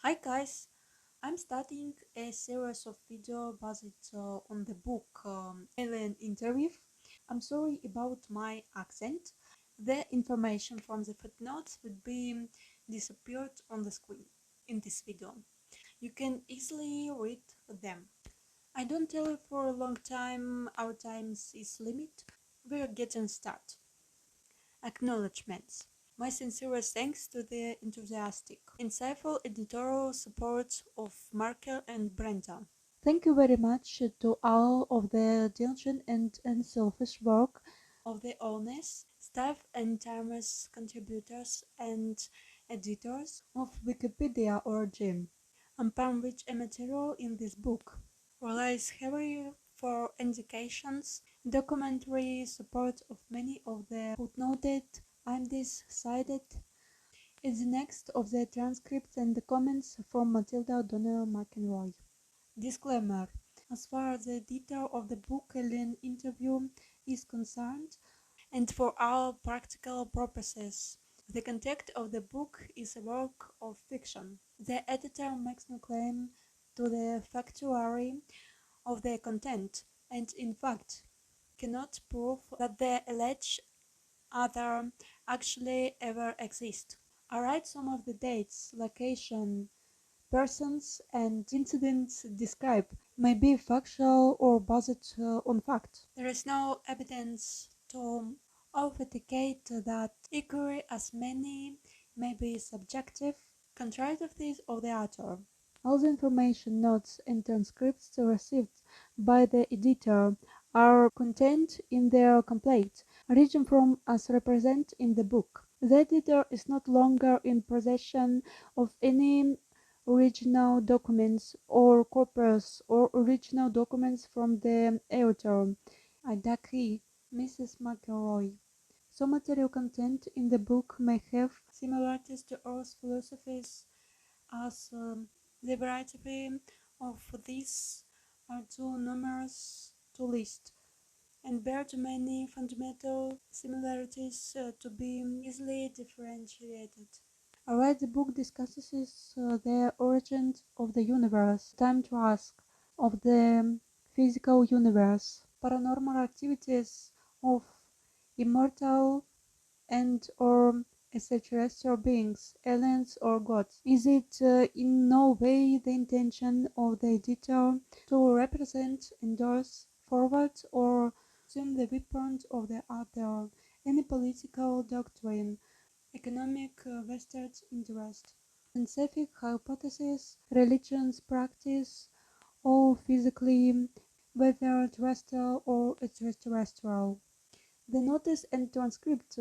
Hi guys, I'm starting a series of video based on the book Alien Interview. I'm sorry about my accent. The information from the footnotes would be disappeared on the screen in this video. You can easily read them. I don't tell you for a long time, our time is limit. We're getting started. Acknowledgements. My sincerest thanks to the enthusiastic, insightful editorial support of Markel and Brenda. Thank you very much to all of the diligent and unselfish work of the owners, staff and timeless contributors and editors of Wikipedia origin, upon which a material in this book relies heavily for indications, documentary support of many of the footnoted IMDs cited is the next of the transcripts and the comments from Matilda O'Donnell McEnroy. Disclaimer: as far as the detail of the book alien interview is concerned, and for all practical purposes, the content of the book is a work of fiction. The editor makes no claim to the factuary of the content, and in fact cannot prove that the alleged other actually ever exist. I write some of the dates, location, persons, and incidents described may be factual or based on fact. There is no evidence to authenticate that equally as many may be subjective, contrary to this of the author. All the information, notes, and transcripts received by the editor are contained in their complaint, origin from as represented in the book. The editor is not longer in possession of any original documents or copies or original documents from the author. I decree, Mrs. McElroy. Some material content in the book may have similarities to Earth's philosophies as the variety of these are too numerous to list, and bear too many fundamental similarities to be easily differentiated. Alright, the book discusses the origins of the universe, time to ask, of the physical universe, paranormal activities of immortal and or extraterrestrial beings, aliens or gods. Is it in no way the intention of the editor to represent, endorse, forward or assume the viewpoint of the author, any political doctrine, economic vested interest, scientific hypothesis, religion's practice, or physically, whether terrestrial or extraterrestrial? The notice and transcript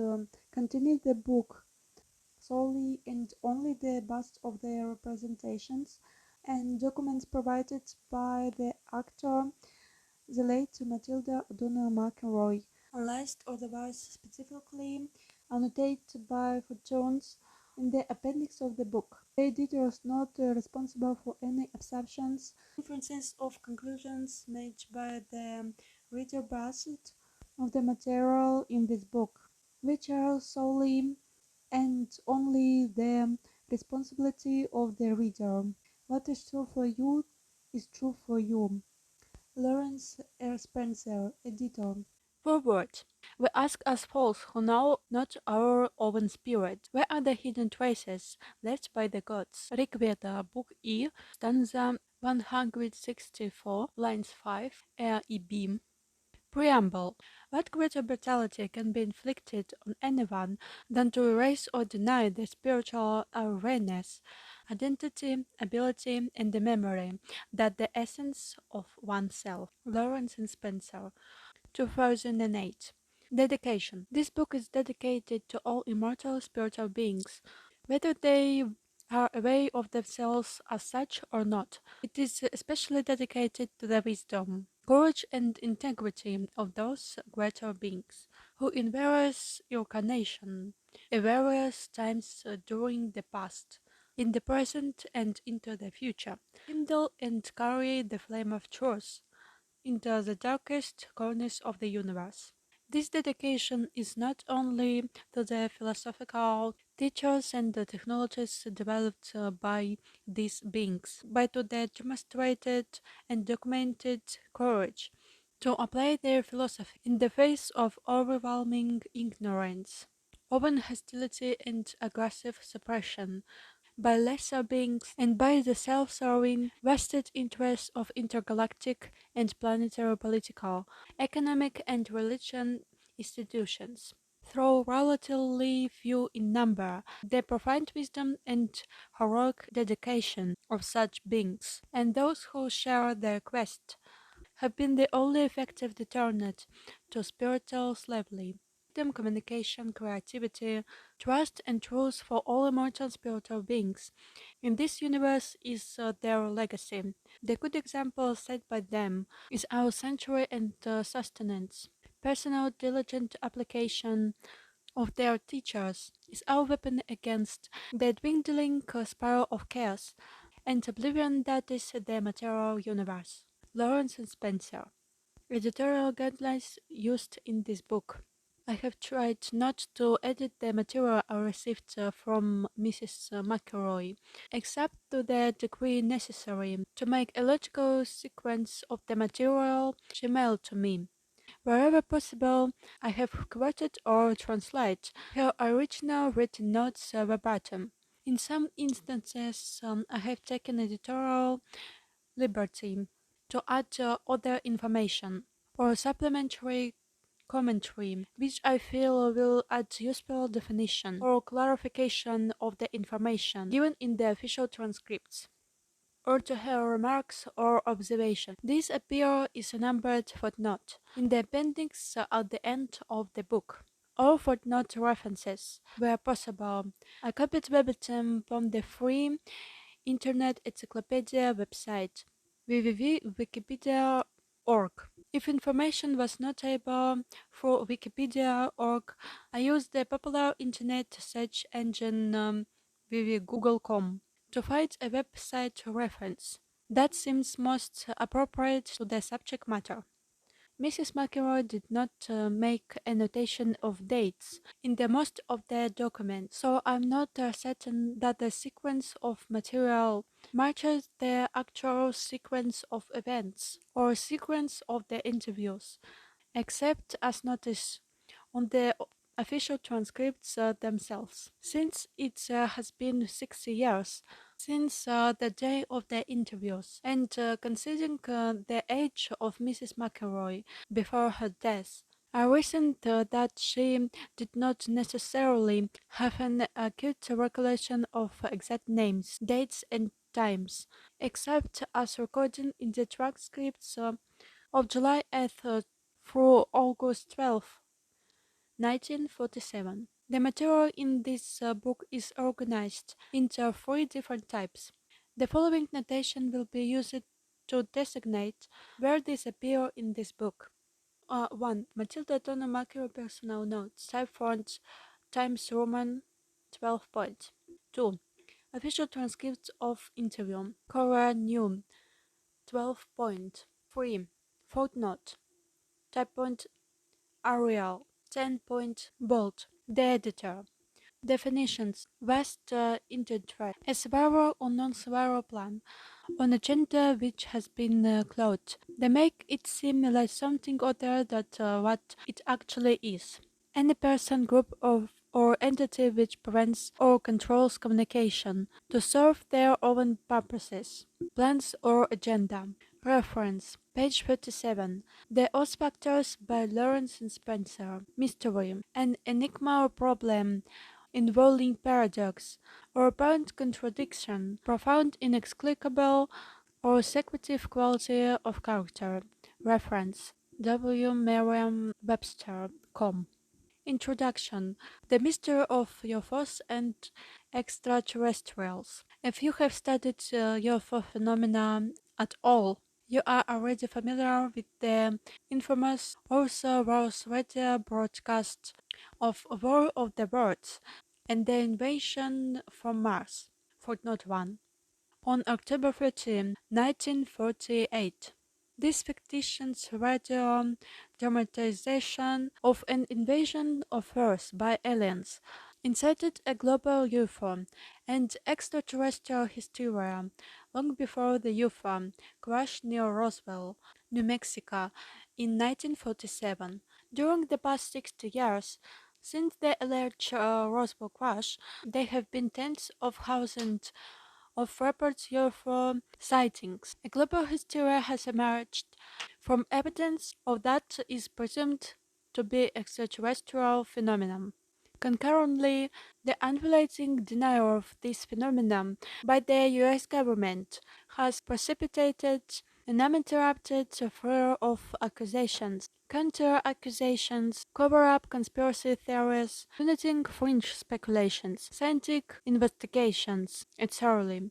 continue the book solely and only the bust of the representations and documents provided by the actor, the late Matilda O'Donnell McElroy, unless otherwise specifically annotated by footnotes in the appendix of the book. The editor is not responsible for any assumptions, inferences, or conclusions made by the reader based of the material in this book, which are solely and only the responsibility of the reader. What is true for you is true for you. Lawrence R. Spencer, editor. Forward. We ask as folks who know not our own spirit, where are the hidden traces left by the gods? Rig Veda, Book E, stanza 164, lines 5, REB. Preamble. What greater brutality can be inflicted on anyone than to erase or deny the spiritual awareness, identity, ability, and the memory that the essence of oneself? Lawrence and Spencer, 2008. Dedication. This book is dedicated to all immortal spiritual beings, whether they are aware of themselves as such or not. It is especially dedicated to the wisdom, courage, and integrity of those greater beings, who in various incarnations, at various times during the past, in the present, and into the future, kindle and carry the flame of truth into the darkest corners of the universe. This dedication is not only to the philosophical teachers and the technologies developed by these beings, by to their demonstrated and documented courage to apply their philosophy in the face of overwhelming ignorance, open hostility and aggressive suppression by lesser beings and by the self-serving vested interests of intergalactic and planetary political, economic and religion institutions. Though relatively few in number, the profound wisdom and heroic dedication of such beings, and those who share their quest, have been the only effective deterrent to spiritual slavery. Freedom, communication, creativity, trust, and truth for all immortal spiritual beings in this universe is their legacy. The good example set by them is our sanctuary and sustenance. Personal, diligent application of their teachers is our weapon against the dwindling spiral of chaos and oblivion that is the material universe. Lawrence and Spencer. Editorial guidelines used in this book. I have tried not to edit the material I received from Mrs. McElroy, except to the degree necessary to make a logical sequence of the material she mailed to me. Wherever possible, I have quoted or translated her original written notes verbatim. In some instances, I have taken editorial liberty to add other information or supplementary commentary, which I feel will add useful definition or clarification of the information given in the official transcripts, or to her remarks or observations. This appear is a numbered footnote in the appendix at the end of the book. All footnote references, where possible, are copied verbatim from the free Internet Encyclopedia website www.wikipedia.org. If information was not able through Wikipedia.org, I used the popular internet search engine www.google.com to find a website reference that seems most appropriate to the subject matter. Mrs. McElroy did not make a notation of dates in the most of the documents, so I'm not certain that the sequence of material matches the actual sequence of events or sequence of the interviews, except as noticed on the official transcripts themselves. Since it has been 60 years since the day of the interviews, and considering the age of Mrs. McElroy before her death, I reasoned that she did not necessarily have an acute recollection of exact names, dates, and times, except as recorded in the transcripts of July 8th through August 12th, 1947. The material in this book is organized into three different types. The following notation will be used to designate where these appear in this book. 1. Matilda Donna Macro Personal Notes, Type Font, Times Roman, 12 point. 2. Official transcripts of interview, Cora New, 12 point. 3. Footnote, Type Font Arial, 10 point bold. The editor. Definitions. Vast interest. A spiral or non-spiral plan on a gender which has been clouded. They make it seem like something other than what it actually is. Any person, group of or entity which prevents or controls communication to serve their own purposes, plans or agenda. Reference, page 37. The Oz Factors by Lawrence and Spencer. Mystery, an enigma or problem involving paradox or apparent contradiction, profound, inexplicable, or sequelative quality of character. Reference, W. Merriam-Webster.com. Introduction. The mystery of UFOs and extraterrestrials. If you have studied UFO phenomena at all, you are already familiar with the infamous Orson Welles radio broadcast of War of the Worlds and the invasion from Mars. Footnote 1. On October 13, 1948. This fictitious radio dramatization of an invasion of Earth by aliens incited a global UFO and extraterrestrial hysteria long before the UFO crashed near Roswell, New Mexico in 1947. During the past 60 years, since the alleged Roswell crash, there have been tens of thousands of reports UFO sightings. A global hysteria has emerged from evidence of that is presumed to be extraterrestrial phenomenon. Concurrently, the unrelenting denial of this phenomenon by the US government has precipitated an uninterrupted flurry of accusations, counter-accusations, cover-up conspiracy theories, lunatic fringe speculations, scientific investigations, etc.,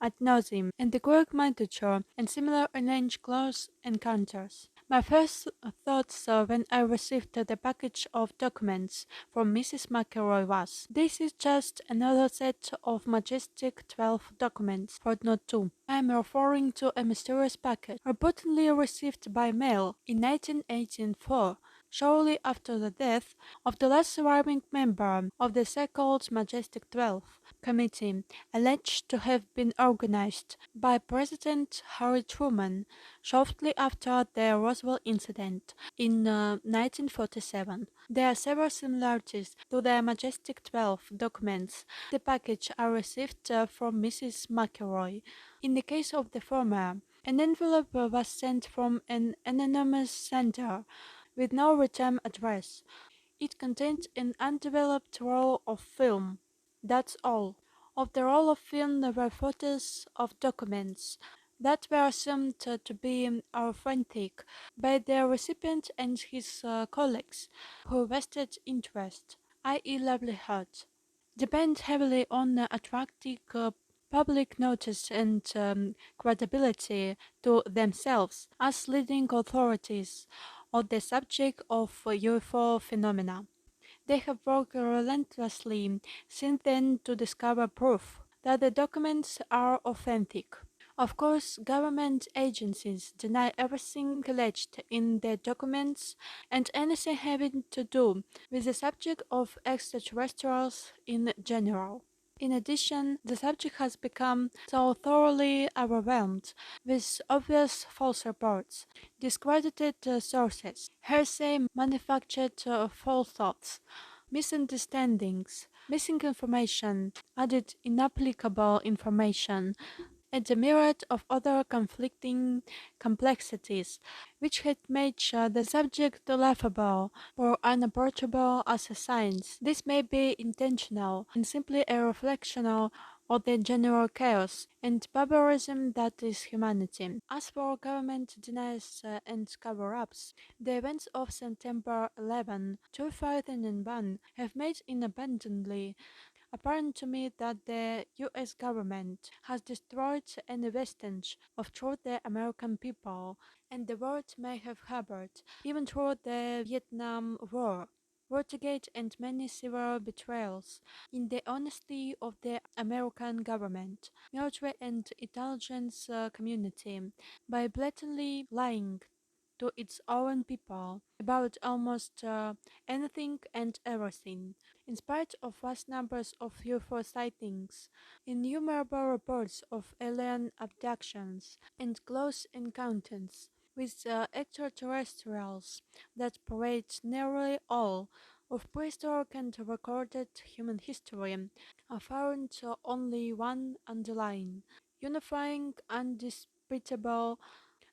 ad nauseam, and the Greek mandature and similar arranged close encounters. My first thoughts when I received the package of documents from Mrs. McElroy was, this is just another set of majestic 12 documents, footnote 2. I am referring to a mysterious package reportedly received by mail in 1984, shortly after the death of the last surviving member of the so-called Majestic 12 committee, alleged to have been organized by President Harry Truman shortly after the Roswell incident in 1947. There are several similarities to the Majestic 12 documents, the package I received from Mrs. McElroy. In the case of the former, an envelope was sent from an anonymous sender with no return address. It contained an undeveloped roll of film. That's all. Of the roll of film there were photos of documents that were assumed to be authentic by the recipient and his colleagues who vested interest, i.e. livelihood, depend heavily on attracting public notice and credibility to themselves as leading authorities on the subject of UFO phenomena. They have worked relentlessly since then to discover proof that the documents are authentic. Of course, government agencies deny everything alleged in the documents and anything having to do with the subject of extraterrestrials in general. In addition, the subject has become so thoroughly overwhelmed with obvious false reports, discredited sources, hearsay, manufactured false thoughts, misunderstandings, missing information, added inapplicable information, and a myriad of other conflicting complexities, which had made the subject laughable or unapproachable as a science. This may be intentional and simply a reflection of the general chaos and barbarism that is humanity. As for government denials and cover-ups, the events of September 11, 2001 have made it abundantly apparent to me that the US government has destroyed any vestige of truth the American people and the world may have harbored, even through the Vietnam War. Watergate and many severe betrayals in the honesty of the American government, military and intelligence community by blatantly lying to its own people about almost anything and everything. In spite of vast numbers of UFO sightings, innumerable reports of alien abductions, and close encounters with extraterrestrials that pervade nearly all of prehistoric and recorded human history, I found only one underlying, unifying, undisputable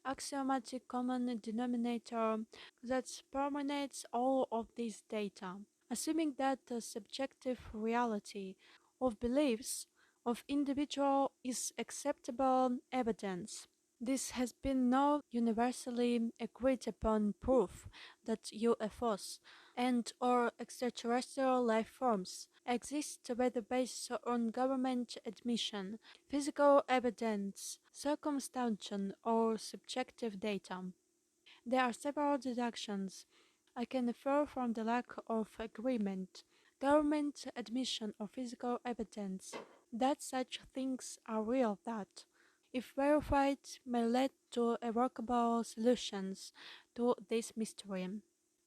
axiomatic common denominator that permeates all of these data, assuming that the subjective reality of beliefs of individual is acceptable evidence. This has been no universally agreed upon proof that UFOs and or extraterrestrial life forms exist whether based on government admission, physical evidence, circumstantial or subjective data. There are several deductions I can infer from the lack of agreement, government admission or physical evidence that such things are real that, if verified, may lead to workable solutions to this mystery.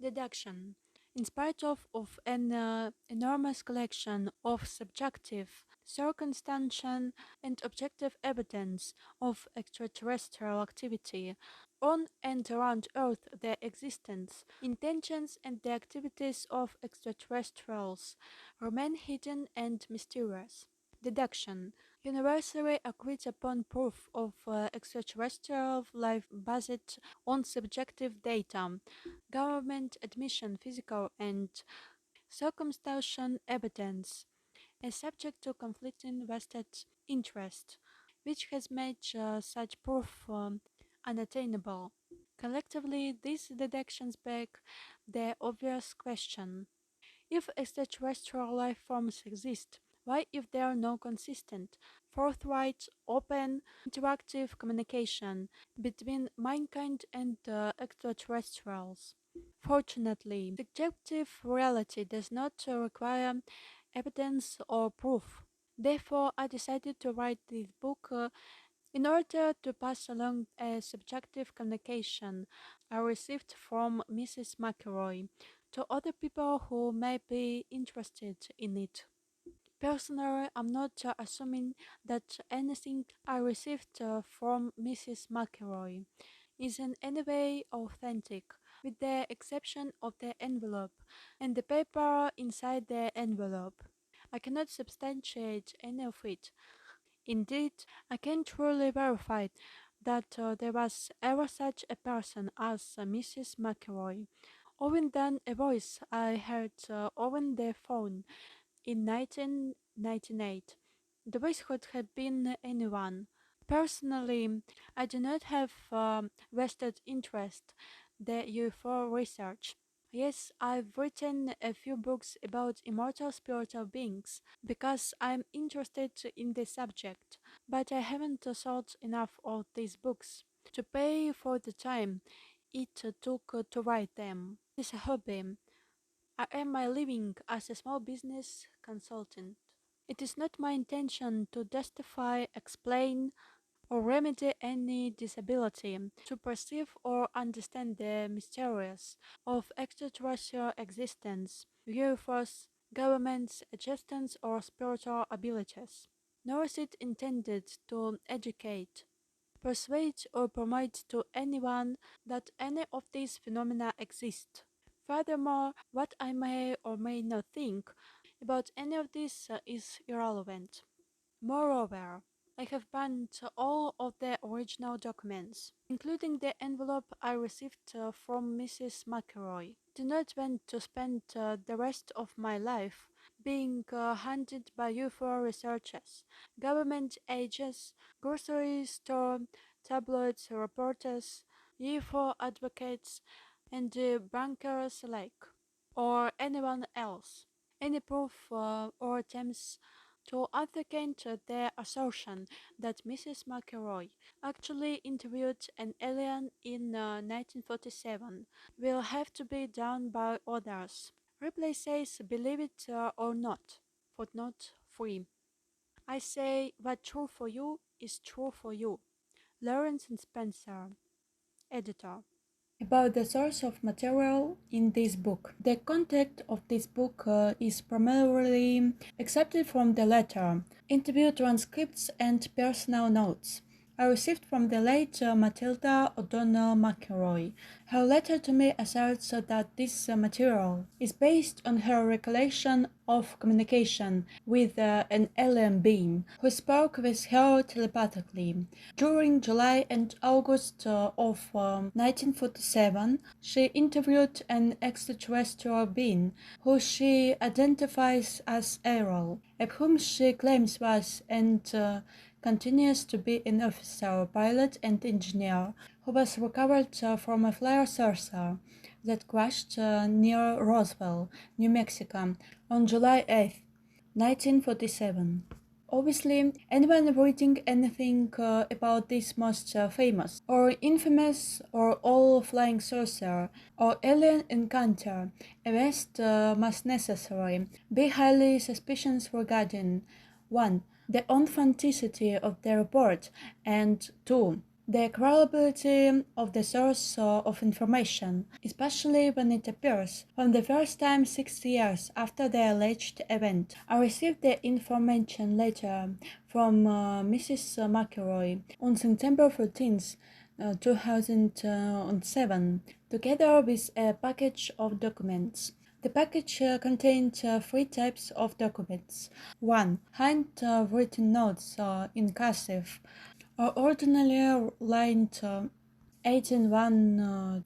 Deduction. In spite of an enormous collection of subjective, circumstantial, and objective evidence of extraterrestrial activity on and around Earth, their existence, intentions, and the activities of extraterrestrials remain hidden and mysterious. Deduction universally agreed upon proof of extraterrestrial life based on subjective data, government admission, physical and circumstantial evidence, is subject to conflicting vested interest, which has made such proof unattainable. Collectively, these deductions beg the obvious question: if extraterrestrial life forms exist, why, if there are no consistent, forthright, open, interactive communication between mankind and extraterrestrials? Fortunately, subjective reality does not require evidence or proof. Therefore, I decided to write this book in order to pass along a subjective communication I received from Mrs. McElroy to other people who may be interested in it. Personally, I'm not assuming that anything I received from Mrs. McElroy is in any way authentic, with the exception of the envelope and the paper inside the envelope. I cannot substantiate any of it. Indeed, I can truly verify that there was ever such a person as Mrs. McElroy. Even then, a voice I heard over the phone in 1998. The voice could have been anyone. Personally, I do not have vested interest the UFO research. Yes, I've written a few books about immortal spiritual beings because I'm interested in the subject, but I haven't sold enough of these books to pay for the time it took to write them. It's a hobby. I earn my living as a small business consultant. It is not my intention to justify, explain, or remedy any disability, to perceive or understand the mysteries of extraterrestrial existence, UFOs, governments, existence, or spiritual abilities. Nor is it intended to educate, persuade, or promote to anyone that any of these phenomena exist. Furthermore, what I may or may not think about any of this is irrelevant. Moreover, I have burned all of the original documents, including the envelope I received from Mrs. McElroy. Do not want to spend the rest of my life being hunted by UFO researchers, government agents, grocery store tabloids reporters, UFO advocates, and bankers alike, or anyone else. Any proof or attempts to authenticate their assertion that Mrs. McElroy actually interviewed an alien in 1947 will have to be done by others. Ripley says, believe it or not. Footnote 3. I say, what true for you is true for you. Lawrence and Spencer, editor. About the source of material in this book. The content of this book is primarily accepted from the letter, interview transcripts, and personal notes I received from the late Matilda O'Donnell McElroy. Her letter to me asserts that this material is based on her recollection of communication with an alien being who spoke with her telepathically. During July and August of 1947, she interviewed an extraterrestrial being who she identifies as Errol, of whom she claims was and continues to be an officer, pilot, and engineer who was recovered from a flyer saucer that crashed near Roswell, New Mexico on July 8, 1947. Obviously, anyone reading anything about this most famous or infamous or all flying saucer or alien encounter event must necessarily be highly suspicious regarding 1. The authenticity of the report, and 2. The reliability of the source of information, especially when it appears from the first time 6 years after the alleged event. I received the information letter from Mrs. McElroy on September 14th, 2007, together with a package of documents. The package contained three types of documents. 1. Handwritten notes in cursive, ordinarily lined 18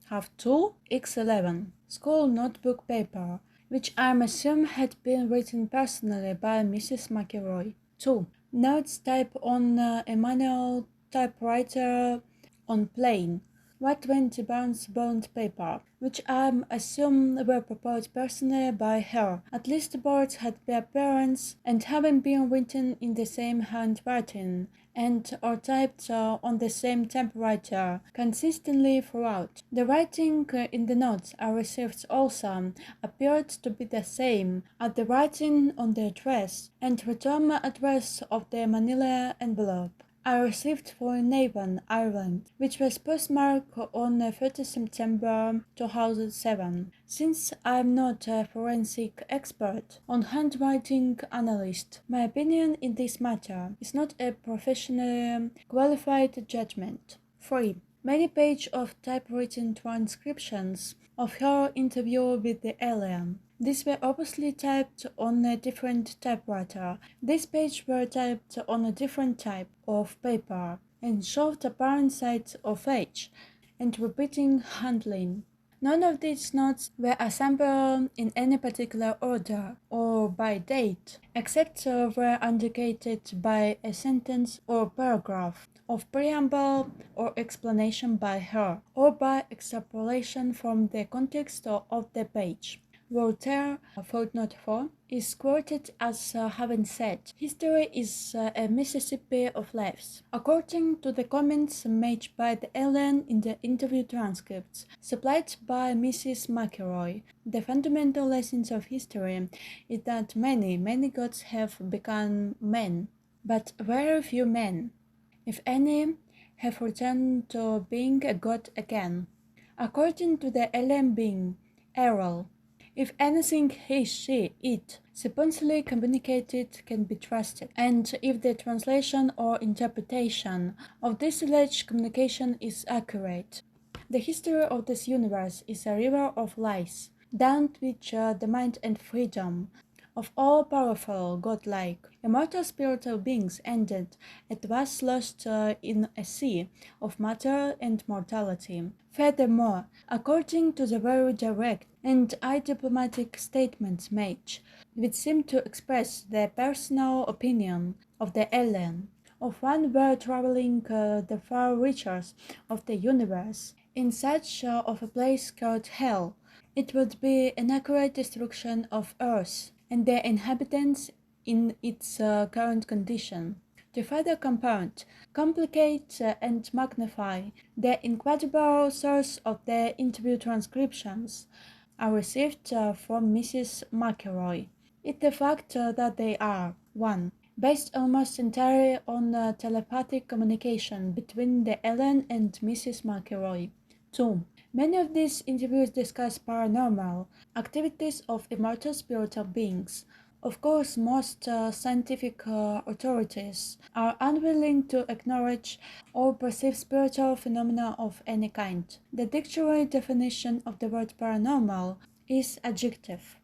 half 2 x11 school notebook paper, which I assume had been written personally by Mrs. McElroy. 2. Notes typed on a manual typewriter on plain, white 20 pounds bond paper, which I assume were prepared personally by her. At least the boards had the appearance and having been written in the same handwriting and or typed on the same typewriter consistently throughout. The writing in the notes I received also appeared to be the same as the writing on the address and return address of the manila envelope I received for Navan, Ireland, which was postmarked on 30 September 2007. Since I am not a forensic expert or handwriting analyst, my opinion in this matter is not a professionally qualified judgment. 3. Many pages of typewritten transcriptions of her interview with the alien. These were obviously typed on a different typewriter. These pages were typed on a different type of paper and showed apparent signs of age and repeating handling. None of these notes were assembled in any particular order or by date, except were indicated by a sentence or paragraph of preamble or explanation by her, or by extrapolation from the context of the page. Voltaire, footnote 4, is quoted as having said, "History is a Mississippi of lives." According to the comments made by the alien in the interview transcripts supplied by Mrs. McElroy, the fundamental lessons of history is that many gods have become men, but very few men, if any, have returned to being a god again. According to the alien being, Errol, if anything he, she, it supposedly communicated can be trusted, and if the translation or interpretation of this alleged communication is accurate, the history of this universe is a river of lies, down which the mind and freedom of all powerful, godlike, immortal spiritual beings ended and was lost in a sea of matter and mortality. Furthermore, according to the very direct and diplomatic statements made, which seem to express the personal opinion of the alien, of one world traveling the far reaches of the universe, in such of a place called Hell, it would be an accurate destruction of Earth and the inhabitants in its current condition. To further compound, complicate, and magnify the incredible source of the interview transcriptions I received from Mrs. McElroy, is the fact that they are 1. Based almost entirely on telepathic communication between the alien and Mrs. McElroy. 2. Many of these interviews discuss paranormal activities of immortal spiritual beings. Of course, most scientific authorities are unwilling to acknowledge or perceive spiritual phenomena of any kind. The dictionary definition of the word paranormal is adjective.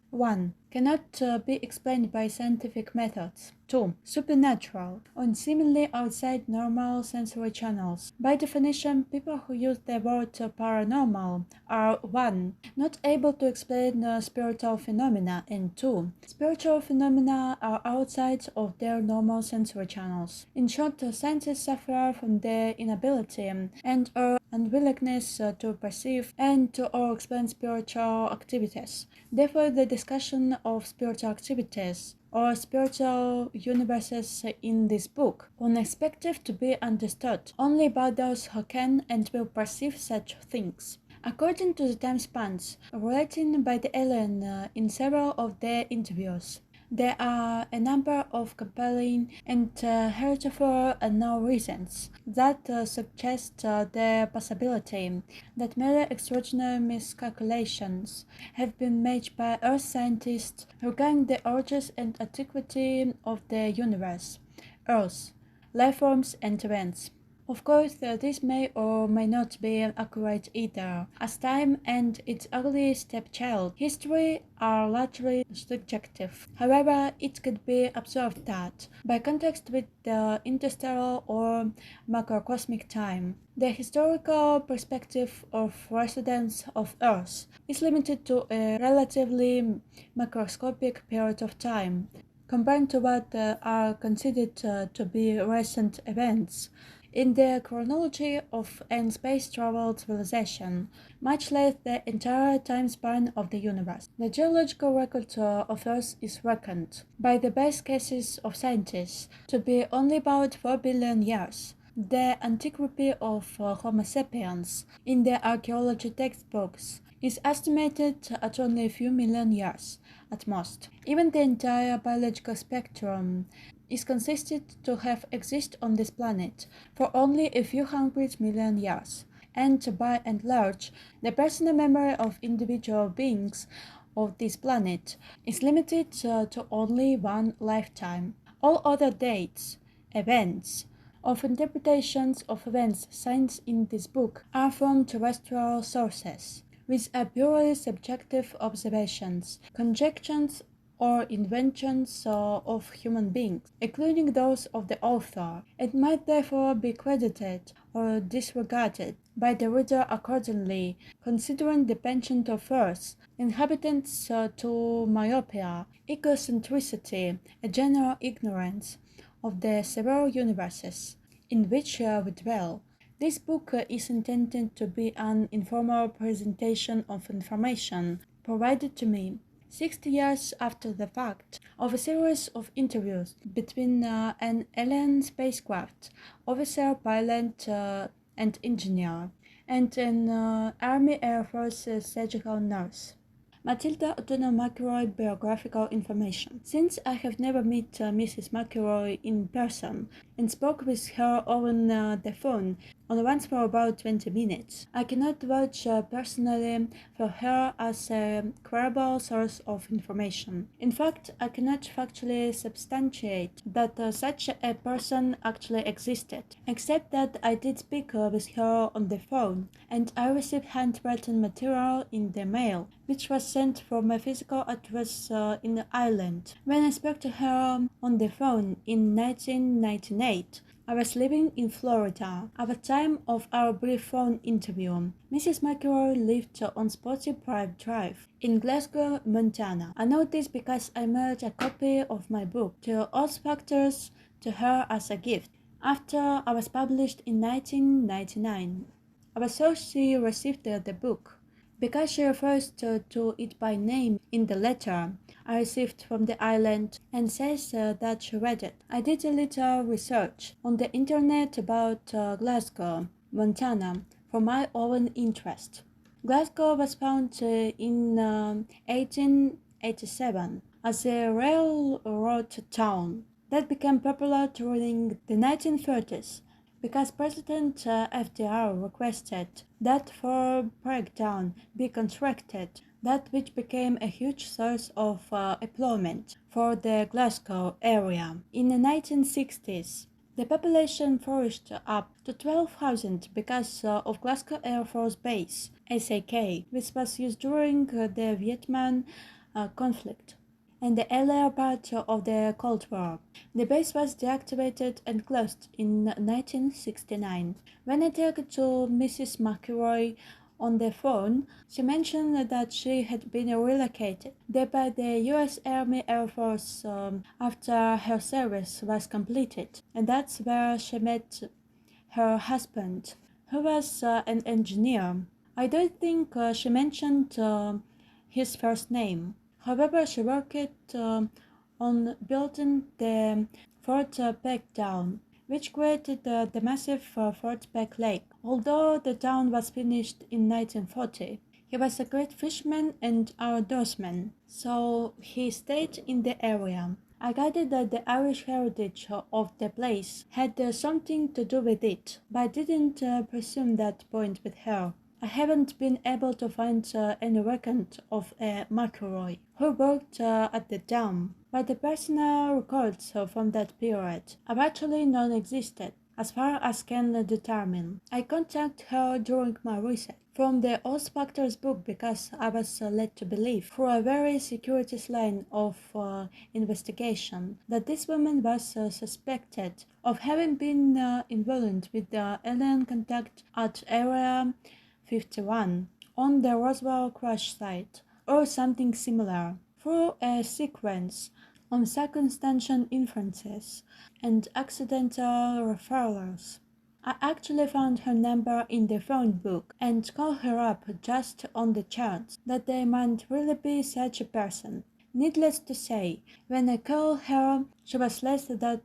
1. Cannot be explained by scientific methods. 2. Supernatural, or seemingly outside normal sensory channels. By definition, people who use the word paranormal are 1. Not able to explain spiritual phenomena, and 2. Spiritual phenomena are outside of their normal sensory channels. In short, scientists suffer from their inability and or unwillingness to perceive and to or explain spiritual activities. Therefore, the discussion of spiritual activities or spiritual universes in this book are expected to be understood only by those who can and will perceive such things. According to the time spans related by the alien in several of their interviews, There are a number of compelling and heretofore unknown reasons that suggest the possibility that merely extraordinary miscalculations have been made by Earth scientists regarding the origins and antiquity of the universe, Earth, life forms, and events. Of course, this may or may not be accurate either, as time and its early stepchild history are largely subjective. However, it could be observed that, by contrast with the interstellar or macrocosmic time, the historical perspective of residents of Earth is limited to a relatively macroscopic period of time, compared to what are considered to be recent events in the chronology of an space-travel civilization, much less the entire time span of the universe. The geological record of Earth is reckoned, by the best cases of scientists, to be only about 4 billion years. The antiquity of Homo sapiens in the archaeology textbooks is estimated at only a few million years, at most. Even the entire biological spectrum is considered to have existed on this planet for only a few hundred million years, and by and large, the personal memory of individual beings of this planet is limited to only one lifetime. All other dates, events, of interpretations of events cited in this book are from terrestrial sources, with a purely subjective observations, conjectures, or inventions of human beings, including those of the author. It might therefore be credited or disregarded by the reader accordingly, considering the penchant of Earth's inhabitants to myopia, egocentricity, a general ignorance of the several universes in which we dwell. This book is intended to be an informal presentation of information provided to me 60 years after the fact of a series of interviews between an alien spacecraft officer, pilot, and engineer, and an Army Air Force surgical nurse. Matilda O'Donnell McElroy biographical information. Since I have never met Mrs. McElroy in person and spoke with her on the phone once for about 20 minutes, I cannot vouch personally for her as a credible source of information. In fact, I cannot factually substantiate that such a person actually existed, except that I did speak with her on the phone, and I received handwritten material in the mail, which was sent from a physical address in Ireland. When I spoke to her on the phone in 1998, I was living in Florida. At the time of our brief phone interview, Mrs. McElroy lived on Spotty Pride Drive in Glasgow, Montana. I know this because I mailed a copy of my book, The Oz Factors, to her as a gift after I was published in 1999. I was so she received the book, because she refers to it by name in the letter I received from the island and says that she read it. I did a little research on the internet about Glasgow, Montana, for my own interest. Glasgow was founded in 1887 as a railroad town that became popular during the 1930s because President FDR requested that for breakdown be constructed, that which became a huge source of employment for the Glasgow area. In the 1960s, the population flourished up to 12,000 because of Glasgow Air Force Base, SAK, which was used during the Vietnam conflict and the earlier part of the Cold War. The base was deactivated and closed in 1969. When I talked to Mrs. McElroy on the phone, she mentioned that she had been relocated there by the U.S. Army Air Force after her service was completed, and that's where she met her husband, who was an engineer. I don't think she mentioned his first name. However, she worked on building the Fort Peck Dam, which created the massive Fort Peck Lake. Although the town was finished in 1940, He was a great fisherman and outdoorsman, so he stayed in the area. I gathered that the Irish heritage of the place had something to do with it, but I didn't presume that point with her. I haven't been able to find any record of a McElroy who worked at the dam, but the personal records from that period are actually non-existent as far as can determine. I contacted her during my research from the Old Spectre's book because I was led to believe, through a very securities line of investigation, that this woman was suspected of having been involved with the alien contact at Area 51 on the Roswell crash site, or something similar, through a sequence of circumstantial inferences and accidental referrals. I actually found her number in the phone book and called her up just on the chance that there might really be such a person. Needless to say, when I called her, she was less than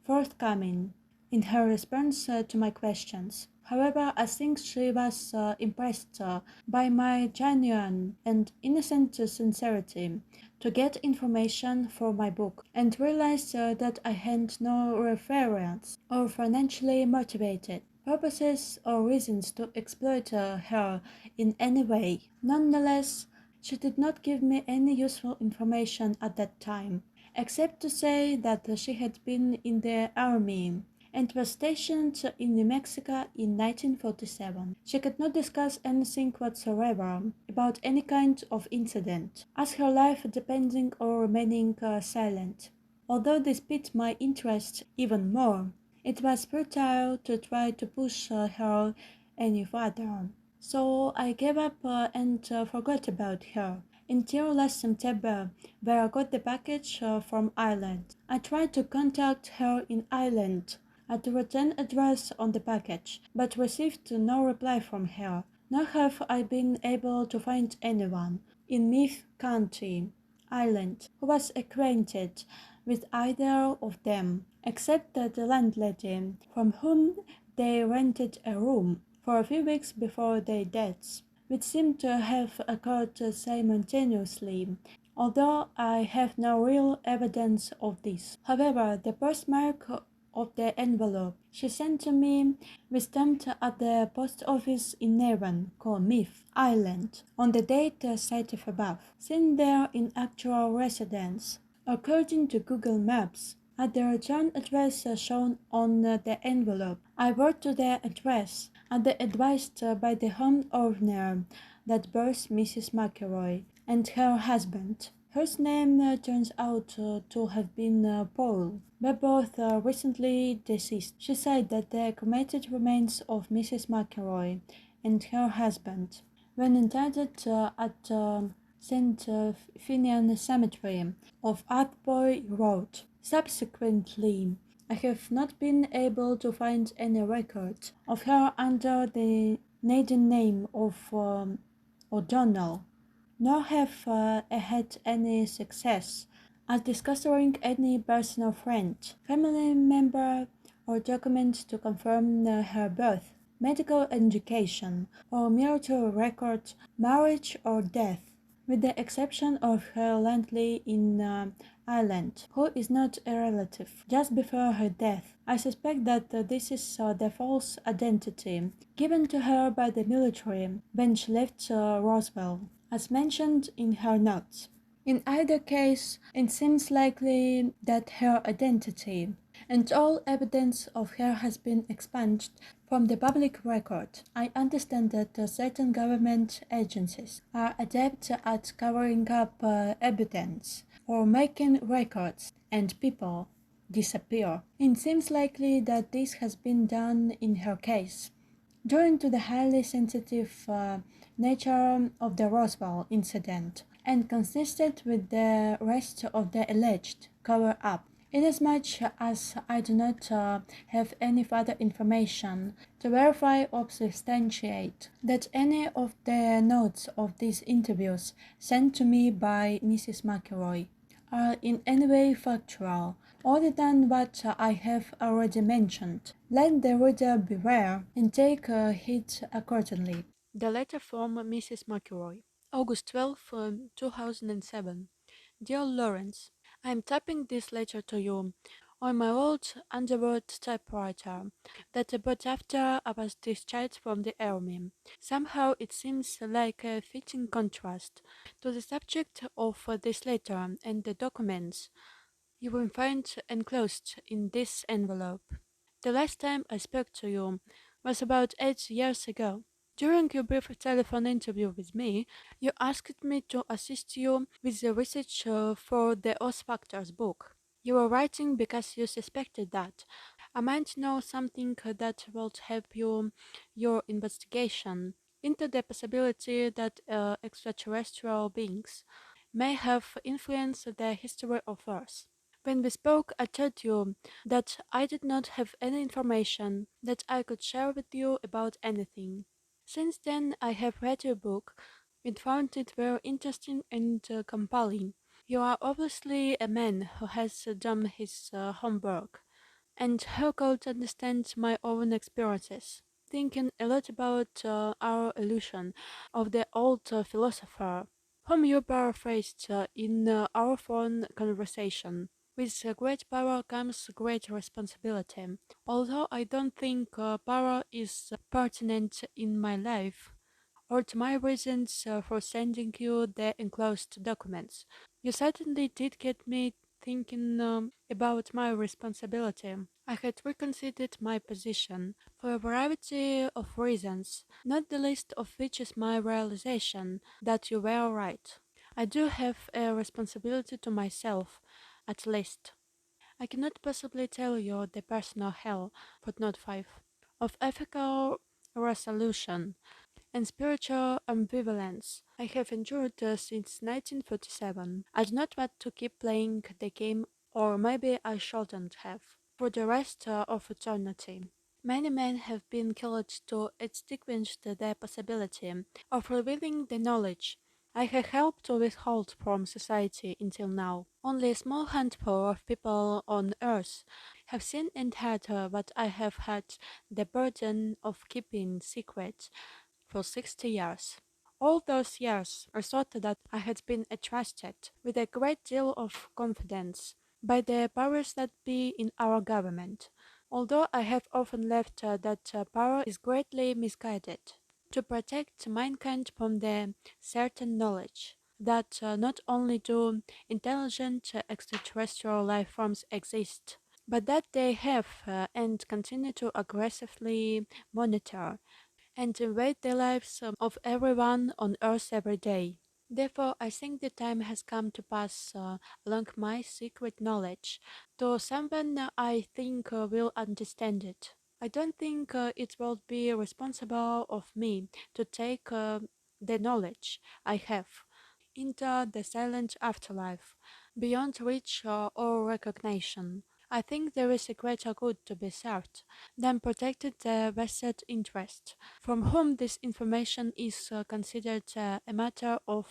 forthcoming in her response to my questions. However, I think she was impressed by my genuine and innocent sincerity to get information for my book and realized that I had no reference or financially motivated purposes or reasons to exploit her in any way. Nonetheless, she did not give me any useful information at that time, except to say that she had been in the army and was stationed in New Mexico in 1947. She could not discuss anything whatsoever about any kind of incident, as her life depending on remaining silent. Although this piqued my interest even more, it was futile to try to push her any further. So I gave up and forgot about her until last September, where I got the package from Ireland. I tried to contact her in Ireland at the return address on the package, but received no reply from her, nor have I been able to find anyone in Meath County, Ireland, who was acquainted with either of them, except the landlady from whom they rented a room for a few weeks before their deaths, which seemed to have occurred simultaneously, although I have no real evidence of this. However, the postmark of the envelope she sent to me was stamped at the post office in Navan, called Meath, Ireland, on the date cited above, seen there in actual residence. According to Google Maps, at the return address shown on the envelope, I wrote to the address at the advised by the home owner that bears Mrs. McElroy and her husband, whose name turns out to have been Paul, but both recently deceased. She said that the cremated remains of Mrs. McElroy and her husband, when interred at St. Finian Cemetery of Athboy Road. Subsequently, I have not been able to find any record of her under the maiden name of O'Donnell, nor have I had any success at discovering any personal friend, family member, or document to confirm her birth, medical education, or marital record, marriage, or death, with the exception of her landlady in Ireland, who is not a relative. Just before her death, I suspect that this is the false identity given to her by the military when she left Roswell, as mentioned in her notes. In either case, it seems likely that her identity and all evidence of her has been expunged from the public record. I understand that certain government agencies are adept at covering up evidence or making records and people disappear. It seems likely that this has been done in her case. Due to the highly sensitive nature of the Roswell incident, and consistent with the rest of the alleged cover-up, inasmuch as I do not have any further information to verify or substantiate that any of the notes of these interviews sent to me by Mrs. McElroy are in any way factual, other than what I have already mentioned. Let the reader beware and take heed accordingly. The letter from Mrs. McElroy. August 12, 2007. Dear Lawrence, I am typing this letter to you on my old Underwood typewriter that I bought after I was discharged from the army. Somehow it seems like a fitting contrast to the subject of this letter and the documents you will find enclosed in this envelope. The last time I spoke to you was about 8 years ago. During your brief telephone interview with me, you asked me to assist you with the research for the Oz Factors book. You were writing because you suspected that I might know something that would help your investigation into the possibility that extraterrestrial beings may have influenced the history of Earth. When we spoke, I told you that I did not have any information that I could share with you about anything. Since then, I have read your book and found it very interesting and compelling. You are obviously a man who has done his homework and who could understand my own experiences. Thinking a lot about our illusion of the old philosopher, whom you paraphrased in our phone conversation. With great power comes great responsibility. Although I don't think power is pertinent in my life, or to my reasons for sending you the enclosed documents. You certainly did get me thinking about my responsibility. I had reconsidered my position for a variety of reasons, not the least of which is my realization that you were right. I do have a responsibility to myself, at least. I cannot possibly tell you the personal hell, footnote 5, of ethical resolution and spiritual ambivalence I have endured since 1947. I do not want to keep playing the game, or maybe I shouldn't have, for the rest of eternity. Many men have been killed to extinguish the possibility of revealing the knowledge I have helped to withhold from society until now. Only a small handful of people on earth have seen and heard what I have had the burden of keeping secret for 60 years. All those years I thought that I had been entrusted with a great deal of confidence by the powers that be in our government, although I have often left that power is greatly misguided, to protect mankind from the certain knowledge that not only do intelligent extraterrestrial life forms exist, but that they have and continue to aggressively monitor and invade the lives of everyone on earth every day. Therefore, I think the time has come to pass along my secret knowledge to someone I think will understand it. I don't think it will be responsible of me to take the knowledge I have into the silent afterlife, beyond reach or recognition. I think there is a greater good to be served than protected the vested interest, from whom this information is considered a matter of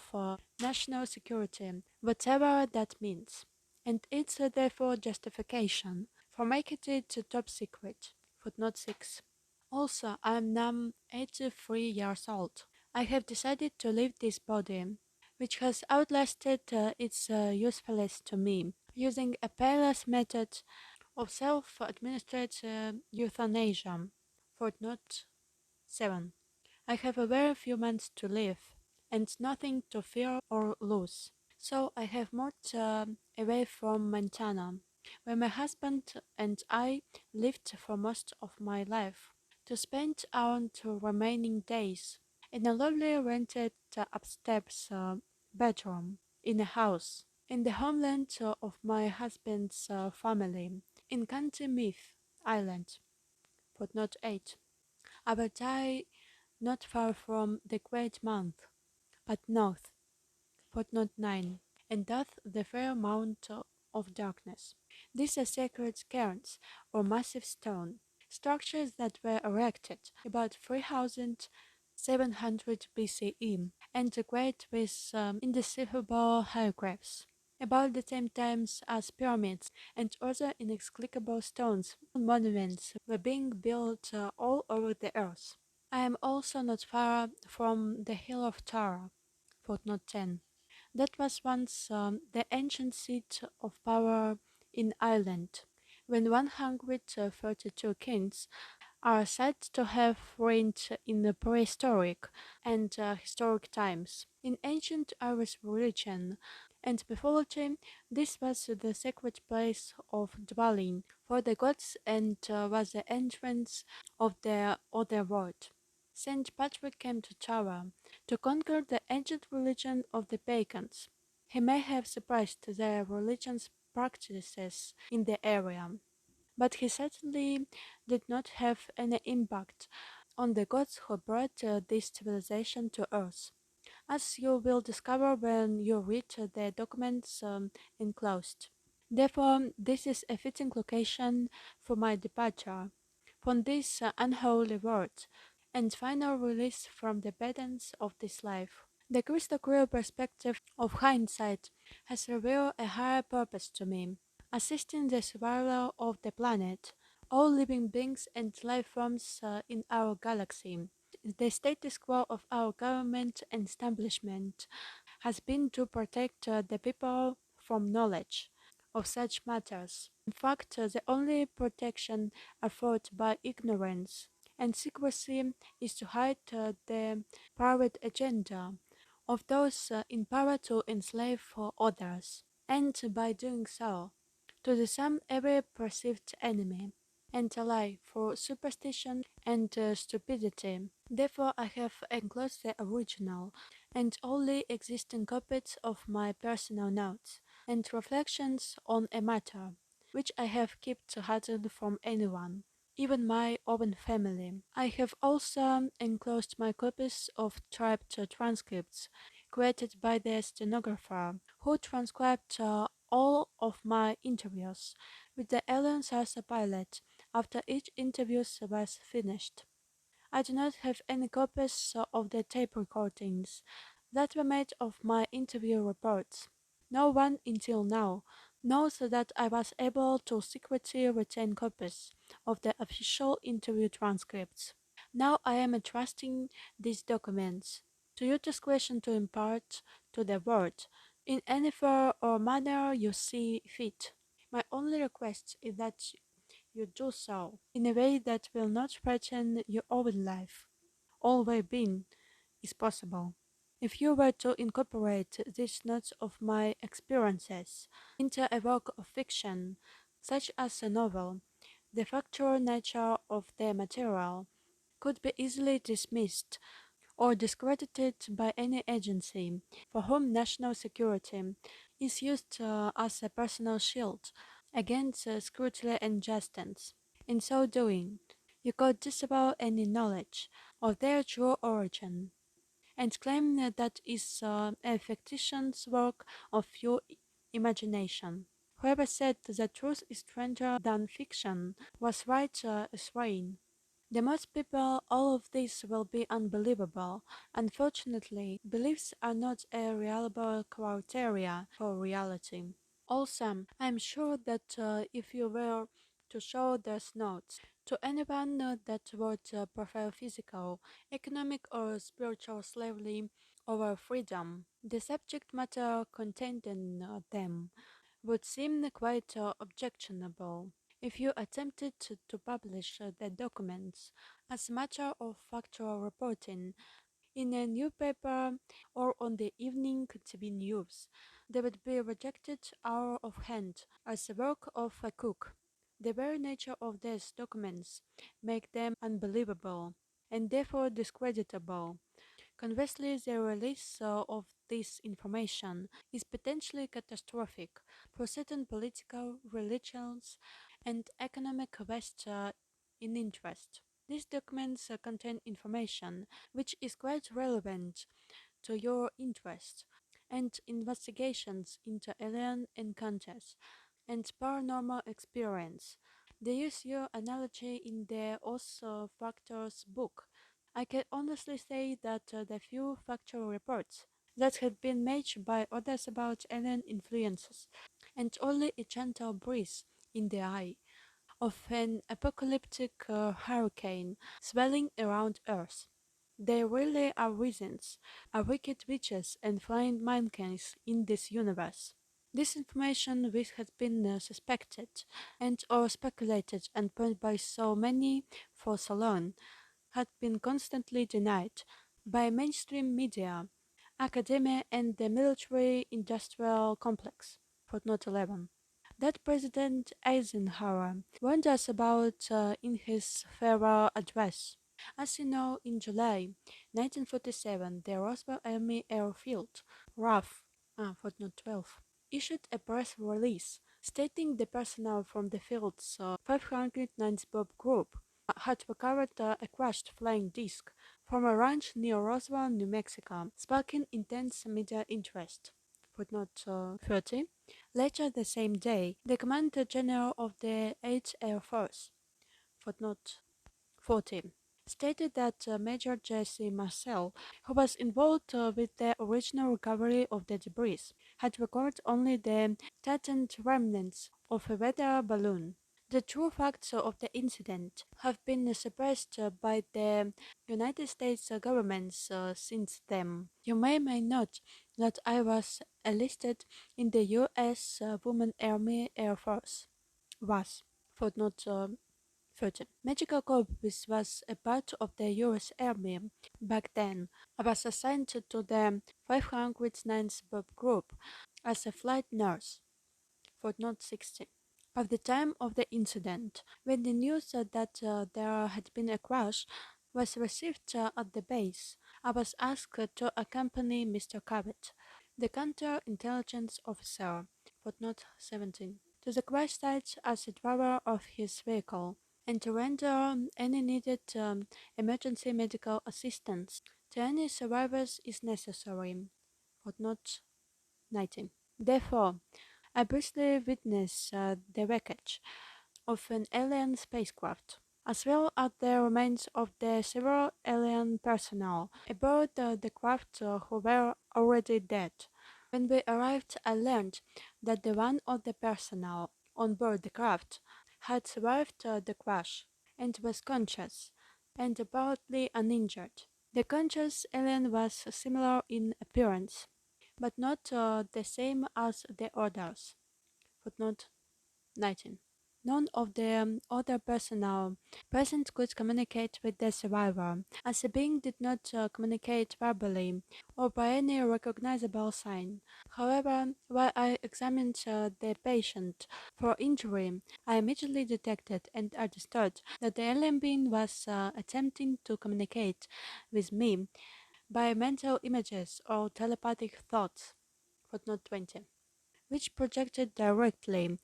national security, whatever that means, and it's therefore justification for making it top secret. Footnote 6. Also, I am now 83 years old. I have decided to leave this body, which has outlasted its usefulness to me, using a painless method of self-administered euthanasia. Footnote 7. I have a very few months to live, and nothing to fear or lose. So I have moved away from Montana, where my husband and I lived for most of my life, to spend our remaining days in a lovely rented upstairs bedroom in a house in the homeland of my husband's family in County Meath, Ireland. Footnote 8. I will die not far from the great month, but north. Footnote 9. And doth the fair mount of darkness. These are sacred cairns, or massive stone structures that were erected about 3700 BCE and decorated with indecipherable hieroglyphs. About the same times as pyramids and other inexplicable stones monuments were being built all over the earth. I am also not far from the Hill of Tara. Footnote 10. That was once the ancient seat of power in Ireland, when 132 kings are said to have reigned in the prehistoric and historic times. In ancient Irish religion and mythology, this was the sacred place of dwelling for the gods and was the entrance of their other world. Saint Patrick came to Tara to conquer the ancient religion of the pagans. He may have suppressed their religion's practices in the area, but he certainly did not have any impact on the gods who brought this civilization to Earth, as you will discover when you read the documents enclosed. Therefore, this is a fitting location for my departure from this unholy world and final release from the burdens of this life. The crystal clear perspective of hindsight has revealed a higher purpose to me, assisting the survival of the planet, all living beings and life forms in our galaxy. The status quo of our government and establishment has been to protect the people from knowledge of such matters. In fact, the only protection afforded by ignorance and secrecy is to hide the private agenda of those in power to enslave others, and by doing so, to disarm every perceived enemy and ally for superstition and stupidity. Therefore, I have enclosed the original and only existing copies of my personal notes and reflections on a matter which I have kept hidden from anyone, even my own family. I have also enclosed my copies of typed transcripts created by the stenographer who transcribed all of my interviews with the alien Sarsa pilot after each interview was finished. I do not have any copies of the tape recordings that were made of my interview reports. No one until now knows that I was able to secretly retain copies of the official interview transcripts. Now I am entrusting these documents to your discretion to impart to the world in any form or manner you see fit. My only request is that you do so in a way that will not threaten your own life. All well-being is possible. If you were to incorporate these notes of my experiences into a work of fiction, such as a novel, the factual nature of the material could be easily dismissed or discredited by any agency for whom national security is used as a personal shield against scrutiny and injustice. In so doing, you could disavow any knowledge of their true origin and claim that is a fictitious work of your imagination. Whoever said that truth is stranger than fiction was right as rain. To most people, all of this will be unbelievable. Unfortunately, beliefs are not a reliable criteria for reality. Also, I am sure that if you were to show those notes to anyone that would prefer physical, economic, or spiritual slavery over freedom, the subject matter contained in them would seem quite objectionable. If you attempted to publish the documents as a matter of factual reporting in a newspaper or on the evening TV news, they would be rejected out of hand as the work of a cook. The very nature of these documents make them unbelievable and therefore discreditable. Conversely, the release of this information is potentially catastrophic for certain political, religious, and economic vested in interest. These documents contain information which is quite relevant to your interest and investigations into alien encounters and paranormal experience. They use your analogy in the Also Factors book. I can honestly say that the few factual reports that have been made by others about alien influences and only a gentle breeze in the eye of an apocalyptic hurricane swelling around Earth. There really are reasons, are wicked witches and flying mannequins in this universe. This information, which has been suspected and or speculated and put by so many for so long, had been constantly denied by mainstream media, academia, and the military-industrial complex. Footnote 11. That President Eisenhower warned us about in his farewell address. As you know, in July 1947, the Roswell Army Airfield, RAF, footnote 12, issued a press release stating the personnel from the field's 509th Bob Group had recovered a crashed flying disc from a ranch near Roswell, New Mexico, sparking intense media interest. Footnote 30. Later the same day, the Commander General of the 8th Air Force, footnote 40, stated that Major Jesse Marcel, who was involved with the original recovery of the debris, had recovered only the tattered remnants of a weather balloon. The true facts of the incident have been suppressed by the United States government since then. You may note that I was enlisted in the U.S. Women Army Air Force. Was footnote 13. Medical Corps was a part of the U.S. Army back then. I was assigned to the 509th Bob Group as a flight nurse. Footnote 16. At the time of the incident, when the news that there had been a crash was received at the base, I was asked to accompany Mr. Cabot, the counterintelligence officer, footnote 17, to the crash site as a driver of his vehicle, and to render any needed emergency medical assistance to any survivors is necessary. Footnote 19. Therefore, I briefly witnessed the wreckage of an alien spacecraft, as well as the remains of the several alien personnel aboard the craft who were already dead. When we arrived, I learned that the one of the personnel on board the craft had survived the crash and was conscious and apparently uninjured. The conscious alien was similar in appearance, but not the same as the others. Footnote 19. None of the other personnel present could communicate with the survivor, as the being did not communicate verbally or by any recognizable sign. However, while I examined the patient for injury, I immediately detected and understood that the alien being was attempting to communicate with me by mental images or telepathic thoughts. Footnote 20, which projected directly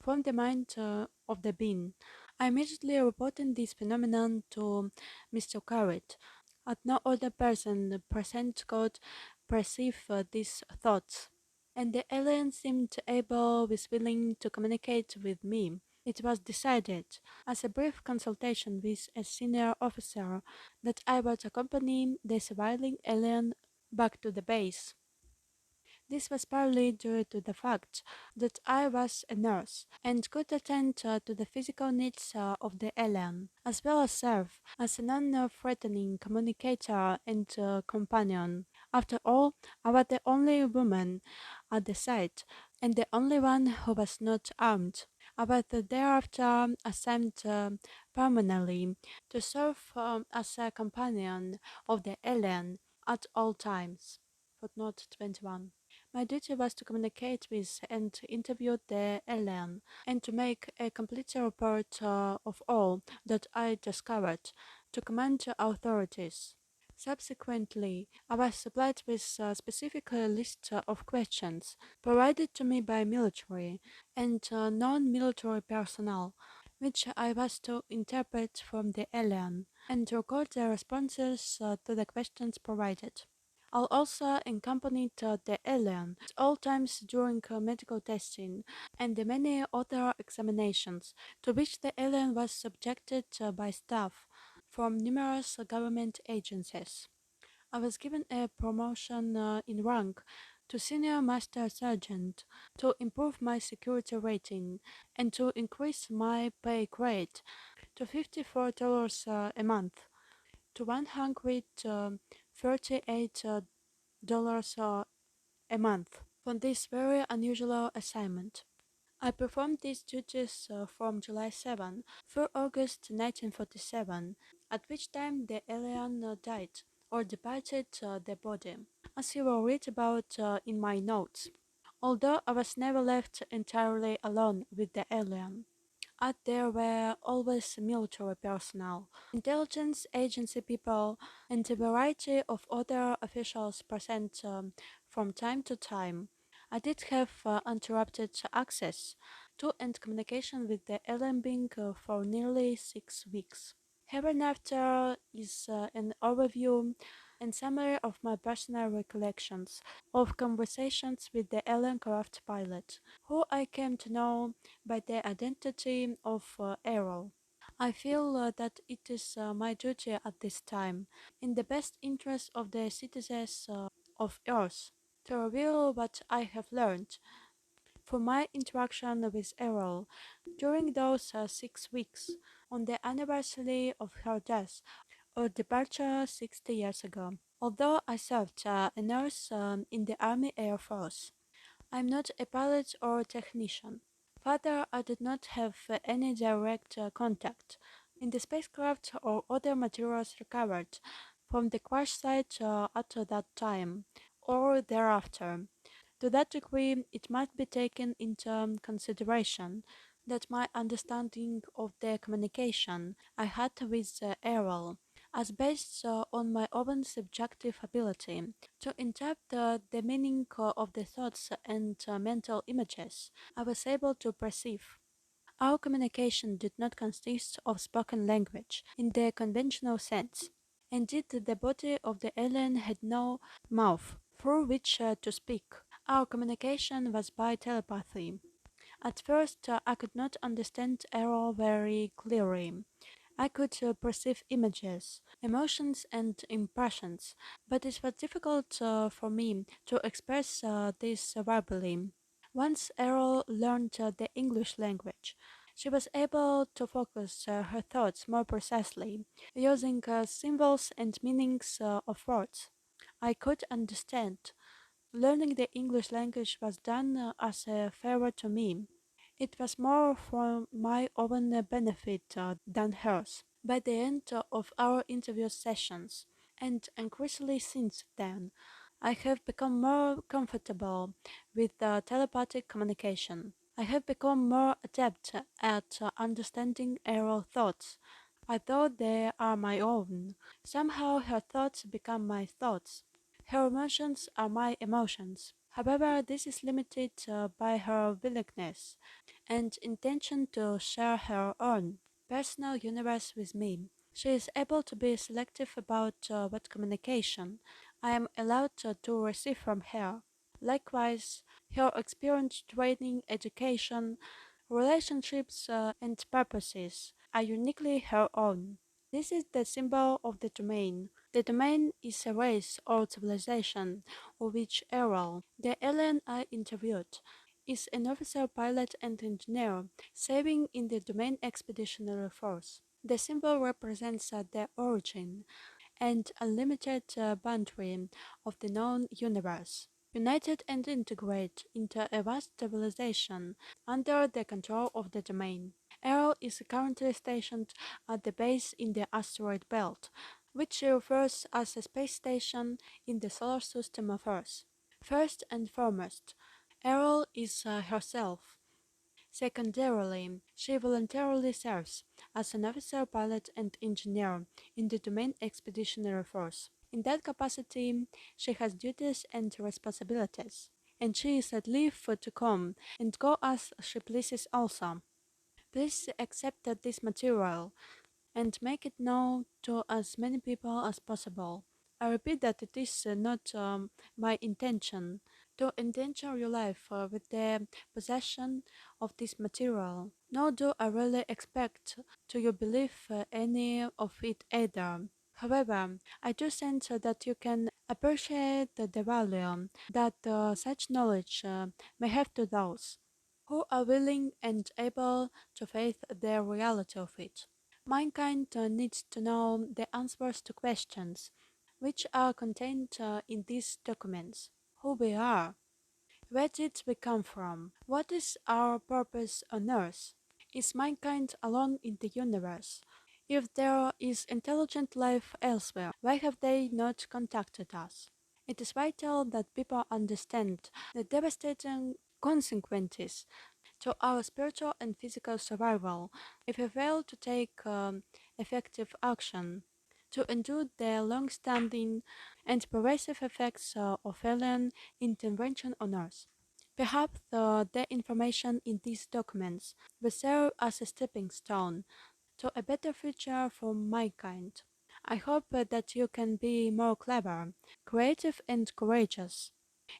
from the mind of the being. I immediately reported this phenomenon to Mr. Carrot. At no other person present could perceive these thoughts, and the alien seemed able with willing to communicate with me. It was decided, as a brief consultation with a senior officer, that I would accompany the surviving alien back to the base. This was partly due to the fact that I was a nurse and could attend to the physical needs of the alien, as well as serve as a non-threatening communicator and companion. After all, I was the only woman at the site and the only one who was not armed. I was thereafter assigned permanently to serve as a companion of the alien at all times. Footnote 21. My duty was to communicate with and interview the alien, and to make a complete report of all that I discovered to command the authorities. Subsequently, I was supplied with a specific list of questions provided to me by military and non-military personnel, which I was to interpret from the alien and record the responses to the questions provided. I'll also accompany the alien at all times during medical testing and the many other examinations to which the alien was subjected by staff from numerous government agencies. I was given a promotion in rank to Senior Master Sergeant, to improve my security rating, and to increase my pay grade to $54 a month to $138 a month for this very unusual assignment. I performed these duties from July 7 through August 1947, at which time the alien died or departed the body, as you will read about in my notes. Although I was never left entirely alone with the alien, as there were always military personnel, intelligence agency people, and a variety of other officials present from time to time. I did have uninterrupted access to and communication with the alien being for nearly 6 weeks. Hereinafter is an overview and summary of my personal recollections of conversations with the alien craft pilot, who I came to know by the identity of Errol. I feel that it is my duty at this time, in the best interest of the citizens of Earth, to reveal what I have learned from my interaction with Errol during those 6 weeks on the anniversary of her death or departure 60 years ago. Although I served a nurse in the Army Air Force, I'm not a pilot or technician. Further, I did not have any direct contact in the spacecraft or other materials recovered from the crash site at that time or thereafter. To that degree, it might be taken into consideration that my understanding of the communication I had with Errol, as based on my own subjective ability to interpret the meaning of the thoughts and mental images I was able to perceive. Our communication did not consist of spoken language in the conventional sense. Indeed, the body of the alien had no mouth through which to speak. Our communication was by telepathy. At first, I could not understand Errol very clearly. I could perceive images, emotions, and impressions, but it was difficult for me to express this verbally. Once Errol learned the English language, she was able to focus her thoughts more precisely, using symbols and meanings of words I could understand. Learning the English language was done as a favor to me. It was more for my own benefit than hers. By the end of our interview sessions, and increasingly since then, I have become more comfortable with telepathic communication. I have become more adept at understanding Errol's thoughts. I thought they are my own. Somehow her thoughts become my thoughts. Her emotions are my emotions. However, this is limited by her willingness and intention to share her own personal universe with me. She is able to be selective about what communication I am allowed to receive from her. Likewise, her experience, training, education, relationships, and purposes are uniquely her own. This is the symbol of the domain. The domain is a race or civilization of which Errol, the alien I interviewed, is an officer, pilot, and engineer serving in the Domain Expeditionary Force. The symbol represents the origin and unlimited boundary of the known universe, united and integrated into a vast civilization under the control of the domain. Errol is currently stationed at the base in the asteroid belt, which she refers as a space station in the solar system of Earth. First and foremost, Errol is herself. Secondarily, she voluntarily serves as an officer, pilot, and engineer in the Domain Expeditionary Force. In that capacity, she has duties and responsibilities, and she is at leave to come and go as she pleases also. Please accept this material and make it known to as many people as possible. I repeat that it is not my intention to endanger your life with the possession of this material, nor do I really expect to you believe any of it either. However, I do sense that you can appreciate the value that such knowledge may have to those who are willing and able to face the reality of it. Mankind needs to know the answers to questions which are contained in these documents: who we are, where did we come from, what is our purpose on earth, is mankind alone in the universe? If there is intelligent life elsewhere, why have they not contacted us? It is vital that people understand the devastating consequences to our spiritual and physical survival if we fail to take effective action to undo the long-standing and pervasive effects of alien intervention on Earth. Perhaps the information in these documents will serve as a stepping stone to a better future for mankind. I hope that you can be more clever, creative, and courageous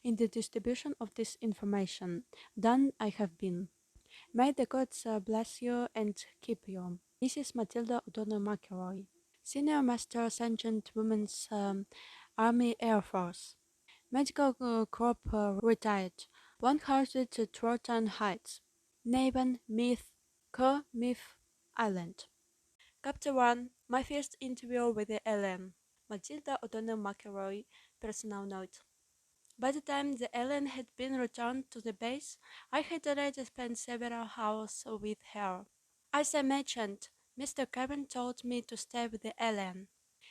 in the distribution of this information than I have been. May the gods bless you and keep you. Mrs. Matilda O'Donnell McElroy, Senior Master Sergeant Women's Army Air Force, Medical Corps retired, 100 Trotan Heights, Navan, Myth, Co. Myth Island. Chapter 1: My first interview with the alien. Matilda O'Donnell McElroy, personal note. By the time the alien had been returned to the base, I had already spent several hours with her. As I mentioned, Mr. Kevin told me to stay with the alien,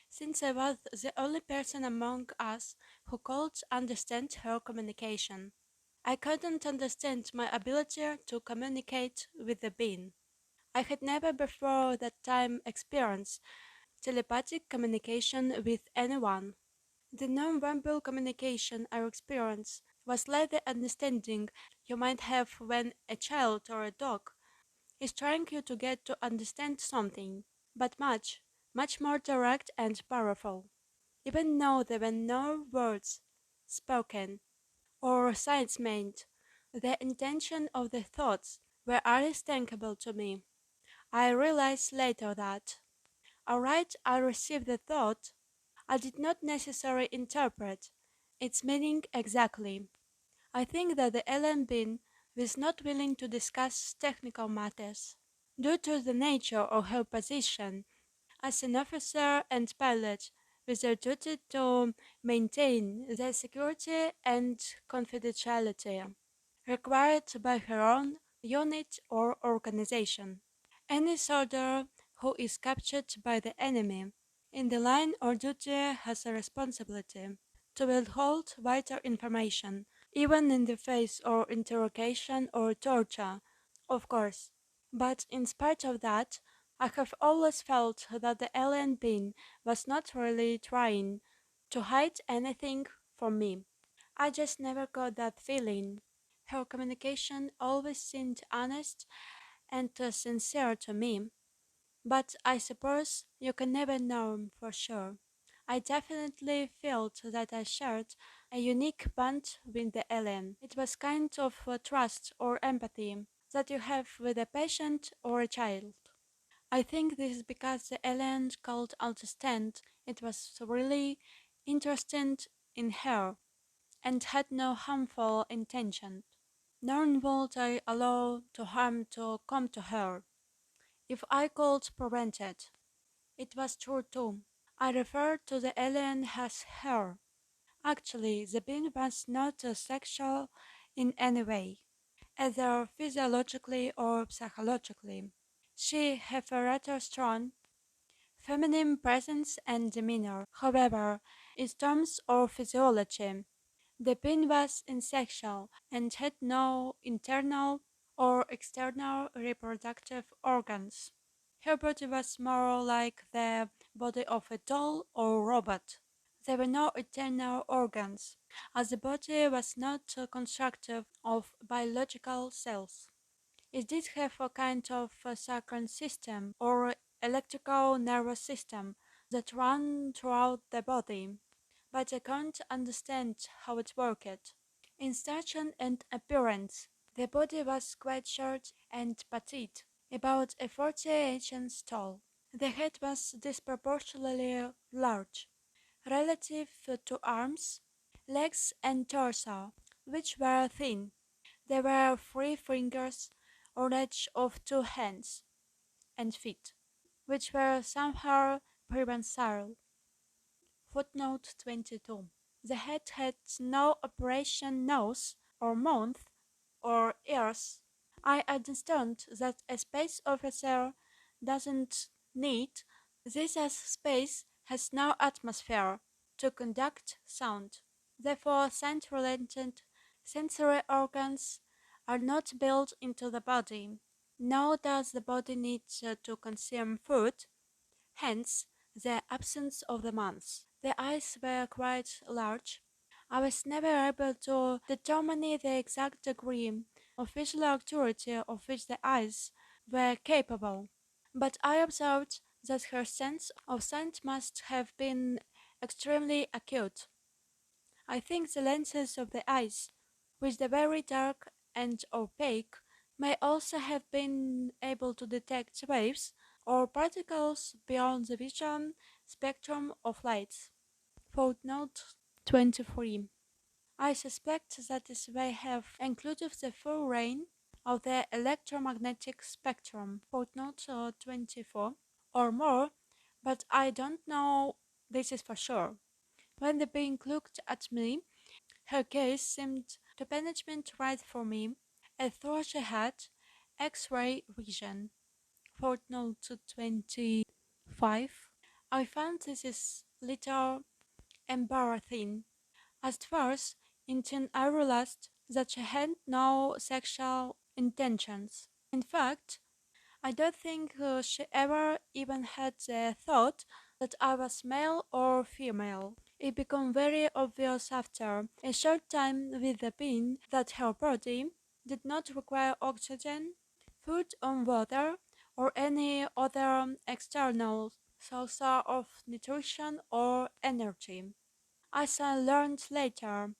since I was the only person among us who could understand her communication. I couldn't understand my ability to communicate with the being. I had never before that time experienced telepathic communication with anyone. The non-verbal communication I experienced was like the understanding you might have when a child or a dog is trying you to get to understand something, but much, much more direct and powerful. Even though there were no words spoken or signs made, the intention of the thoughts were undistinguishable to me. I realized later that, alright, I received the thought, I did not necessarily interpret its meaning exactly. I think that the alien being was not willing to discuss technical matters, due to the nature of her position as an officer and pilot with their duty to maintain the security and confidentiality required by her own unit or organization. Any soldier who is captured by the enemy in the line or duty has a responsibility to withhold vital information, even in the face of interrogation or torture, of course. But in spite of that, I have always felt that the alien being was not really trying to hide anything from me. I just never got that feeling. Her communication always seemed honest and sincere to me, but I suppose you can never know for sure. I definitely felt that I shared a unique bond with the alien. It was kind of trust or empathy that you have with a patient or a child. I think this is because the alien could understand it was really interested in her and had no harmful intention. Nor would I allow to harm to come to her. If I could prevent it, it was true too. I referred to the alien as her. Actually, the being was not sexual in any way, either physiologically or psychologically. She had a rather strong, feminine presence and demeanor. However, in terms of physiology, the being was asexual and had no internal or external reproductive organs. Her body was more like the body of a doll or robot. There were no internal organs, as the body was not constructed of biological cells. It did have a kind of sacral system or electrical nervous system that ran throughout the body, but I can't understand how it worked. In structure and appearance, the body was quite short and petite, about a 40 inches tall. The head was disproportionately large, relative to arms, legs, and torso, which were thin. There were 3 fingers on each of 2 hands and feet, which were somehow prehensile. Footnote 22. The head had no operation nose or mouth or ears. I understand that a space officer doesn't need this as space has no atmosphere to conduct sound. Therefore, sound-related sensory organs are not built into the body, nor does the body need to consume food, hence the absence of the mouth. The eyes were quite large. I was never able to determine the exact degree of visual acuity of which the eyes were capable, but I observed that her sense of sight must have been extremely acute. I think the lenses of the eyes, which are very dark and opaque, may also have been able to detect waves or particles beyond the vision spectrum of light. Footnote 23. I suspect that this may have included the full range of the electromagnetic spectrum, footnote 24, or more, but I don't know this is for sure. When the being looked at me, her gaze seemed to penetrate right for me, as though she had X-ray vision. Footnote 25. I found this is little embarrassing. At first, until I realized that she had no sexual intentions. In fact, I don't think she ever even had the thought that I was male or female. It became very obvious after a short time with the being that her body did not require oxygen, food or water, or any other external source of nutrition or energy. As I learned later,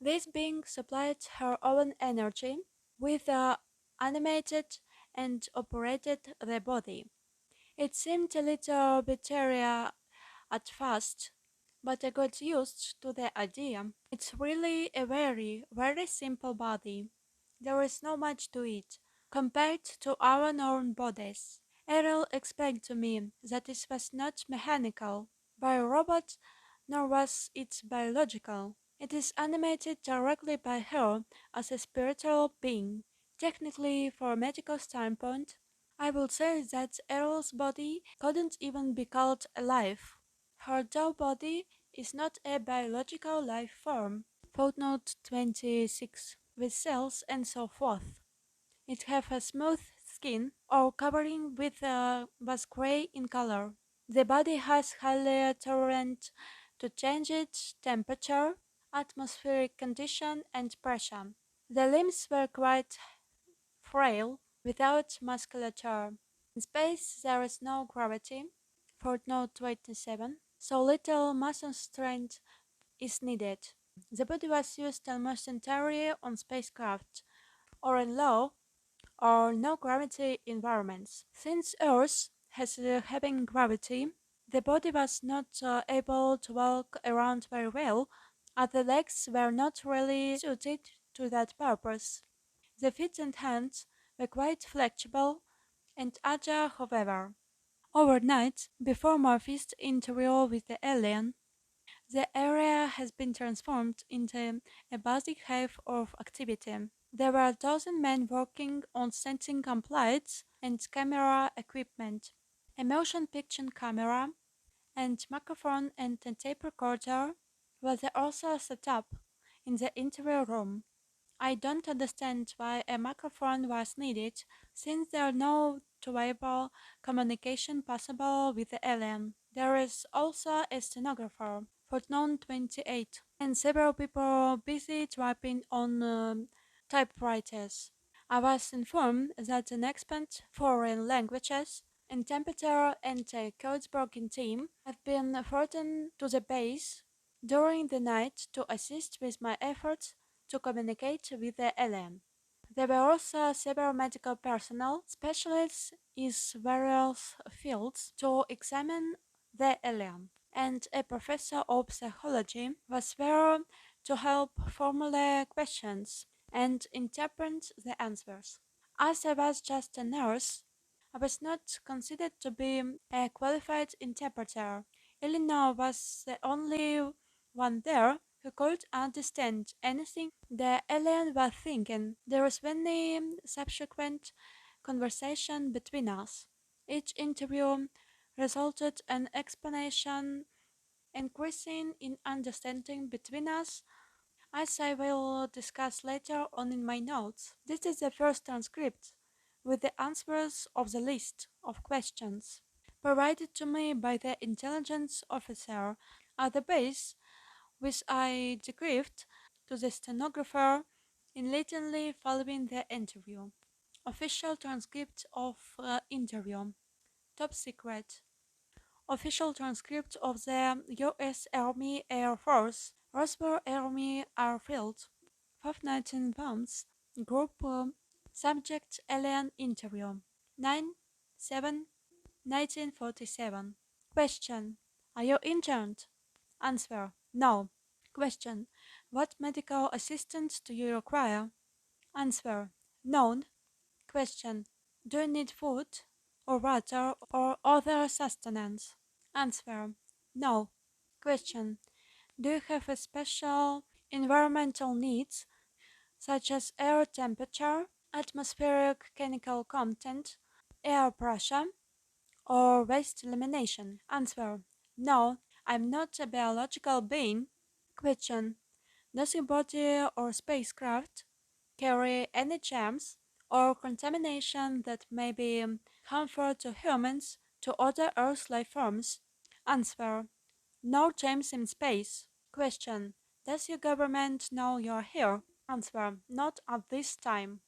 this being supplied her own energy with the animated and operated the body. It seemed a little bit area at first, but I got used to the idea. It's really a very, very simple body. There is not much to it compared to our known bodies. Errol explained to me that it was not mechanical by a robot, nor was it biological. It is animated directly by her as a spiritual being. Technically, from a medical standpoint, I would say that Errol's body couldn't even be called alive. Her dull body is not a biological life form. Footnote 26. With cells and so forth. It have a smooth skin or covering with was gray in color. The body has highly tolerant to changed temperature, atmospheric condition and pressure. The limbs were quite frail, without musculature. In space there is no gravity. Footnote 27. So little muscle strength is needed. The body was used almost entirely on spacecraft or in low or no gravity environments. Since Earth has a heavy gravity, the body was not able to walk around very well, as the legs were not really suited to that purpose. The feet and hands were quite flexible and agile, however. Overnight, before my first interview with the alien, the area has been transformed into a basic hive of activity. There were a dozen men working on sensing compliance and camera equipment, a motion picture camera, and microphone and a tape recorder was also set up in the interview room. I don't understand why a microphone was needed, since there are no two-way communication possible with the alien. There is also a stenographer, footnote 28, and several people busy typing on typewriters. I was informed that an expert foreign languages interpreter and a code-breaking team have been forwarded to the base during the night to assist with my efforts to communicate with the alien. There were also several medical personnel, specialists is various fields to examine the alien, and a professor of psychology was there to help formulate questions and interpret the answers. As I was just a nurse, I was not considered to be a qualified interpreter. Eleanor was the only one there who could understand anything the alien was thinking. There was many subsequent conversation between us. Each interview resulted in explanation increasing in understanding between us, as I will discuss later on in my notes. This is the first transcript with the answers of the list of questions provided to me by the intelligence officer at the base, which I decrypted to the stenographer immediately following the interview. Official transcript of interview. Top secret. Official transcript of the U.S. Army Air Force, Roswell Army Airfield, 519 pounds, Group Subject Alien Interview, 9/7/1947. Question: Are you injured? Answer: No. Question: What medical assistance do you require? Answer: None. Question: Do you need food or water or other sustenance? Answer: No. Question: Do you have a special environmental needs such as air temperature, atmospheric chemical content, air pressure, or waste elimination? Answer: No, I'm not a biological being. Question: Does your body or spacecraft carry any germs or contamination that may be harmful to humans, to other Earth life forms? Answer: No germs in space. Question: Does your government know you're here? Answer: Not at this time.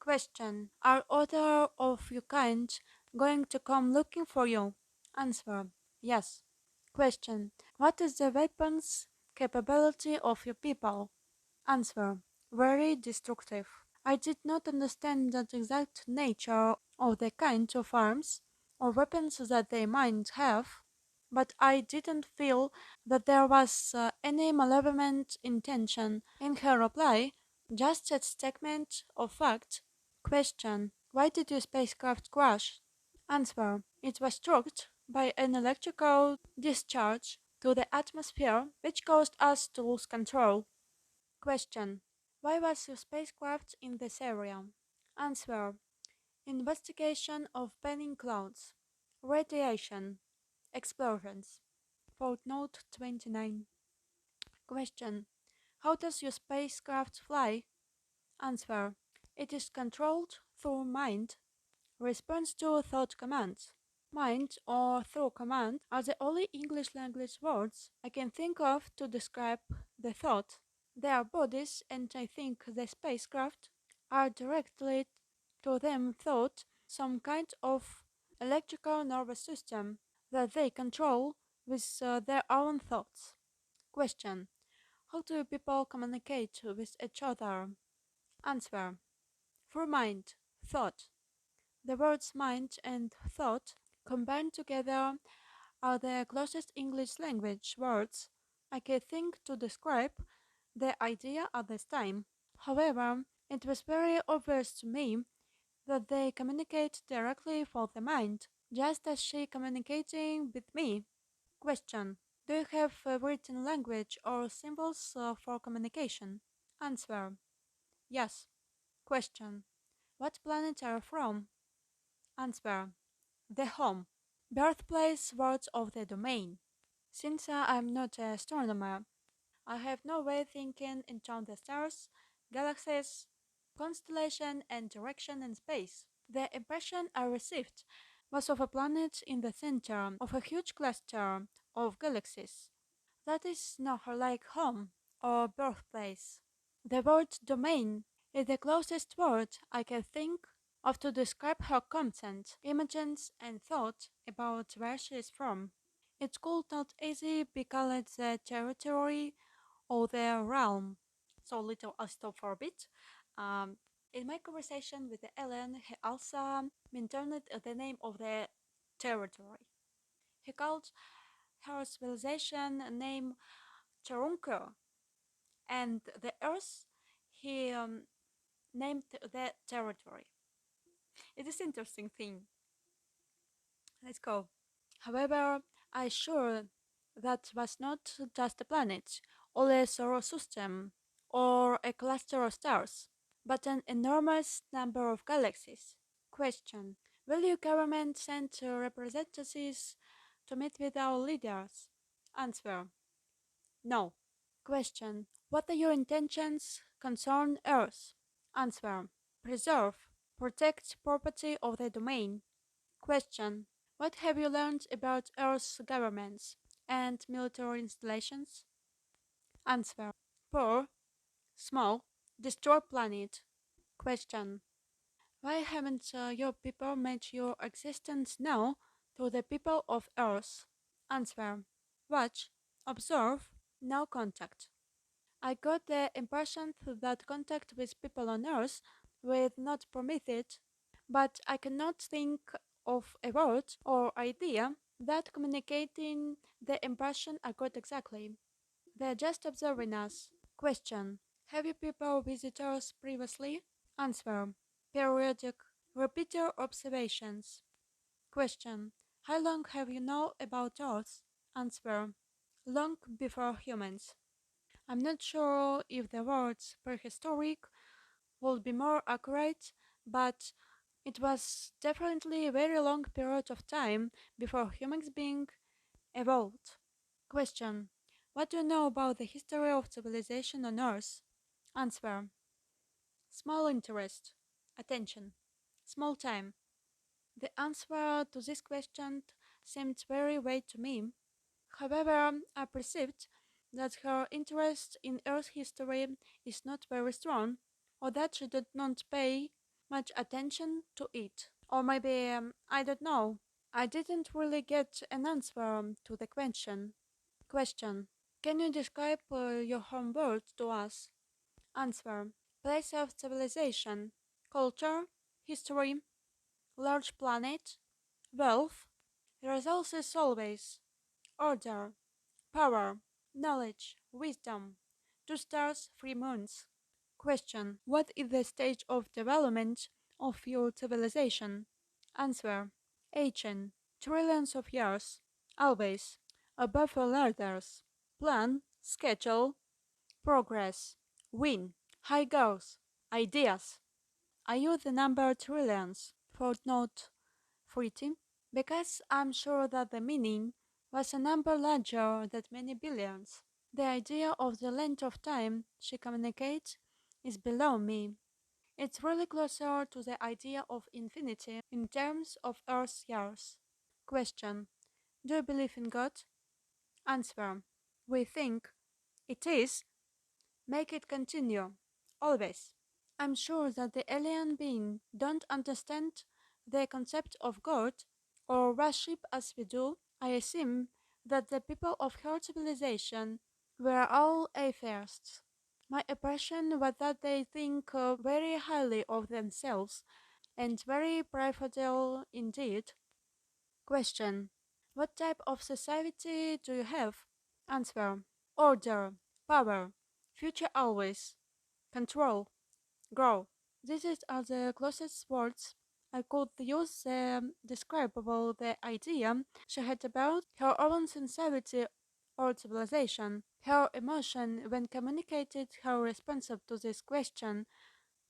Question: Are other of your kind going to come looking for you? Answer: Yes. Question: What is the weapons capability of your people? Answer: Very destructive. I did not understand the exact nature of the kind of arms or weapons that they might have, but I didn't feel that there was any malevolent intention in her reply, just a statement of fact. Question: Why did your spacecraft crash? Answer: It was struck by an electrical discharge to the atmosphere which caused us to lose control. Question: Why was your spacecraft in this area? Answer: Investigation of burning clouds, radiation, explosions. Footnote 29. Question: How does your spacecraft fly? Answer: It is controlled through mind. Response to thought commands. Mind or through command are the only English language words I can think of to describe the thought. Their bodies, and I think the spacecraft, are directly to them thought some kind of electrical nervous system that they control with their own thoughts. Question: How do people communicate with each other? Answer: Through mind, thought. The words mind and thought combined together are the closest English language words I can think to describe the idea at this time. However, it was very obvious to me that they communicate directly for the mind, just as she communicating with me. Question: Do you have a written language or symbols for communication? Answer: Yes. Question: What planet are you from? Answer: The home. Birthplace words of the domain. Since I'm not an astronomer, I have no way thinking into the stars, galaxies, constellation, and direction in space. The impression I received was of a planet in the center of a huge cluster of galaxies. That is not her like home or birthplace. The word domain is the closest word I can think of to describe her content, images, and thought about where she is from. It could not easily be called the territory or the realm. So little I stop for a bit. Um, In my conversation with Ellen, he also mentioned the name of the territory. He called her civilization name Charunko, and the Earth he named the territory. It is interesting thing. Let's go. However, I sure that was not just a planet, or a solar system, or a cluster of stars, but an enormous number of galaxies. Question: will your government send representatives to meet with our leaders? Answer: no. Question: what are your intentions concern Earth? Answer: preserve, protect property of the domain. Question: what have you learned about Earth's governments and military installations? Answer: poor, small, destroy planet. Question: why haven't your people made your existence known to the people of Earth? Answer: watch, observe, no contact. I got the impression that contact with people on Earth was not permitted, but I cannot think of a word or idea that communicating the impression I got exactly. They're just observing us. Question: have you people visited Earth previously? Answer: periodic, repeated observations. Question: how long have you known about Earth? Answer: long before humans. I'm not sure if the words prehistoric would be more accurate, but it was definitely a very long period of time before humans being evolved. Question: what do you know about the history of civilization on Earth? Answer: small interest, attention, small time. The answer to this question seemed very vague to me. However, I perceived that her interest in Earth history is not very strong, or that she did not pay much attention to it. Or maybe, I don't know. I didn't really get an answer to the question. Question: can you describe your home world to us? Answer: place of civilization, culture, history, large planet, wealth, resources always, order, power, knowledge, wisdom. 2 stars, 3 moons. Question: what is the stage of development of your civilization? Answer: ancient, trillions of years, always, above all others. Plan, schedule, progress, win, high goals, ideas. I use the number trillions, footnote 30, because I'm sure that the meaning was a number larger than many billions. The idea of the length of time she communicates is below me. It's really closer to the idea of infinity in terms of Earth's years. Question: do you believe in God? Answer: we think it is. Make it continue. Always. I'm sure that the alien being don't understand the concept of God or worship as we do. I assume that the people of her civilization were all atheists. My impression was that they think very highly of themselves and very prideful indeed. Question: what type of society do you have? Answer: order, power, future always, control, grow. These are the closest words I could use to describe about the idea she had about her own sincerity or civilization. Her emotion when communicated her response to this question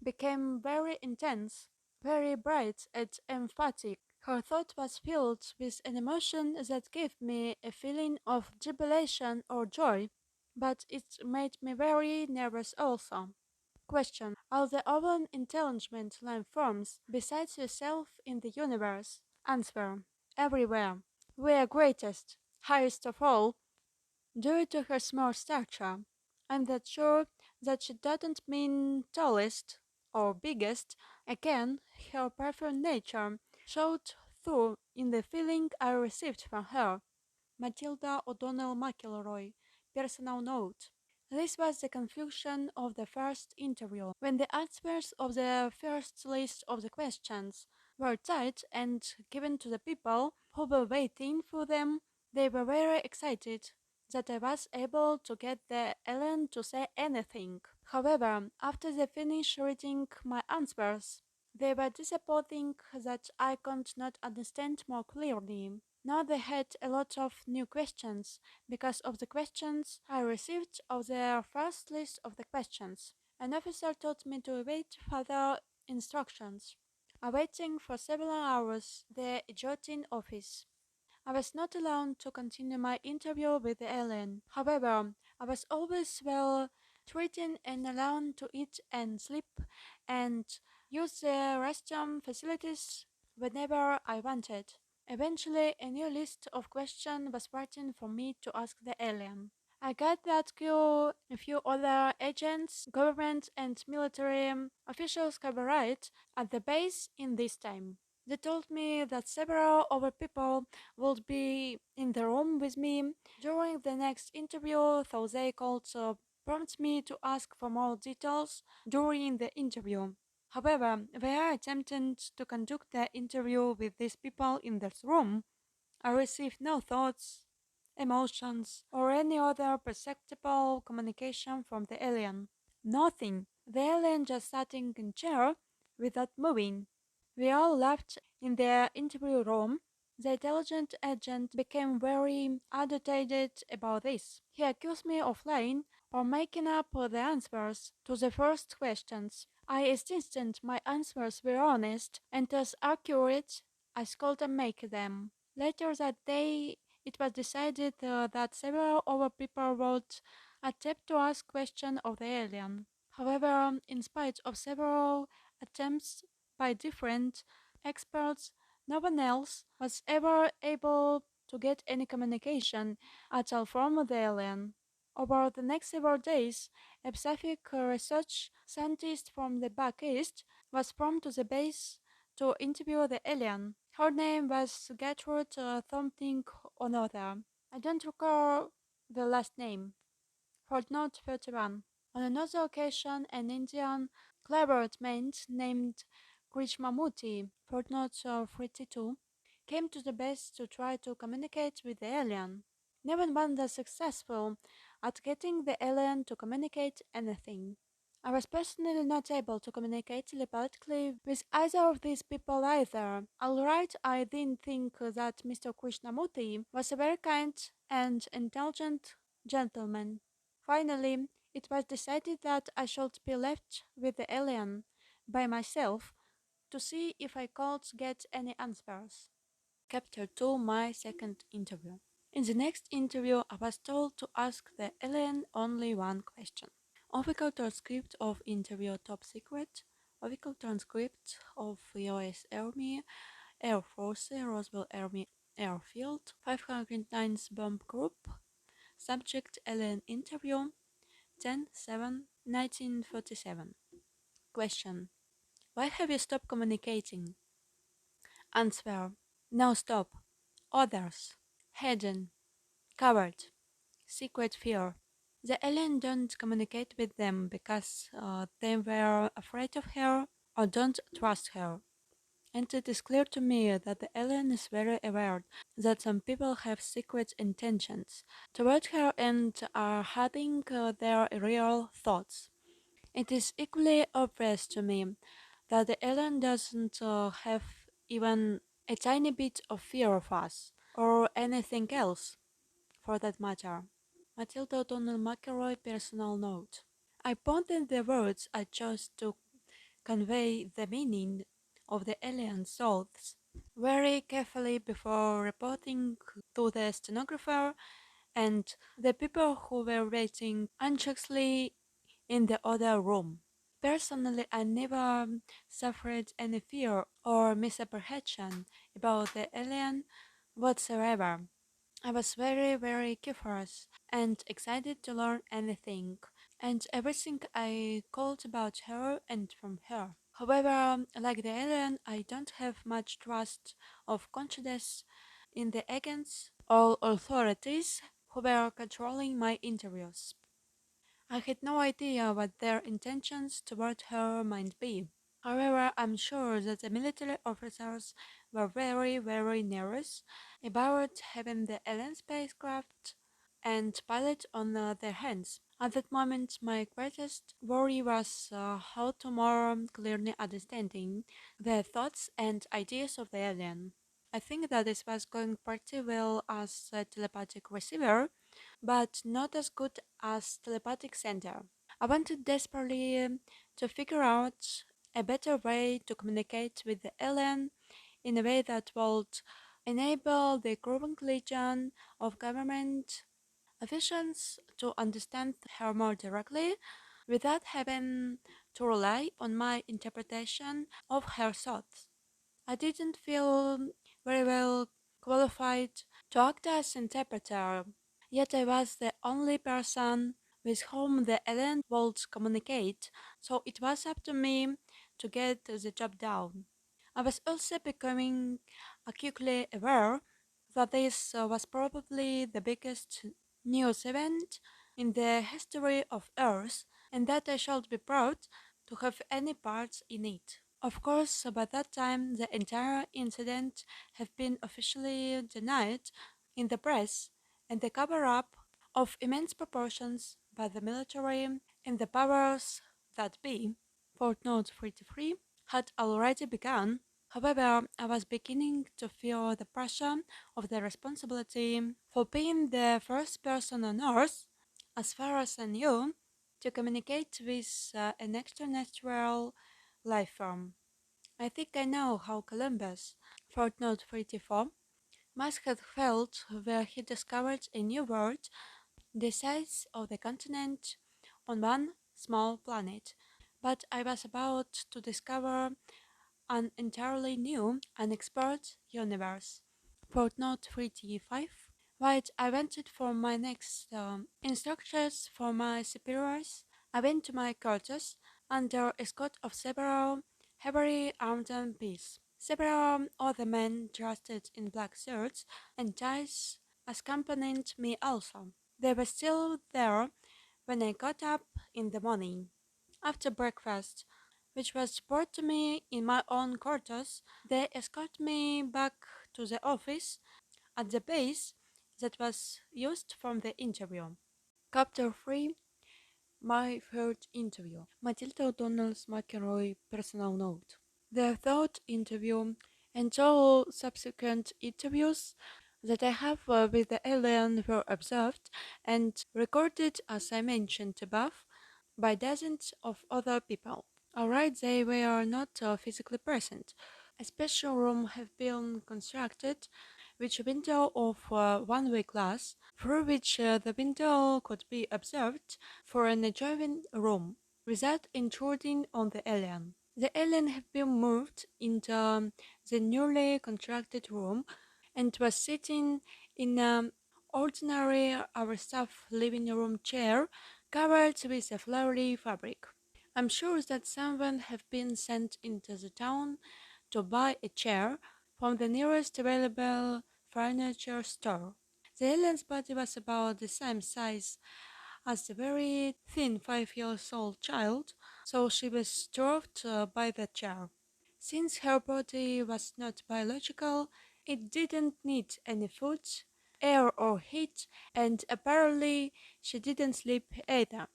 became very intense, very bright and emphatic. Her thought was filled with an emotion that gave me a feeling of jubilation or joy, but it made me very nervous also. Question: are there other intelligent life forms besides yourself in the universe? Answer: everywhere. We are greatest, highest of all, due to her small stature. I'm that sure that she doesn't mean tallest or biggest. Again, her perfect nature showed through in the feeling I received from her. Matilda O'Donnell McElroy, personal note. This was the conclusion of the first interview. When the answers of the first list of the questions were typed and given to the people who were waiting for them, they were very excited that I was able to get the alien to say anything. However, after they finished reading my answers, they were disappointing that I could not understand more clearly. Now they had a lot of new questions because of the questions I received of the first list of the questions. An officer told me to await further instructions. Awaiting for several hours the adjoining office. I was not allowed to continue my interview with the alien. However, I was always well treated and allowed to eat and sleep and use the restroom facilities whenever I wanted. Eventually, a new list of questions was written for me to ask the alien. I got that queue a few other agents, government and military officials collaborate at the base in this time. They told me that several other people would be in the room with me during the next interview, so they could prompt me to ask for more details during the interview. However, when I attempted to conduct the interview with these people in this room, I received no thoughts, emotions, or any other perceptible communication from the alien. Nothing. The alien just sat in a chair without moving. We all left in the interview room. The intelligent agent became very agitated about this. He accused me of lying or making up the answers to the first questions. I insisted my answers were honest and as accurate as could make them. Later that day, it was decided that several other people would attempt to ask questions of the alien. However, in spite of several attempts by different experts, no one else was ever able to get any communication at all from the alien. Over the next several days, a Pacific research scientist from the back east was brought to the base to interview the alien. Her name was Gertrude something or another. I don't recall the last name. Footnote 31. On another occasion, an Indian cleverman named Krishnamurti, footnote 32, came to the base to try to communicate with the alien. No one was successful at getting the alien to communicate anything. I was personally not able to communicate telepathically with either of these people either. Alright, I didn't think that Mr. Krishnamurti was a very kind and intelligent gentleman. Finally, it was decided that I should be left with the alien by myself to see if I could get any answers. Chapter 2, my second interview. In the next interview, I was told to ask the alien only one question. Official transcript of interview top secret. Official transcript of US Army Air Force Roswell Army Airfield 509th Bomb Group. Subject alien interview 10/7/1947. Question: why have you stopped communicating? Answer: no stop. Others. Hidden. Covered. Secret fear. The alien don't communicate with them because they were afraid of her or don't trust her. And it is clear to me that the alien is very aware that some people have secret intentions toward her and are hiding their real thoughts. It is equally obvious to me that the alien doesn't have even a tiny bit of fear of us, or anything else, for that matter. Matilda O'Donnell McElroy personal note. I pondered the words I chose to convey the meaning of the alien thoughts very carefully before reporting to the stenographer and the people who were waiting anxiously in the other room. Personally, I never suffered any fear or misapprehension about the alien whatsoever. I was very curious and excited to learn anything and everything I could about her and from her. However, like the alien, I don't have much trust of confidence in the agents or authorities who were controlling my interviews. I had no idea what their intentions toward her might be. However, I'm sure that the military officers were very, very nervous about having the alien spacecraft and pilot on their hands. At that moment, my greatest worry was how to more clearly understanding the thoughts and ideas of the alien. I think that this was going pretty well as a telepathic receiver, but not as good as telepathic sender. I wanted desperately to figure out a better way to communicate with the alien in a way that would enable the growing legion of government officials to understand her more directly without having to rely on my interpretation of her thoughts. I didn't feel very well qualified to act as interpreter, yet I was the only person with whom the alien would communicate, so it was up to me to get the job done. I was also becoming acutely aware that this was probably the biggest news event in the history of Earth, and that I should be proud to have any part in it. Of course, by that time, the entire incident had been officially denied in the press, and the cover-up of immense proportions by the military and the powers that be, footnote 33, had already begun. However, I was beginning to feel the pressure of the responsibility for being the first person on Earth, as far as I knew, to communicate with an extraterrestrial life form. I think I know how Columbus, footnote 34, must have felt where he discovered a new world the size of the continent on one small planet. But I was about to discover an entirely new, unexplored universe. Footnote 35. While I waited for my next instructions for my superiors, I went to my quarters under escort of several heavily armed MPs. Several other men dressed in black suits and ties accompanied me also. They were still there when I got up in the morning. After breakfast, which was brought to me in my own quarters, they escorted me back to the office at the base that was used for the interview. Chapter 3. My third interview. Matilda O'Donnell's McElroy personal note. The third interview and all subsequent interviews that I have with the alien were observed and recorded, as I mentioned above, by dozens of other people. Alright, they were not physically present. A special room have been constructed with a window of one-way glass through which the window could be observed for an adjoining room without intruding on the alien. The alien had been moved into the newly constructed room and was sitting in an ordinary our staff living room chair covered with a flowery fabric. I'm sure that someone had been sent into the town to buy a chair from the nearest available furniture store. The alien's body was about the same size as the very thin 5 years old child, so she was dwarfed by the chair. Since her body was not biological, it didn't need any food, air or heat, and apparently she didn't sleep either.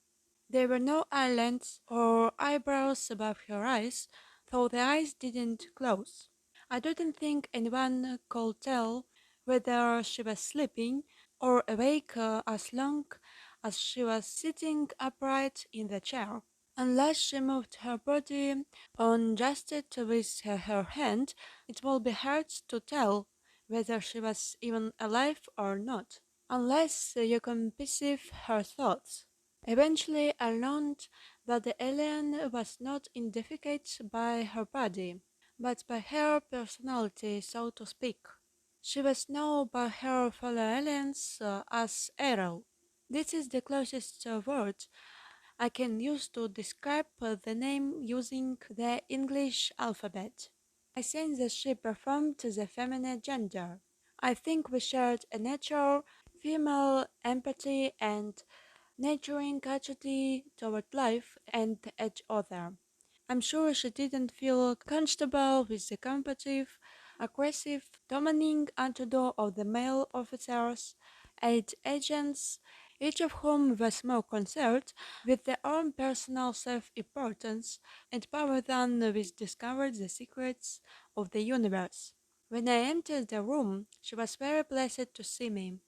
There were no eyelids or eyebrows above her eyes, though the eyes didn't close. I don't think anyone could tell whether she was sleeping or awake as long as she was sitting upright in the chair. Unless she moved her body or adjusted with her hand, it will be hard to tell whether she was even alive or not, unless you can perceive her thoughts. Eventually, I learned that the alien was not identified by her body, but by her personality, so to speak. She was known by her fellow aliens as Errol. This is the closest word I can use to describe the name using the English alphabet. I sense that she performed the feminine gender. I think we shared a natural female empathy and nurturing attitude toward life and each other. I'm sure she didn't feel comfortable with the competitive, aggressive, dominating attitude of the male officers and agents, each of whom was more concerned with their own personal self-importance and power than with discovering the secrets of the universe. When I entered the room, she was very pleased to see me.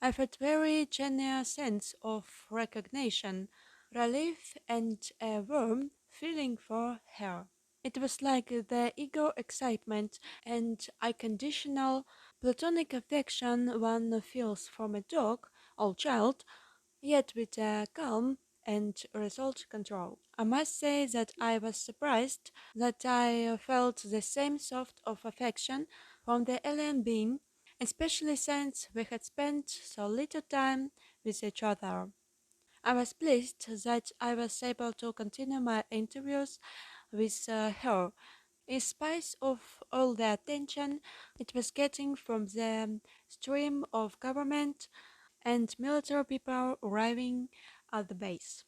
I felt very genuine sense of recognition, relief, and a warm feeling for her. It was like the eager excitement and unconditional platonic affection one feels from a dog or child, yet with a calm and result control. I must say that I was surprised that I felt the same sort of affection from the alien being, especially since we had spent so little time with each other. I was pleased that I was able to continue my interviews with her, in spite of all the attention it was getting from the stream of government and military people arriving at the base.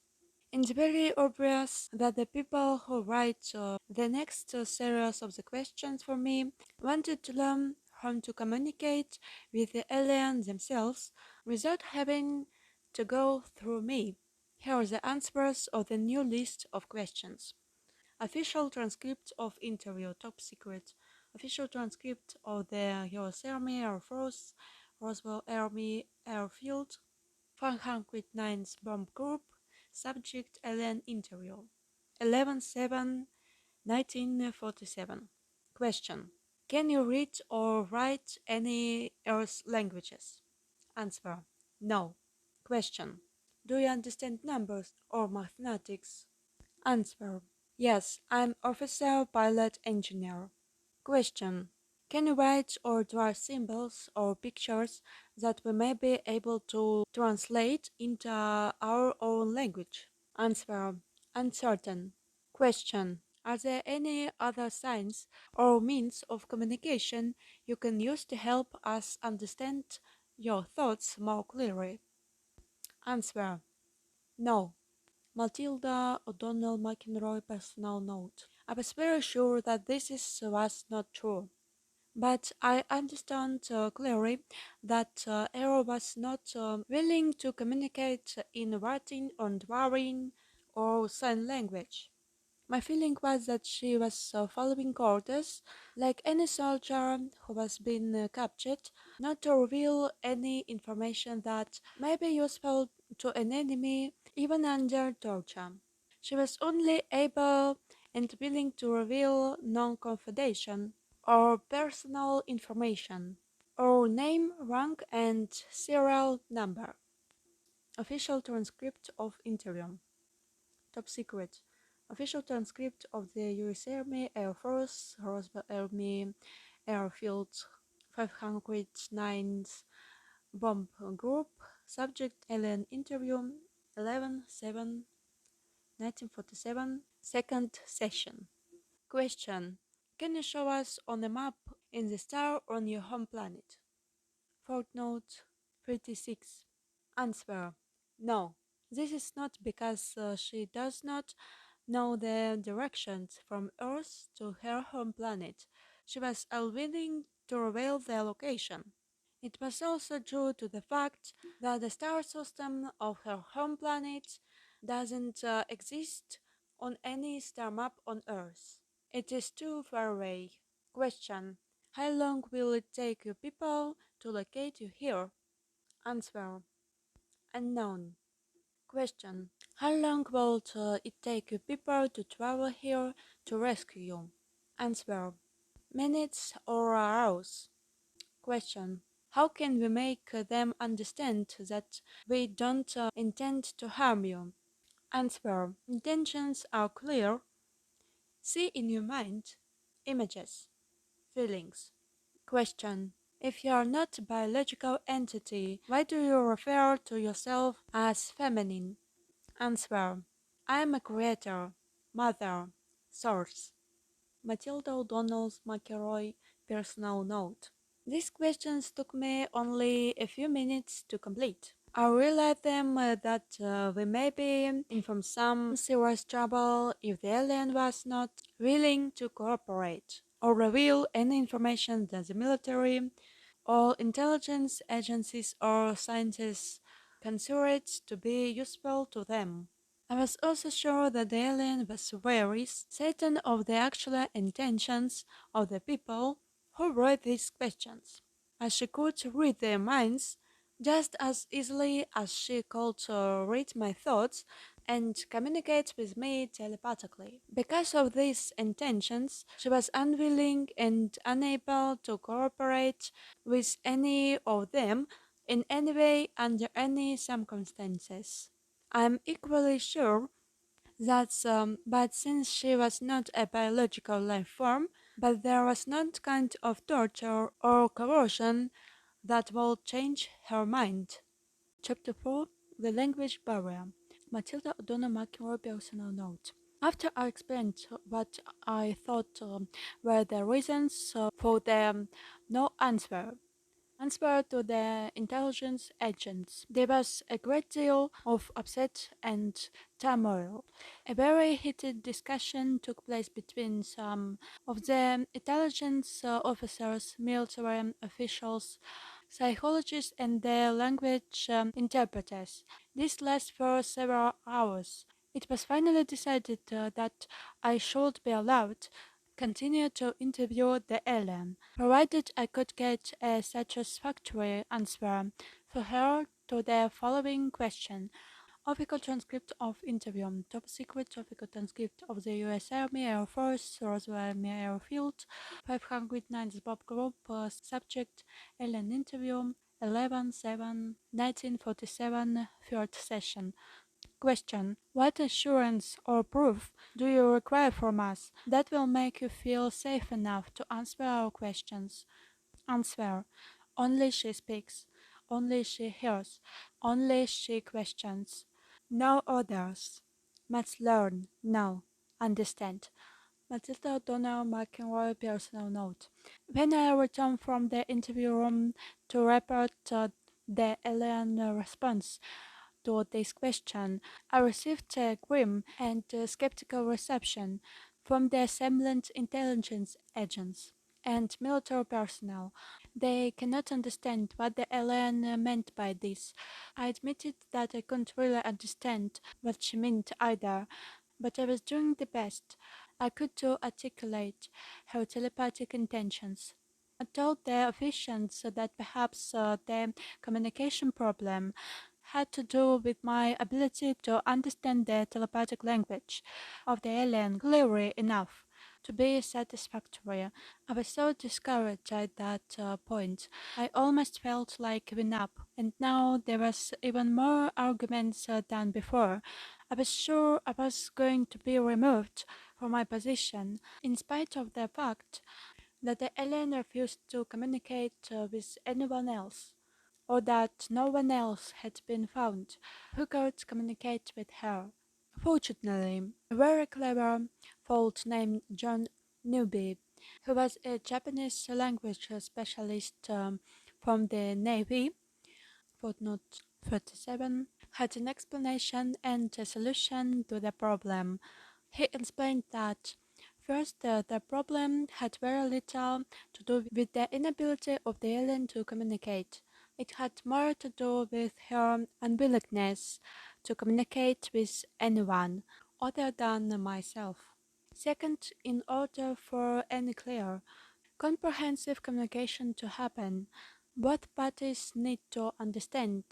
It's very obvious that the people who write the next series of the questions for me wanted to learn how to communicate with the aliens themselves without having to go through me. Here are the answers of the new list of questions. Official transcript of interview, top secret. Official transcript of the US Army Air Force, Roswell Army Airfield, 109th Bomb Group, subject alien interview. 11/7/1947. Question. Can you read or write any Earth languages? Answer. No. Question. Do you understand numbers or mathematics? Answer. Yes, I'm officer, pilot, engineer. Question. Can you write or draw symbols or pictures that we may be able to translate into our own language? Answer. Uncertain. Question. Are there any other signs or means of communication you can use to help us understand your thoughts more clearly? Answer. No. Matilda O'Donnell McEnroy personal note. I was very sure that was not true, but I understand clearly that Arrow was not willing to communicate in writing or drawing or sign language. My feeling was that she was following orders, like any soldier who has been captured, not to reveal any information that may be useful to an enemy, even under torture. She was only able and willing to reveal non-confidential or personal information, or name, rank, and serial number. Official transcript of interview. Top secret. Official transcript of the US Army Air Force Roswell Army Airfield 509th Bomb Group. Subject alien interview 11/7/1947. Second session. Question. Can you show us on a map in the star on your home planet? Footnote 36. Answer. No. This is not because she does not know the directions from Earth to her home planet. She was unwilling to reveal their location. It was also due to the fact that the star system of her home planet doesn't exist on any star map on Earth. It is too far away. Question. How long will it take you people to locate you here? Answer. Unknown. Question. How long will it take you people to travel here to rescue you? Answer. Minutes or hours. Question. How can we make them understand that we don't intend to harm you? Answer. Intentions are clear. See in your mind images, feelings. Question. If you are not a biological entity, why do you refer to yourself as feminine? Answer. I am a creator, mother, source. Matilda O'Donnell's McElroy personal note. These questions took me only a few minutes to complete. I realized them that we may be in from some serious trouble if the alien was not willing to cooperate or reveal any information that the military or intelligence agencies or scientists consider it to be useful to them. I was also sure that the alien was very certain of the actual intentions of the people who wrote these questions, as she could read their minds just as easily as she could read my thoughts and communicate with me telepathically. Because of these intentions, she was unwilling and unable to cooperate with any of them in any way under any circumstances. I'm equally sure that, but since she was not a biological life form, but there was no kind of torture or coercion that will change her mind. Chapter 4: The Language Barrier. Matilda O'Donnell McEnroe personal note. After I explained what I thought were the reasons for the no answer to the intelligence agents, there was a great deal of upset and turmoil. A very heated discussion took place between some of the intelligence officers, military officials, psychologists, and their language interpreters. This lasted for several hours. It was finally decided that I should be allowed continue to interview the alien, provided I could get a satisfactory answer for her to the following question. Official transcript of interview. Top secret official transcript of the U.S. Army Air Force Roswell Army Airfield 509 Bob Group subject alien interview 11/7/1947 third session. Question: what assurance or proof do you require from us that will make you feel safe enough to answer our questions? Answer: only she speaks, only she hears, only she questions. No others. Must learn, know, understand. Matilda O'Donnell McEnroe personal note. When I returned from the interview room to report the alien response to this question, I received a grim and skeptical reception from the assembled intelligence agents and military personnel. They cannot understand what the alien meant by this. I admitted that I couldn't really understand what she meant either, but I was doing the best I could to articulate her telepathic intentions. I told the officiants that perhaps the communication problem had to do with my ability to understand the telepathic language of the alien clearly enough to be satisfactory. I was so discouraged at that point. I almost felt like giving up, and now there was even more arguments than before. I was sure I was going to be removed from my position, in spite of the fact that the alien refused to communicate with anyone else, or that no one else had been found who could communicate with her. Fortunately, a very clever folk named John Newby, who was a Japanese language specialist from the Navy, footnote 37, had an explanation and a solution to the problem. He explained that first, the problem had very little to do with the inability of the alien to communicate. It had more to do with her unwillingness to communicate with anyone other than myself. Second, in order for any clear, comprehensive communication to happen, both parties need to understand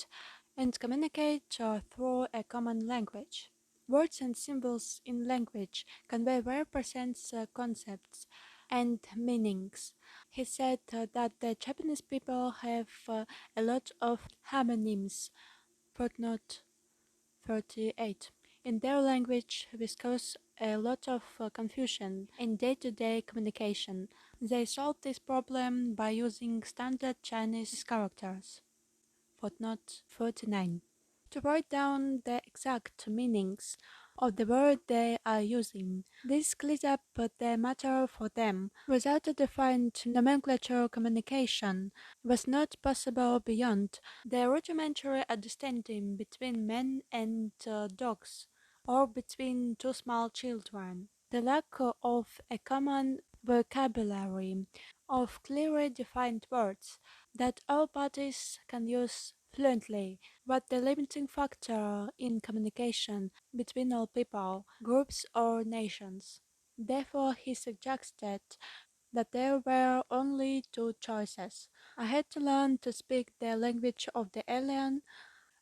and communicate through a common language. Words and symbols in language convey very precise concepts and meanings. He said that the Japanese people have a lot of homonyms, footnote 38, in their language, which cause a lot of confusion in day-to-day communication. They solved this problem by using standard Chinese characters. Footnote 49. To write down the exact meanings of the word they are using. This clears up the matter for them. Without a defined nomenclature, communication was not possible beyond the rudimentary understanding between men and dogs, or between two small children. The lack of a common vocabulary, of clearly defined words that all parties can use fluently, was the limiting factor in communication between all people, groups, or nations. Therefore, he suggested that there were only two choices. I had to learn to speak the language of the alien,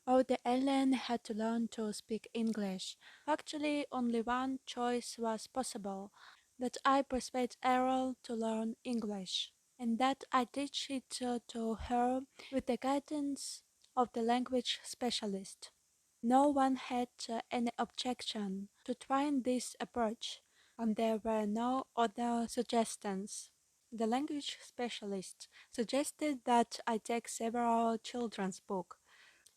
or the alien had to learn to speak English. Actually, only one choice was possible, that I persuade Errol to learn English, and that I teach it to her with the guidance of the language specialist. No one had any objection to trying this approach, and there were no other suggestions. The language specialist suggested that I take several children's books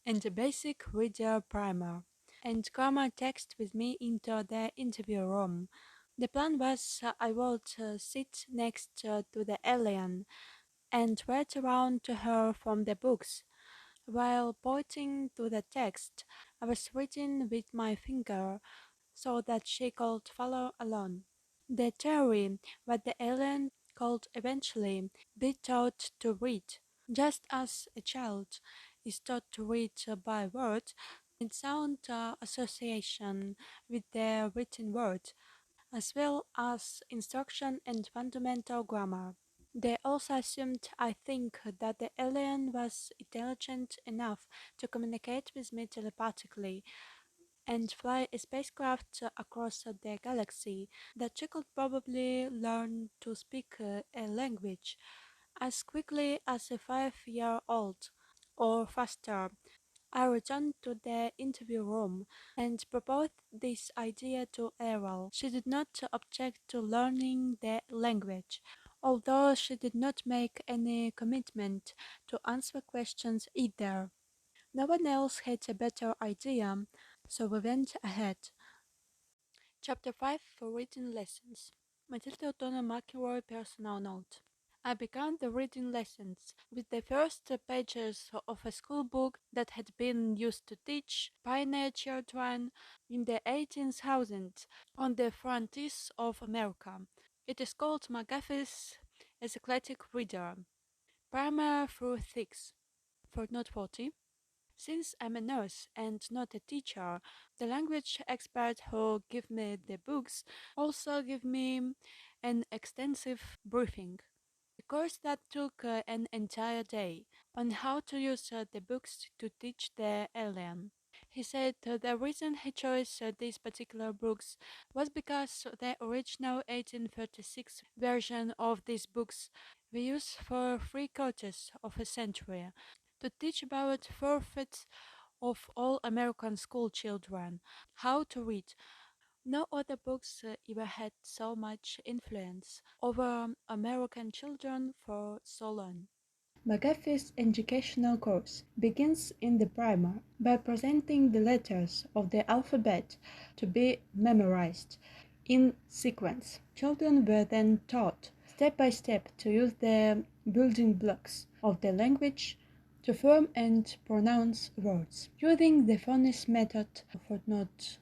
and a basic reader primer, and grammar text with me into the interview room. The plan was I would sit next to the alien and read around to her from the books. While pointing to the text, I was reading with my finger so that she could follow along. The theory what the alien could eventually be taught to read, just as a child is taught to read by word and sound association with the written word, as well as instruction and fundamental grammar. They also assumed, I think, that the alien was intelligent enough to communicate with me telepathically and fly a spacecraft across the galaxy, that she could probably learn to speak a language as quickly as a 5-year-old or faster. I returned to the interview room and proposed this idea to Errol. She did not object to learning the language, although she did not make any commitment to answer questions either. No one else had a better idea, so we went ahead. Chapter 5 for Reading Lessons. Matilda O'Donnell McIlroy Personal Note. I began the reading lessons with the first pages of a school book that had been used to teach pioneer children in the 1800s on the frontiers of America. It is called McGuffey's Encyclopedic Reader. Primer through 6. Footnote 40. Since I'm a nurse and not a teacher, the language expert who give me the books also give me an extensive briefing. A course that took an entire day on how to use the books to teach the alien. He said the reason he chose these particular books was because the original 1836 version of these books were used for 3/4 of a century to teach about 4/5 of all American school children how to read. No other books ever had so much influence over American children for so long. McAfee's educational course begins in the primer by presenting the letters of the alphabet to be memorized in sequence. Children were then taught step by step to use the building blocks of the language to form and pronounce words, using the phonics method, footnote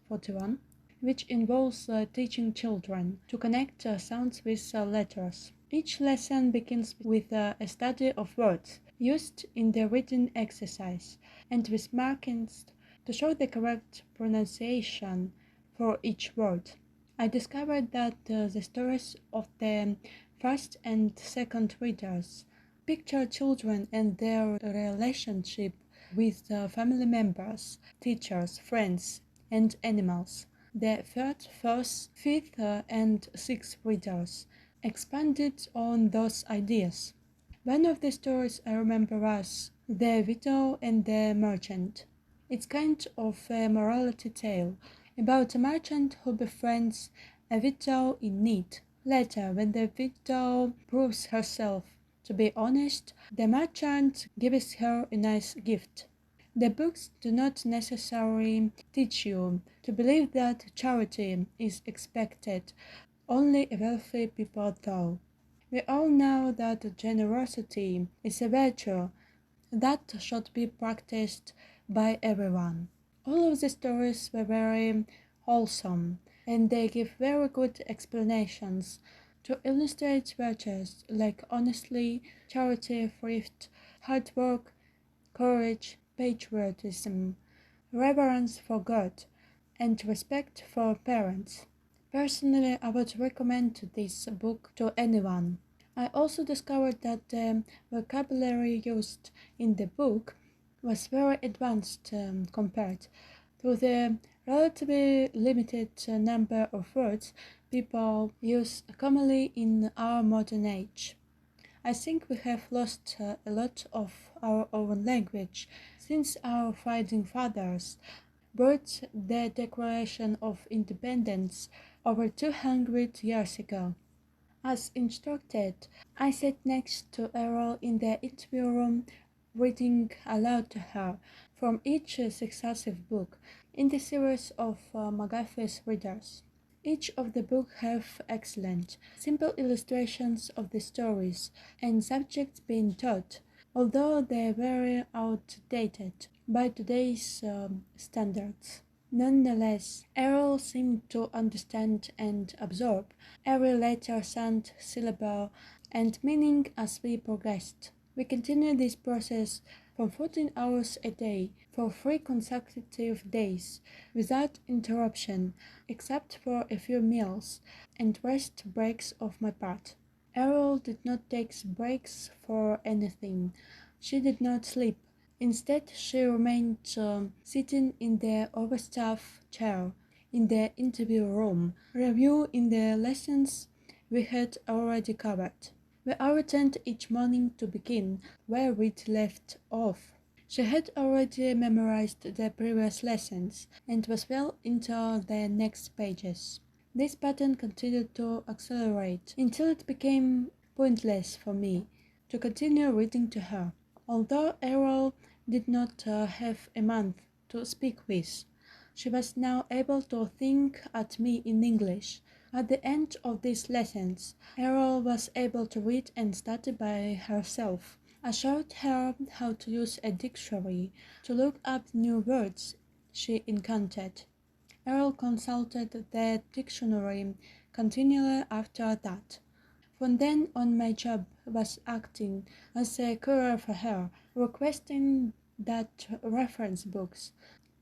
41, which involves teaching children to connect sounds with letters. Each lesson begins with a study of words used in the reading exercise and with markings to show the correct pronunciation for each word. I discovered that the stories of the first and second readers picture children and their relationship with family members, teachers, friends, and animals. The third, fourth, fifth, and sixth readers expanded on those ideas. One of the stories I remember was The Widow and the Merchant. It's kind of a morality tale about a merchant who befriends a widow in need. Later, when the widow proves herself to be honest, the merchant gives her a nice gift. The books do not necessarily teach you to believe that charity is expected. Only wealthy people do. We all know that generosity is a virtue that should be practiced by everyone. All of the stories were very wholesome, and they give very good explanations to illustrate virtues like honesty, charity, thrift, hard work, courage, patriotism, reverence for God, and respect for parents. Personally, I would recommend this book to anyone. I also discovered that the vocabulary used in the book was very advanced compared to the relatively limited number of words people use commonly in our modern age. I think we have lost a lot of our own language since our founding fathers wrote the Declaration of Independence over 200 years ago. As instructed, I sat next to Errol in the interview room, reading aloud to her from each successive book in the series of McGuffey's readers. Each of the books have excellent, simple illustrations of the stories and subjects being taught, although they are very outdated by today's standards. Nonetheless, Errol seemed to understand and absorb every letter, sound, syllable, and meaning as we progressed. We continued this process for 14 hours a day for 3 consecutive days, without interruption, except for a few meals and rest breaks of my part. Errol did not take breaks for anything. She did not sleep. Instead, she remained sitting in the overstuffed chair in the interview room, reviewing the lessons we had already covered. We all returned each morning to begin where we'd left off. She had already memorized the previous lessons and was well into the next pages. This pattern continued to accelerate until it became pointless for me to continue reading to her. Although Errol did not have a month to speak with, she was now able to think at me in English. At the end of these lessons, Errol was able to read and study by herself. I showed her how to use a dictionary to look up new words she encountered. Errol consulted the dictionary continually after that. From then on, my job was acting as a courier for her, requesting that reference books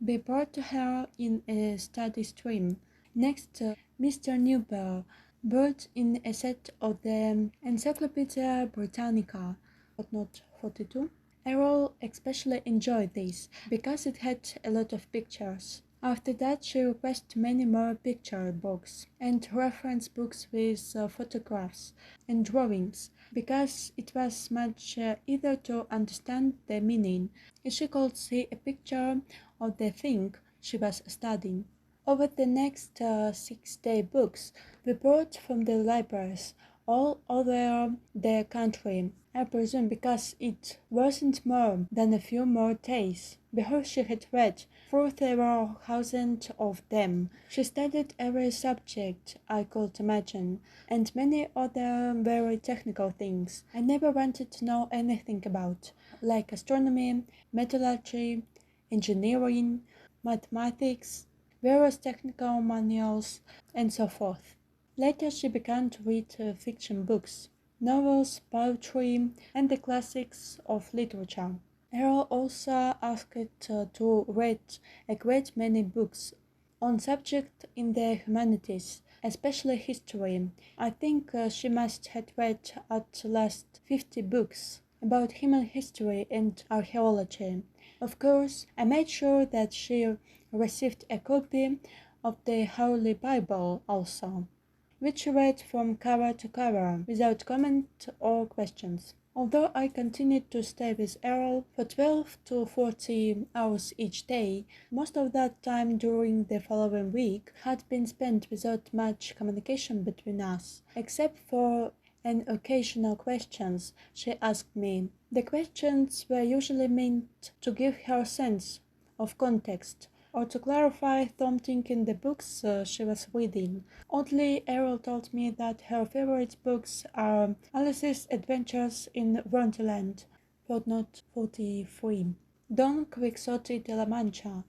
be brought to her in a study stream. Next, Mr. Newbell brought in a set of the Encyclopedia Britannica, footnote 42. Errol especially enjoyed this because it had a lot of pictures. After that, she requested many more picture books and reference books with photographs and drawings, because it was much easier to understand the meaning if she could see a picture of the thing she was studying. Over the next 6 day books we brought from the libraries all over the country, I presume because it wasn't more than a few more days before she had read through several thousand of them. She studied every subject I could imagine, and many other very technical things I never wanted to know anything about, like astronomy, metallurgy, engineering, mathematics, various technical manuals, and so forth. Later she began to read fiction books, novels, poetry, and the classics of literature. Errol also asked to read a great many books on subjects in the humanities, especially history. I think she must have read at least 50 books about human history and archaeology. Of course, I made sure that she received a copy of the Holy Bible also, which she read from cover to cover without comment or questions. Although I continued to stay with Errol for 12 to 40 hours each day, most of that time during the following week had been spent without much communication between us, except for and occasional questions she asked me. The questions were usually meant to give her a sense of context or to clarify something in the books she was reading. Oddly, Errol told me that her favorite books are Alice's Adventures in Wonderland, footnote 43, Don Quixote de la Mancha,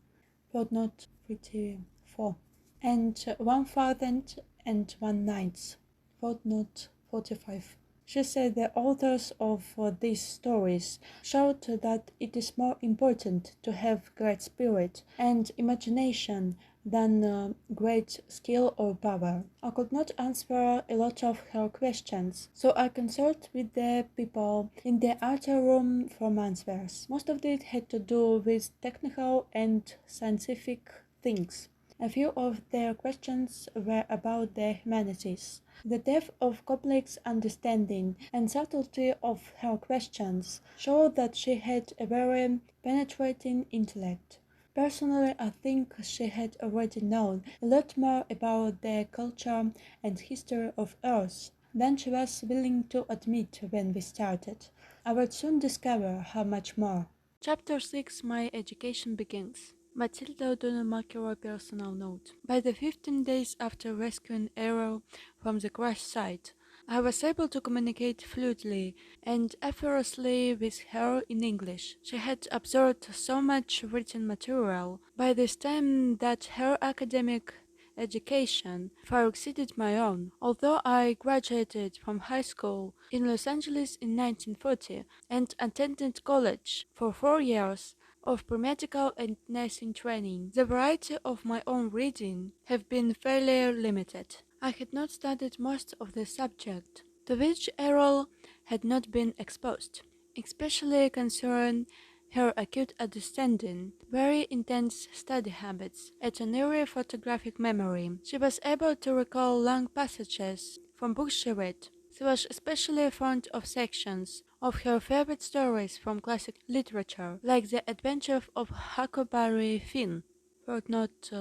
footnote 34, and 1001 Nights, footnote 45. She said the authors of these stories showed that it is more important to have great spirit and imagination than great skill or power. I could not answer a lot of her questions, so I consulted with the people in the outer room for answers. Most of it had to do with technical and scientific things. A few of their questions were about the humanities. The depth of complex understanding and subtlety of her questions showed that she had a very penetrating intellect. Personally, I think she had already known a lot more about the culture and history of Earth than she was willing to admit when we started. I would soon discover how much more. Chapter 6 My Education Begins. Matilda O'Donnell personal note. By the 15 days after rescuing Arrow from the crash site, I was able to communicate fluently and effortlessly with her in English. She had absorbed so much written material by this time that her academic education far exceeded my own. Although I graduated from high school in Los Angeles in 1940 and attended college for 4 years of pre-medical and nursing training, the variety of my own reading have been fairly limited. I had not studied most of the subject to which Errol had not been exposed, especially concerning her acute understanding, very intense study habits, and an eerie photographic memory. She was able to recall long passages from books she read. She was especially fond of sections of her favorite stories from classic literature, like The Adventures of Huckleberry Finn, footnote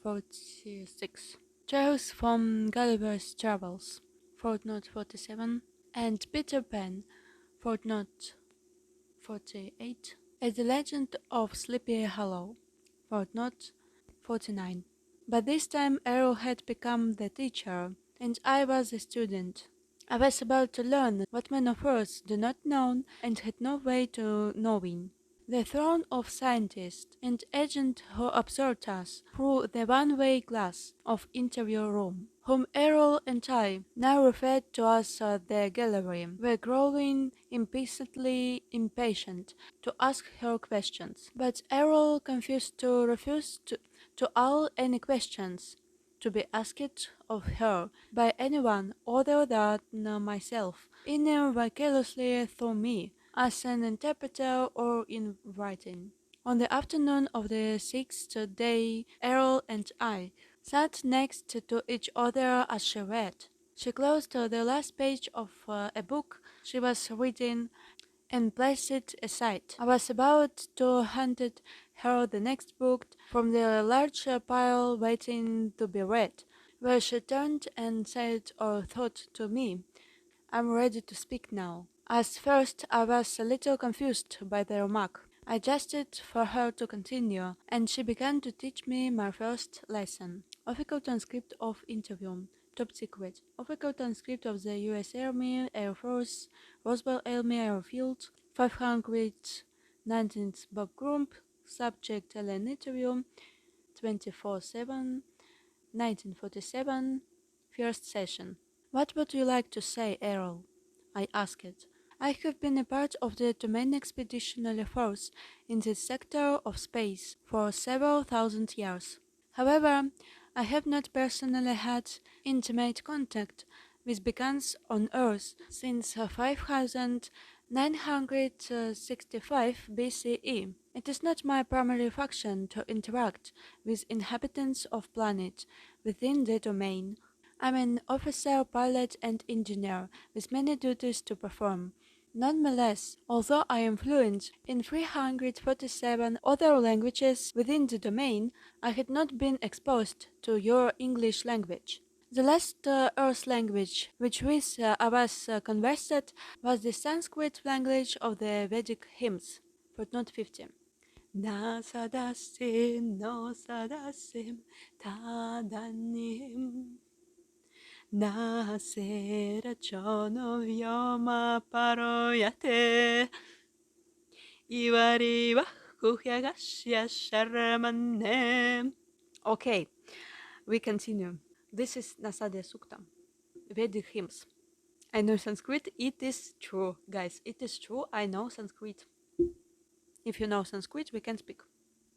46, Tales from Gulliver's Travels, footnote 47, and Peter Pan, footnote 48, as The Legend of Sleepy Hollow, footnote 49. By this time Errol had become the teacher, and I was a student. I was about to learn what men of Earth do not know and had no way to knowing. The throne of scientist and agent who observed us through the one-way glass of interview room, whom Errol and I now referred to as the gallery, were growing impatiently impatient to ask her questions. But Errol confused to refuse to all any questions to be asked of her by anyone other than myself, either vicariously through me, as an interpreter or in writing. On the afternoon of the 6th day, Errol and I sat next to each other as she read. She closed the last page of a book she was reading and placed it aside. I was about to hand her the next book from the large pile waiting to be read, where she turned and said or thought to me, "I'm ready to speak now." At first I was a little confused by the remark. I gestured for her to continue, and she began to teach me my first lesson. Official transcript of interview. Top secret. Official transcript of the U.S. Army, Air Force, Roswell Army Airfield, 519th Bob Grump, subject Ellen interview, 24/7, 1947, first session. What would you like to say, Errol? I asked. I have been a part of the domain expeditionary force in this sector of space for several thousand years. However, I have not personally had intimate contact with beacons on Earth since 5965 BCE. It is not my primary function to interact with inhabitants of planet within the domain. I'm an officer, pilot, and engineer with many duties to perform. Nonetheless, although I am fluent in 347 other languages within the domain, I had not been exposed to your English language. The last Earth language which with Abbas conversed was the Sanskrit language of the Vedic hymns. Footnote 50. Na sadasim no sadasim tadanim na serachono vyoma paroyate ivari vahuyagasya sharmane. Okay, we continue. This is Nasade Sukta, Vedic hymns. I know Sanskrit. It is true, guys. It is true. I know Sanskrit. If you know Sanskrit, we can speak.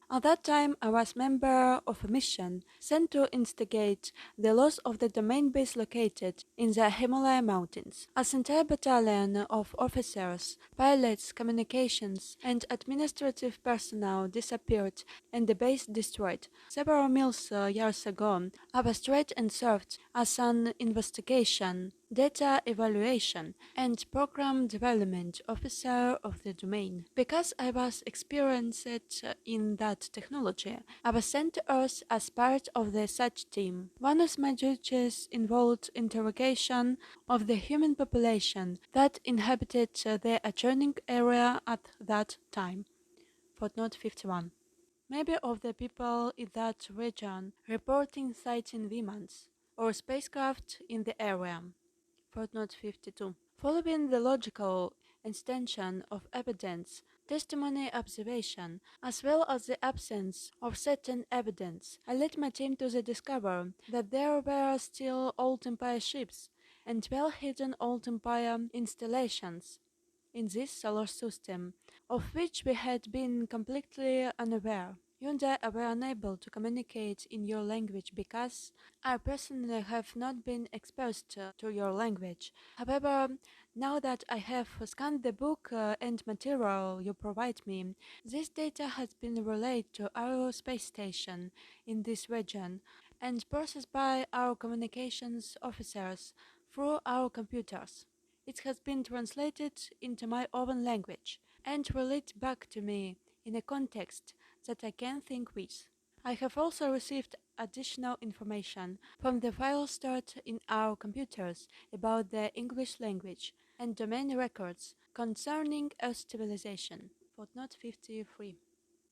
At that time, I was member of a mission sent to instigate the loss of the domain base located in the Himalaya mountains. An entire battalion of officers, pilots, communications, and administrative personnel disappeared and the base destroyed. Several years ago, I was trained and served as an investigation, data evaluation, and program development officer of the domain. Because I was experienced in that technology, I was sent to Earth as part of the such team. One of my duties involved interrogation of the human population that inhabited the adjoining area at that time. Footnote 51. Maybe of the people in that region reporting sighting Vimans or spacecraft in the area. Footnote 52. Following the logical extension of evidence, testimony, observation, as well as the absence of certain evidence, I led my team to the discovery that there were still old Empire ships and well-hidden old Empire installations in this solar system, of which we had been completely unaware. You and I were unable to communicate in your language because I personally have not been exposed to your language. However, now that I have scanned the book and material you provide me, this data has been relayed to our space station in this region and processed by our communications officers through our computers. It has been translated into my own language and relayed back to me in a context that I can think with. I have also received additional information from the files stored in our computers about the English language and domain records concerning Earth civilization. Footnote 53.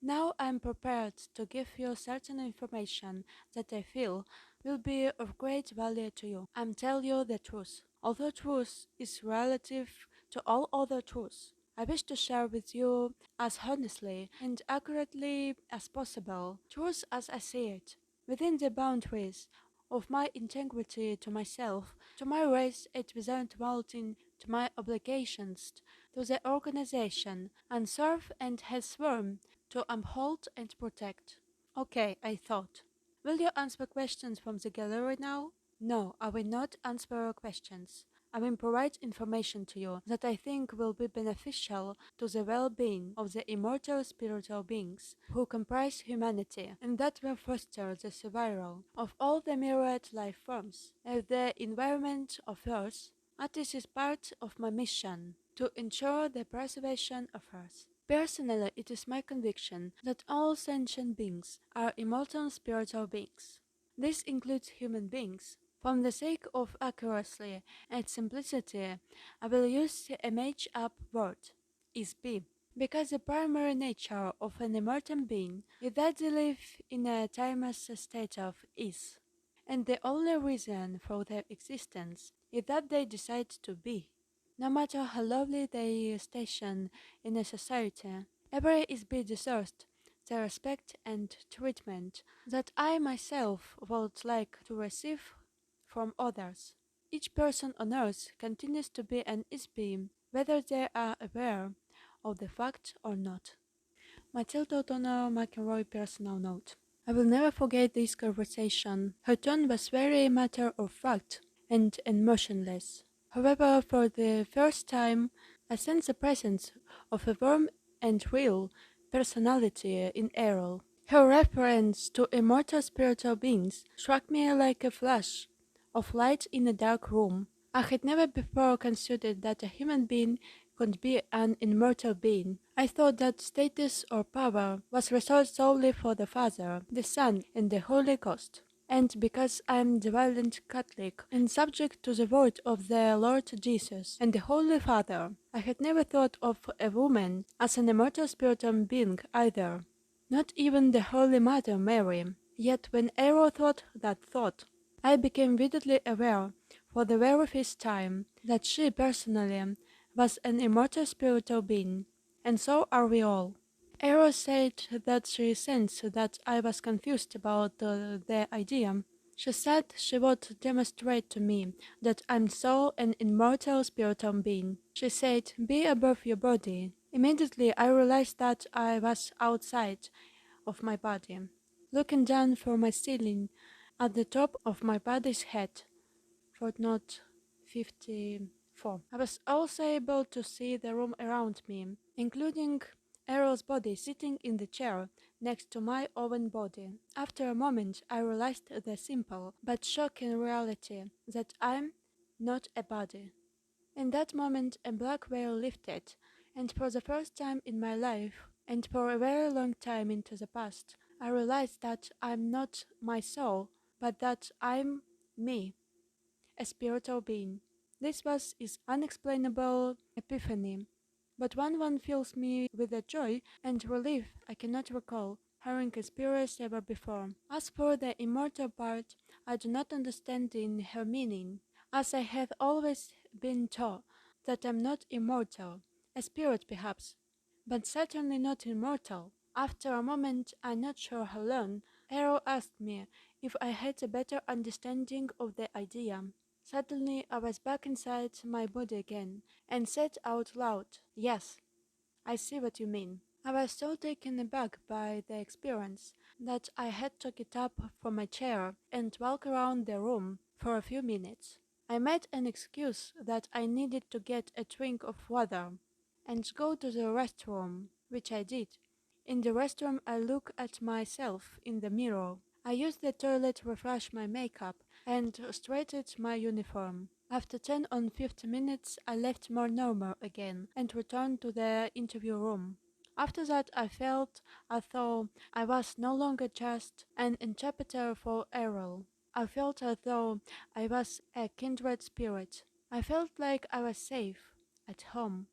Now I am prepared to give you certain information that I feel will be of great value to you. I tell you the truth. Although truth is relative to all other truths, I wish to share with you as honestly and accurately as possible truth as I see it, within the boundaries of my integrity to myself, to my race, and without vaulting to my obligations to the organization and serve and has sworn to uphold and protect. Okay, I thought. Will you answer questions from the gallery now? No, I will not answer questions. I will provide information to you that I think will be beneficial to the well-being of the immortal spiritual beings who comprise humanity, and that will foster the survival of all the myriad life forms of the environment of Earth. And this is part of my mission to ensure the preservation of Earth. Personally, it is my conviction that all sentient beings are immortal spiritual beings. This includes human beings. For the sake of accuracy and simplicity, I will use a made-up word, is be, because the primary nature of an immortal being is that they live in a timeless state of is, and the only reason for their existence is that they decide to be. No matter how lovely their station in a society, every is be deserved the respect and treatment that I myself would like to receive from others. Each person on earth continues to be an is-being, whether they are aware of the fact or not. Matilda O'Donnell McElroy personal note. I will never forget this conversation. Her tone was very matter of fact and emotionless. However, for the first time, I sensed the presence of a warm and real personality in Errol. Her reference to immortal spiritual beings struck me like a flash of light in a dark room. I had never before considered that a human being could be an immortal being. I thought that status or power was reserved solely for the Father, the Son, and the Holy Ghost. and because I am devout Catholic and subject to the word of the Lord Jesus and the Holy Father. I had never thought of a woman as an immortal spiritual being either, not even the Holy Mother Mary. Yet when Ero thought that thought, I became vividly aware, for the very first time, that she personally was an immortal spiritual being, and so are we all. Eros said that she sensed that I was confused about the idea. She said she would demonstrate to me that I'm so an immortal spiritual being. She said, be above your body. Immediately I realized that I was outside of my body, looking down from my ceiling at the top of my body's head. Footnote 54. I was also able to see the room around me, including Errol's body sitting in the chair next to my own body. After a moment, I realized the simple but shocking reality that I'm not a body. In that moment, a black veil lifted, and for the first time in my life, and for a very long time into the past, I realized that I'm not my soul, but that I'm me, a spiritual being. This was his unexplainable epiphany, but one fills me with a joy and relief I cannot recall having experienced ever before. As for the immortal part, I do not understand in her meaning, as I have always been taught that I am not immortal, a spirit perhaps, but certainly not immortal. After a moment, I'm not sure how long, Arrow asked me if I had a better understanding of the idea. Suddenly I was back inside my body again, and said out loud, yes, I see what you mean. I was so taken aback by the experience that I had to get up from my chair and walk around the room for a few minutes. I made an excuse that I needed to get a drink of water and go to the restroom, which I did. In the restroom, I looked at myself in the mirror. I used the toilet to refresh my makeup and straightened my uniform. After 10 or 15 minutes, I left more normal again and returned to the interview room. After that, I felt as though I was no longer just an interpreter for Errol. I felt as though I was a kindred spirit. I felt like I was safe, at home,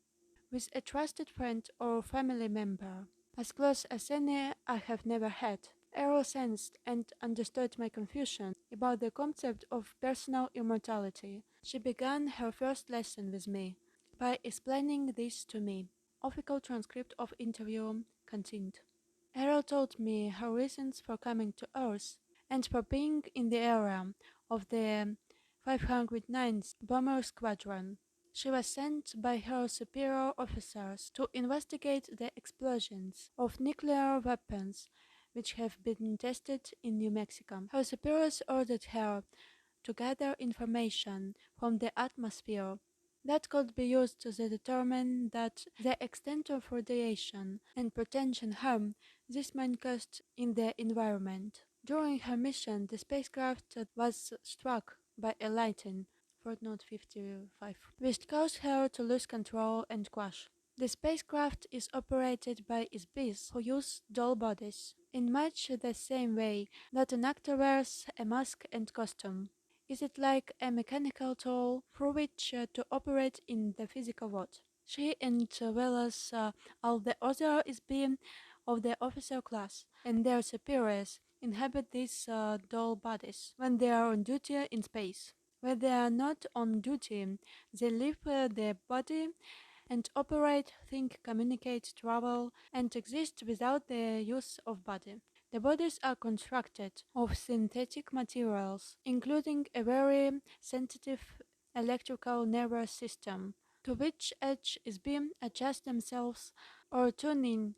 with a trusted friend or family member, as close as any I have never had. Errol sensed and understood my confusion about the concept of personal immortality. She began her first lesson with me by explaining this to me. Official transcript of interview continued. Errol told me her reasons for coming to Earth and for being in the area of the 509th Bomber Squadron. She was sent by her superior officers to investigate the explosions of nuclear weapons which have been tested in New Mexico. Her superiors ordered her to gather information from the atmosphere that could be used to determine that the extent of radiation and potential harm this might cause in the environment. During her mission, the spacecraft was struck by a lightning, footnote 55, which caused her to lose control and crash. The spacecraft is operated by its bees who use doll bodies, in much the same way that an actor wears a mask and costume. Is it like a mechanical tool through which to operate in the physical world? She and well as all the other is being of the officer class and their superiors inhabit these doll bodies when they are on duty in space. When they are not on duty, they leave the body and operate, think, communicate, travel, and exist without the use of body. The bodies are constructed of synthetic materials, including a very sensitive electrical nervous system, to which each beam adjust themselves or tune in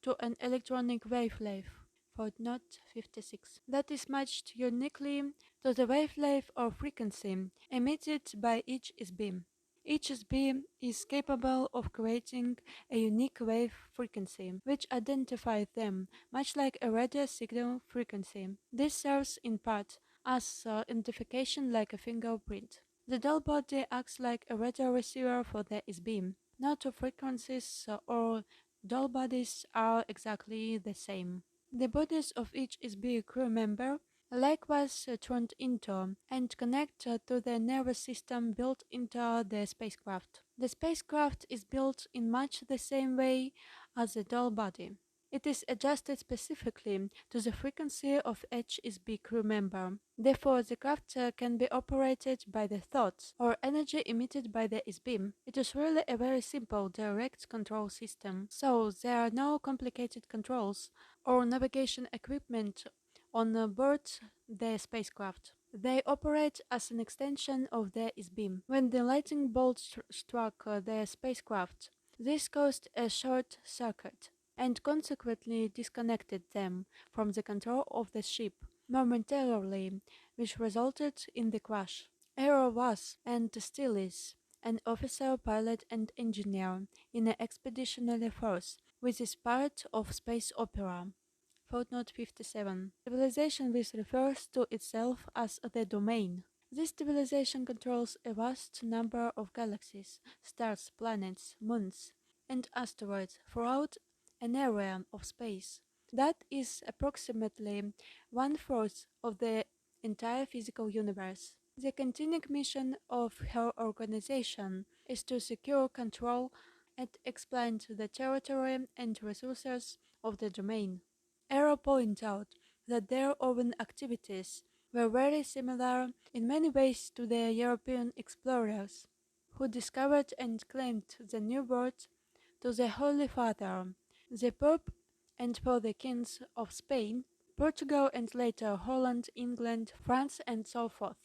to an electronic wavelength. Footnote 56. That is matched uniquely to the wavelength or frequency emitted by each beam. Each beam is capable of creating a unique wave frequency, which identifies them, much like a radio signal frequency. This serves in part as identification like a fingerprint. The doll body acts like a radio receiver for the S-beam. No two frequencies or doll bodies are exactly the same. The bodies of each SB crew member A lake was turned into and connected to the nervous system built into the spacecraft. The spacecraft is built in much the same way as a doll body. It is adjusted specifically to the frequency of each SB crew member. Therefore, the craft can be operated by the thoughts or energy emitted by the S-beam. It is really a very simple direct control system, so there are no complicated controls or navigation equipment on board the spacecraft. They operate as an extension of the S-beam. When the lightning bolt struck the spacecraft, this caused a short circuit and consequently disconnected them from the control of the ship momentarily, which resulted in the crash. Aero was, and still is, an officer, pilot, and engineer in the expeditionary force, which is part of space opera. Footnote 57. Civilization which refers to itself as the domain. This civilization controls a vast number of galaxies, stars, planets, moons, and asteroids throughout an area of space that is approximately one-fourth of the entire physical universe. The continuing mission of her organization is to secure control and expand the territory and resources of the domain. Arrow points out that their own activities were very similar in many ways to the European explorers, who discovered and claimed the New World to the Holy Father, the Pope, and for the kings of Spain, Portugal, and later Holland, England, France, and so forth.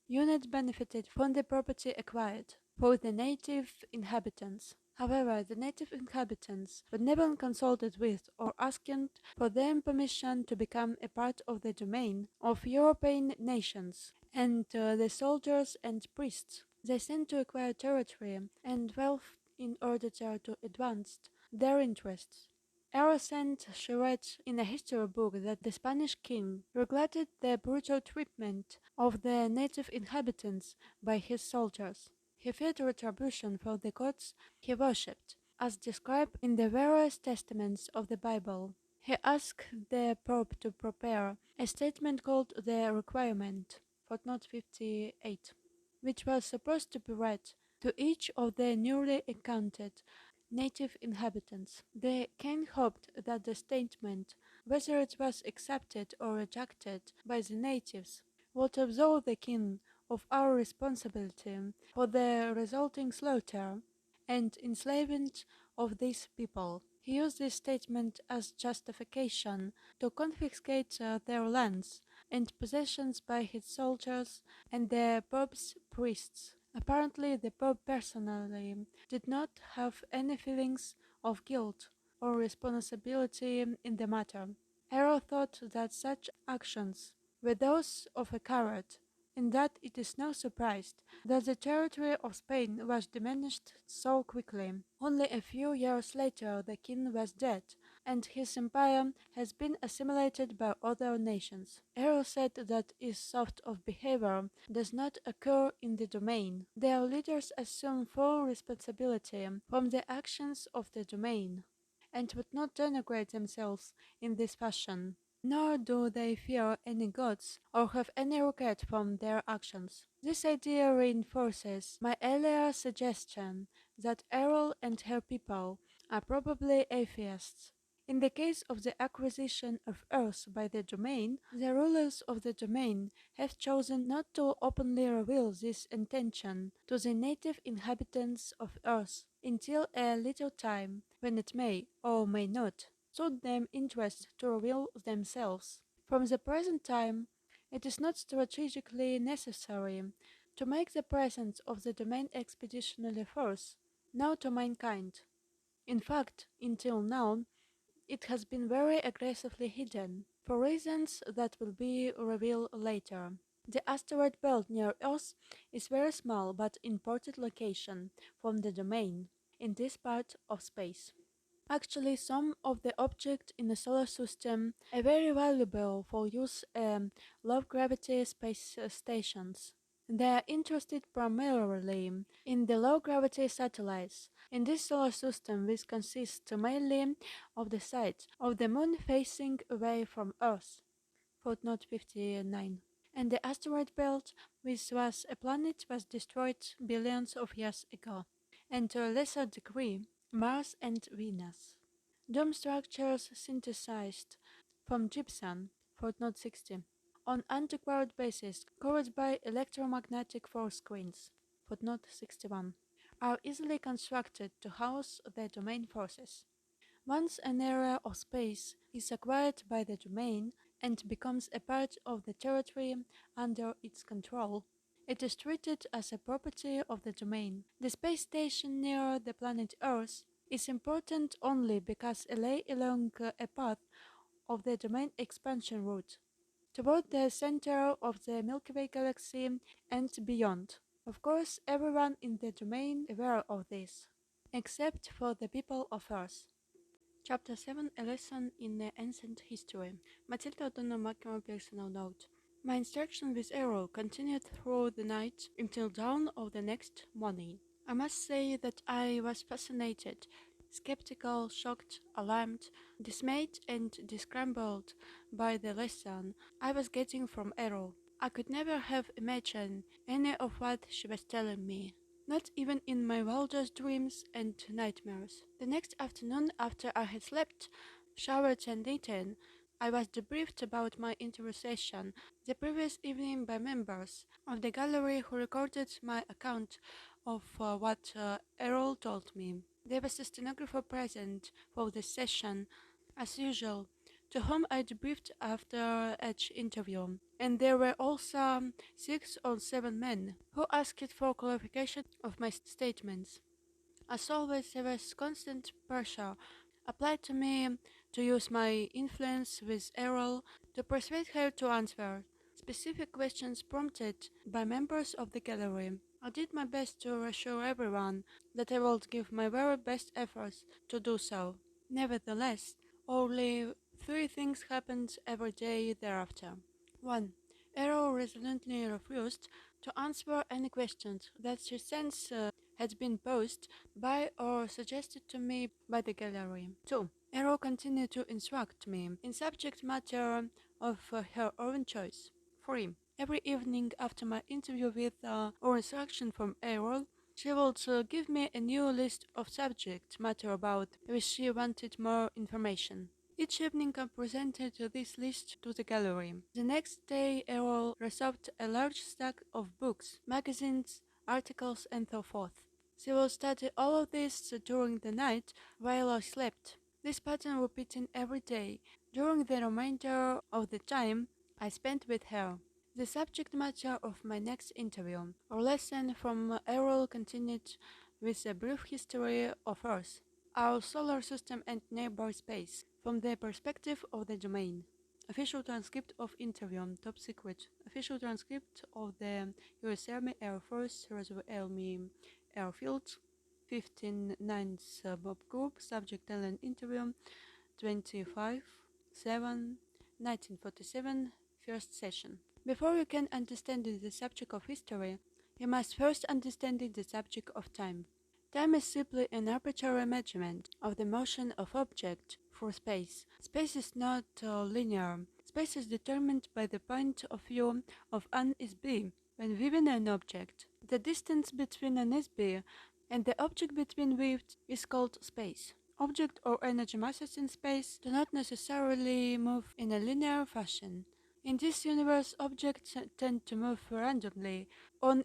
Unit benefited from the property acquired for the native inhabitants. However, the native inhabitants were never consulted with or asked for their permission to become a part of the domain of European nations, and the soldiers and priests they sent to acquire territory and wealth in order to advance their interests. Arocent she read in a history book that the Spanish king regretted the brutal treatment of the native inhabitants by his soldiers. He feared retribution for the gods he worshipped, as described in the various testaments of the Bible. He asked the Pope to prepare a statement called the Requirement, footnote 58, which was supposed to be read to each of the newly encountered native inhabitants. The king hoped that the statement, whether it was accepted or rejected by the natives, would absolve the king of our responsibility for the resulting slaughter and enslavement of these people. He used this statement as justification to confiscate their lands and possessions by his soldiers and the Pope's priests. Apparently, the Pope personally did not have any feelings of guilt or responsibility in the matter. Hero thought that such actions were those of a coward, and that it is no surprise that the territory of Spain was diminished so quickly. Only a few years later the king was dead, and his empire has been assimilated by other nations. Hero said that this sort of behavior does not occur in the domain. Their leaders assume full responsibility from the actions of the domain, and would not denigrate themselves in this fashion. Nor do they fear any gods or have any regret from their actions. This idea reinforces my earlier suggestion that Errol and her people are probably atheists. In the case of the acquisition of Earth by the domain, the rulers of the domain have chosen not to openly reveal this intention to the native inhabitants of Earth until a later time when it may, or may not, suit them interest to reveal themselves. From the present time, it is not strategically necessary to make the presence of the domain expeditionary force known to mankind. In fact, until now, it has been very aggressively hidden, for reasons that will be revealed later. The asteroid belt near Earth is very small but important location from the domain in this part of space. Actually, some of the objects in the solar system are very valuable for use low gravity space stations. They are interested primarily in the low gravity satellites in this solar system, which consists mainly of the sites of the moon facing away from Earth. footnote 59. And the asteroid belt, which was a planet, was destroyed billions of years ago, and to a lesser degree, Mars and Venus. Dome structures synthesized from gypsum, footnote 60, on underground bases covered by electromagnetic force screens, footnote 61, are easily constructed to house the domain forces. Once an area of space is acquired by the domain and becomes a part of the territory under its control, it is treated as a property of the domain. The space station near the planet Earth is important only because it lay along a path of the domain expansion route toward the center of the Milky Way galaxy and beyond. Of course, everyone in the domain is aware of this, except for the people of Earth. Chapter 7, A Lesson in Ancient History. Matilda O'Donnell Macmillan personal note. My instruction with Arrow continued through the night until dawn of the next morning. I must say that I was fascinated, skeptical, shocked, alarmed, dismayed, and discrumbled by the lesson I was getting from Arrow. I could never have imagined any of what she was telling me. Not even in my wildest dreams and nightmares. The next afternoon, after I had slept, showered, and eaten, I was debriefed about my interview session the previous evening by members of the gallery who recorded my account of what Errol told me. There was a stenographer present for the session, as usual, to whom I debriefed after each interview, and there were also 6 or 7 men who asked for clarification of my statements. As always, there was constant pressure applied to me to use my influence with Errol to persuade her to answer specific questions prompted by members of the gallery. I did my best to reassure everyone that I would give my very best efforts to do so. Nevertheless, only 3 things happened every day thereafter. 1. Errol resolutely refused to answer any questions that she sensed had been posed by or suggested to me by the gallery. 2. Errol continued to instruct me in subject matter of her own choice. 3. Every evening after my interview with or instruction from Errol, she would give me a new list of subject matter about which she wanted more information. Each evening I presented this list to the gallery. The next day Errol received a large stack of books, magazines, articles, and so forth. She will study all of this during the night while I slept. This pattern repeating every day during the remainder of the time I spent with her. The subject matter of my next interview or lesson from Errol continued with a brief history of Earth, our solar system and neighbor space, from the perspective of the domain. Official transcript of interview, top secret. Official transcript of the US Army Air Force Roswell Army Airfield, 15th Bob Group, subject Ellen interview, 25/7/1947, first session. Before you can understand the subject of history, you must first understand the subject of time. Time is simply an arbitrary measurement of the motion of object through space. Space is not linear. Space is determined by the point of view of an SB when viewing an object. The distance between an SB and the object between viewed is called space. Object or energy masses in space do not necessarily move in a linear fashion. In this universe, objects tend to move randomly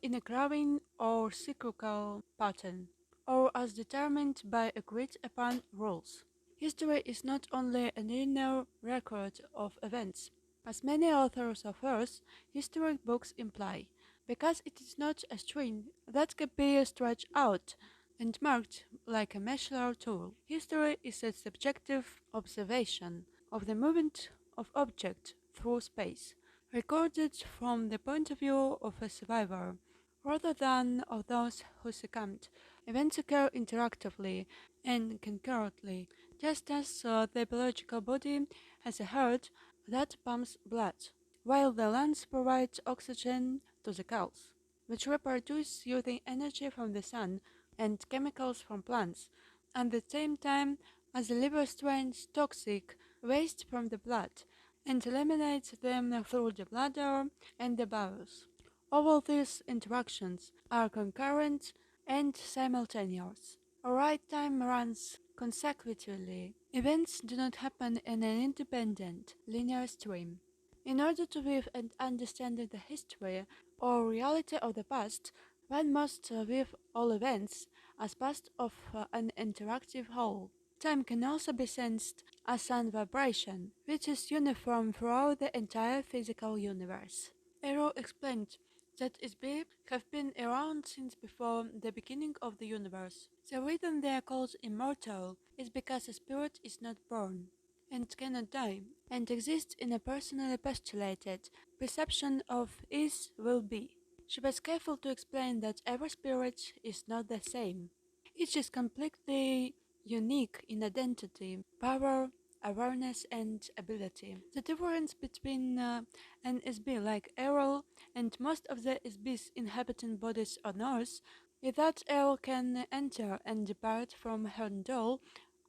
in a growing or cyclical pattern, or as determined by agreed upon rules. History is not only a linear record of events, as many authors of Earth historic books imply, because it is not a string that can be stretched out and marked like a measuring tool. History is a subjective observation of the movement of objects through space, recorded from the point of view of a survivor, rather than of those who succumbed. Events occur interactively and concurrently, just as the biological body has a heart that pumps blood, while the lungs provide oxygen to the cells, which reproduce using energy from the sun and chemicals from plants, at the same time as the liver strains toxic waste from the blood and eliminates them through the bladder and the bowels. All of these interactions are concurrent and simultaneous. A right time runs consecutively. Events do not happen in an independent, linear stream. In order to view and understand the history or reality of the past, one must view all events as part of an interactive whole. Time can also be sensed as sound vibration, which is uniform throughout the entire physical universe. Arrow explained that SB have been around since before the beginning of the universe. The reason they are called immortal is because a spirit is not born and cannot die, and exists in a personally postulated perception of is will be. She was careful to explain that every spirit is not the same. Each is completely unique in identity, power, awareness, and ability. The difference between an SB like Errol and most of the SBs inhabiting bodies on Earth is that Errol can enter and depart from her doll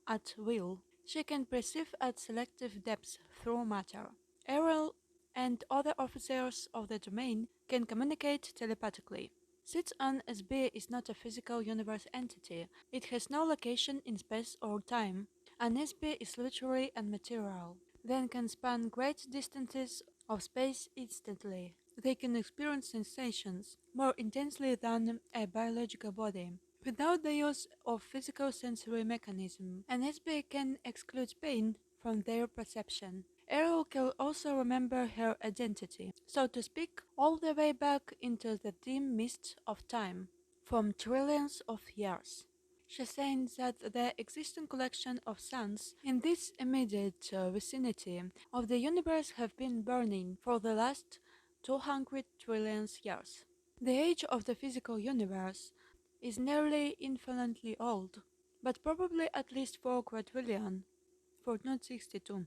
at will. She can perceive at selective depths through matter. Errol and other officers of the domain can communicate telepathically. Since an SB is not a physical universe entity, it has no location in space or time. An SB is literally immaterial, then can span great distances of space instantly. They can experience sensations more intensely than a biological body. Without the use of physical sensory mechanism, an SB can exclude pain from their perception. Errol can also remember her identity, so to speak, all the way back into the dim mist of time, from trillions of years. She said that the existing collection of suns in this immediate vicinity of the universe have been burning for the last 200 trillion years. The age of the physical universe is nearly infinitely old, but probably at least 4 quadrillion, 462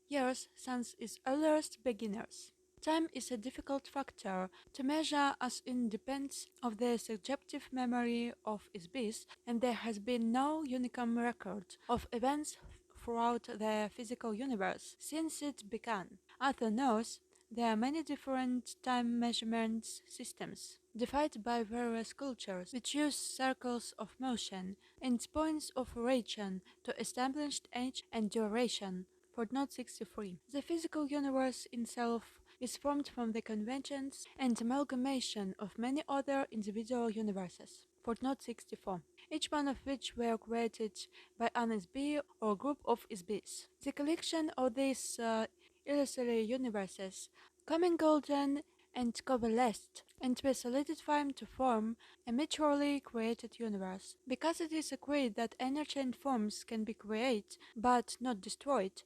years since its earliest beginners. Time is a difficult factor to measure as it depends on the subjective memory of its beast, and there has been no uniform record of events throughout the physical universe since it began. Arthur knows there are many different time measurement systems, divided by various cultures, which use circles of motion and points of origin to establish age and duration. Footnote 63. The physical universe itself is formed from the conventions and amalgamation of many other individual universes. Footnote 64. Each one of which were created by an SB or group of SBs. The collection of these illusory universes, coming golden and coalesced, and were solidified to form a mutually created universe. Because it is agreed that energy and forms can be created but not destroyed,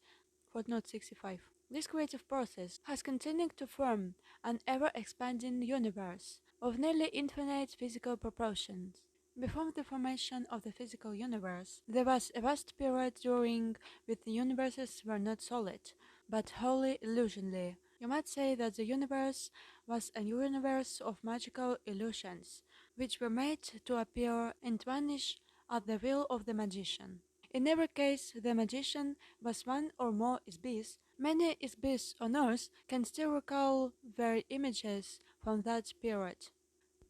footnote 65. This creative process has continued to form an ever-expanding universe of nearly infinite physical proportions. Before the formation of the physical universe, there was a vast period during which the universes were not solid, but wholly illusionary. You might say that the universe was a universe of magical illusions, which were made to appear and vanish at the will of the magician. In every case, the magician was one or more SBs. Many SBs on Earth can still recall their images from that period.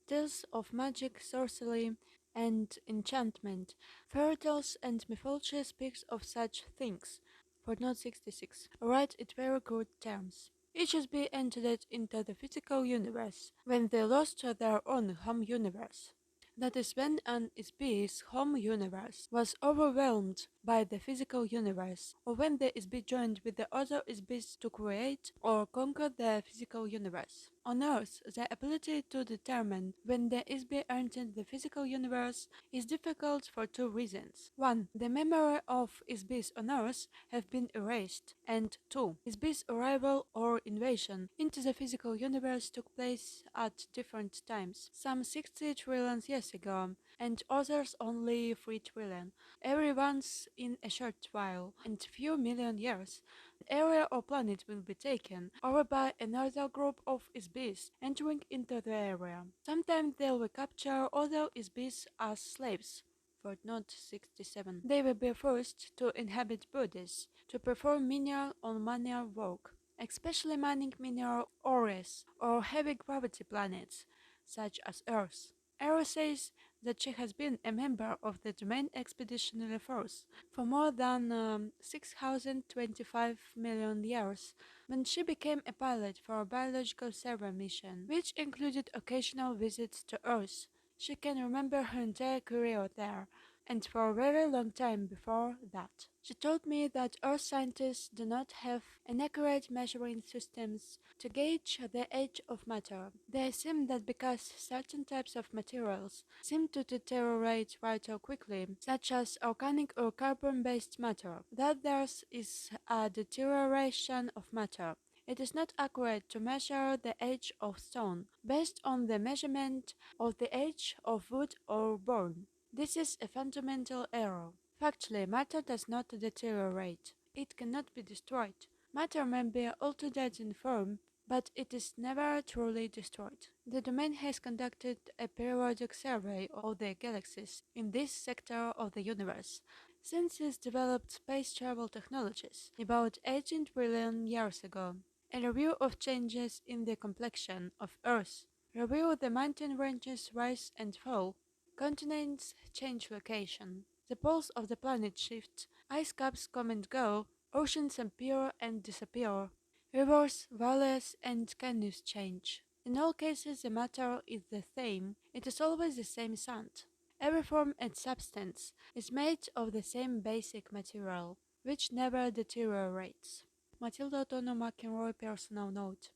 Tales of magic, sorcery, and enchantment, fairy tales and mythology speaks of such things. Footnote 66. Right in very good terms. Each SB entered into the physical universe when they lost their own home universe. That is when an SB's home universe was overwhelmed by the physical universe, or when the SB joined with the other SBs to create or conquer the physical universe. On Earth, the ability to determine when the SB entered the physical universe is difficult for two reasons. One, the memory of SBs on Earth have been erased, and two, SB's arrival or invasion into the physical universe took place at different times, some 60 trillion years ago, and others only 3 trillion. Every once in a short while, and few million years, an area or planet will be taken over by another group of SBs entering into the area. Sometimes they will capture other SBs as slaves. Footnote 67. They will be forced to inhabit bodies to perform menial or manual work. especially mining mineral ores or heavy gravity planets, such as Earth. Eero says that she has been a member of the Domain Expeditionary Force for more than 6,025 million years when she became a pilot for a biological survey mission, which included occasional visits to Earth. She can remember her entire career there, and for a very long time before that. She told me that Earth scientists do not have an accurate measuring systems to gauge the age of matter. They assume that because certain types of materials seem to deteriorate rather quickly, such as organic or carbon-based matter, that there is a deterioration of matter. It is not accurate to measure the age of stone based on the measurement of the age of wood or bone. This is a fundamental error. Factually, matter does not deteriorate. It cannot be destroyed. Matter may be altered in form, but it is never truly destroyed. The domain has conducted a periodic survey of the galaxies in this sector of the universe since it developed space travel technologies about 18 trillion years ago. A review of changes in the complexion of Earth revealed the mountain ranges rise and fall. Continents change location. The poles of the planet shift, ice caps come and go, oceans appear and disappear. Rivers, valleys, and canyons change. In all cases, the matter is the same. It is always the same sand. Every form and substance is made of the same basic material, which never deteriorates. Matilda O'Donnell McEnroy personal note.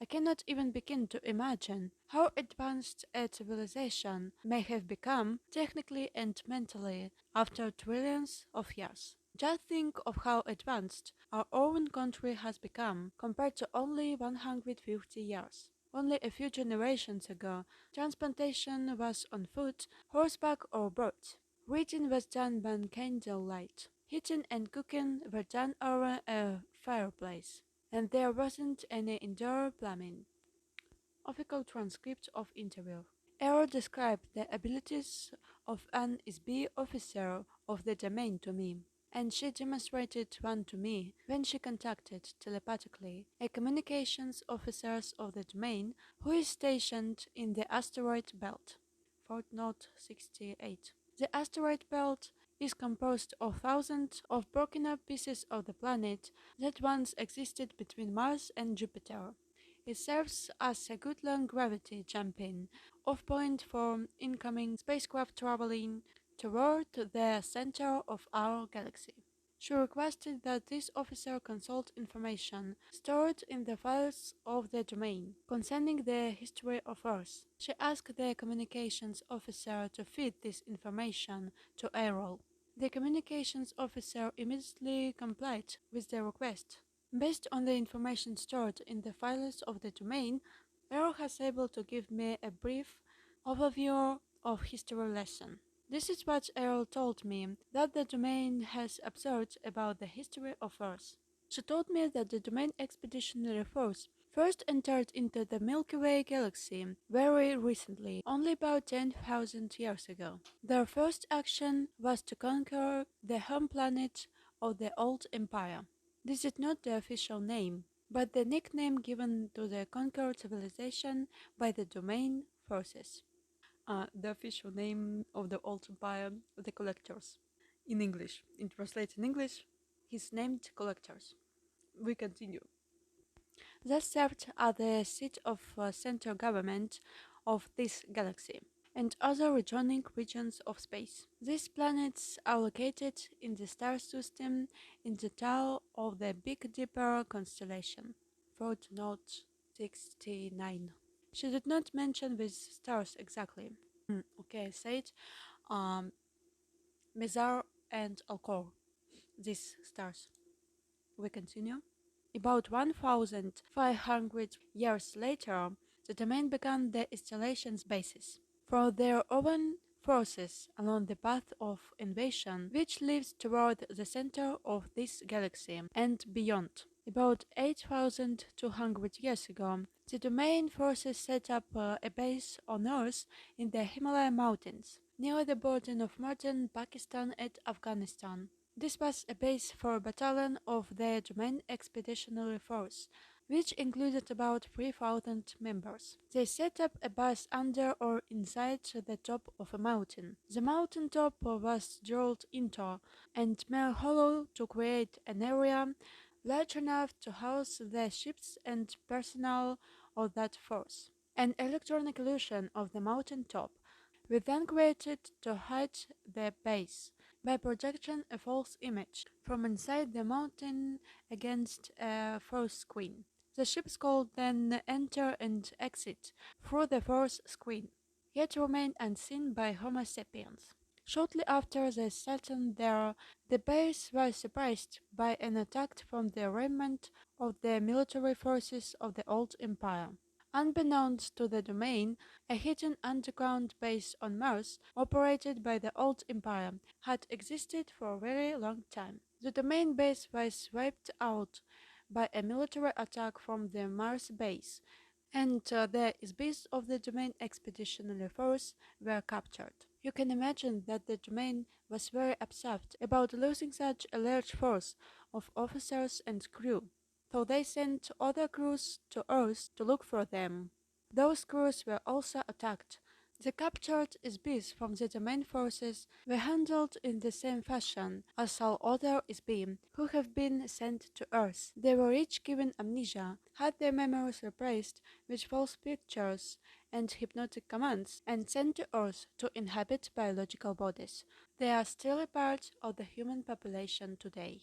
I cannot even begin to imagine how advanced a civilization may have become technically and mentally after trillions of years. Just think of how advanced our own country has become compared to only 150 years. Only a few generations ago, transportation was on foot, horseback or boat. Reading was done by candlelight. Heating and cooking were done over a fireplace, and there wasn't any indoor plumbing. Official transcript of interview. Errol described the abilities of an SB officer of the domain to me, and she demonstrated one to me when she contacted telepathically a communications officer of the domain who is stationed in the asteroid belt. Footnote 68. The asteroid belt is composed of thousands of broken up pieces of the planet that once existed between Mars and Jupiter. It serves as a good long gravity jumping off point for incoming spacecraft traveling toward the center of our galaxy. She requested that this officer consult information stored in the files of the domain concerning the history of Earth. She asked the communications officer to feed this information to Errol. The communications officer immediately complied with the request. Based on the information stored in the files of the domain, Errol was able to give me a brief overview of history lesson. This is what Errol told me that the domain has observed about the history of Earth. She told me that the Domain Expeditionary Force first entered into the Milky Way galaxy very recently, only about 10,000 years ago. Their first action was to conquer the home planet of the Old Empire. This is not the official name, but the nickname given to the conquered civilization by the Domain forces. The official name of the Old Empire, the Collectors. In English, in translated in English, he's named Collectors. We continue. That served as the seat of central government of this galaxy and other adjoining regions of space. These planets are located in the star system in the tail of the Big Dipper constellation. Footnote 69. She did not mention which stars exactly. Okay, I said Mizar and Alcor, these stars. We continue. About 1,500 years later, the domain began the installation's basis for their own forces along the path of invasion which leads toward the center of this galaxy and beyond. About 8,200 years ago, the domain forces set up a base on Earth in the Himalaya Mountains, near the border of modern Pakistan and Afghanistan. This was a base for a battalion of the Domain Expeditionary Force which included about 3,000 members. They set up a base under or inside the top of a mountain. The mountain top was drilled into and made hollow to create an area large enough to house the ships and personnel of that force. An electronic illusion of the mountain top we then created to hide the base by projection a false image from inside the mountain against a force screen. The ships could then enter and exit through the force screen, yet remain unseen by Homo sapiens. Shortly after they settled there, the base was surprised by an attack from the remnant of the military forces of the old empire. Unbeknownst to the domain, a hidden underground base on Mars, operated by the old empire, had existed for a very long time. The domain base was wiped out by a military attack from the Mars base, and the SBs of the Domain Expeditionary Force were captured. You can imagine that the Domain was very upset about losing such a large force of officers and crew, so they sent other crews to Earth to look for them. Those crews were also attacked. The captured SBs from the Domain forces were handled in the same fashion as all other SB who have been sent to Earth. They were each given amnesia, had their memories replaced with false pictures and hypnotic commands, and sent to Earth to inhabit biological bodies. They are still a part of the human population today.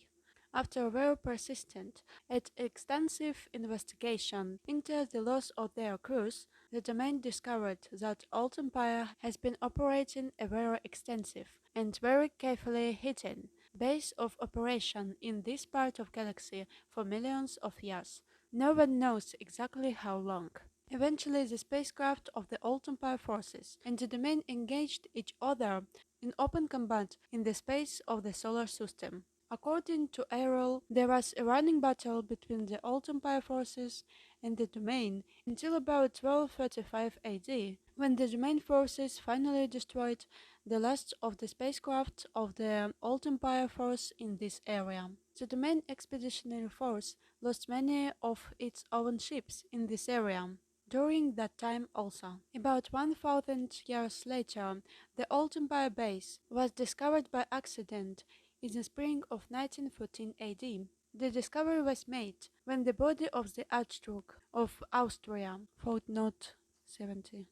After a very persistent and extensive investigation into the loss of their crews, the Domain discovered that Old Empire has been operating a very extensive and very carefully hidden base of operation in this part of galaxy for millions of years. No one knows exactly how long. Eventually, the spacecraft of the Old Empire forces and the Domain engaged each other in open combat in the space of the solar system. According to Errol, there was a running battle between the Old Empire forces and the Domain until about 1235 AD, when the Domain forces finally destroyed the last of the spacecraft of the Old Empire force in this area. The Domain Expeditionary Force lost many of its own ships in this area during that time also. About 1000 years later, the Old Empire base was discovered by accident in the spring of 1914 AD. The discovery was made when the body of the Archduke of Austria, footnote 70,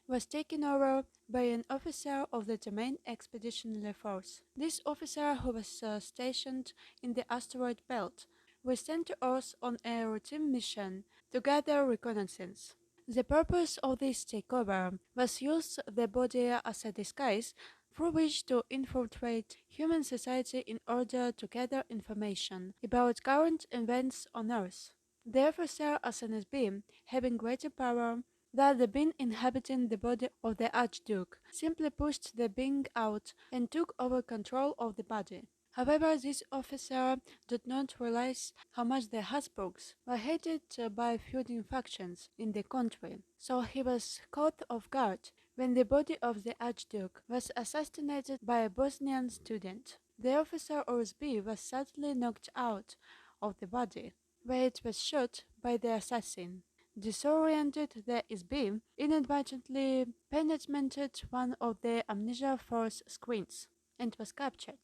was taken over by an officer of the Domain Expeditionary Force. This officer, who was stationed in the asteroid belt, was sent to Earth on a routine mission to gather reconnaissance. The purpose of this takeover was to use the body as a disguise through which to infiltrate human society in order to gather information about current events on Earth. The officer, as an SB, having greater power than the being inhabiting the body of the Archduke, simply pushed the being out and took over control of the body. However, this officer did not realize how much the Habsburgs were hated by feuding factions in the country, so he was caught off guard when the body of the Archduke was assassinated by a Bosnian student. The officer or SB was suddenly knocked out of the body, where it was shot by the assassin. Disoriented, the SB inadvertently penetrated one of the amnesia force screens and was captured.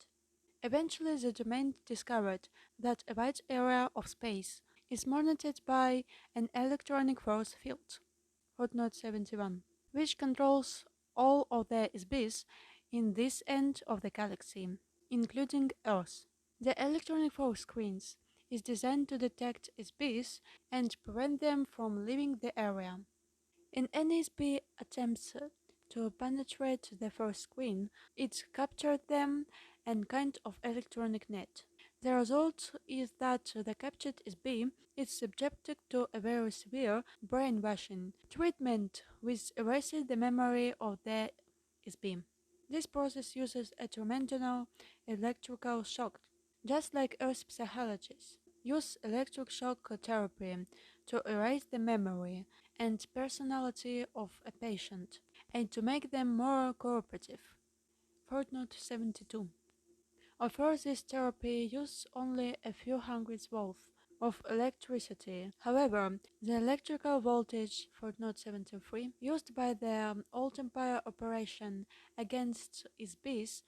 Eventually, the Domain discovered that a wide area of space is monitored by an electronic force field, footnote 71, which controls all of the SBs in this end of the galaxy, including Earth. The electronic force screens is designed to detect SBs and prevent them from leaving the area. In any SB attempts to penetrate the force screen, it captured them and kind of electronic net. The result is that the captured SB is subjected to a very severe brainwashing treatment which erases the memory of the SB. This process uses a tremendous electrical shock, just like Earth psychologists use electric shock therapy to erase the memory and personality of a patient and to make them more cooperative. Footnote 72. Although this therapy uses only a few hundred volts of electricity. However, the electrical voltage for Note 73 used by the Old Empire operation against its base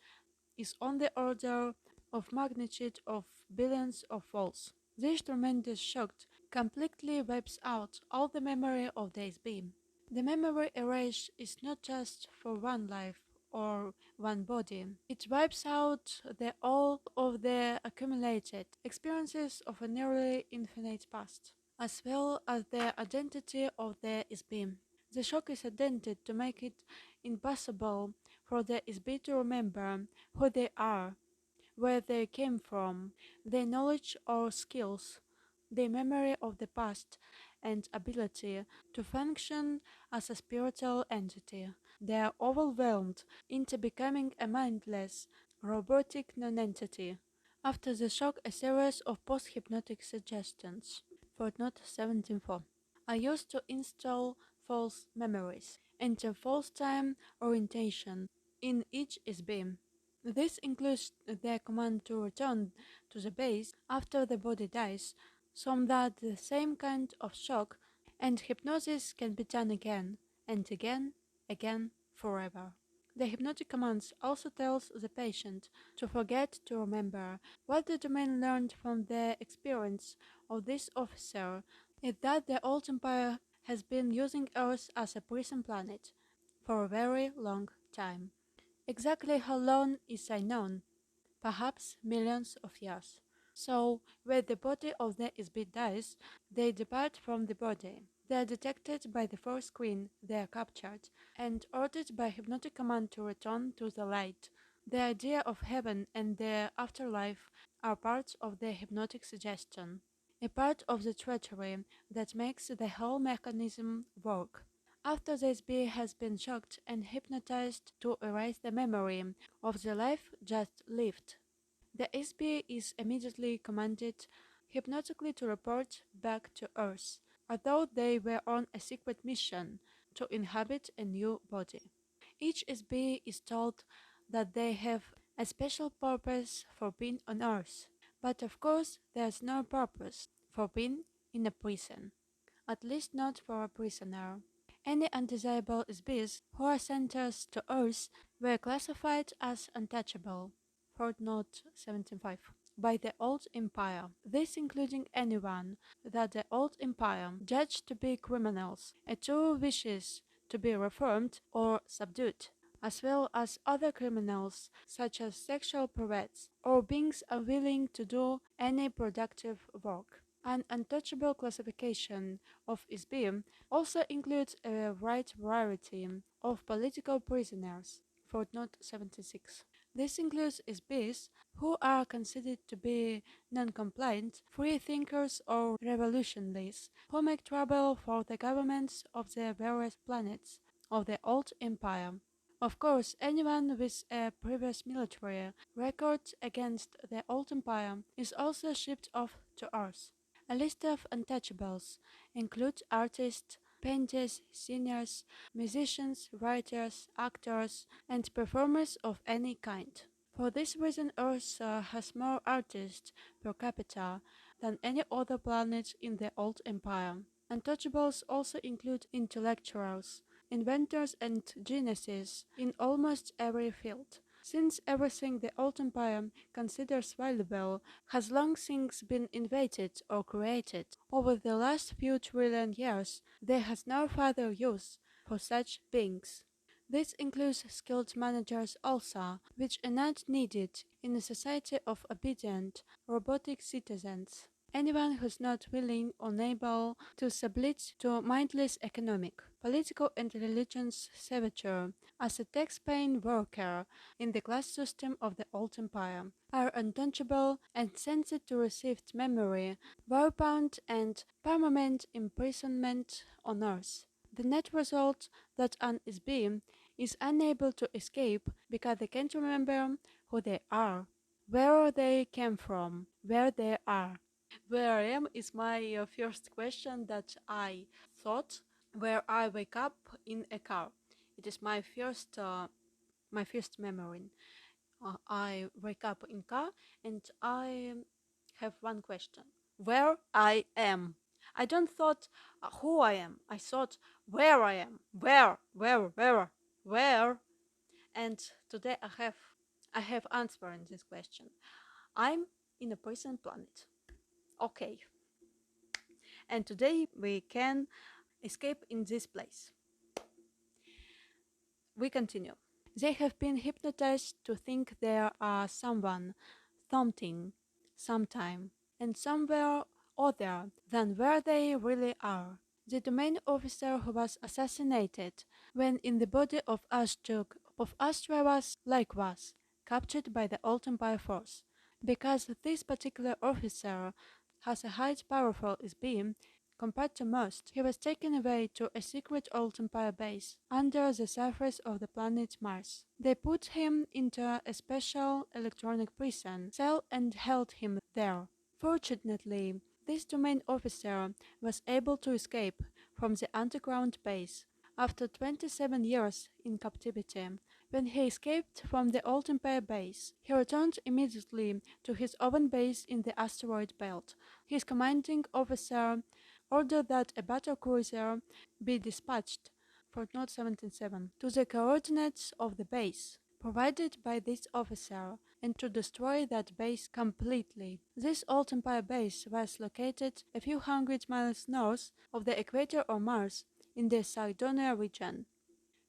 is on the order of magnitude of billions of volts. This tremendous shock completely wipes out all the memory of the SB. The memory erase is not just for one life or one body. It wipes out all of the accumulated experiences of a nearly infinite past, as well as the identity of the SB. The shock is intended to make it impossible for the SB to remember who they are, where they came from, their knowledge or skills, their memory of the past, and ability to function as a spiritual entity. They are overwhelmed into becoming a mindless, robotic nonentity. After the shock, a series of post-hypnotic suggestions. Footnote 74. I used to install false memories, enter false time orientation in each SB. This includes the command to return to the base after the body dies, so that the same kind of shock and hypnosis can be done again and again, forever. The hypnotic commands also tells the patient to forget to remember. What the domain learned from the experience of this officer is that the old empire has been using Earth as a prison planet for a very long time. Exactly how long is unknown, perhaps millions of years. So, when the body of the SB dies, they depart from the body. They are detected by the force screen, they are captured, and ordered by hypnotic command to return to the light. The idea of heaven and the afterlife are parts of the hypnotic suggestion, a part of the treachery that makes the whole mechanism work. After the SB has been shocked and hypnotized to erase the memory of the life just lived, the SB is immediately commanded hypnotically to report back to Earth, although they were on a secret mission to inhabit a new body. Each SB is told that they have a special purpose for being on Earth, but of course there's no purpose for being in a prison, at least not for a prisoner. Any undesirable SBs who are sentenced to Earth were classified as untouchable. Footnote 75. By the Old Empire, this including anyone that the Old Empire judged to be criminals and who wishes to be reformed or subdued, as well as other criminals such as sexual perverts or beings unwilling to do any productive work. An untouchable classification of SB also includes a wide variety of political prisoners. Footnote 76. This includes SBs who are considered to be non-compliant, free thinkers or revolutionaries who make trouble for the governments of the various planets of the old empire. Of course, anyone with a previous military record against the old empire is also shipped off to Earth. A list of untouchables includes artists, painters, singers, musicians, writers, actors, and performers of any kind. For this reason, Earth has more artists per capita than any other planet in the old empire. Untouchables also include intellectuals, inventors, and geniuses in almost every field. Since everything the old empire considers valuable has long since been invented or created, over the last few trillion years, there has no further use for such beings. This includes skilled managers also, which are not needed in a society of obedient, robotic citizens. Anyone who's not willing or able to submit to mindless economic, political and religious servitude as a tax-paying worker in the class system of the old empire are untouchable and sentenced to received memory, war-bound and permanent imprisonment on earth. The net result that an SB is unable to escape because they can't remember who they are, where they came from, where they are. Where I am is my first question that I thought where I wake up in a car. It is my first memory. I wake up in car and I have one question. where I am. I don't thought who I am. I thought where I am. Where? And today I have answering this question. I'm in a prison planet. Okay. And today we can escape in this place. We continue. They have been hypnotized to think there are someone, something, sometime, and somewhere other than where they really are. The domain officer who was assassinated when in the body of Astra was likewise captured by the Old Empire force. Because this particular officer has a high powerful SB, compared to most, he was taken away to a secret Old Empire base under the surface of the planet Mars. They put him into a special electronic prison cell and held him there. Fortunately, this domain officer was able to escape from the underground base after 27 years in captivity. When he escaped from the Old Empire base, he returned immediately to his own base in the asteroid belt. His commanding officer ordered that a battlecruiser be dispatched for Note 77 to the coordinates of the base provided by this officer and to destroy that base completely. This Old Empire base was located a few hundred miles north of the equator of Mars in the Cydonia region.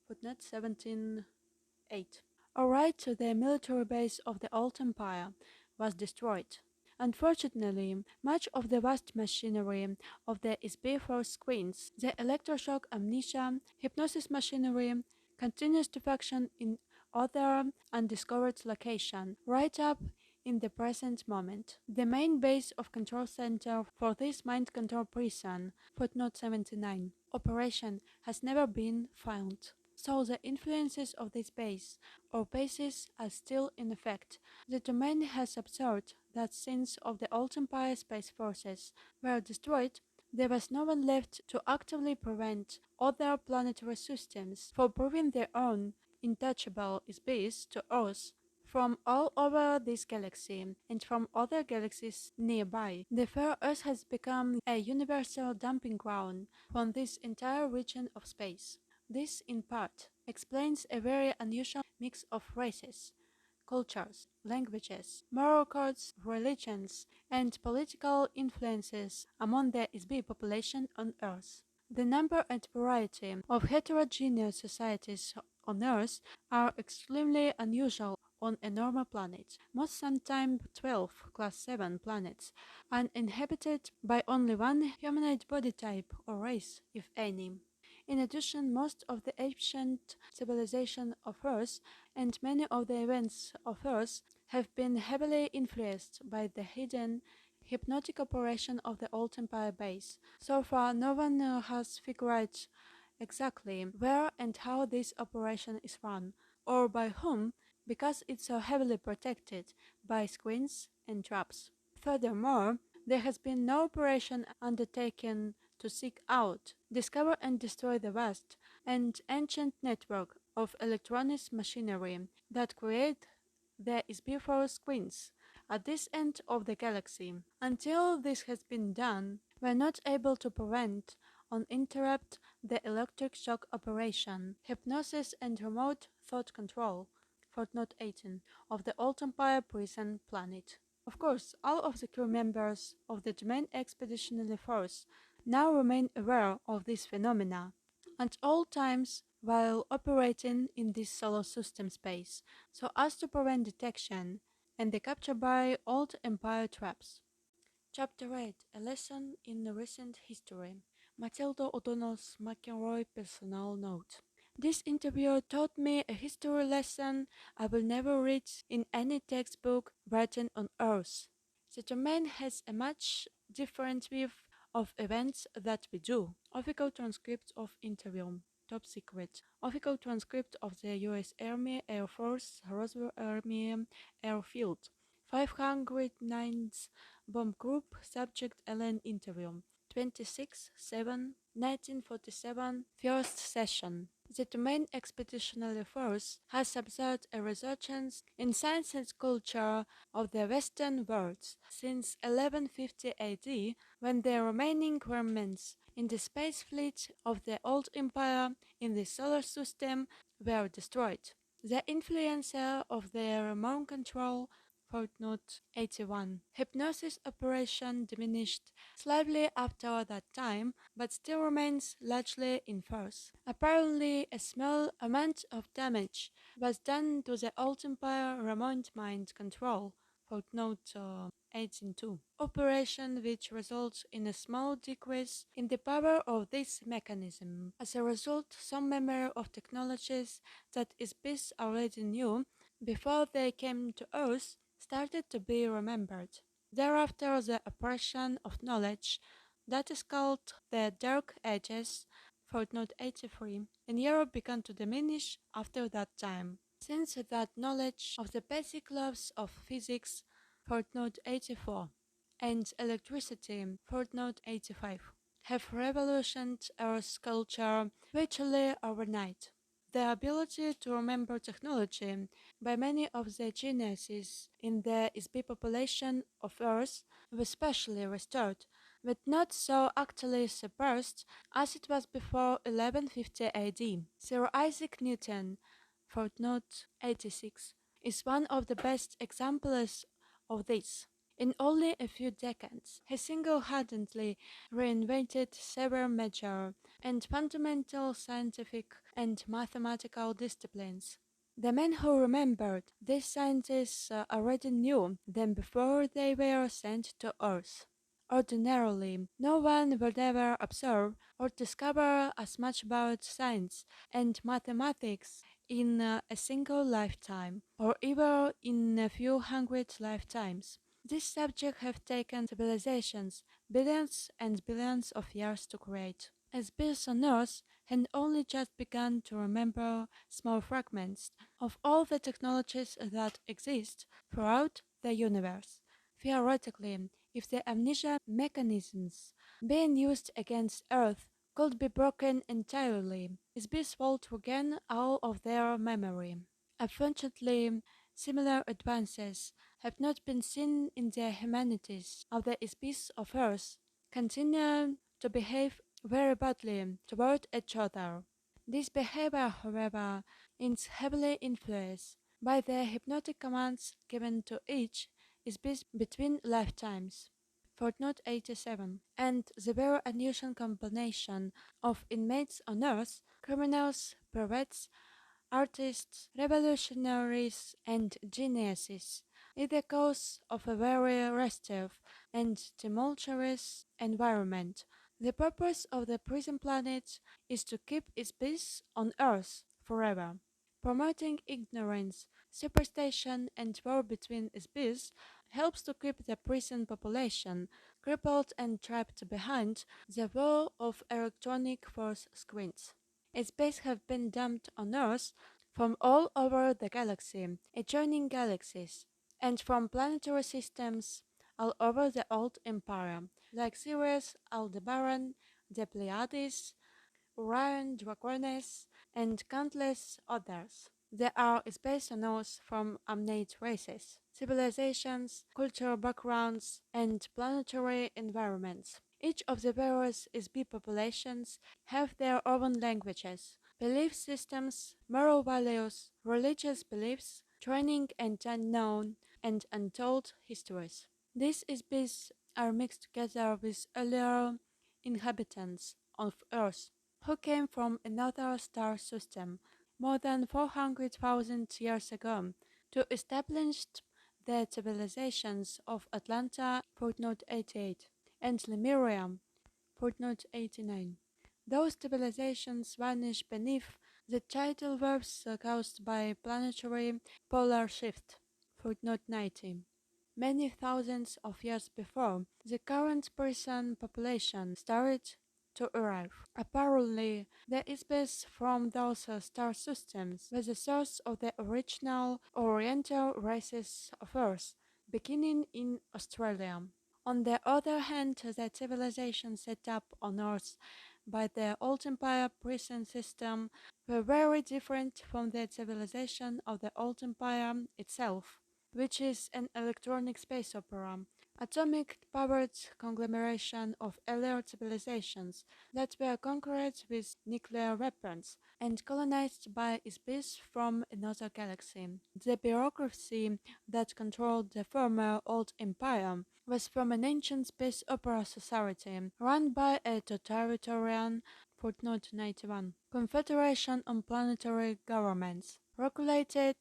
Footnote 17.8. Alright, so the military base of the Old Empire was destroyed. Unfortunately, much of the vast machinery of the SB4 screens, the electroshock amnesia, hypnosis machinery, continues to function in other undiscovered location, right up in the present moment. The main base of control center for this mind control prison, footnote 79, operation has never been found. So the influences of this base or bases are still in effect. The domain has observed that since of the Old Empire space forces were destroyed, there was no one left to actively prevent other planetary systems from proving their own untouchable space to Earth from all over this galaxy and from other galaxies nearby. The fair Earth has become a universal dumping ground for this entire region of space. This, in part, explains a very unusual mix of races, cultures, languages, moral codes, religions, and political influences among the SB population on Earth. The number and variety of heterogeneous societies on Earth are extremely unusual on a normal planet. Most sometimes 12 class 7 planets are inhabited by only one humanoid body type or race, if any. In addition, most of the ancient civilization of Earth and many of the events of Earth have been heavily influenced by the hidden hypnotic operation of the Old Empire base. So far, no one has figured out exactly where and how this operation is run, or by whom, because it's so heavily protected by screens and traps. Furthermore, there has been no operation undertaken to seek out, discover and destroy the vast and ancient network of electronic machinery that create the SB4 screens at this end of the galaxy. Until this has been done, we are not able to prevent or interrupt the electric shock operation, hypnosis and remote thought control, footnote 18, of the Old Empire prison planet. Of course, all of the crew members of the Domain Expeditionary Force now remain aware of this phenomena at all times while operating in this solar system space, so as to prevent detection and the capture by Old Empire traps. Chapter 8: A Lesson in Recent History. Matilda O'Donnell's McElroy personal note. This interview taught me a history lesson I will never read in any textbook written on Earth. The domain has a much different view of events that we do. Official transcript of interview. Top secret. Official transcript of the U.S. Army Air Force Roswell Army Airfield. 509th Bomb Group Subject Alien Interview. 26/7/1947 First Session. the main expeditionary force has observed a resurgence in science and culture of the Western world since 1150 AD, when the remaining remnants in the space fleet of the old empire in the solar system were destroyed. The influence of the remote control footnote 81. Hypnosis operation diminished slightly after that time, but still remains largely in force. Apparently, a small amount of damage was done to the old empire remote mind control footnote 18.2 operation, which results in a small decrease in the power of this mechanism. As a result, some memory of technologies that ISBIS already knew before they came to Earth started to be remembered. Thereafter, the oppression of knowledge that is called the Dark Ages footnote 83 in Europe began to diminish after that time. Since that knowledge of the basic laws of physics footnote 84 and electricity footnote 85 have revolutionized Earth's culture virtually overnight. The ability to remember technology by many of the geniuses in the SB population of Earth was partially restored, but not so actually surpassed as it was before 1150 AD. Sir Isaac Newton, footnote 86, is one of the best examples of this. In only a few decades, he single-handedly reinvented several major and fundamental scientific and mathematical disciplines. The men who remembered these sciences already knew them before they were sent to Earth. Ordinarily, no one would ever observe or discover as much about science and mathematics in a single lifetime, or even in a few hundred lifetimes. These subjects have taken civilizations billions and billions of years to create. As beings on Earth had only just begun to remember small fragments of all the technologies that exist throughout the universe. Theoretically, if the amnesia mechanisms being used against Earth could be broken entirely, beings would regain all of their memory. Unfortunately, similar advances have not been seen in the humanities of the species of Earth, continue to behave very badly toward each other. This behavior, however, is heavily influenced by the hypnotic commands given to each species between lifetimes. Footnote 87. And the very unusual combination of inmates on Earth, criminals, perverts, artists, revolutionaries, and geniuses is the cause of a very restive and tumultuous environment. The purpose of the prison planet is to keep its peace on Earth forever. Promoting ignorance, superstition, and war between species helps to keep the prison population crippled and trapped behind the wall of electronic force screens. Space have been dumped on Earth from all over the galaxy, adjoining galaxies, and from planetary systems all over the old empire, like Sirius, Aldebaran, the Pleiades, Orion, Draconis, and countless others. There are space anoles from unknown races, civilizations, cultural backgrounds, and planetary environments. Each of the various SB populations have their own languages, belief systems, moral values, religious beliefs, training, and unknown and untold histories. These SBs are mixed together with earlier inhabitants of Earth who came from another star system more than 400,000 years ago to establish the civilizations of Atlanta footnote 88 and Lemuria footnote 89. Those civilizations vanish beneath the tidal waves caused by planetary polar shift footnote 90. Many thousands of years before the current person population started to arrive. Apparently, the species from those star systems were the source of the original Oriental races of Earth, beginning in Australia. On the other hand, the civilization set up on Earth by the Old Empire prison system were very different from the civilization of the Old Empire itself, which is an electronic space opera, atomic-powered conglomeration of earlier civilizations that were conquered with nuclear weapons and colonized by species from another galaxy. The bureaucracy that controlled the former Old Empire was from an ancient space opera society run by a totalitarian footnote 91 confederation on planetary governments, regulated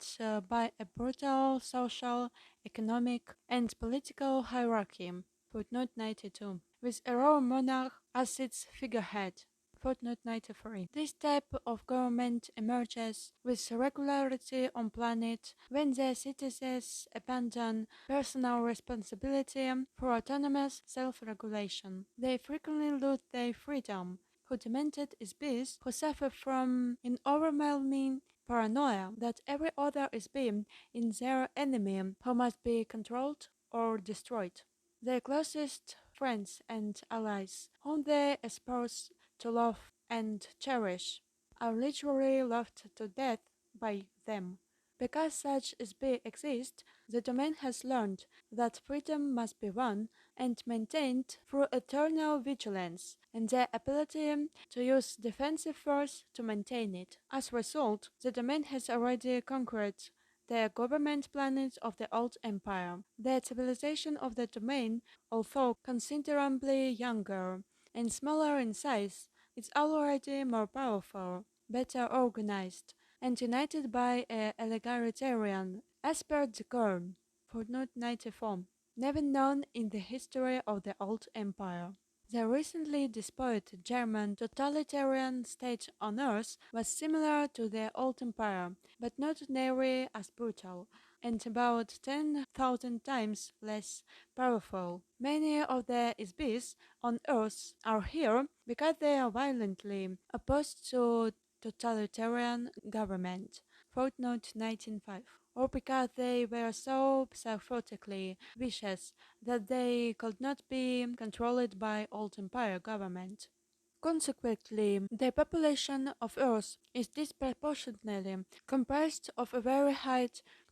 by a brutal social, economic, and political hierarchy. Footnote 92, with a royal monarch as its figurehead. Footnote 93. This type of government emerges with regularity on planet when the citizens abandon personal responsibility for autonomous self-regulation. They frequently lose their freedom, who demented is beings who suffer from an overwhelming paranoia that every other is being in their enemy who must be controlled or destroyed. Their closest friends and allies, whom they espouse to love and cherish, are literally loved to death by them. Because such as be exist, the domain has learned that freedom must be won and maintained through eternal vigilance and the ability to use defensive force to maintain it. As a result, the domain has already conquered the government planets of the old empire. The civilization of the domain, although considerably younger and smaller in size, is already more powerful, better organized, and united by a egalitarian aspect decorum. Footnote 94. Never known in the history of the old empire. The recently despoiled German totalitarian state on Earth was similar to the old empire, but not nearly as brutal, and about 10,000 times less powerful. Many of the SBs on Earth are here because they are violently opposed to totalitarian government. Footnote 19.5. Or because they were so psychotically vicious that they could not be controlled by old empire government. Consequently, the population of Earth is disproportionately comprised of a very high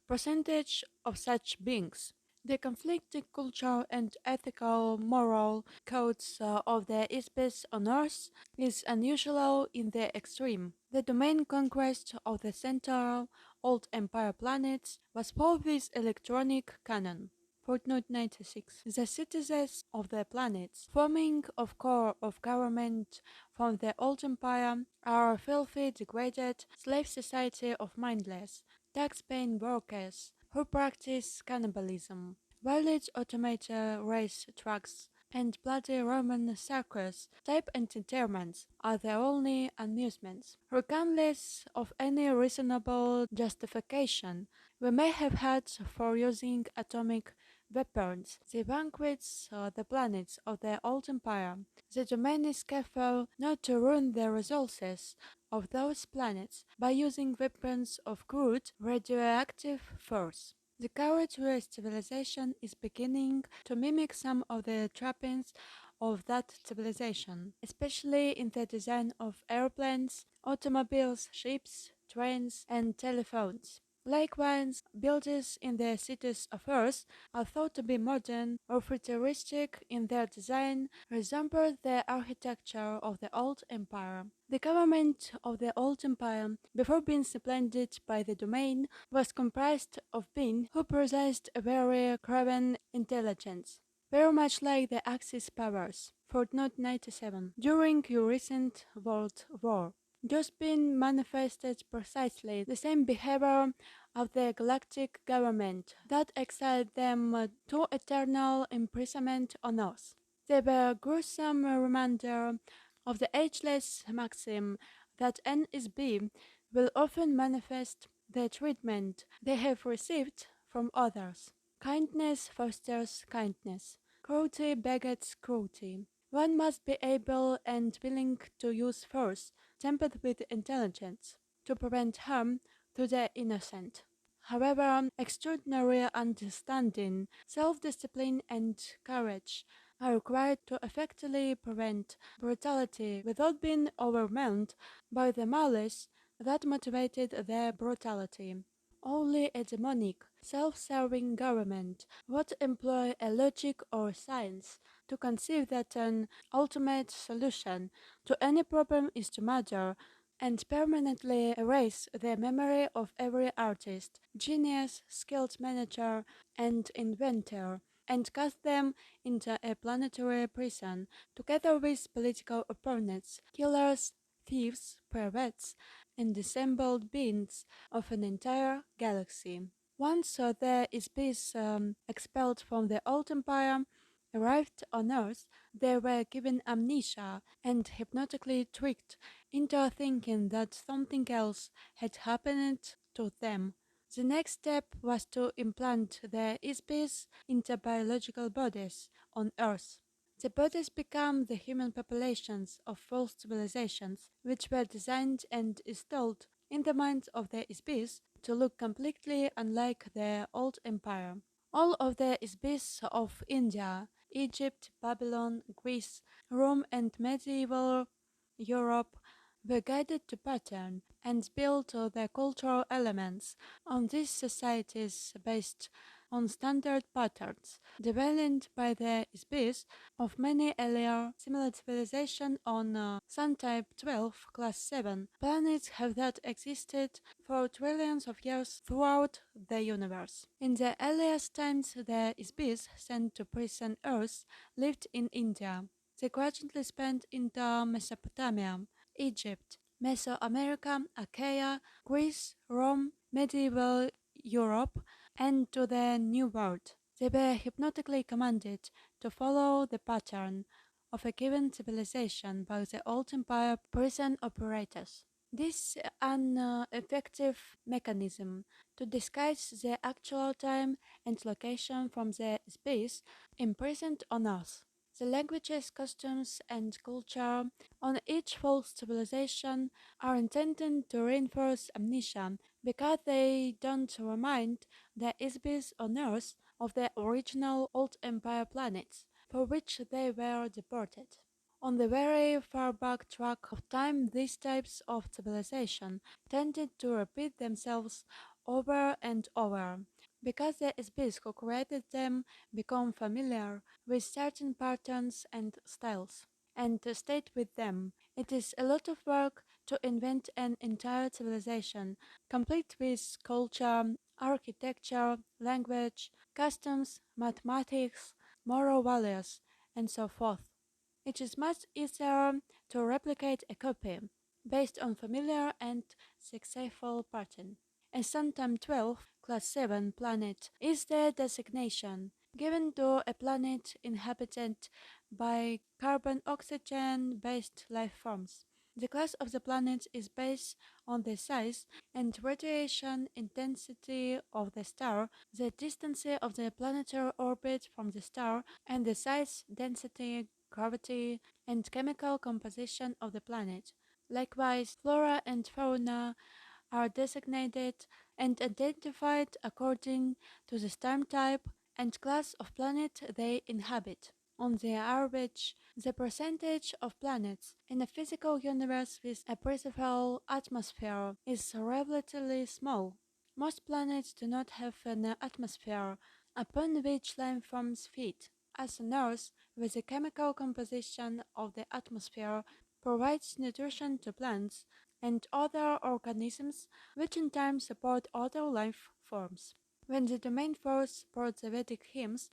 percentage of such beings. The conflicting cultural and ethical moral codes of the species on Earth is unusual in the extreme. The domain conquest of the central Old Empire planets was fought with electronic cannon. Footnote 96. The citizens of the planets, forming of core of government from the Old Empire, are a filthy, degraded slave society of mindless, tax-paying workers who practice cannibalism. Violent automated race trucks and bloody Roman circus type entertainments are their only amusements. Regardless of any reasonable justification we may have had for using atomic weapons, the vanquish the planets of the old empire. The domain is careful not to ruin the resources of those planets by using weapons of crude radioactive force. The current US civilization is beginning to mimic some of the trappings of that civilization, especially in the design of airplanes, automobiles, ships, trains, and telephones. Likewise, buildings in the cities of Earth are thought to be modern or futuristic in their design, resemble the architecture of the old empire. The government of the old empire, before being supplanted by the domain, was comprised of beings who possessed a very craven intelligence, very much like the Axis powers. Footnote 97. During your recent World War, just been manifested precisely the same behavior of the galactic government that exiled them to eternal imprisonment on Earth. They were a gruesome reminder of the ageless maxim that NSB will often manifest the treatment they have received from others. Kindness fosters kindness. Cruelty begets cruelty. One must be able and willing to use force tempered with intelligence to prevent harm to the innocent. However, extraordinary understanding, self-discipline, and courage are required to effectively prevent brutality without being overwhelmed by the malice that motivated their brutality. Only a demonic, self-serving government would employ a logic or science to conceive that an ultimate solution to any problem is to murder and permanently erase the memory of every artist, genius, skilled manager, and inventor, and cast them into a planetary prison, together with political opponents, killers, thieves, perverts, and dissembled beings of an entire galaxy. Once there is peace expelled from the old empire, arrived on Earth, they were given amnesia and hypnotically tricked into thinking that something else had happened to them. The next step was to implant the ISBs into biological bodies on Earth. The bodies become the human populations of false civilizations, which were designed and installed in the minds of the ISBs to look completely unlike their old empire. All of the ISBs of India, Egypt, Babylon, Greece, Rome, and medieval Europe were guided to pattern and built their cultural elements on these societies based on standard patterns developed by the ISBs of many earlier similar civilizations on Sun-type 12 class 7 planets have that existed for trillions of years throughout the universe. In the earliest times, the ISBs sent to prison Earth lived in India. They gradually spent into Mesopotamia, Egypt, Mesoamerica, Achaia, Greece, Rome, medieval Europe, and to the New World. They were hypnotically commanded to follow the pattern of a given civilization by the old empire prison operators. This an effective mechanism to disguise the actual time and location from the space imprisoned on Earth. The languages, customs, and culture on each false civilization are intended to reinforce amnesia because they don't remind the Isbis on Earth of the original Old Empire planets for which they were deported. On the very far back track of time, these types of civilization tended to repeat themselves over and over, because the SBs who created them become familiar with certain patterns and styles, and stayed with them. It is a lot of work to invent an entire civilization, complete with culture, architecture, language, customs, mathematics, moral values, and so forth. It is much easier to replicate a copy based on familiar and successful pattern. A Sun-Time 12 Class 7 planet is the designation given to a planet inhabited by carbon-oxygen-based life forms. The class of the planet is based on the size and radiation intensity of the star, the distance of the planetary orbit from the star, and the size, density, gravity, and chemical composition of the planet. Likewise, flora and fauna are designated and identified according to the star type and class of planet they inhabit. On the average, the percentage of planets in a physical universe with a peripheral atmosphere is relatively small. Most planets do not have an atmosphere upon which life forms feed, as on Earth, where the chemical composition of the atmosphere provides nutrition to plants and other organisms, which in turn support other life forms. When the domain force brought the Vedic hymns,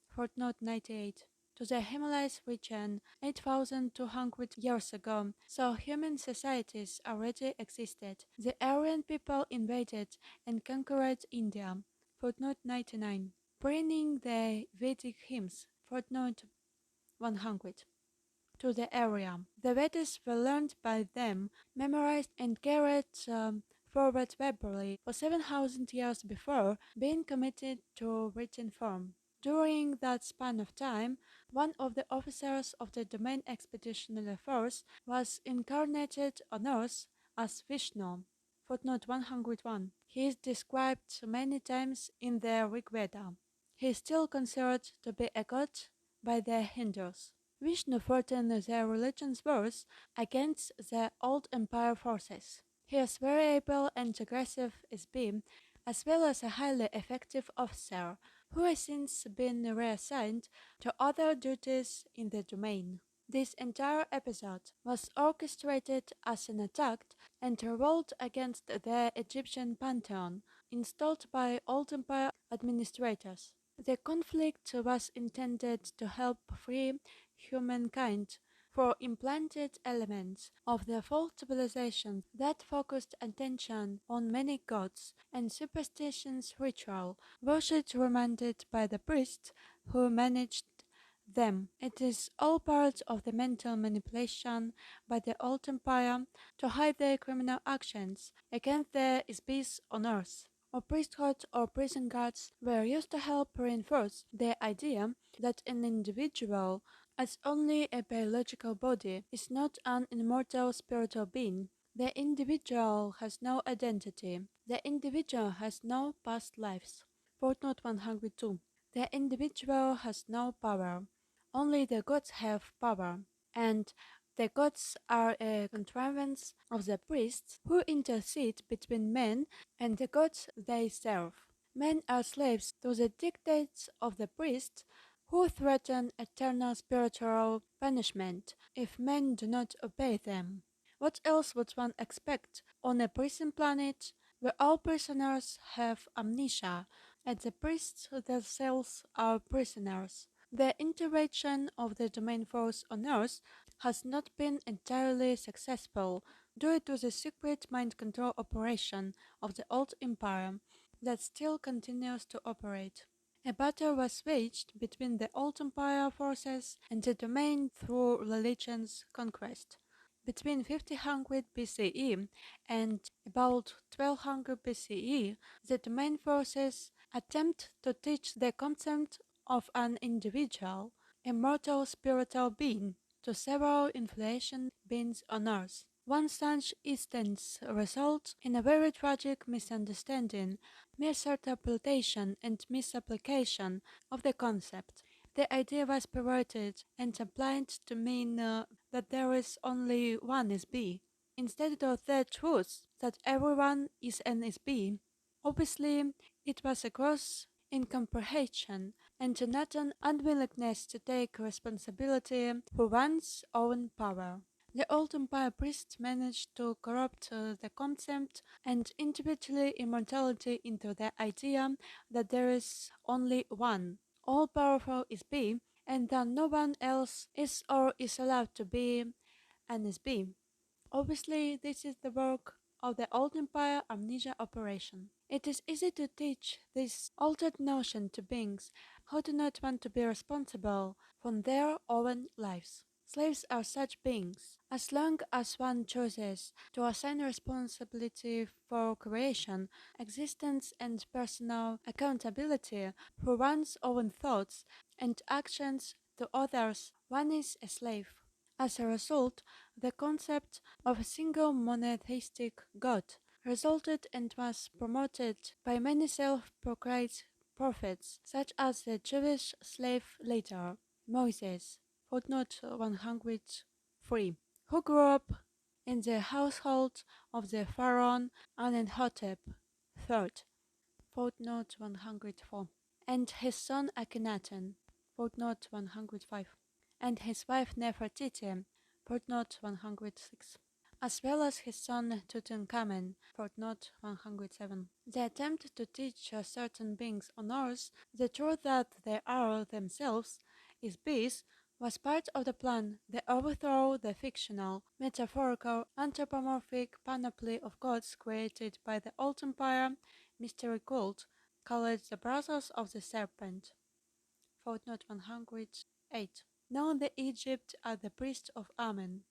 footnote 98, to the Himalayas region 8,200 years ago, so human societies already existed. The Aryan people invaded and conquered India, footnote 99, bringing the Vedic hymns, footnote 100, to the area. The Vedas were learned by them, memorized, and carried forward verbally for 7,000 years before being committed to written form. During that span of time, one of the officers of the Domain Expeditionary Force was incarnated on Earth as Vishnu. Footnote 101. He is described many times in the Rig Veda. He is still considered to be a god by the Hindus. Vishnu threatened their religion's wars against the old empire forces. He is very able and aggressive as being, as well as a highly effective officer, who has since been reassigned to other duties in the domain. This entire episode was orchestrated as an attack and revolt against the Egyptian pantheon, installed by Old Empire administrators. The conflict was intended to help free humankind for implanted elements of the false civilization that focused attention on many gods and superstitious ritual, worshipped remanded by the priests who managed them. It is all part of the mental manipulation by the old empire to hide their criminal actions against the species on earth. Or priesthood or prison guards were used to help reinforce the idea that an individual, as only a biological body, is not an immortal spiritual being. The individual has no identity. The individual has no past lives. Footnote 102. The individual has no power. Only the gods have power, and the gods are a contrivance of the priests who intercede between men and the gods they serve. Men are slaves to the dictates of the priests who threaten eternal spiritual punishment if men do not obey them. What else would one expect on a prison planet where all prisoners have amnesia and the priests themselves are prisoners? The intervention of the domain force on Earth has not been entirely successful due to the secret mind control operation of the old empire that still continues to operate. A battle was waged between the old empire forces and the domain through religion's conquest. Between 1500 BCE and about 1200 BCE, the domain forces attempt to teach the concept of an individual, immortal spiritual being, to several inflation beings on Earth. One such instance results in a very tragic misunderstanding, misinterpretation, and misapplication of the concept. The idea was perverted and applied to mean that there is only one SB, instead of the truth that everyone is an SB. Obviously, it was a gross incomprehension and not an unwillingness to take responsibility for one's own power. The old empire priests managed to corrupt the concept and individually immortality into the idea that there is only one all-powerful SB and that no one else is or is allowed to be an SB. Obviously, this is the work of the Old Empire amnesia operation. It is easy to teach this altered notion to beings who do not want to be responsible for their own lives. Slaves are such beings. As long as one chooses to assign responsibility for creation, existence, and personal accountability for one's own thoughts and actions to others, one is a slave. As a result, the concept of a single monotheistic God resulted and was promoted by many self-proclaimed prophets, such as the Jewish slave leader Moses, footnote 103, who grew up in the household of the Pharaoh Amenhotep III, footnote 104, and his son Akhenaten, footnote 105, and his wife Nefertiti, footnote 106, as well as his son Tutankhamen, footnote 107. The attempt to teach certain beings on Earth the truth that they are themselves is bees was part of the plan to overthrow the fictional, metaphorical, anthropomorphic panoply of gods created by the Old Empire mystery cult called the Brothers of the Serpent. Footnote 108. Known in Egypt as the priests of Amen.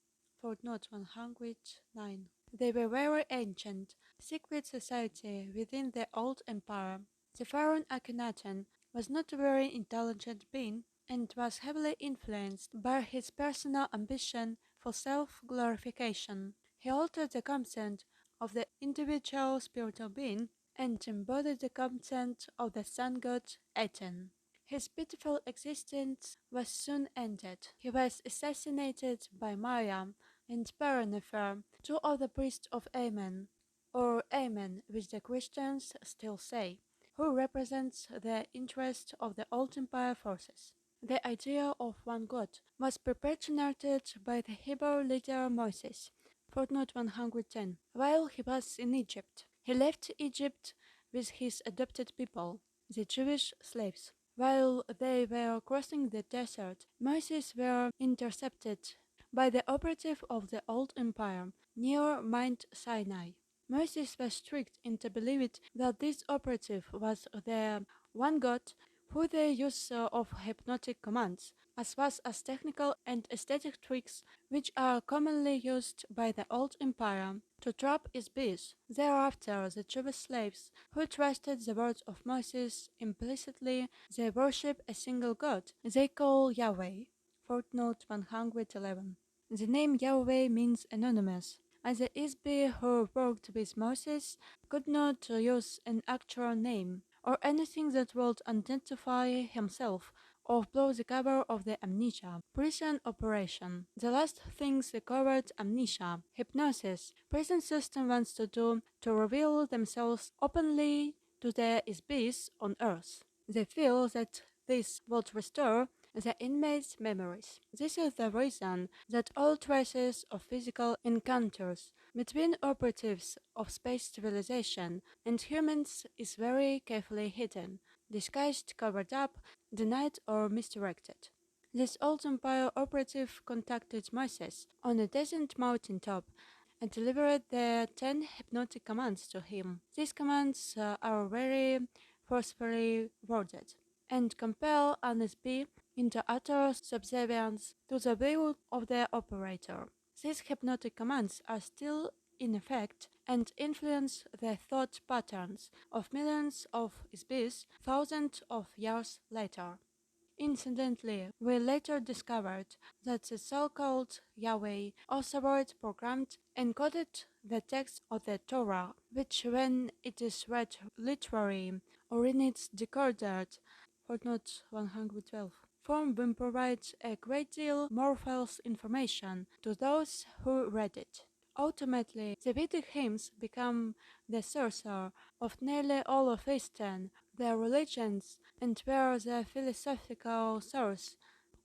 Footnote 109. They were very ancient, secret society within the old empire. The pharaoh Akhenaten was not a very intelligent being and was heavily influenced by his personal ambition for self-glorification. He altered the concept of the individual spiritual being and embodied the concept of the sun god Aten. His pitiful existence was soon ended. He was assassinated by Mariam and Perennefer, two of the priests of Amen, or Amen, which the Christians still say, who represents the interest of the Old Empire forces. The idea of one God was perpetuated by the Hebrew leader Moses, footnote 110, while he was in Egypt. He left Egypt with his adopted people, the Jewish slaves. While they were crossing the desert, Moses were intercepted by the operative of the Old Empire near Mount Sinai. Moses was tricked into believing that this operative was the one God through the use of hypnotic commands, as well as technical and aesthetic tricks which are commonly used by the Old Empire to trap its bees. Thereafter, the Jewish slaves who trusted the words of Moses implicitly, they worship a single God they call Yahweh. Footnote 111. The name Yahweh means anonymous, as the Isbi who worked with Moses could not use an actual name or anything that would identify himself or blow the cover of the amnesia prison operation. The last things they covered amnesia, hypnosis, prison system wants to do to reveal themselves openly to the Isbis on earth. They feel that this would restore the inmates' memories. This is the reason that all traces of physical encounters between operatives of space civilization and humans is very carefully hidden, disguised, covered up, denied, or misdirected. This old empire operative contacted Moses on a desert mountain top and delivered the 10 hypnotic commands to him. These commands are very forcefully worded and compel an SP into utter subservience to the will of the operator. These hypnotic commands are still in effect and influence the thought patterns of millions of SPs thousands of years later. Incidentally, we later discovered that the so-called Yahweh also wrote, programmed, encoded the text of the Torah, which when it is read literally or in its decoded, footnote 112, form will provide a great deal more false information to those who read it. Ultimately, the Vedic hymns become the source of nearly all of Eastern, their religions, and were the philosophical source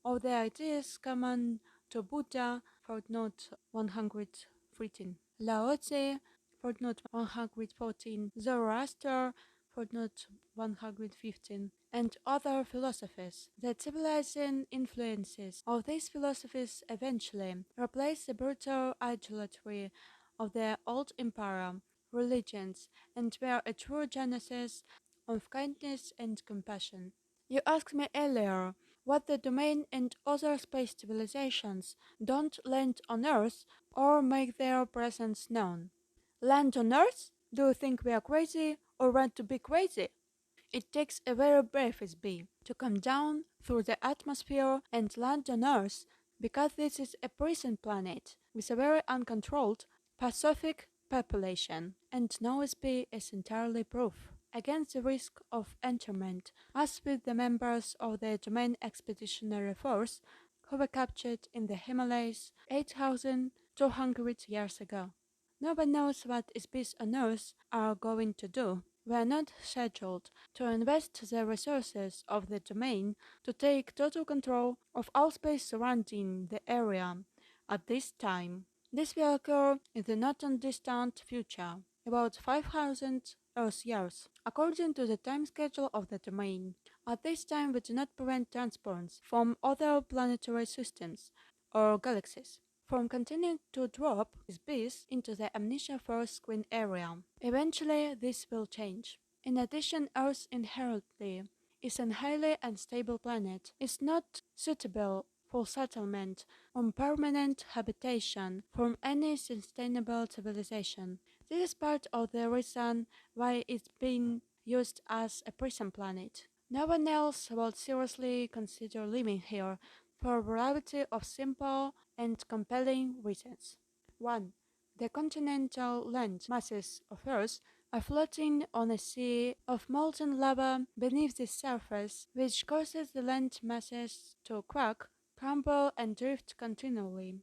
of the ideas common to Buddha, footnote 113, Lao Tzu, footnote 114, Zoroaster, footnote 115, and other philosophies. The civilizing influences of these philosophies eventually replaced the brutal idolatry of the old empire religions and were a true genesis of kindness and compassion. You asked me earlier what the domain and other space civilizations don't land on Earth or make their presence known. Land on Earth? Do you think we are crazy or want to be crazy? It takes a very brave SB to come down through the atmosphere and land on Earth because this is a prison planet with a very uncontrolled Pacific population, and no SB is entirely proof against the risk of enterment, as with the members of the Domain Expeditionary Force who were captured in the Himalayas 8,200 years ago. No one knows what SBs on Earth are going to do. We are not scheduled to invest the resources of the domain to take total control of all space surrounding the area at this time. This will occur in the not too distant future, about 5,000 Earth years, according to the time schedule of the domain. At this time, we do not prevent transports from other planetary systems or galaxies from continuing to drop SBs into the amnesia force screen area. Eventually, this will change. In addition, Earth inherently is an highly unstable planet. It's not suitable for settlement or permanent habitation from any sustainable civilization. This is part of the reason why it's been used as a prison planet. No one else would seriously consider living here for a variety of simple and compelling reasons. 1. The continental land masses of Earth are floating on a sea of molten lava beneath the surface, which causes the land masses to crack, crumble, and drift continually.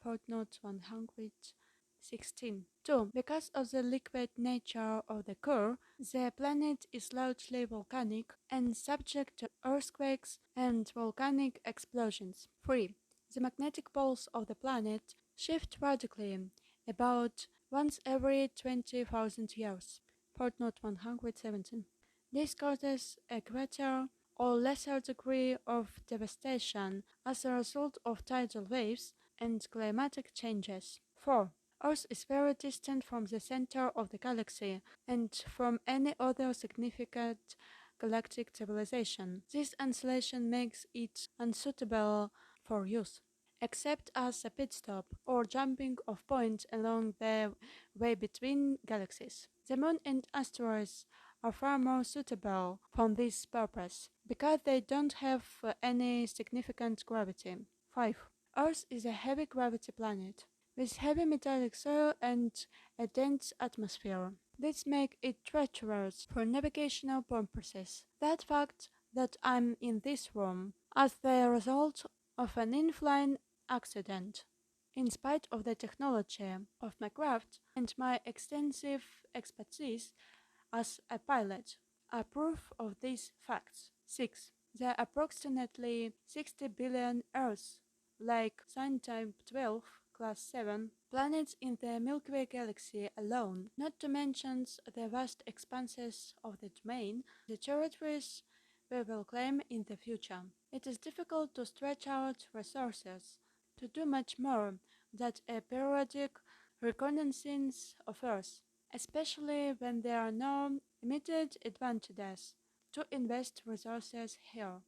Footnote 116. 2. Because of the liquid nature of the core, the planet is largely volcanic and subject to earthquakes and volcanic explosions. 3. The magnetic poles of the planet shift radically, about once every 20,000 years. Footnote 117. This causes a greater or lesser degree of devastation as a result of tidal waves and climatic changes. 4. Earth is very distant from the center of the galaxy and from any other significant galactic civilization. This insulation makes it unsuitable for use, except as a pit stop or jumping off point along the way between galaxies. The Moon and asteroids are far more suitable for this purpose because they don't have any significant gravity. 5. Earth is a heavy gravity planet with heavy metallic soil and a dense atmosphere. This makes it treacherous for navigational purposes. That fact that I'm in this room as the result of an in-flight accident, in spite of the technology of my craft and my extensive expertise as a pilot, are proof of these facts. 6. There are approximately 60 billion Earths, like Sun Type 12, Class 7, planets in the Milky Way galaxy alone, not to mention the vast expanses of the domain, the territories we will claim in the future. It is difficult to stretch out resources to do much more than a periodic reconnaissance of Earth, especially when there are no immediate advantages to invest resources here.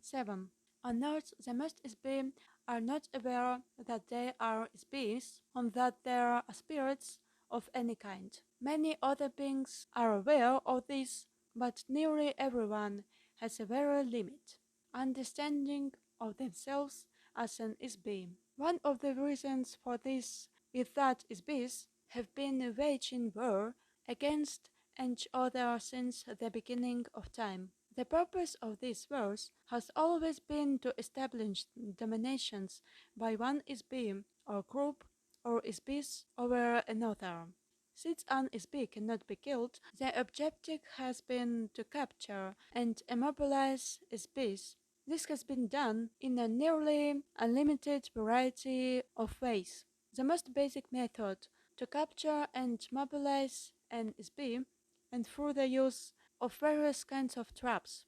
7. On Earth, the most SB are not aware that they are SBs, or that there are spirits of any kind. Many other beings are aware of this, but nearly everyone has a very limit understanding of themselves as an SB. One of the reasons for this is that SBs have been waging war against each other since the beginning of time. The purpose of these wars has always been to establish dominations by one SB or group or SBs over another. Since an SB cannot be killed, the objective has been to capture and immobilize SBs. This has been done in a nearly unlimited variety of ways. The most basic method to capture and mobilize an SB and through the use of various kinds of traps.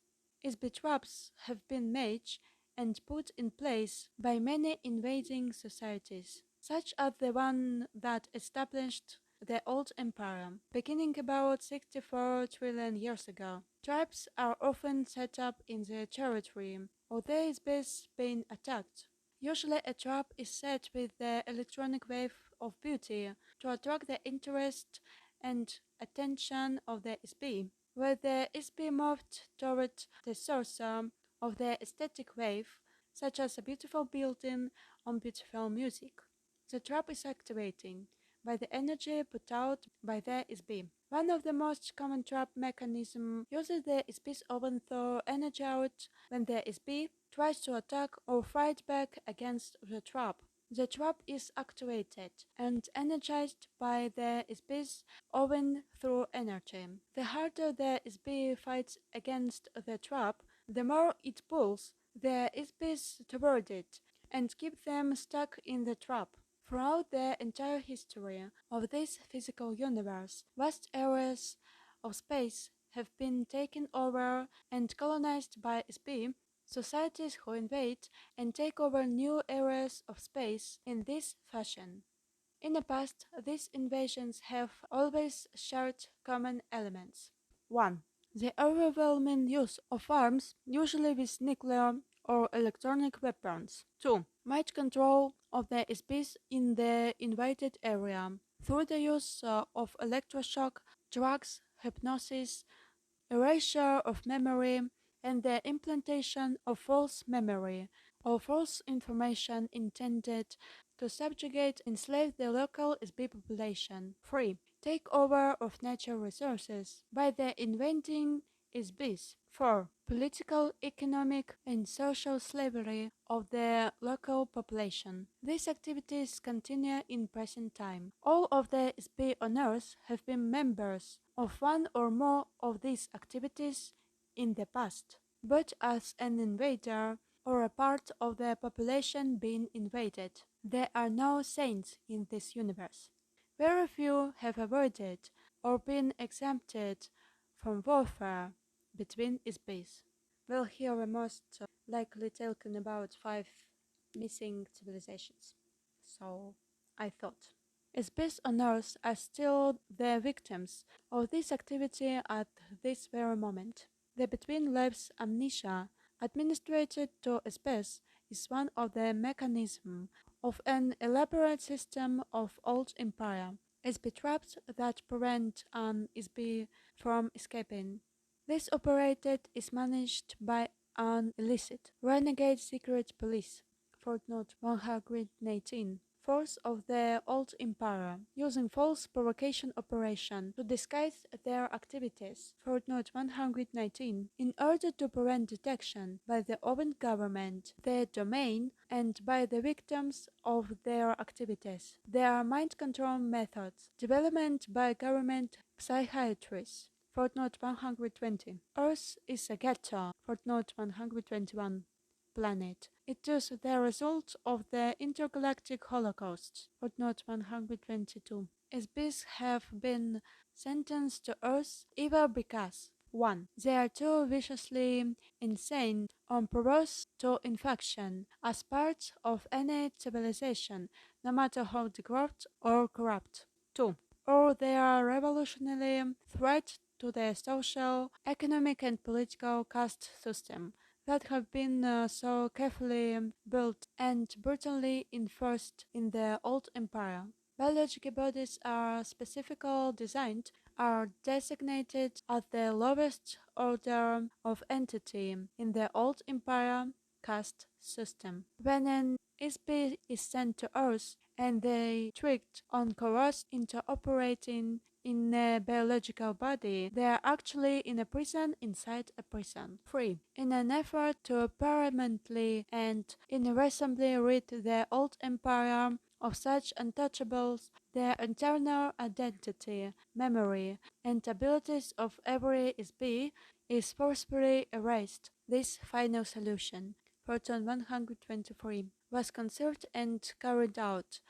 SB traps have been made and put in place by many invading societies, such as the one that established the old empire, beginning about 64 trillion years ago. Traps are often set up in the territory of the SBs being attacked. Usually a trap is set with the electronic wave of beauty to attract the interest and attention of the SB, where the SB moved toward the source of the aesthetic wave, such as a beautiful building or beautiful music. The trap is activating by the energy put out by the SB. One of the most common trap mechanisms uses the SB's open throw energy out when the SB tries to attack or fight back against the trap. The trap is activated and energized by the SB's oven through energy. The harder the SB fights against the trap, the more it pulls the SBs toward it and keeps them stuck in the trap. Throughout the entire history of this physical universe, vast areas of space have been taken over and colonized by SB societies who invade and take over new areas of space in this fashion. In the past, these invasions have always shared common elements. 1. The overwhelming use of arms, usually with nuclear or electronic weapons. 2. Mind control of the SPs in the invaded area through the use of electroshock, drugs, hypnosis, erasure of memory, and the implantation of false memory or false information intended to subjugate and enslave the local SB population. 3. Takeover of natural resources by the invading SBs. 4. Political, economic, and social slavery of the local population. These activities continue in present time. All of the SB owners have been members of one or more of these activities in the past, but as an invader or a part of the population being invaded. There are no saints in this universe. Very few have avoided or been exempted from warfare between SBs. We'll hear most likely talking about 5 missing civilizations. So I thought. SBs on Earth are still the victims of this activity at this very moment. The between lives amnesia administered to SBs is one of the mechanisms of an elaborate system of old empire. SB traps that prevent an SB from escaping. This operated is managed by an illicit renegade secret police, footnote 118, force of the old empire, using false provocation operation to disguise their activities, footnote 119, in order to prevent detection by the open government, their domain, and by the victims of their activities. There are mind control methods, development by government psychiatrists. Footnote 120. Earth is a ghetto. Footnote 121. Planet. It is the result of the intergalactic holocaust. Footnote 122. SBs have been sentenced to Earth either because 1. They are too viciously insane or prone to infection as part of any civilization, no matter how depraved or corrupt. 2. Or they are revolutionary threat to the social, economic, and political caste system that have been so carefully built and brutally enforced in the old empire. Biological bodies are specifically designed, are designated as the lowest order of entity in the old empire caste system. When an SB is sent to Earth and they tricked on coerced into operating in a biological body, they are actually in a prison inside a prison. 3. In an effort to permanently and irreversibly rid the old empire of such untouchables, their internal identity, memory, and abilities of every SB is forcibly erased. This final solution, Proton 123, was conceived and carried out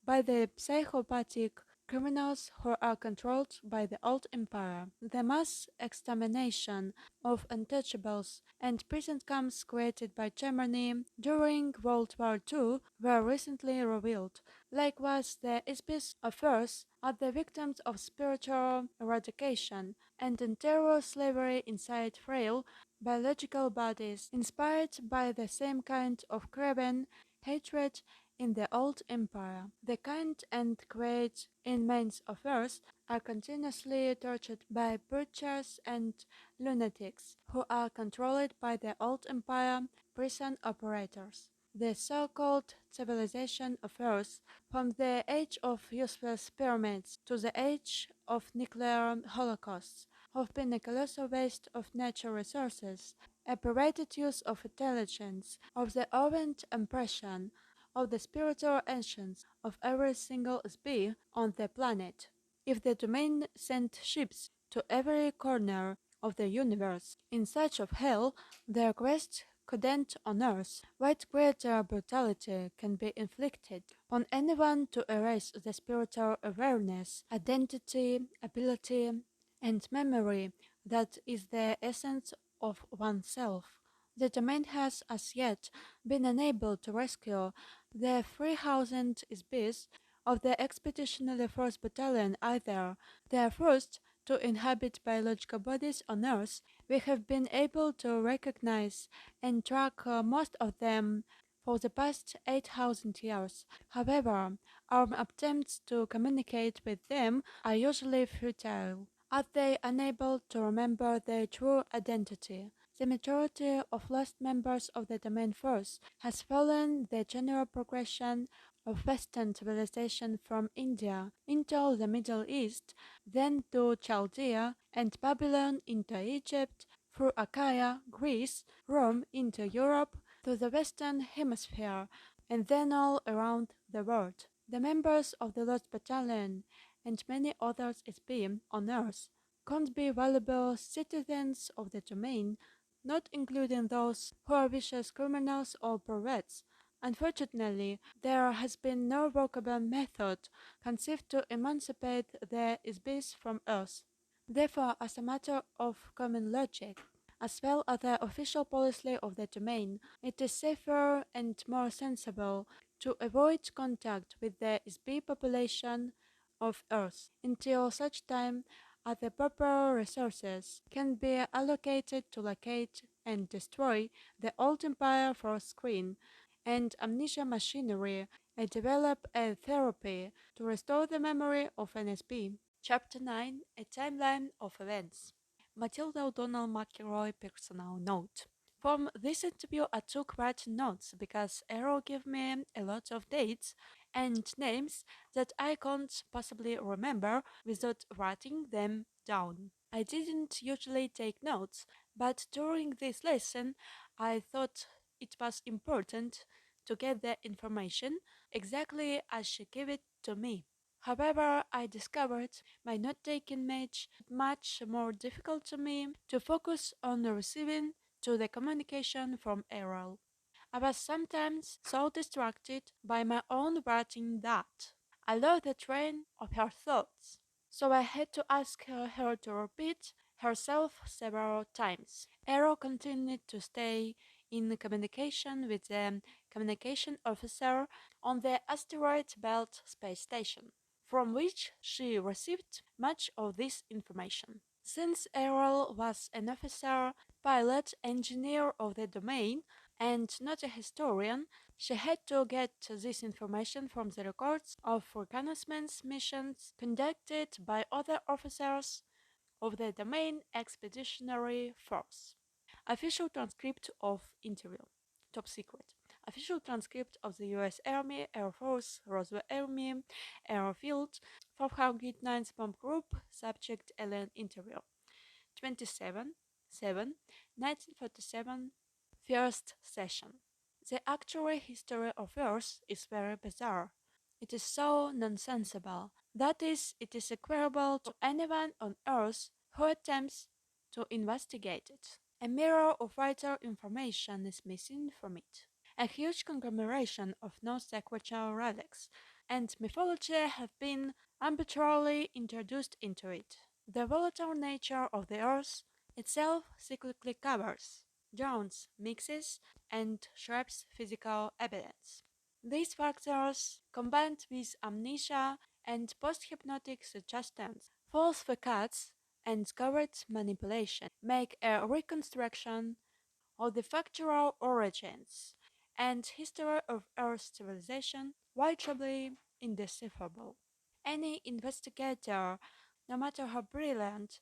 by the psychopathic criminals who are controlled by the old empire. The mass extermination of untouchables and prison camps created by Germany during World War II were recently revealed. Likewise, the SBs of Earth are the victims of spiritual eradication and entire slavery inside frail biological bodies, inspired by the same kind of craven hatred in the old empire. The kind and great inmates of Earth are continuously tortured by butchers and lunatics who are controlled by the old empire prison operators. The so-called civilization of Earth, from the age of useless pyramids to the age of nuclear holocausts, have been a colossal waste of natural resources, a perverted use of intelligence, of the overt impression of the spiritual ancients of every single SB on the planet. If the domain sent ships to every corner of the universe in search of hell, their quest could end on Earth. What greater brutality can be inflicted on anyone to erase the spiritual awareness, identity, ability, and memory that is the essence of oneself? The domain has as yet been unable to rescue the 3,000 SBs of the Expeditionary Force Battalion either. They are forced to inhabit biological bodies on Earth. We have been able to recognize and track most of them for the past 8,000 years. However, our attempts to communicate with them are usually futile, as they are unable to remember their true identity. The majority of lost members of the domain force has followed the general progression of Western civilization from India into the Middle East, then to Chaldea and Babylon into Egypt, through Achaia, Greece, Rome into Europe, to the Western Hemisphere, and then all around the world. The members of the Lost Battalion and many others SB on Earth can't be valuable citizens of the domain, not including those who are vicious criminals or perverts. Unfortunately, there has been no workable method conceived to emancipate the SBs from Earth. Therefore, as a matter of common logic, as well as the official policy of the domain, it is safer and more sensible to avoid contact with the SB population of Earth until such time as the proper resources can be allocated to locate and destroy the old empire force screen and amnesia machinery and develop a therapy to restore the memory of NSB. Chapter 9: A Timeline of Events. Matilda O'Donnell McElroy personal note. From this interview I took writing notes because Arrow gave me a lot of dates and names that I can't possibly remember without writing them down. I didn't usually take notes, but during this lesson I thought it was important to get the information exactly as she gave it to me. However, I discovered my note-taking made it much more difficult to me to focus on the receiving to the communication from Errol. I was sometimes so distracted by my own writing that I lost the train of her thoughts. So I had to ask her to repeat herself several times. Arrow continued to stay in communication with the communication officer on the asteroid belt space station, from which she received much of this information. Since Errol was an officer, pilot, engineer of the domain, and not a historian, she had to get this information from the records of reconnaissance missions conducted by other officers of the Domain Expeditionary Force. Official transcript of interview. Top secret. Official transcript of the U.S. Army, Air Force, Roswell Army, Airfield, 409 Bomb Group, Subject Alien Interview. 27 7 1947, First Session. The actual history of Earth is very bizarre. It is so nonsensical. That is, it is equivalent to anyone on Earth who attempts to investigate it. A mirror of vital information is missing from it. A huge conglomeration of non-sequitur relics and mythology have been arbitrarily introduced into it. The volatile nature of the Earth itself cyclically covers, drowns, mixes, and shapes physical evidence. These factors, combined with amnesia and post-hypnotic suggestions, false facades, and covert manipulation, make a reconstruction of the factual origins and history of Earth's civilization virtually indecipherable. Any investigator, no matter how brilliant,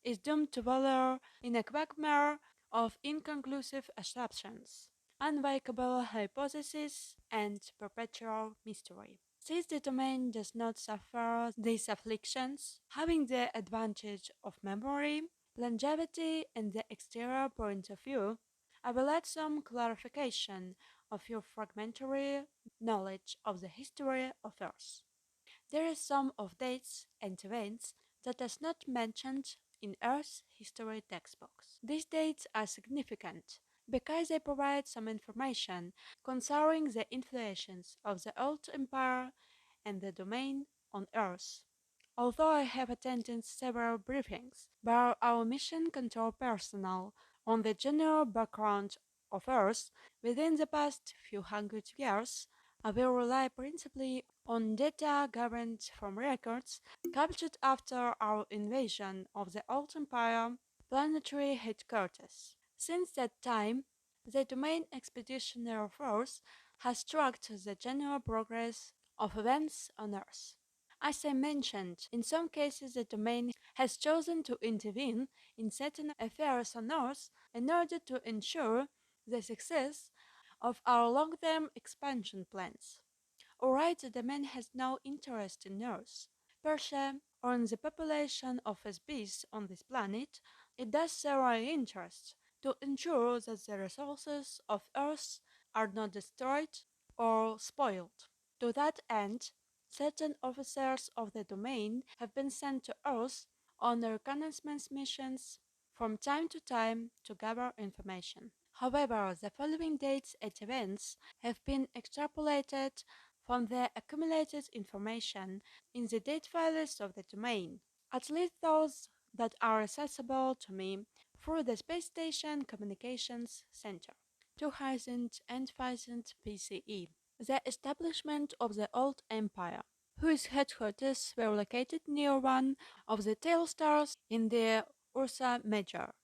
is doomed to wallow in a quagmire of inconclusive assumptions, unworkable hypotheses, and perpetual mystery. Since the domain does not suffer these afflictions, having the advantage of memory, longevity, and the exterior point of view, I will add some clarification of your fragmentary knowledge of the history of Earth. There is some of dates and events that is not mentioned in Earth's history textbooks. These dates are significant because they provide some information concerning the influences of the old empire and the domain on Earth. Although I have attended several briefings by our mission control personnel on the general background of Earth within the past few hundred years, I will rely principally on data gathered from records captured after our invasion of the old Empire planetary headquarters. Since that time, the Domain Expeditionary Force has tracked the general progress of events on Earth. As I mentioned, in some cases the domain has chosen to intervene in certain affairs on Earth in order to ensure the success of our long-term expansion plans, Alright, the man has no interest in Earth, per se, or in the population of species on this planet. It does several interests to ensure that the resources of Earth are not destroyed or spoiled. To that end, certain officers of the domain have been sent to Earth on reconnaissance missions from time to time to gather information. However, the following dates and events have been extrapolated from the accumulated information in the date files of the domain, at least those that are accessible to me through the Space Station Communications Center. 2000 and 1000 BCE. The establishment of the Old Empire, whose headquarters were located near one of the tail stars in the Ursa Major,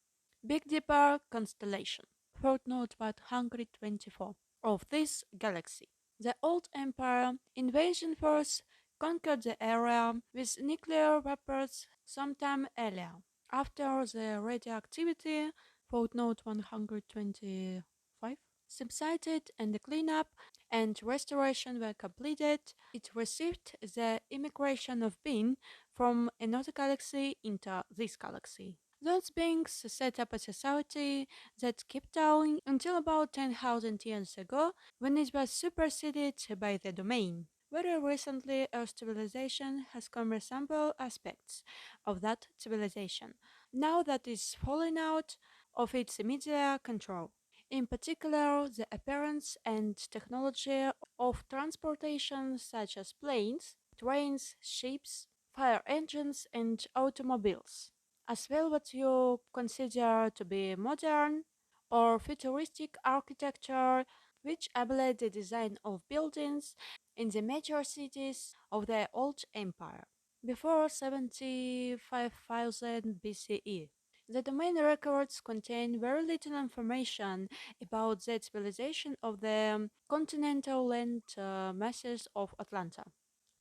Big Dipper constellation, footnote 124, of this galaxy. The Old Empire invasion force conquered the area with nuclear weapons sometime earlier. After the radioactivity, footnote 125, subsided and the cleanup and restoration were completed, it received the immigration of beings from another galaxy into this galaxy. Those beings set up a society that kept going until about 10,000 years ago, when it was superseded by the domain. Very recently, Earth civilization has come resemble aspects of that civilization, now that it's fallen out of its immediate control. In particular, the appearance and technology of transportation such as planes, trains, ships, fire engines and automobiles, as well what you consider to be modern or futuristic architecture which ablated the design of buildings in the major cities of the old empire before 75,000 BCE. The domain records contain very little information about the civilization of the continental land masses of Atlanta.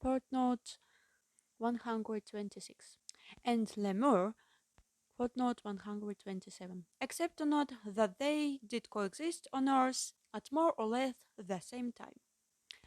Footnote 126. And Lemur, footnote 127. Except to note that they did coexist on Earth at more or less the same time.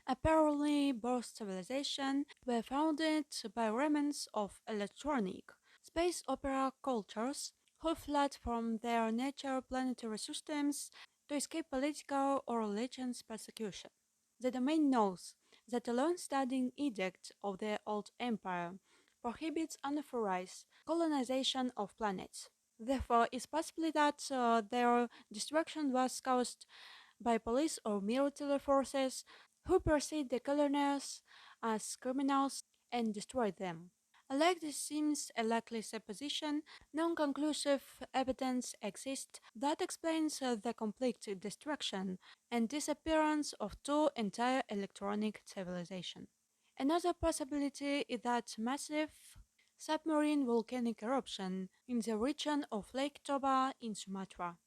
Apparently, both civilizations were founded by remnants of electronic space opera cultures who fled from their natural planetary systems to escape political or religious persecution. The domain knows that a long-standing edict of the Old Empire prohibits unauthorized colonization of planets. Therefore, it's possible that their destruction was caused by police or military forces who perceived the colonials as criminals and destroyed them. Like this seems a likely supposition, non-conclusive evidence exists that explains the complete destruction and disappearance of two entire electronic civilizations. Another possibility is that massive submarine volcanic eruption in the region of Lake Toba in Sumatra,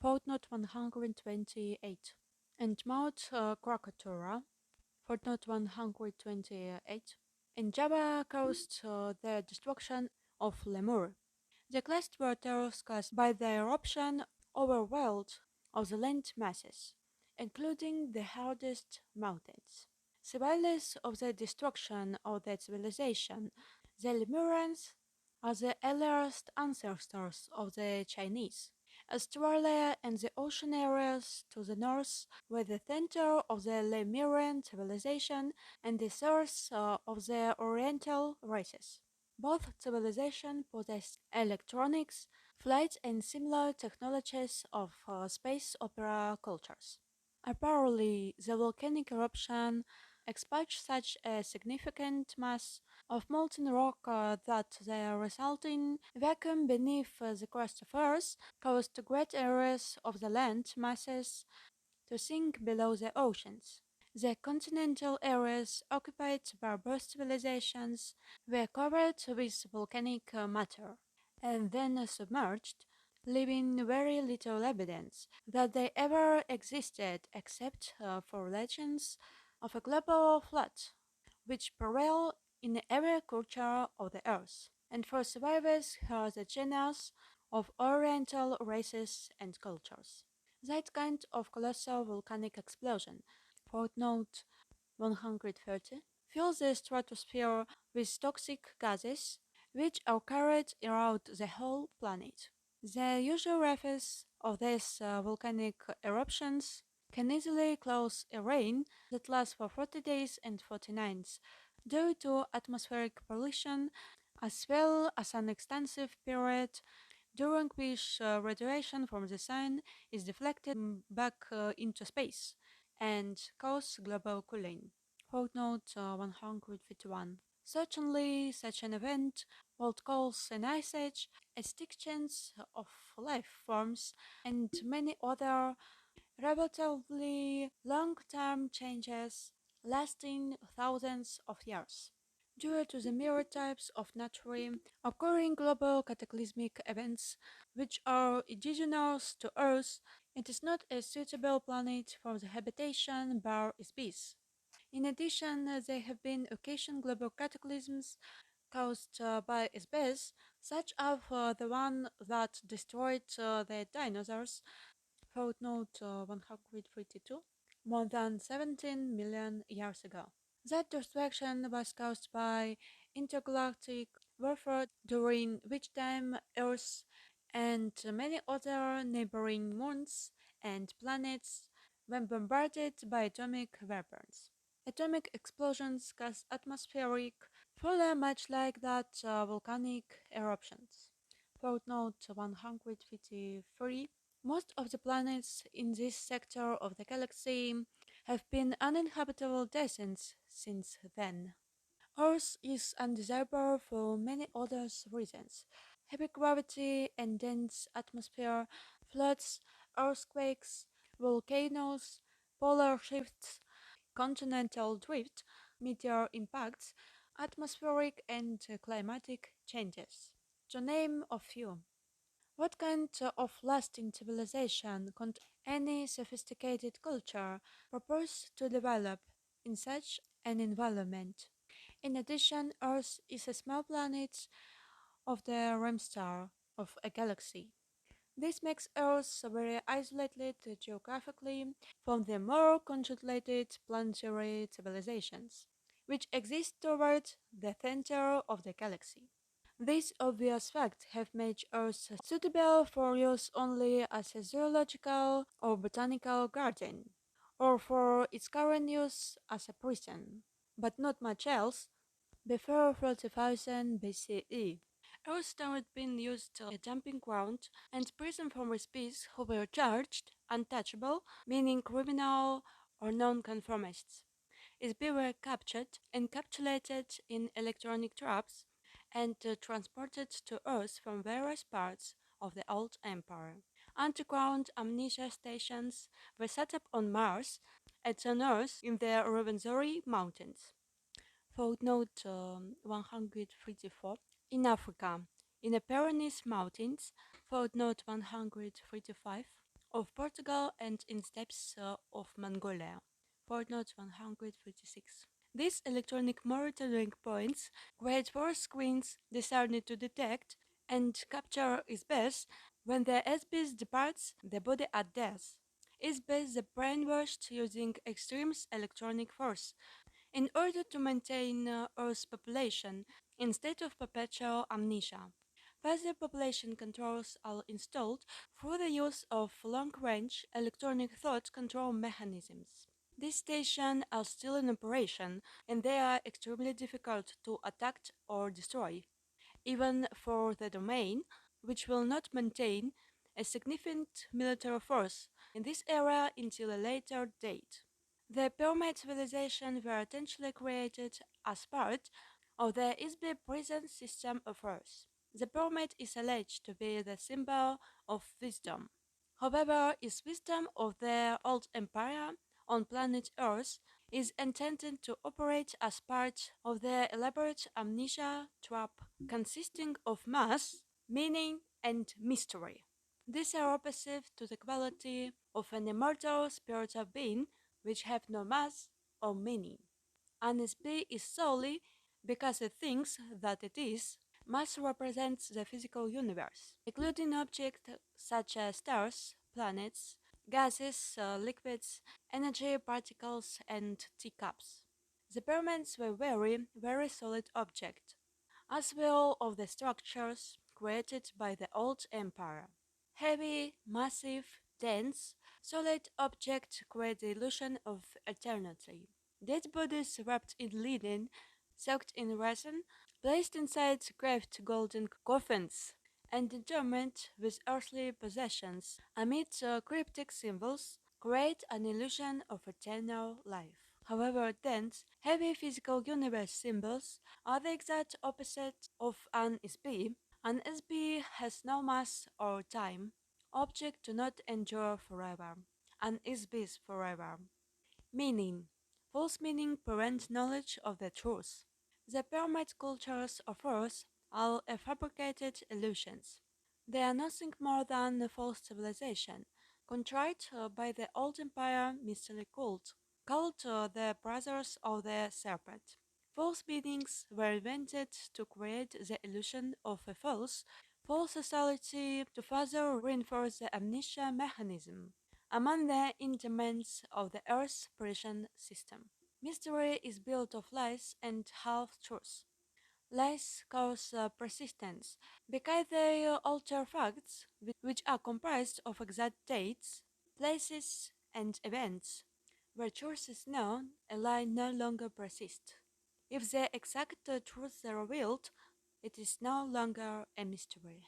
footnote 128, and Mount Krakatoa, footnote 128, in Java caused the destruction of Lemur. The clashed waters caused by the eruption overwhelmed of the land masses, including the hardest mountains. Survivors of the destruction of the civilization, the Lemurians are the earliest ancestors of the Chinese. Australia and the ocean areas to the north were the center of the Lemurian civilization and the source of the Oriental races. Both civilizations possessed electronics, flight and similar technologies of space opera cultures. Apparently, the volcanic eruption expelled such a significant mass of molten rock that the resulting vacuum beneath the crust of Earth caused great areas of the land masses to sink below the oceans. The continental areas occupied by both civilizations were covered with volcanic matter and then submerged, leaving very little evidence that they ever existed except for legends of a global flood, which prevail in every culture of the earth, and for survivors who are the genius of Oriental races and cultures. That kind of colossal volcanic explosion, footnote 130 fills the stratosphere with toxic gases, which are carried around the whole planet. The usual effects of these volcanic eruptions can easily cause a rain that lasts for 40 days and 40 nights due to atmospheric pollution, as well as an extensive period during which radiation from the sun is deflected back into space and cause global cooling. Footnote 151. Certainly, such an event would cause an ice age, extinctions of life forms, and many other relatively long-term changes lasting thousands of years. Due to the myriad types of naturally occurring global cataclysmic events which are indigenous to Earth, it is not a suitable planet for the habitation by species. In addition, there have been occasional global cataclysms caused by species, such as the one that destroyed the dinosaurs, footnote 132, more than 17 million years ago. That destruction was caused by intergalactic warfare, during which time Earth and many other neighboring moons and planets were bombarded by atomic weapons. Atomic explosions cause atmospheric fallout much like that volcanic eruptions. Footnote 153. Most of the planets in this sector of the galaxy have been uninhabitable deserts since then. Earth is undesirable for many other reasons. Heavy gravity and dense atmosphere, floods, earthquakes, volcanoes, polar shifts, continental drift, meteor impacts, atmospheric and climatic changes. To name a few. What kind of lasting civilization could any sophisticated culture propose to develop in such an environment? In addition, Earth is a small planet of the rim star of a galaxy. This makes Earth very isolated geographically from the more concentrated planetary civilizations, which exist toward the center of the galaxy. These obvious facts have made Earth suitable for use only as a zoological or botanical garden, or for its current use as a prison, but not much else. Before 40,000 BCE, Earth started being used as a dumping ground and prison for species who were charged untouchable, meaning criminal or non-conformists. Is were captured, encapsulated in electronic traps, and transported to Earth from various parts of the old empire. Underground amnesia stations were set up on Mars and on Earth in the Rwenzori Mountains. Footnote 134. In Africa, in the Pyrenees Mountains, footnote 135, of Portugal and in steppes of Mongolia, footnote 136. These electronic monitoring points create force screens designed to detect and capture best when the SBS departs the body at death. SBS the brainwashed using extreme electronic force in order to maintain Earth's population instead of perpetual amnesia. Further population controls are installed through the use of long-range electronic thought control mechanisms. These stations are still in operation and they are extremely difficult to attack or destroy, even for the domain, which will not maintain a significant military force in this area until a later date. The pyramid civilization were essentially created as part of the Isbe prison system of Earth. The pyramid is alleged to be the symbol of wisdom. However, its wisdom of the old empire on planet Earth is intended to operate as part of the elaborate amnesia trap consisting of mass, meaning, and mystery. These are opposite to the quality of an immortal spiritual being which have no mass or meaning. An SP is solely because it thinks that it is. Mass represents the physical universe, including objects such as stars, planets, gases, liquids, energy particles, and teacups. The pyramids were very solid objects, as well of the structures created by the old empire. Heavy, massive, dense, solid objects create the illusion of eternity. Dead bodies wrapped in linen, soaked in resin, placed inside carved golden coffins, and interment with earthly possessions amid cryptic symbols create an illusion of eternal life. However, dense, heavy physical universe symbols are the exact opposite of an SB. An SB has no mass or time. Objects do not endure forever. An SB is forever. Meaning. False meaning prevents knowledge of the truth. The pyramid cultures of Earth are fabricated illusions. They are nothing more than a false civilization, contrived by the old empire mystery cult, called the Brothers of the Serpent. False meanings were invented to create the illusion of a false society to further reinforce the amnesia mechanism among the instruments of the Earth's prison system. Mystery is built of lies and half-truths. Lies cause persistence because they alter facts which are comprised of exact dates, places, and events. Where truth is known, a lie no longer persists. If the exact truth is revealed, it is no longer a mystery.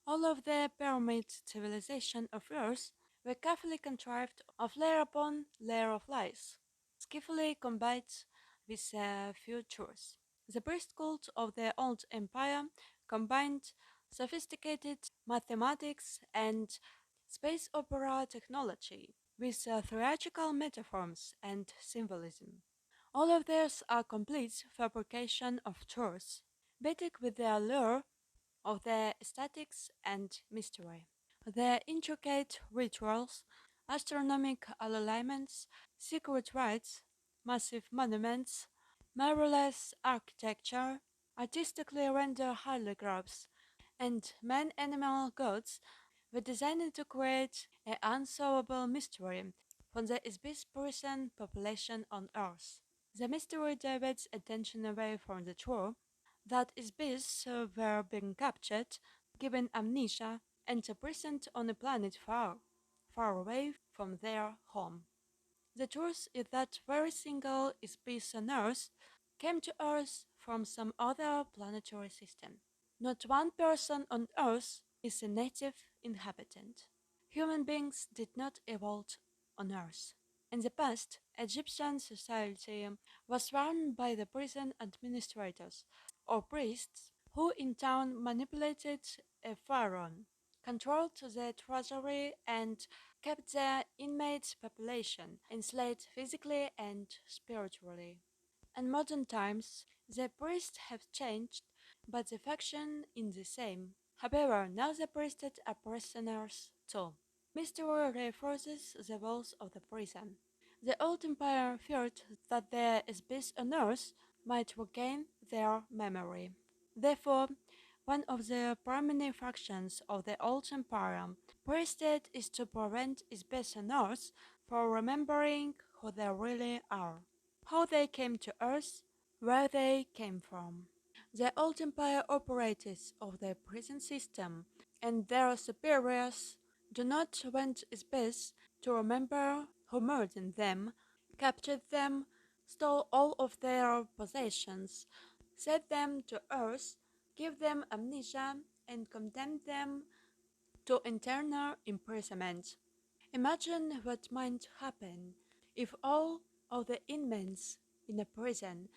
All of the pyramid civilization of Earth were carefully contrived of layer upon layer of lies, skillfully combined with a few truths. The priest cult of the old empire combined sophisticated mathematics and space opera technology with theatrical metaphors and symbolism. All of these are complete fabrication of truths, batic with the allure of the aesthetics and mystery. The intricate rituals, astronomical alignments, secret rites, massive monuments, marvelous architecture, artistically rendered hieroglyphs, and man-animal gods were designed to create an unsolvable mystery for the Ibis person population on Earth. The mystery diverts attention away from the truth that Ibis were being captured, given amnesia, and imprisoned on a planet far away from their home. The truth is that very single species on Earth came to Earth from some other planetary system. Not one person on Earth is a native inhabitant. Human beings did not evolve on Earth. In the past, Egyptian society was run by the prison administrators, or priests, who in turn manipulated a pharaoh, controlled the treasury, and kept the inmate population enslaved physically and spiritually. In modern times, the priests have changed, but the function is the same. However, now the priests are prisoners too. Mystery reinforces the walls of the prison. The old empire feared that the species on Earth might regain their memory. Therefore, one of the primary functions of the old empire priesthood is to prevent species on Earth from remembering who they really are, how they came to Earth, where they came from. The old empire operators of the prison system and their superiors do not want space to remember who murdered them, captured them, stole all of their possessions, set them to earth, give them amnesia, and condemn them to internal imprisonment. Imagine what might happen if all of the inmates in a prison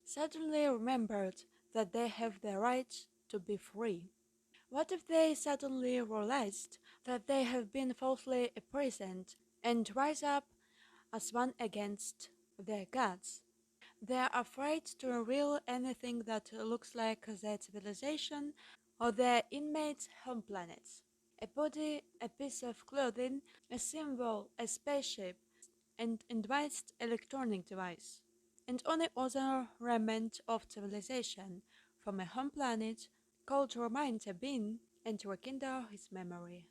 suddenly remembered that they have the right to be free. What if they suddenly realized that they have been falsely imprisoned and rise up as one against their gods? They are afraid to reveal anything that looks like their civilization or their inmates' home planets. A body, a piece of clothing, a symbol, a spaceship, and advanced electronic device, and any other remnant of civilization from a home planet called remind a being and rekindle his memory.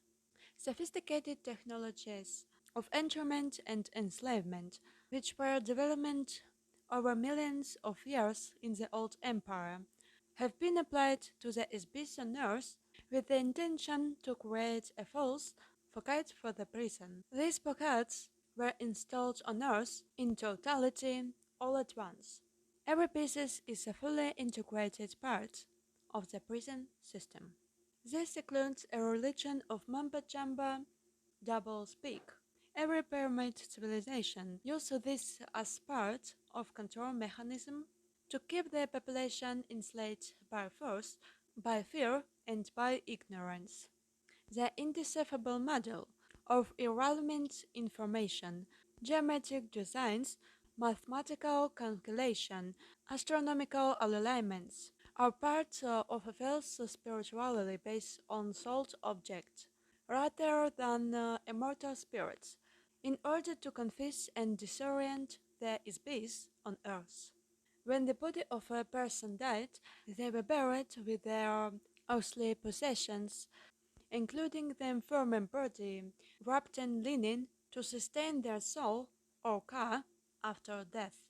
Sophisticated technologies of entrapment and enslavement, which were development over millions of years in the old empire, have been applied to the Sbis on Earth with the intention to create a false pocket for the prison. These pockets were installed on Earth in totality all at once. Every piece is a fully integrated part of the prison system. This includes a religion of mumbo-jumbo, double speak. Every pyramid civilization used this as part of control mechanism to keep the population enslaved by force, by fear, and by ignorance. The indecipherable model of irrelevant information, geometric designs, mathematical calculation, astronomical alignments are part of a false spirituality based on souled objects rather than immortal spirits, in order to confuse and disorient the beings on earth. When the body of a person died, they were buried with their earthly possessions, including the infirm body, wrapped in linen to sustain their soul or ka after death.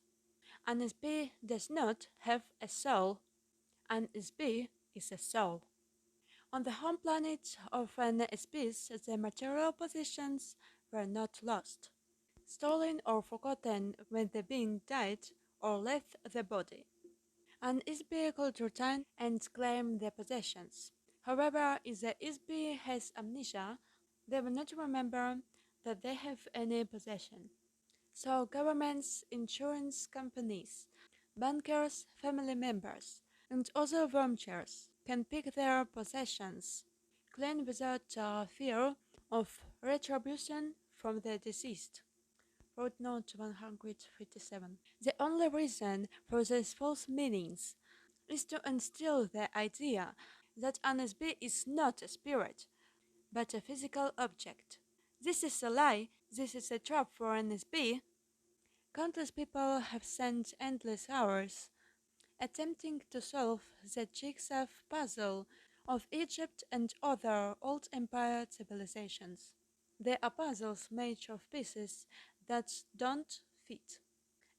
An SB does not have a soul. An SB is a soul. On the home planet of an SB, the material possessions were not lost, stolen or forgotten when the being died or left the body. An ISB could return and claim their possessions. However, if the ISB has amnesia, they will not remember that they have any possession. So governments, insurance companies, bankers, family members, and other vultures can pick their possessions, clean without fear of retribution from the deceased. Footnote 157. The only reason for these false meanings is to instill the idea that an SB is not a spirit, but a physical object. This is a lie, this is a trap for an SB. Countless people have spent endless hours attempting to solve the jigsaw puzzle of Egypt and other old empire civilizations. They are puzzles made of pieces that don't fit.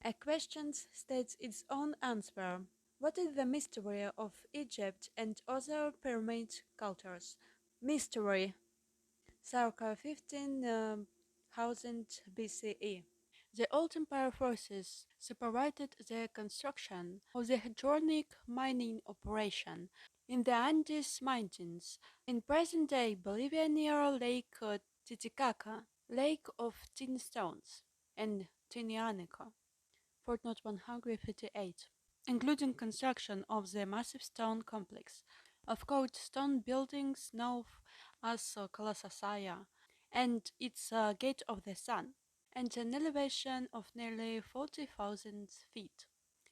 A question states its own answer. What is the mystery of Egypt and other pyramid cultures? Mystery, circa 15,000 BCE. The old empire forces separated the construction of the hydraulic mining operation in the Andes Mountains in present-day Bolivia near Lake Titicaca, Lake of Tin Stones, and Tinianica. Footnote 158, including construction of the massive stone complex of cold stone buildings known as Colosseum and its Gate of the Sun, and an elevation of nearly 40,000 feet,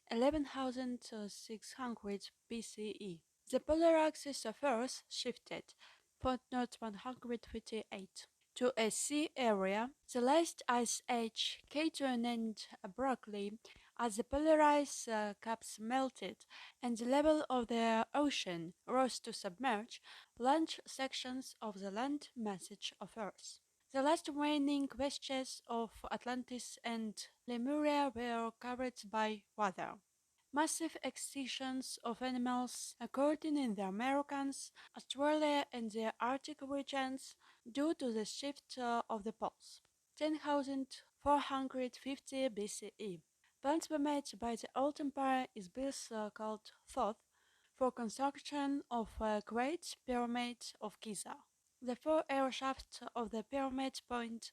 11,600 BCE. The polar axis of Earth shifted, footnote 158, to a sea area. The last ice age came to an end abruptly as the polar ice caps melted and the level of the ocean rose to submerge large sections of the land mass of Earth. The last remaining vestiges of Atlantis and Lemuria were covered by water. Massive extinctions of animals occurred in the Americas, Australia and the Arctic regions due to the shift of the poles. 10,450 BCE. Plans were made by the Old Empire is built called Thoth for construction of a Great Pyramid of Giza. The four air shafts of the pyramid point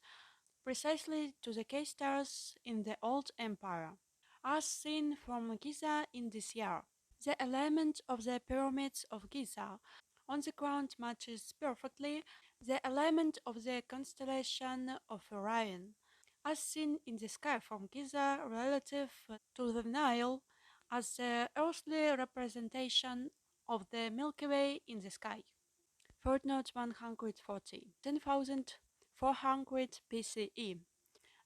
precisely to the K-stars in the Old Empire, as seen from Giza in this year. The alignment of the pyramids of Giza on the ground matches perfectly the alignment of the constellation of Orion, as seen in the sky from Giza relative to the Nile as the earthly representation of the Milky Way in the sky. Footnote 140, 10,400 BCE.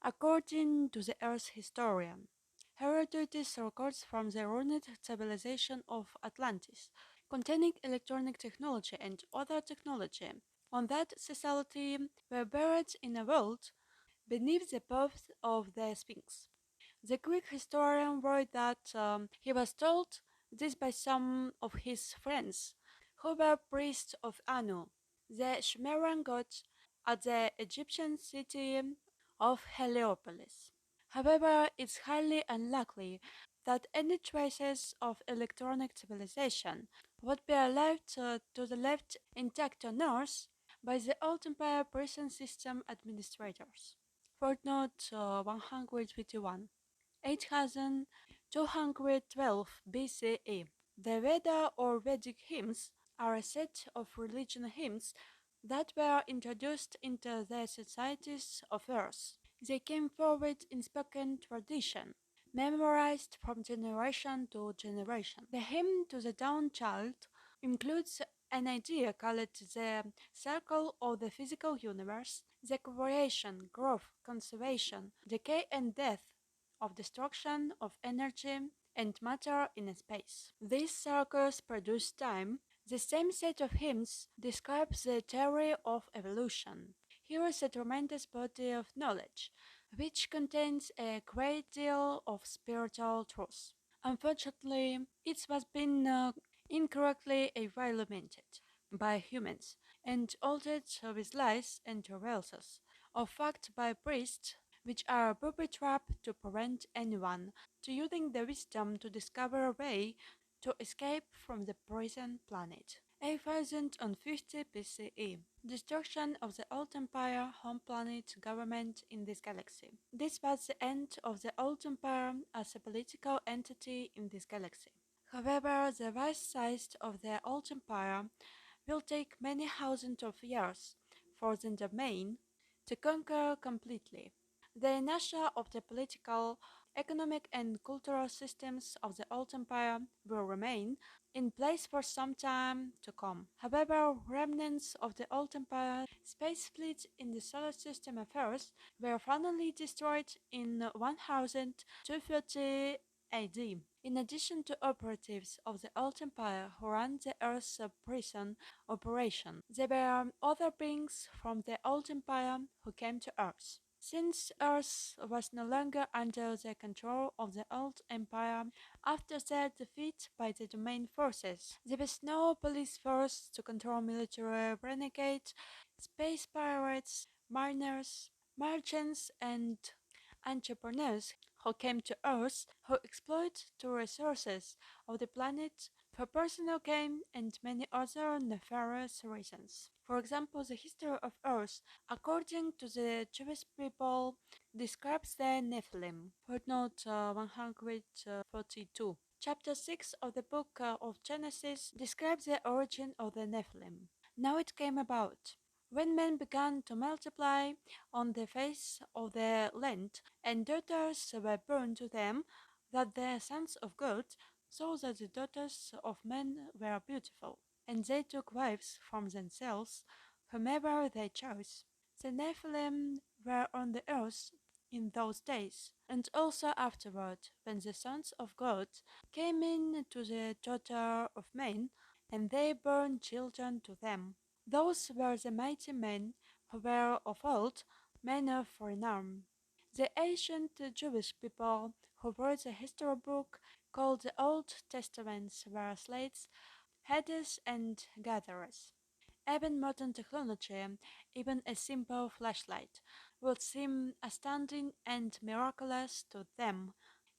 According to the Earth historian, Herodotus records from the ruined civilization of Atlantis, containing electronic technology and other technology, on that society were buried in a vault beneath the path of the Sphinx. The Greek historian wrote that he was told this by some of his friends, who were priests of Anu, the Sumerian god, at the Egyptian city of Heliopolis. However, it's highly unlikely that any traces of electronic civilization would be allowed to the left intact on Earth by the Old Empire prison system administrators. Footnote 151. 8212 BCE. The Veda or Vedic hymns are a set of religion hymns that were introduced into the societies of Earth. They came forward in spoken tradition, memorized from generation to generation. The hymn to the dawn child includes an idea called the circle of the physical universe, the creation, growth, conservation, decay and death, of destruction of energy and matter in space. These circles produce time. The same set of hymns describes the theory of evolution. Here is a tremendous body of knowledge, which contains a great deal of spiritual truth. Unfortunately, it has been incorrectly evaluated by humans and altered with lies and reversals of fact by priests, which are a booby trap to prevent anyone to using the wisdom to discover a way to escape from the prison planet. 8050 BCE. Destruction of the Old Empire home planet government in this galaxy. This was the end of the Old Empire as a political entity in this galaxy. However, the vast size of the Old Empire will take many thousands of years for the domain to conquer completely. The inertia of the political, economic and cultural systems of the old empire will remain in place for some time to come. However, remnants of the old empire space fleet in the solar system of Earth were finally destroyed in 1230 AD. In addition to operatives of the old empire who ran the Earth's prison operation, there were other beings from the old empire who came to Earth. Since Earth was no longer under the control of the old empire after their defeat by the domain forces, there was no police force to control military renegades, space pirates, miners, merchants, and entrepreneurs who came to Earth who exploit the resources of the planet for personal gain and many other nefarious reasons. For example, the history of Earth, according to the Jewish people, describes the Nephilim. Footnote 142. Chapter 6 of the book of Genesis describes the origin of the Nephilim. Now it came about, when men began to multiply on the face of the land, and daughters were born to them, that the sons of God saw that the daughters of men were beautiful, and they took wives from themselves, whomever they chose. The Nephilim were on the earth in those days, and also afterward, when the sons of God came in to the daughter of men, and they bore children to them. Those were the mighty men who were of old, men of renown. The ancient Jewish people who wrote the history book called the Old Testament were slaves, headers, and gatherers. Even modern technology, even a simple flashlight, would seem astounding and miraculous to them.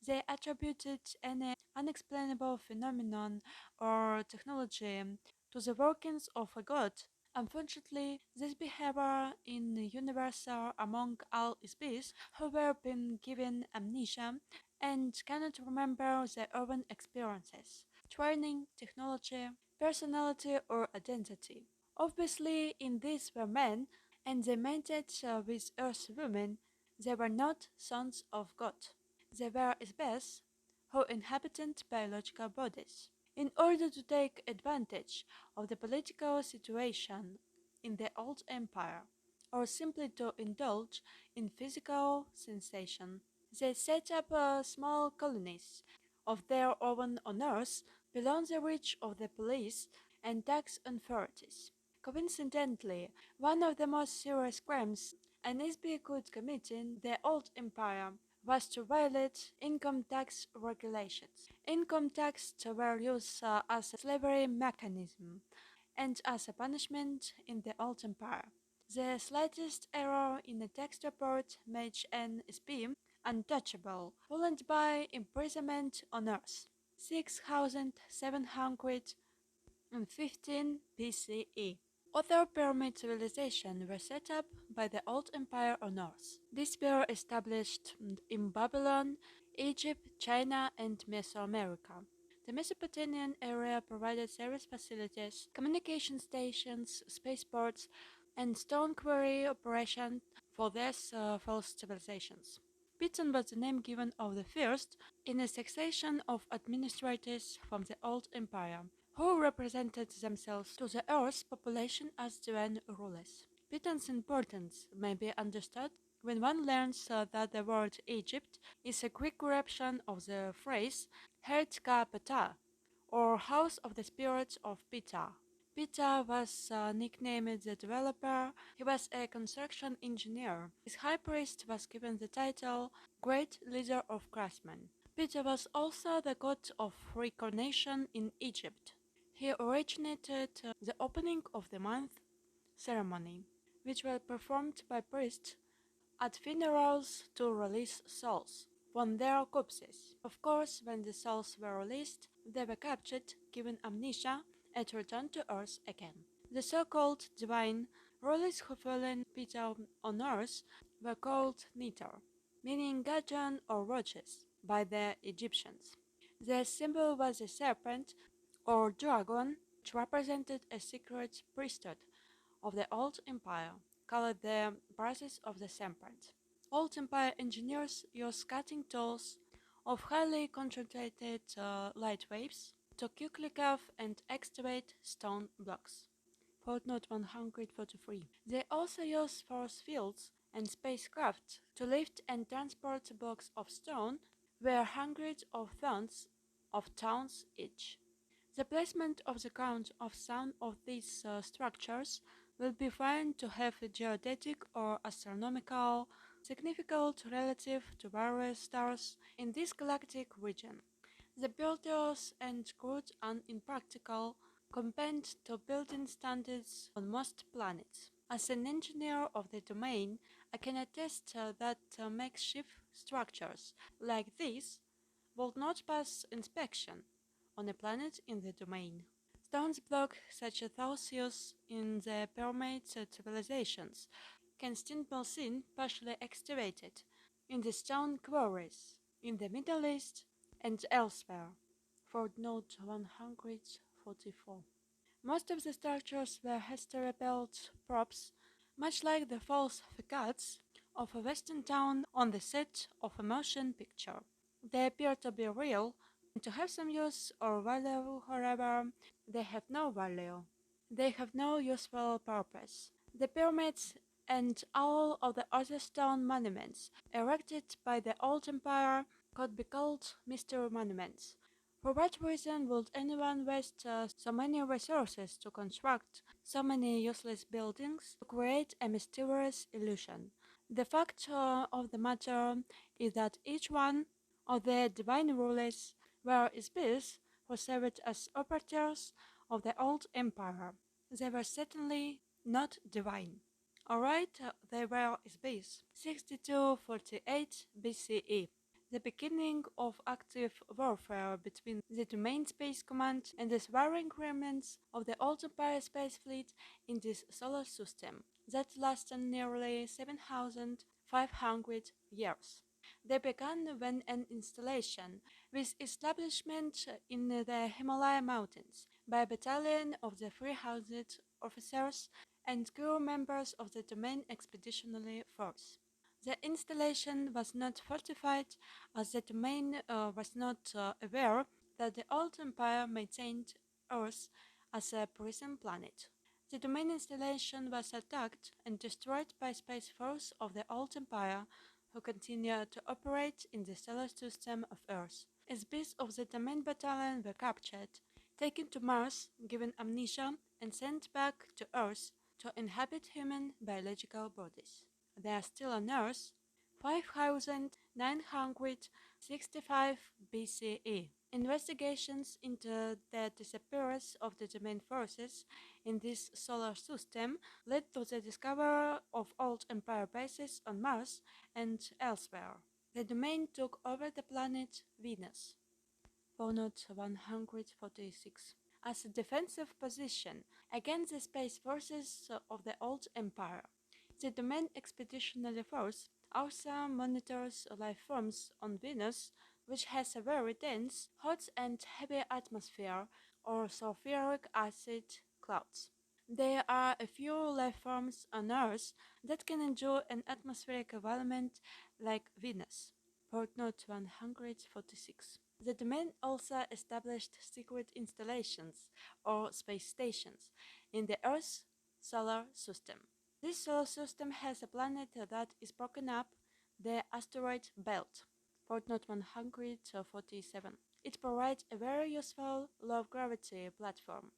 They attributed any unexplainable phenomenon or technology to the workings of a god. Unfortunately, this behavior is universal among all species who have been given amnesia and cannot remember their own experiences, training, technology, personality, or identity. Obviously, in these were men, and they mated with earth women. They were not sons of God. They were spheres who inhabited biological bodies. In order to take advantage of the political situation in the old empire, or simply to indulge in physical sensation, they set up small colonies of their own on Earth beyond the reach of the police and tax authorities. Coincidentally, one of the most serious crimes an Isby could commit in the old empire was to violate income tax regulations. Income tax were used as a slavery mechanism and as a punishment in the Old Empire. The slightest error in a tax report made an SP untouchable, followed by imprisonment on earth. 6715 BCE. Other pyramid civilizations were set up by the Old Empire on Earth. These were established in Babylon, Egypt, China, and Mesoamerica. The Mesopotamian area provided service facilities, communication stations, spaceports, and stone quarry operations for these false civilizations. Piton was the name given of the first in a succession of administrators from the Old Empire, who represented themselves to the Earth's population as divine rulers. Piton's importance may be understood when one learns that the word Egypt is a Greek corruption of the phrase Het Ka Ptah, or House of the Spirits of Ptah. Ptah was nicknamed the developer. He was a construction engineer. His high priest was given the title Great Leader of Craftsmen. Ptah was also the god of reincarnation in Egypt. He originated the opening of the month ceremony, which was performed by priests at funerals to release souls from their corpses. Of course, when the souls were released, they were captured, given amnesia, and returned to Earth again. The so-called divine rulers who fell Peter on Earth were called Neter, meaning guardian or watchers, by the Egyptians. Their symbol was a serpent or dragon, which represented a secret priesthood of the Old Empire, called the Brothers of the Serpent. Old Empire engineers used cutting tools of highly concentrated light waves to quickly carve and excavate stone blocks. Footnote 143. They also used force fields and spacecraft to lift and transport blocks of stone, were hundreds of tons each. The placement of the ground of some of these structures will be found to have a geodetic or astronomical significance relative to various stars in this galactic region. The builders and crude and impractical compared to building standards on most planets. As an engineer of the domain, I can attest that makeshift structures like these will not pass inspection on a planet in the domain. Stones block such as those used in the pyramid civilizations can still be seen partially excavated in the stone quarries in the Middle East and elsewhere. Footnote 144. Most of the structures were hastily-built props, much like the false facades of a western town on the set of a motion picture. They appear to be real and to have some use or value, however, they have no value. They have no useful purpose. The pyramids and all of the other stone monuments erected by the Old Empire could be called mystery monuments. For what reason would anyone waste so many resources to construct so many useless buildings to create a mysterious illusion? The fact of the matter is that each one of the divine rulers were beings who served as operators of the old empire. They were certainly not divine. Alright, they were beings. 6248 BCE. The beginning of active warfare between the Domain Space Command and the swearing remnants of the Old Empire space fleet in this solar system that lasted nearly 7,500 years. They began when an installation with establishment in the Himalaya Mountains by a battalion of the 300 officers and crew members of the Domain Expeditionary Force. The installation was not fortified as the Domain was not aware that the Old Empire maintained Earth as a prison planet. The Domain installation was attacked and destroyed by Space Force of the Old Empire, who continued to operate in the solar system of Earth. As bits of the Domain battalion were captured, taken to Mars, given amnesia, and sent back to Earth to inhabit human biological bodies. They are still on Earth. 5965 BCE. Investigations into the disappearance of the domain forces in this solar system led to the discovery of old empire bases on Mars and elsewhere. The domain took over the planet Venus, Bonnet 146, as a defensive position against the space forces of the old empire. The Domain Expeditionary Force also monitors life forms on Venus, which has a very dense, hot and heavy atmosphere or sulfuric acid clouds. There are a few life forms on Earth that can endure an atmospheric environment like Venus. Footnote 146. The domain also established secret installations or space stations in the Earth's solar system. This solar system has a planet that is broken up, the asteroid belt. Footnote 147. It provides a very useful low-gravity platform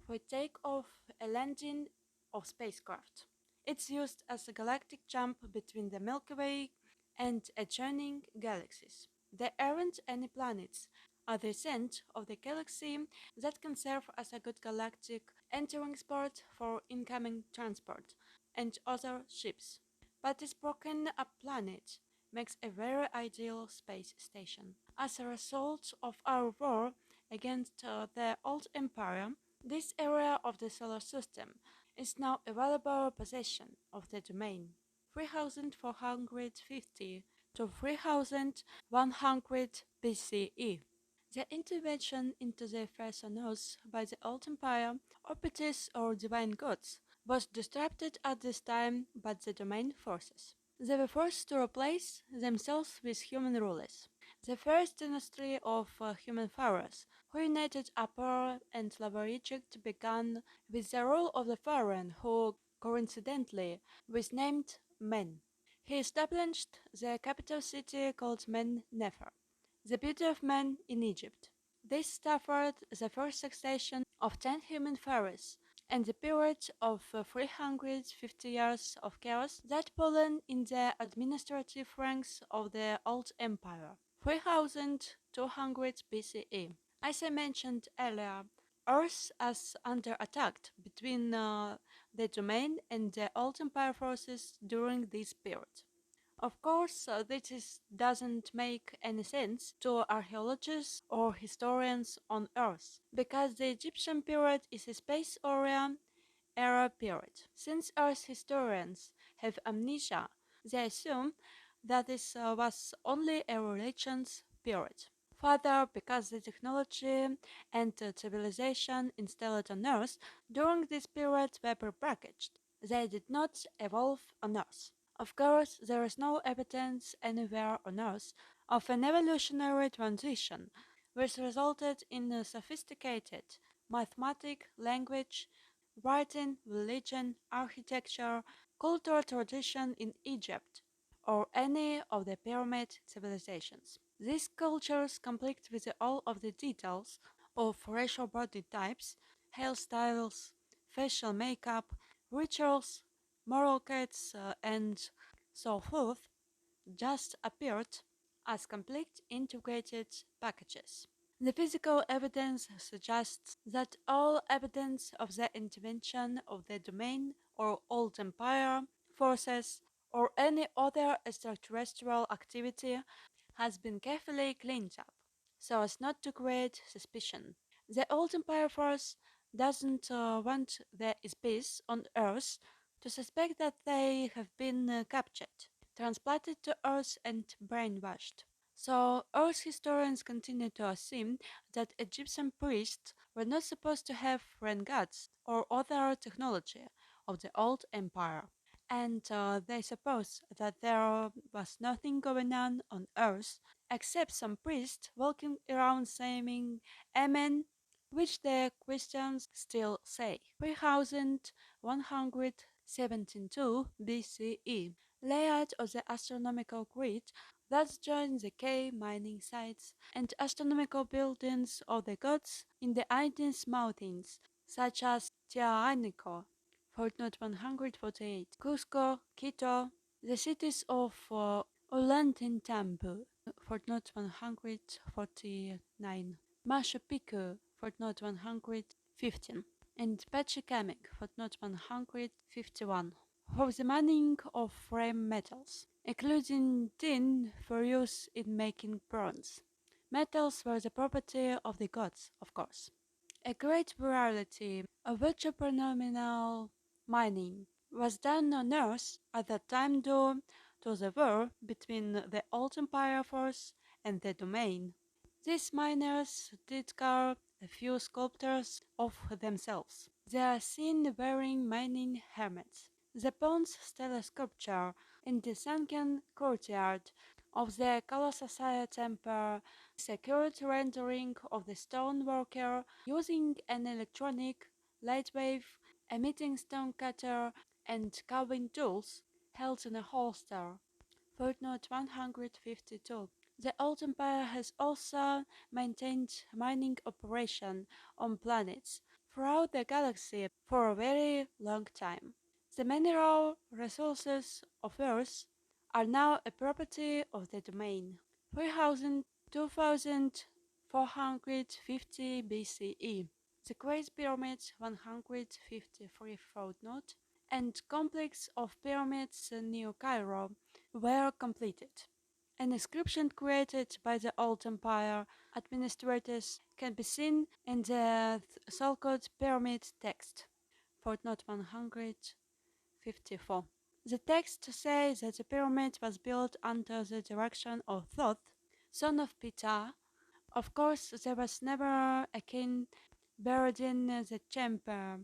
for takeoff and landing of spacecraft. It's used as a galactic jump between the Milky Way and adjoining galaxies. There aren't any planets at the center of the galaxy that can serve as a good galactic entering spot for incoming transport and other ships. But this broken up planet makes a very ideal space station. As a result of our war against the old empire, this area of the solar system is now a valuable possession of the domain. 3450 to 3100 BCE. The intervention into the affairs on Earth by the Old Empire, Optics or divine gods, was disrupted at this time by the domain forces. They were forced to replace themselves with human rulers. The first dynasty of human pharaohs, who united Upper and Lower Egypt, began with the rule of the pharaoh who, coincidentally, was named Men. He established the capital city called Men-Nefer, the beauty of men in Egypt. This suffered the first succession of 10 human pharaohs and the period of 350 years of chaos that began in the administrative ranks of the Old Empire. 3200 BCE. As I mentioned earlier, Earth was under attack between the domain and the Old Empire forces during this period. Of course, doesn't make any sense to archaeologists or historians on Earth, because the Egyptian period is a space era period. Since Earth historians have amnesia, they assume that this was only a relations period. Further, because the technology and civilization installed on Earth during this period were prepackaged, they did not evolve on Earth. Of course, there is no evidence anywhere on Earth of an evolutionary transition which resulted in a sophisticated mathematic, language, writing, religion, architecture, cultural tradition in Egypt or any of the pyramid civilizations. These cultures conflict with all of the details of racial body types, hairstyles, facial makeup, rituals, moral codes, and so forth, just appeared as complete integrated packages. The physical evidence suggests that all evidence of the intervention of the domain or old empire forces or any other extraterrestrial activity has been carefully cleaned up so as not to create suspicion. The old empire force doesn't want the species on Earth to suspect that they have been captured, transplanted to Earth and brainwashed. So Earth historians continue to assume that Egyptian priests were not supposed to have ren gods or other technology of the old empire, and they suppose that there was nothing going on Earth except some priests walking around saying Amen, which the Christians still say. 3172 BCE. Layout of the astronomical grid that joins the cave mining sites and astronomical buildings of the gods in the Andes Mountains, such as Tiahuanaco, footnote 148, Cusco, Quito, the cities of Ulantin Temple, footnote 149, Machu Picchu, footnote 115, and Pachacamac, footnote 151, for the mining of frame metals, including tin for use in making bronze. Metals were the property of the gods, of course. A great variety of entrepreneurial mining was done on Earth at that time due to the war between the Old Empire force and the Domain. These miners did carve a few sculptures of themselves. They are seen wearing mining helmets. The Ponce stele sculpture in the sunken courtyard of the Colosseum Temple is a accurate rendering of the stone worker using an electronic lightwave emitting stone cutter and carving tools held in a holster. Footnote 152. The Old Empire has also maintained mining operation on planets throughout the galaxy for a very long time. The mineral resources of Earth are now a property of the Domain. 3000 2450 BCE. The Great Pyramids 153 footnote and complex of pyramids near Cairo were completed. An inscription created by the Old Empire administrators can be seen in the so-called pyramid text, footnote 154. The text says that the pyramid was built under the direction of Thoth, son of Ptah. Of course, there was never a king buried in the chamber,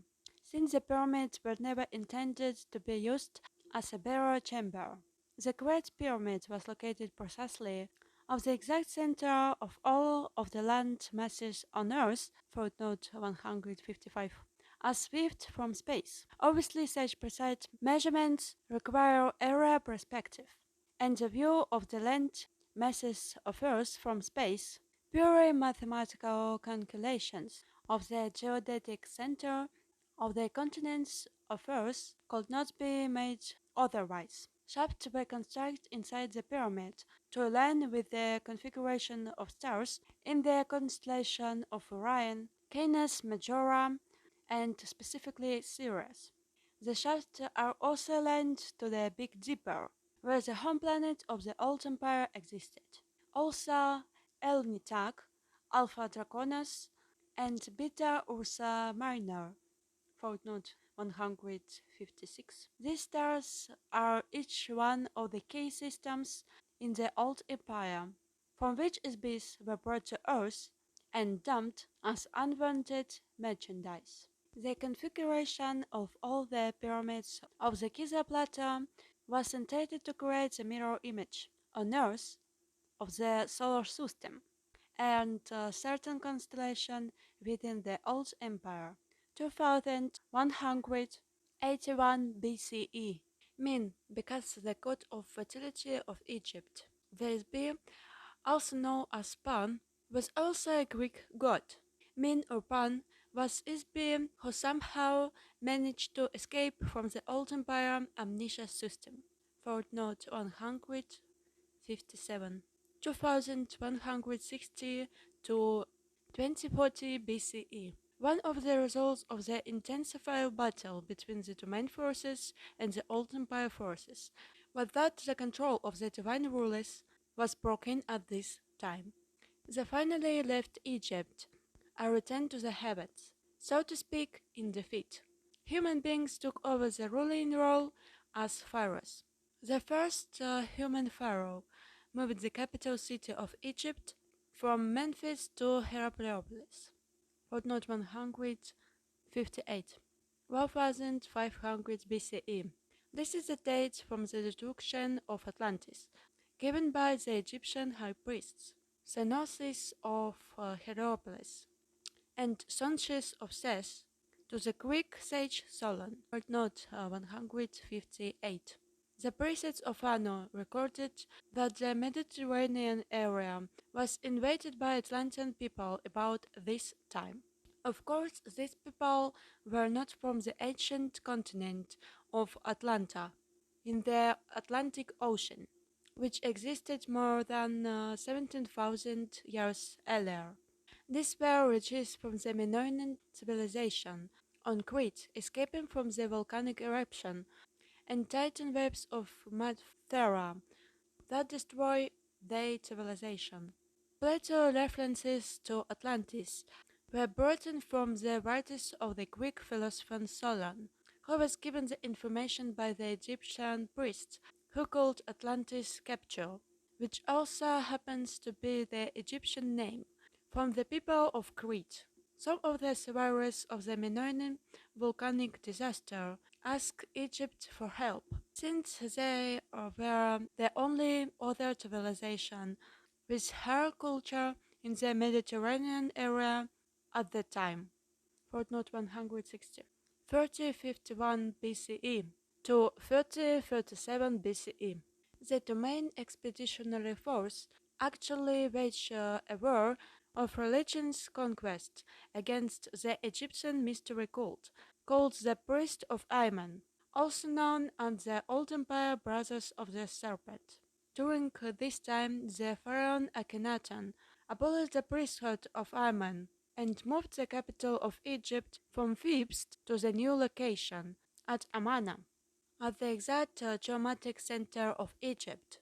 since the pyramids were never intended to be used as a burial chamber. The Great Pyramid was located precisely of the exact center of all of the land masses on Earth, footnote 155, as viewed from space. Obviously, such precise measurements require area perspective, and the view of the land masses of Earth from space. Pure mathematical calculations of the geodetic center of the continents of Earth could not be made otherwise. Shafts were constructed inside the pyramid to align with the configuration of stars in the constellation of Orion, Canis Majora, and specifically Sirius. The shafts are also aligned to the Big Dipper, where the home planet of the Old Empire existed. Also, El Nitak, Alpha Draconis, and Beta Ursa Minor, footnote 156. These stars are each one of the key systems in the Old Empire, from which bees were brought to Earth and dumped as unwanted merchandise. The configuration of all the pyramids of the Giza Plateau was intended to create a mirror image on Earth of the solar system and a certain constellation within the Old Empire. 2181 BCE, Min, because the god of fertility of Egypt. Thisbe, also known as Pan, was also a Greek god. Min or Pan was Isbe who somehow managed to escape from the Old Empire amnesia system. Footnote 157. 2160 to 2040 BCE. One of the results of the intensified battle between the Domain forces and the Old Empire forces was that the control of the divine rulers was broken at this time. They finally left Egypt and returned to the heavens, so to speak, in defeat. Human beings took over the ruling role as pharaohs. The first human pharaoh moved the capital city of Egypt from Memphis to Heliopolis. Footnote 158. 1500 BCE. This is the date from the destruction of Atlantis, given by the Egyptian high priests, Senosis of Heliopolis, and Sonches of Seth, to the Greek sage Solon. Footnote 158. The precepts of Anno recorded that the Mediterranean area was invaded by Atlantean people about this time. Of course, these people were not from the ancient continent of Atlanta in the Atlantic Ocean. which existed more than 17,000 years earlier. These were reaches from the Minoan civilization on Crete, escaping from the volcanic eruption and titan waves of Mathera that destroy their civilization. Plato references to Atlantis were brought in from the writings of the Greek philosopher Solon, who was given the information by the Egyptian priest who called Atlantis Capture, which also happens to be the Egyptian name, from the people of Crete. Some of the survivors of the Minoan volcanic disaster asked Egypt for help, since they were the only other civilization with her culture in the Mediterranean area at the time. Footnote 160. 3051 BCE to 3037 BCE. The Domain Expeditionary Force actually waged a war of religion's conquest against the Egyptian mystery cult called the Priest of Amen, also known as the Old Empire Brothers of the Serpent. During this time, the pharaoh Akhenaten abolished the priesthood of Amen and moved the capital of Egypt from Thebes to the new location at Amarna, at the exact geometric center of Egypt.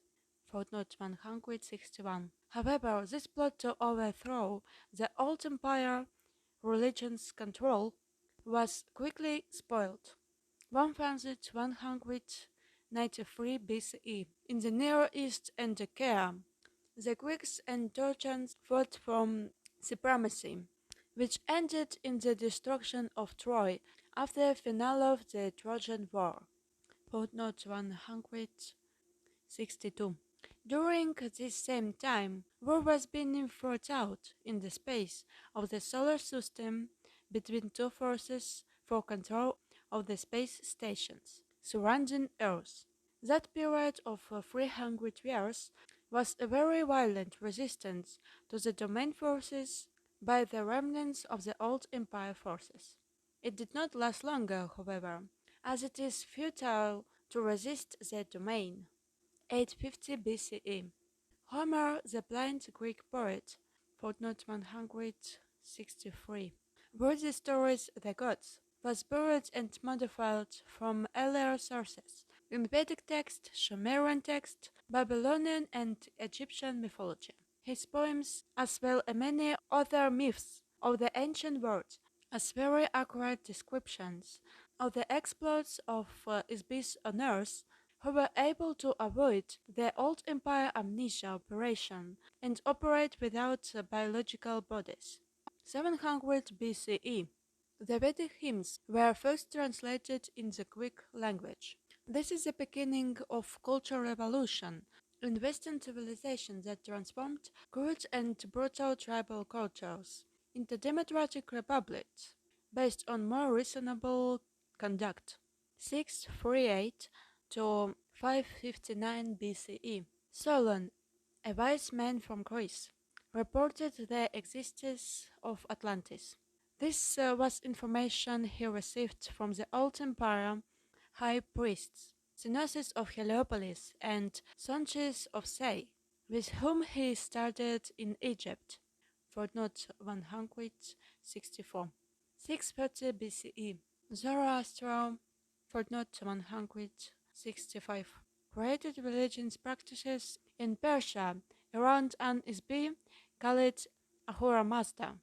Footnote 161. However, this plot to overthrow the old empire religion's control was quickly spoiled. 1193 BCE. In the Near East and Achaia, the Greeks and Trojans fought for supremacy, which ended in the destruction of Troy after the finale of the Trojan War. Footnote 162. During this same time, war was being fought out in the space of the solar system between two forces for control of the space stations surrounding Earth. That period of 300 years was a very violent resistance to the domain forces by the remnants of the old empire forces. It did not last longer, however, as it is futile to resist the domain. 850 BCE. Homer, the blind Greek poet, footnote 163, wrote the stories The Gods, was borrowed and modified from earlier sources in Vedic text, Sumerian text, Babylonian and Egyptian mythology. His poems, as well as many other myths of the ancient world, as very accurate descriptions of the exploits of Isbis on Earth, who were able to avoid the old empire amnesia operation and operate without biological bodies. 700 BCE. The Vedic hymns were first translated in the Greek language. This is the beginning of cultural revolution in Western civilization that transformed crude and brutal tribal cultures into democratic republics based on more reasonable conduct. 638 to 559 BCE. Solon, a wise man from Greece, reported the existence of Atlantis. This was information he received from the Old Empire high priests, Zenosis of Heliopolis and Sonches of Say, with whom he started in Egypt. Footnote 164. 630 BCE. Zoroaster, footnote 165, created religious practices in Persia around an Isbi called Ahura Mazda.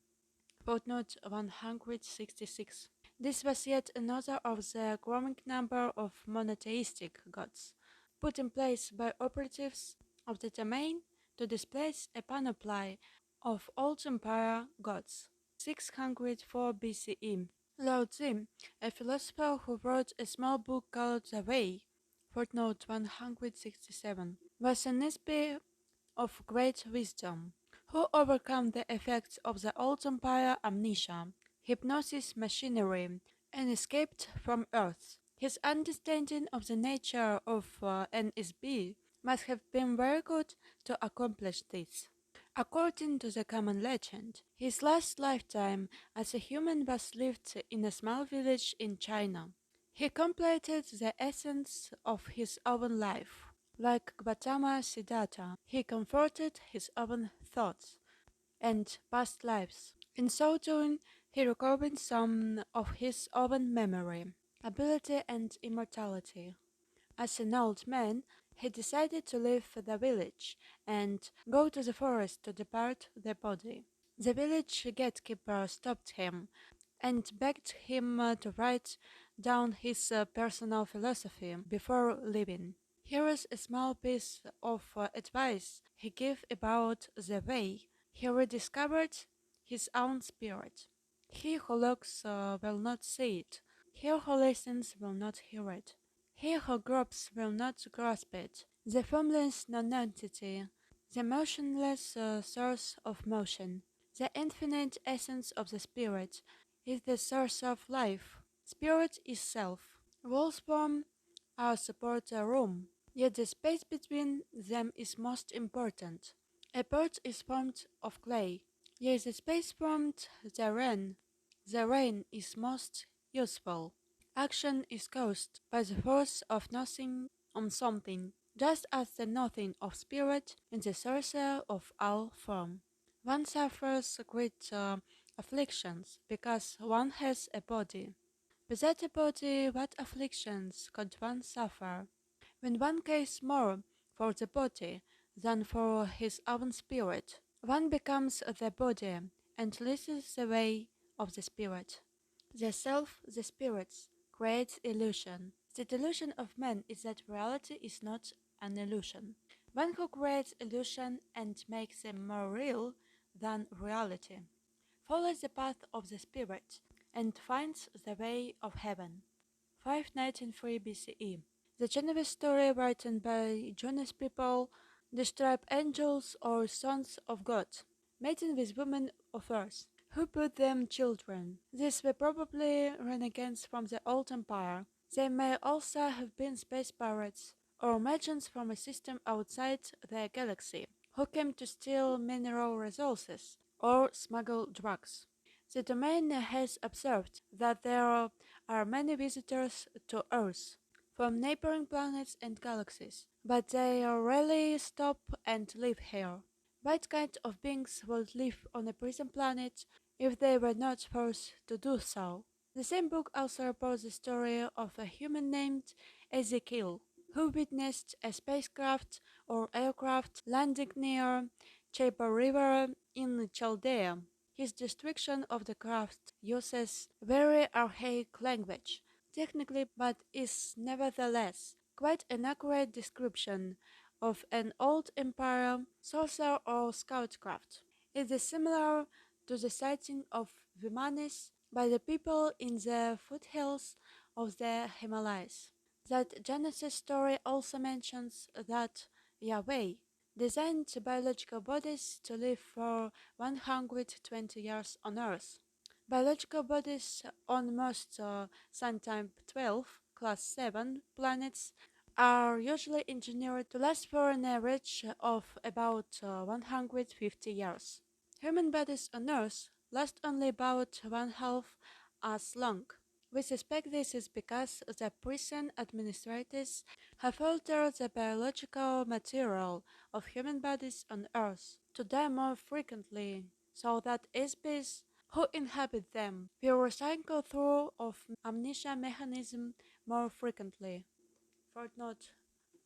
Footnote 166. This was yet another of the growing number of monotheistic gods, put in place by operatives of the domain to displace a panoply of old empire gods. 604 BCE. Lao Tzu, a philosopher who wrote a small book called The Way, footnote 167, was an Nisbi of great wisdom, who overcame the effects of the old empire amnesia, hypnosis machinery, and escaped from Earth. His understanding of the nature of NSB must have been very good to accomplish this. According to the common legend, his last lifetime as a human was lived in a small village in China. He completed the essence of his own life. Like Gautama Siddhartha, he comforted his own thoughts and past lives. In so doing, he recovered some of his own memory, ability, and immortality. As an old man, he decided to leave the village and go to the forest to depart the body. The village gatekeeper stopped him and begged him to write down his personal philosophy before leaving. Here is a small piece of advice he gave about the way he rediscovered his own spirit. He who looks will not see it. He who listens will not hear it. He who gropes will not grasp it. The formless non-entity, the motionless source of motion, the infinite essence of the spirit, is the source of life. Spirit is self. Walls form our support a room, yet the space between them is most important. A pot is formed of clay, yet the space formed therein. The rain is most useful. Action is caused by the force of nothing on something, just as the nothing of spirit is the source of all form. One suffers great afflictions because one has a body. Without a body, what afflictions could one suffer? When one cares more for the body than for his own spirit, one becomes the body and loses the way of the spirit. The self, the spirits, creates illusion. The delusion of man is that reality is not an illusion. One who creates illusion and makes them more real than reality follows the path of the spirit and finds the way of heaven. 593 BCE. The Genesis story written by Jonas people describe angels or sons of God, mating with women of earth, who put them children. These were probably renegades from the old empire. They may also have been space pirates or magians from a system outside the galaxy, who came to steal mineral resources or smuggle drugs. The domain has observed that there are many visitors to Earth from neighboring planets and galaxies, but they rarely stop and live here. What kind of beings would live on a prison planet if they were not forced to do so? The same book also reports the story of a human named Ezekiel, who witnessed a spacecraft or aircraft landing near Chabar River in Chaldea. His description of the craft uses very archaic language, technically, but is nevertheless quite an accurate description of an old empire saucer or scoutcraft. It is similar to the sighting of Vimanis by the people in the foothills of the Himalayas. That Genesis story also mentions that Yahweh designed biological bodies to live for 120 years on Earth. Biological bodies on most Sun-type 12, class 7 planets are usually engineered to last for an average of about 150 years. Human bodies on Earth last only about one half as long. We suspect this is because the prison administrators have altered the biological material of human bodies on Earth to die more frequently, so that species who inhabit them will recycle through of amnesia mechanism more frequently. Footnote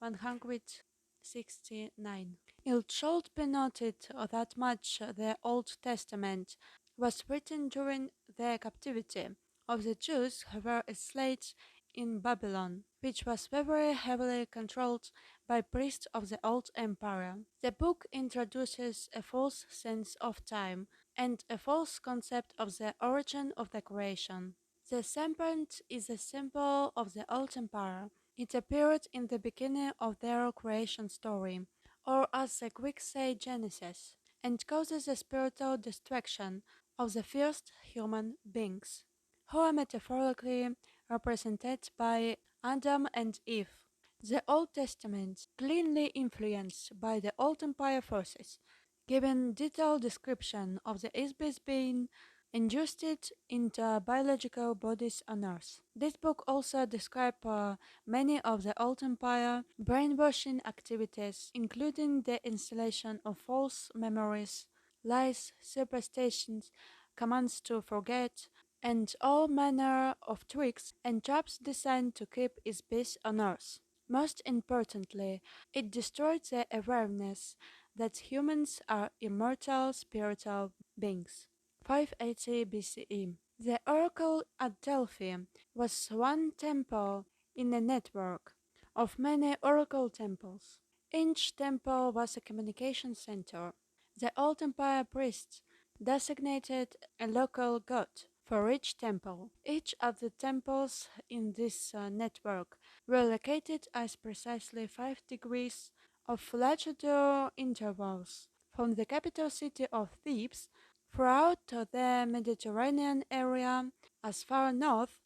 169. It should be noted that much the Old Testament was written during the captivity of the Jews who were enslaved in Babylon, which was very heavily controlled by priests of the Old Empire. The book introduces a false sense of time and a false concept of the origin of the creation. The serpent is a symbol of the Old Empire. It appeared in the beginning of their creation story, or as the Greeks say Genesis, and causes the spiritual destruction of the first human beings, who are metaphorically represented by Adam and Eve. The Old Testament, cleanly influenced by the Old Empire forces, giving detailed description of the Isbis being ingested into biological bodies on Earth. This book also describes many of the Old Empire brainwashing activities, including the installation of false memories, lies, superstitions, commands to forget, and all manner of tricks and traps designed to keep its peace on Earth. Most importantly, it destroyed the awareness that humans are immortal spiritual beings. 580 BCE. The oracle at Delphi was one temple in a network of many oracle temples. Each temple was a communication center. The Old Empire priests designated a local god for each temple. Each of the temples in this network were located at precisely 5 degrees of latitude intervals from the capital city of Thebes throughout the Mediterranean area as far north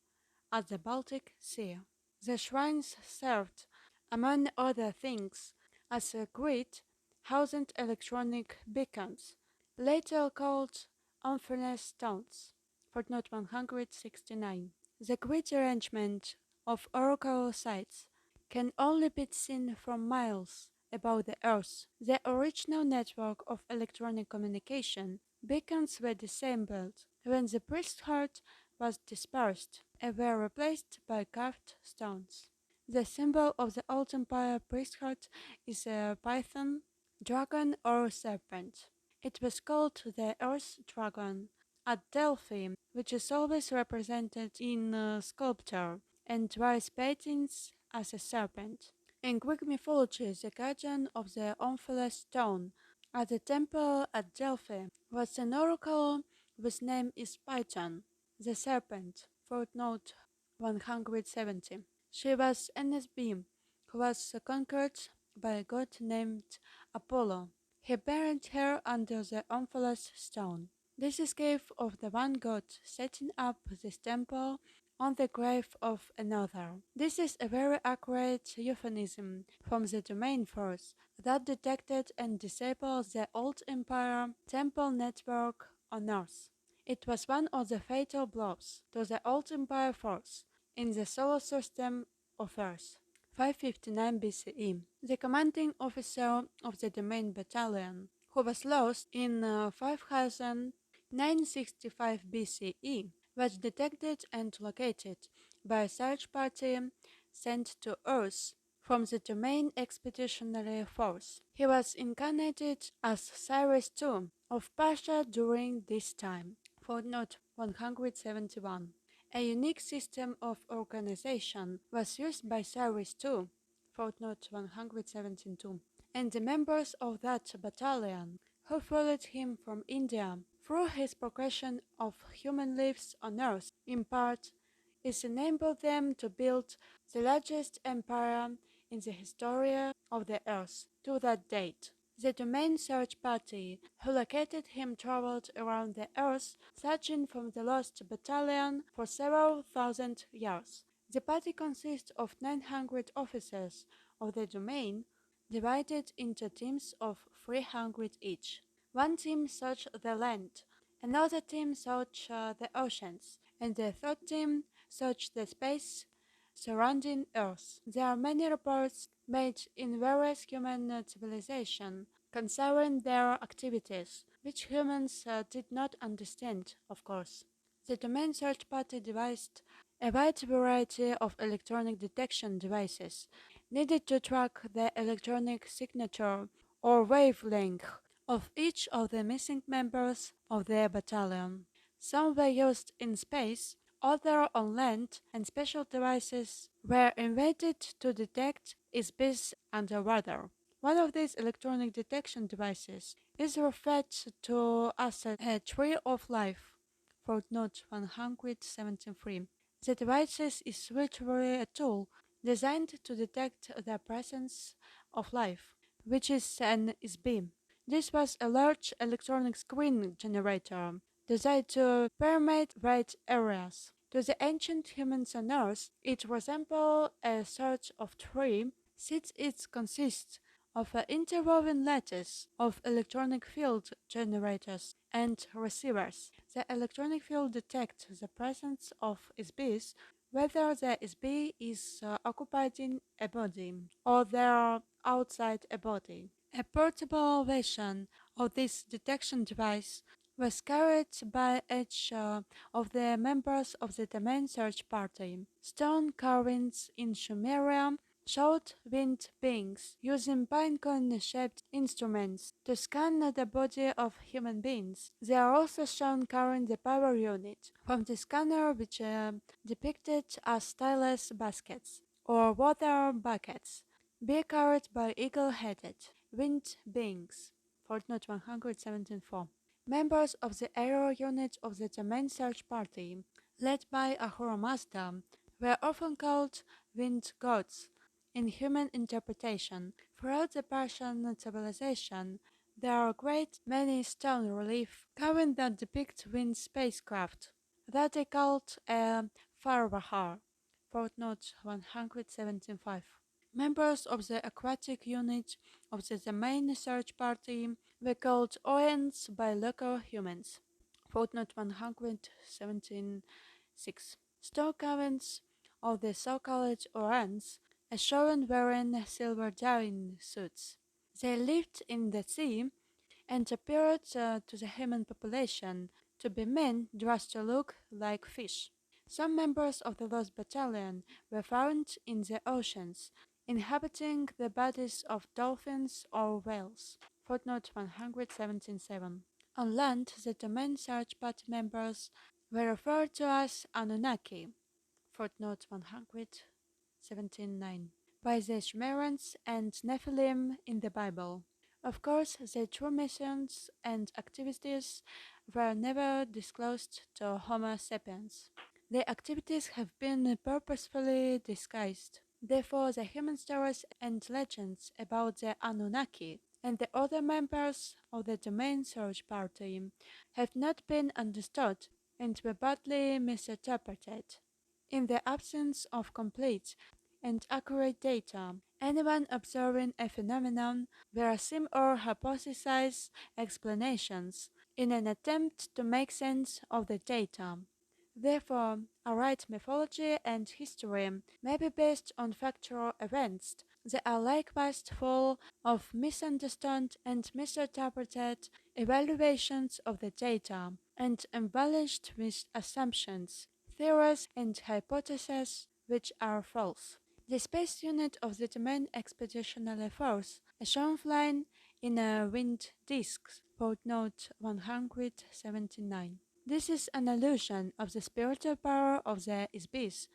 as the Baltic Sea. The shrines served, among other things, as a grid housing electronic beacons, later called unfurnished stones. Footnote 169. The grid arrangement of oracle sites can only be seen from miles above the Earth. The original network of electronic communication beacons were disassembled when the priesthood was dispersed and were replaced by carved stones. The symbol of the Old Empire priesthood is a python, dragon, or serpent. It was called the Earth Dragon at Delphi, which is always represented in sculpture and various paintings as a serpent. In Greek mythology, the guardian of the Omphalos stone at the temple at Delphi was an oracle whose name is Python, the serpent. Footnote 170. She was NSB, who was conquered by a god named Apollo. He buried her under the Omphalos stone. This is cave of the one god setting up this temple on the grave of another. This is a very accurate euphemism from the domain force that detected and disabled the Old Empire temple network on Earth. It was one of the fatal blows to the Old Empire force in the solar system of Earth. 559 BCE. The commanding officer of the domain battalion, who was lost in 5965 BCE, was detected and located by a search party sent to Earth from the Domain Expeditionary Force. He was incarnated as Cyrus II of Persia during this time. Footnote 171. A unique system of organization was used by Cyrus II, footnote 172, and the members of that battalion who followed him from India through his progression of human lives on Earth, in part, it enabled them to build the largest empire in the history of the Earth to that date. The domain search party who located him traveled around the Earth searching for the lost battalion for several thousand years. The party consists of 900 officers of the domain divided into teams of 300 each. One team searched the land, another team searched the oceans, and the third team searched the space surrounding Earth. There are many reports made in various human civilizations concerning their activities, which humans did not understand, of course. The Domain Search Party devised a wide variety of electronic detection devices needed to track the electronic signature or wavelength of each of the missing members of their battalion. Some were used in space, others on land, and special devices were invented to detect its base underwater. One of these electronic detection devices is referred to as a tree of life. Footnote 173. The device is literally a tool designed to detect the presence of life, which is an SB. This was a large electronic screen generator designed to permeate wide areas. To the ancient humans on Earth, it resembled a sort of tree, since it consists of an interwoven lattice of electronic field generators and receivers. The electronic field detects the presence of SBs, whether the SB is occupying a body or they are outside a body. A portable version of this detection device was carried by each of the members of the domain search party. Stone carvings in Sumeria showed winged beings using pinecone-shaped instruments to scan the body of human beings. They are also shown carrying the power unit from the scanner, which depicted as stylus baskets or water buckets, be carried by eagle-headed winged beings. Footnote 174. Members of the aerial unit of the domain search party, led by Ahura Mazda, were often called wind gods in human interpretation. Throughout the Persian civilization, there are a great many stone reliefs carving that depict wind spacecraft that they called a Farbahar. Footnote 175. Members of the aquatic unit of the domain search party were called Oens by local humans. Footnote 176. Store caverns of the so-called Orans are shown wearing silver diving suits. They lived in the sea and appeared to the human population to be men dressed to look like fish. Some members of the Lost Battalion were found in the oceans, inhabiting the bodies of dolphins or whales. Footnote 177. On land, the domain search party members were referred to as Anunnaki. Footnote 179. By the Sumerians and Nephilim in the Bible. Of course, their true missions and activities were never disclosed to Homo sapiens. Their activities have been purposefully disguised. Therefore, the human stories and legends about the Anunnaki and the other members of the domain search party have not been understood and were badly misinterpreted. In the absence of complete and accurate data, anyone observing a phenomenon will assume or hypothesize explanations in an attempt to make sense of the data. Therefore, a right mythology and history may be based on factual events. They are likewise full of misunderstood and misinterpreted evaluations of the data and embellished with assumptions, theories, and hypotheses which are false. The space unit of the Domain Expeditionary Force is shown flying in a winged disc, footnote 179. This is an allusion of the spiritual power of the Isbis,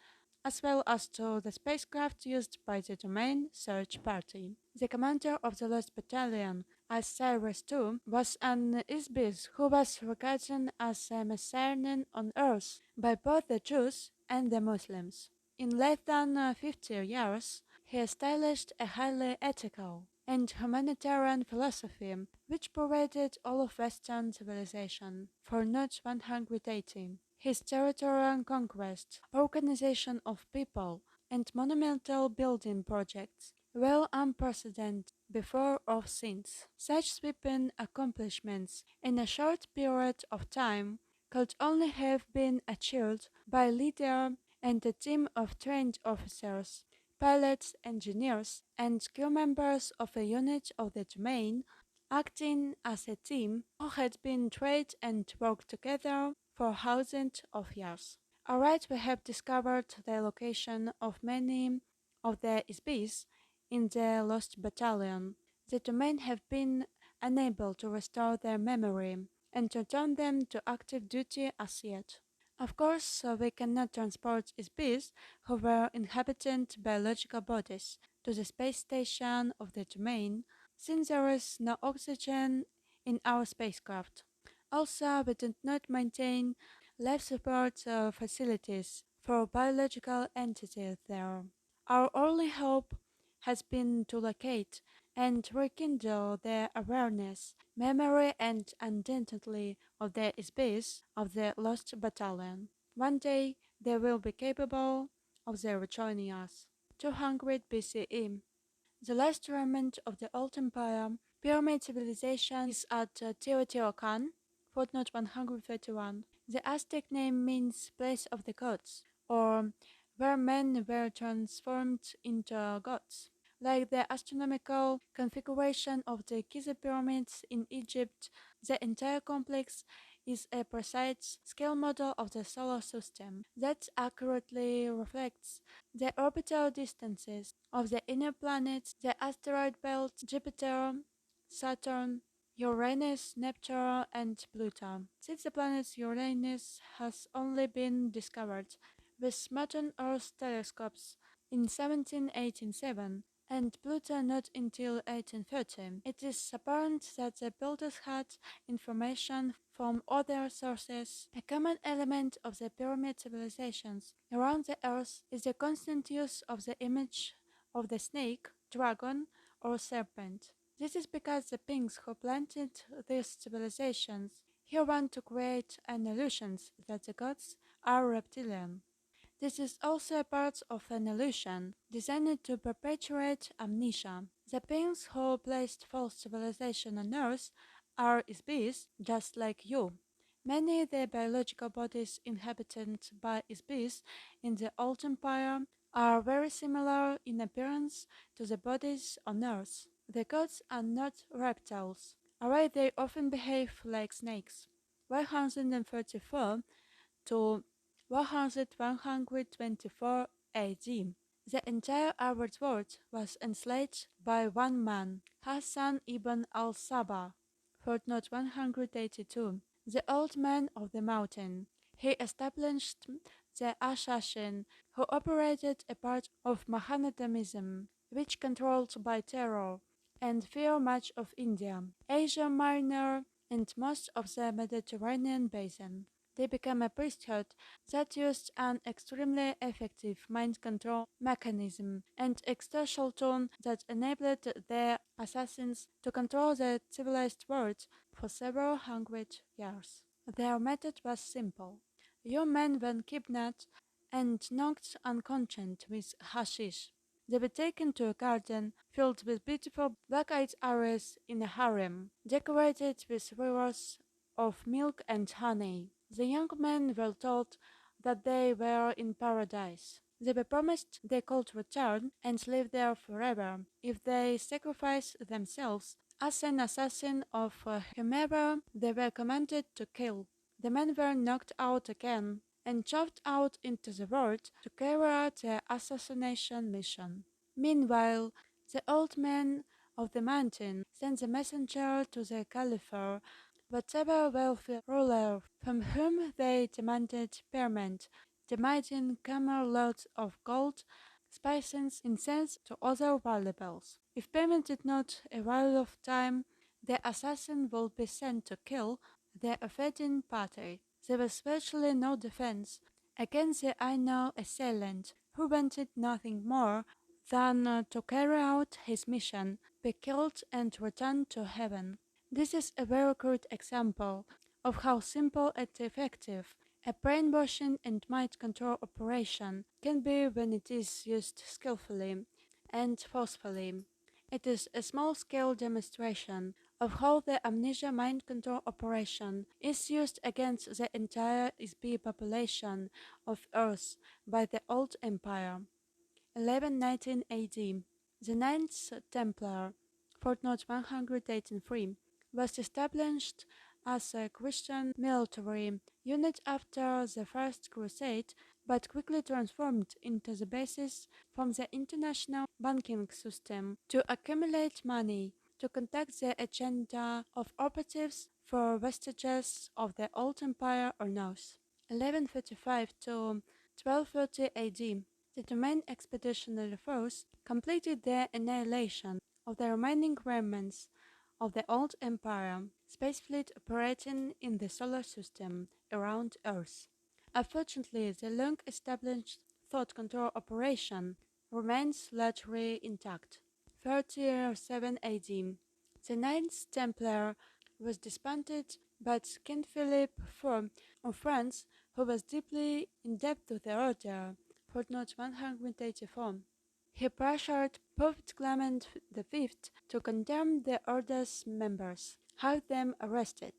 as well as to the spacecraft used by the Domain Search Party. The commander of the Lost Battalion, as Cyrus II, was an Isbis who was regarded as a messiah on Earth by both the Jews and the Muslims. In less than 50 years, he established a highly ethical and humanitarian philosophy which pervaded all of Western civilization. For note 180, his territorial conquest, organization of people, and monumental building projects were unprecedented before or since. Such sweeping accomplishments in a short period of time could only have been achieved by a leader and a team of trained officers, pilots, engineers, and crew members of a unit of the domain, acting as a team who had been trained and worked together for thousands of years. Alright, we have discovered the location of many of the SBs in the Lost Battalion. The domain have been unable to restore their memory and to turn them to active duty as yet. Of course, we cannot transport SBs who were inhabiting biological bodies to the space station of the domain, since there is no oxygen in our spacecraft. Also, we did not maintain life support facilities for biological entities there. Our only hope has been to locate and rekindle their awareness, memory, and identity of the SBs of the Lost Battalion. One day they will be capable of their rejoining us. 200 BCE. The last remnant of the old empire, pyramid civilization, is at Teotihuacan, footnote 131. The Aztec name means place of the gods, or where men were transformed into gods. Like the astronomical configuration of the Giza pyramids in Egypt, the entire complex is a precise scale model of the solar system that accurately reflects the orbital distances of the inner planets, the asteroid belt, Jupiter, Saturn, Uranus, Neptune, and Pluto. Since the planet Uranus has only been discovered with modern Earth telescopes in 1787 and Pluto not until 1830, it is apparent that the builders had information from other sources. A common element of the pyramid civilizations around the Earth is the constant use of the image of the snake, dragon, or serpent. This is because the Pinks who planted these civilizations here want to create an illusion that the gods are reptilian. This is also a part of an illusion designed to perpetuate amnesia. The beings who placed false civilization on Earth are beasts just like you. Many of the biological bodies inhabited by beasts in the Old Empire are very similar in appearance to the bodies on Earth. The gods are not reptiles, although they often behave like snakes. 134 to 124 AD. The entire Arab world was enslaved by one man, Hassan ibn al-Sabah, footnote 182, the old man of the mountain. He established the assassin who operated a part of Mohammedanism, which controlled by terror and fear much of India, Asia Minor, and most of the Mediterranean basin. They became a priesthood that used an extremely effective mind control mechanism and extortion tool that enabled their assassins to control the civilized world for several hundred years. Their method was simple. Young men were kidnapped and knocked unconscious with hashish. They were taken to a garden filled with beautiful black-eyed arrows in a harem, decorated with rivers of milk and honey. The young men were told that they were in paradise. They were promised they could return and live there forever if they sacrificed themselves as an assassin of whomever they were commanded to kill. The men were knocked out again and shoved out into the world to carry out their assassination mission. Meanwhile, the old men of the mountain sent a messenger to the Caliph, whatever wealthy ruler, from whom they demanded payment, demanding camel loads of gold, spices, incense, to other valuables. If payment did not arrive of time, the assassin would be sent to kill the offending party. There was virtually no defense against the Aino assailant, who wanted nothing more than to carry out his mission, be killed, and return to heaven. This is a very crude example of how simple and effective a brainwashing and mind control operation can be when it is used skillfully and forcefully. It is a small-scale demonstration of how the amnesia mind control operation is used against the entire SB population of Earth by the Old Empire. 1119 AD. The Ninth Templar, footnote 183, was established as a Christian military unit after the First Crusade, but quickly transformed into the basis from the international banking system to accumulate money to conduct the agenda of operatives for vestiges of the Old Empire or North. 1135 to 1230 AD. The Ottoman expeditionary force completed the annihilation of the remaining remnants of the old empire, space fleet operating in the solar system around Earth. Unfortunately, the long-established thought control operation remains largely intact. 37 AD. The Ninth Templar was disbanded, but King Philip IV of France, who was deeply indebted to the order, footnote 184, He pressured Pope Clement V to condemn the order's members, have them arrested,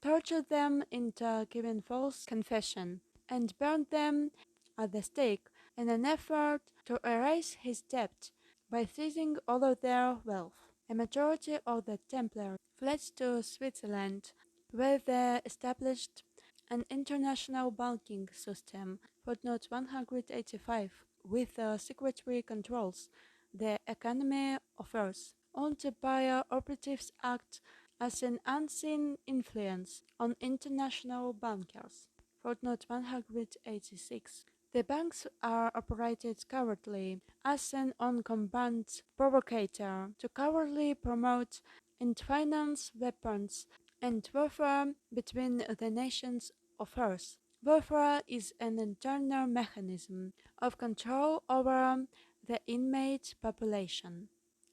torture them into giving false confession, and burn them at the stake in an effort to erase his debt by seizing all of their wealth. A majority of the Templars fled to Switzerland, where they established an international banking system, footnote 185, with secretary controls the economy of Earth, owned by operatives act as an unseen influence on international bankers. Footnote 186. The banks are operated covertly as an on-combat provocateur to cowardly promote and finance weapons and warfare between the nations of Earth. Warfare is an internal mechanism of control over the inmate population.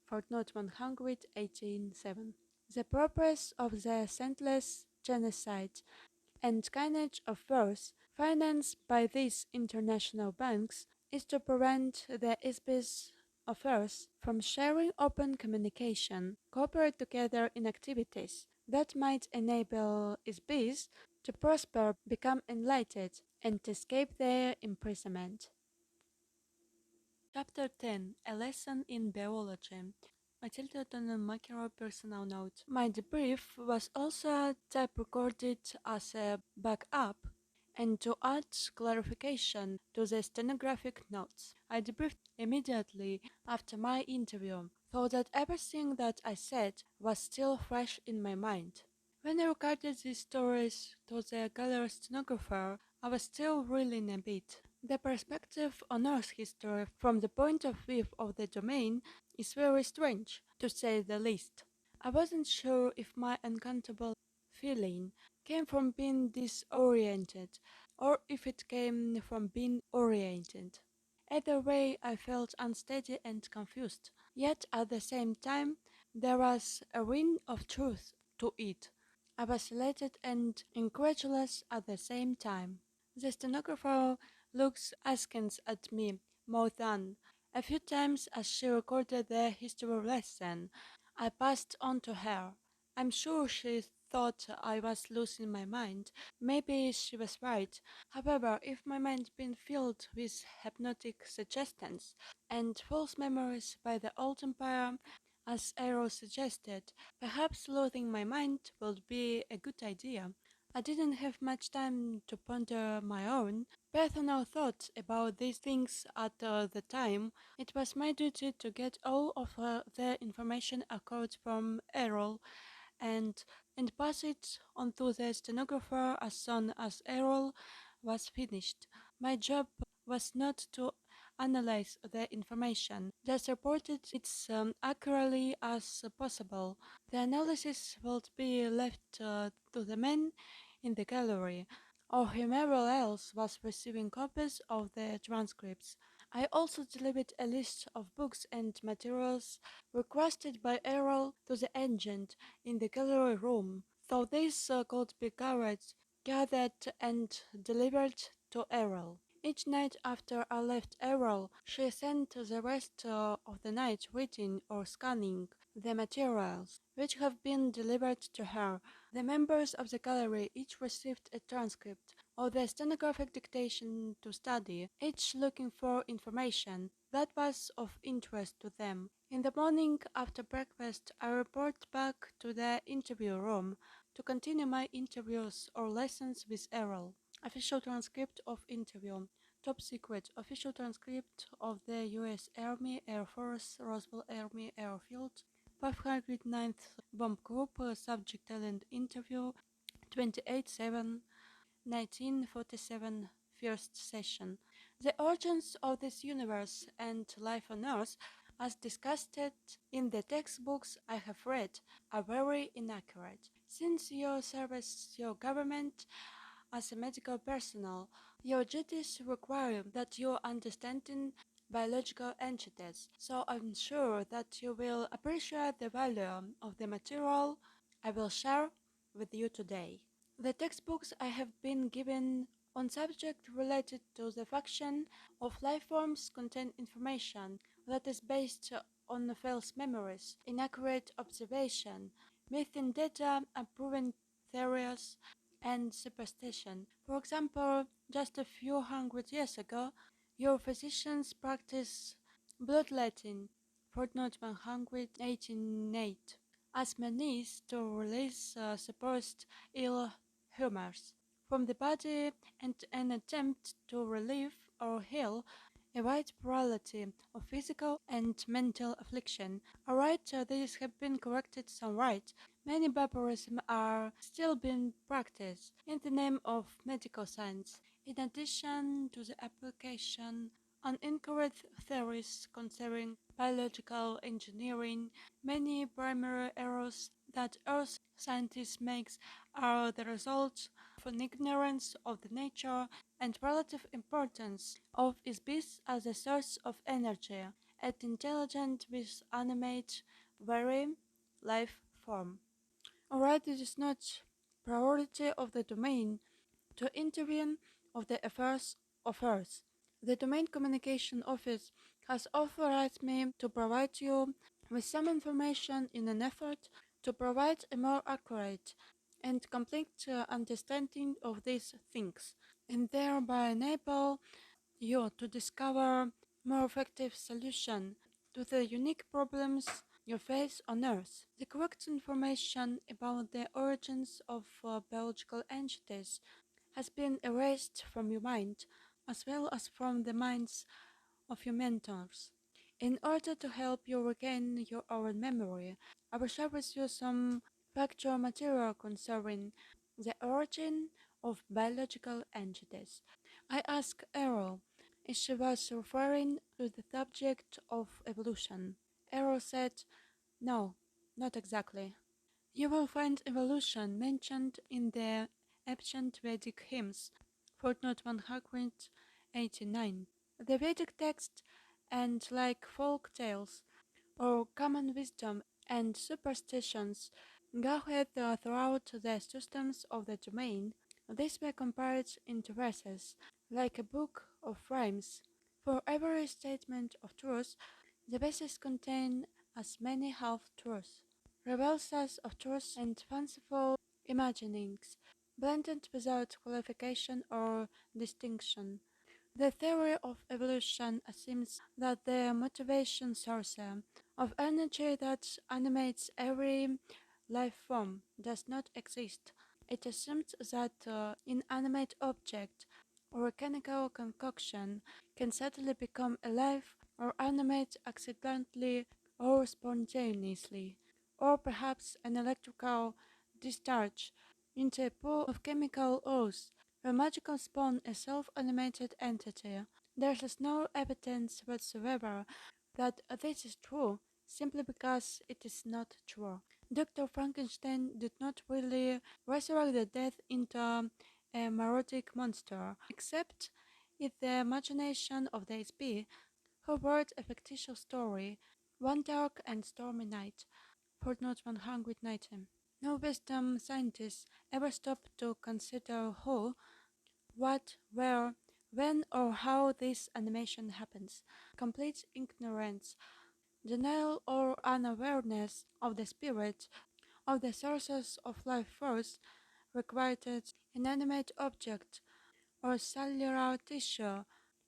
Footnote 187. The purpose of the senseless genocide and carnage of wars financed by these international banks is to prevent the ISBs of Earth from sharing open communication, cooperate together in activities that might enable ISBs to prosper, become enlightened, and escape their imprisonment. Chapter 10: A Lesson in Biology. Matilda on a micro personal note. My debrief was also type recorded as a backup and to add clarification to the stenographic notes. I debriefed immediately after my interview, thought that everything that I said was still fresh in my mind. When I recorded these stories to the gallery stenographer, I was still reeling a bit. The perspective on Earth history from the point of view of the domain is very strange, to say the least. I wasn't sure if my uncomfortable feeling came from being disoriented or if it came from being oriented. Either way, I felt unsteady and confused. Yet at the same time, there was a ring of truth to it. I was elated and incredulous at the same time. The stenographer looks askance at me, more than a few times as she recorded the history lesson. I passed on to her. I'm sure she thought I was losing my mind. Maybe she was right. However, if my mind been filled with hypnotic suggestions and false memories by the old empire, as Arrow suggested, perhaps losing my mind would be a good idea. I didn't have much time to ponder my own personal thoughts about these things at the time. It was my duty to get all of the information I could from Errol and pass it on to the stenographer as soon as Errol was finished. My job was not to analyze the information, just report it as accurately as possible. The analysis would be left to the men in the gallery, or whomever else was receiving copies of the transcripts. I also delivered a list of books and materials requested by Errol to the agent in the gallery room, so these could be gathered and delivered to Errol. Each night after I left Errol, she spent the rest of the night reading or scanning the materials which have been delivered to her. The members of the gallery each received a transcript or the stenographic dictation to study, each looking for information that was of interest to them. In the morning after breakfast, I report back to the interview room to continue my interviews or lessons with Errol. Official transcript of interview. Top secret. Official transcript of the U.S. Army, Air Force, Roswell Army Airfield, 509th Bomb Group, Subject Island Interview, 28/7, 1947, First Session. The origins of this universe and life on Earth, as discussed in the textbooks I have read, are very inaccurate. Since you service your government as a medical personnel, your duties require that you understand biological entities, so I'm sure that you will appreciate the value of the material I will share with you today. The textbooks I have been given On subject related to the function of life forms contain information that is based on false memories, inaccurate observation, missing data, unproven theories, and superstition. For example, just a few hundred years ago, your physicians practiced bloodletting, footnote 188, as means to release supposed ill humors from the body and an attempt to relieve or heal a wide variety of physical and mental affliction. Alright, these have been corrected somewhat. Many barbarisms are still being practiced in the name of medical science, in addition to the application on incorrect theories concerning biological engineering. Many primary errors that earth scientists make are the result of an ignorance of the nature and relative importance of species as a source of energy and intelligent with animate very life form. Alright, it is not priority of the domain to intervene of the affairs of Earth. The Domain Communication Office has authorized me to provide you with some information in an effort to provide a more accurate and complete understanding of these things, and thereby enable you to discover more effective solution to the unique problems you face on Earth. The correct information about the origins of biological entities has been erased from your mind, as well as from the minds of your mentors. In order to help you regain your own memory, I will share with you some factual material concerning the origin of biological entities. I asked Errol if she was referring to the subject of evolution. Errol said, "No, not exactly. You will find evolution mentioned in the ancient Vedic hymns, footnote 189. The Vedic text, and like folk tales or common wisdom and superstitions gathered throughout the systems of the domain, these were compared into verses, like a book of rhymes. For every statement of truth, the verses contain as many half-truths, reversals of truth and fanciful imaginings, blended without qualification or distinction. The theory of evolution assumes that the motivation source of energy that animates every life form does not exist. It assumes that inanimate object or a chemical concoction can suddenly become alive or animate accidentally or spontaneously, or perhaps an electrical discharge into a pool of chemical ooze where magical spawn a self-animated entity. There is no evidence whatsoever that this is true, simply because it is not true. Dr. Frankenstein did not really resurrect the dead into a moronic monster, except in the imagination of the SP, who wrote a fictitious story, One Dark and Stormy Night, footnote 190. No wisdom scientist ever stopped to consider who, what, where, when or how this animation happens. Complete ignorance, denial or unawareness of the spirit of the sources of life force required inanimate object or cellular tissue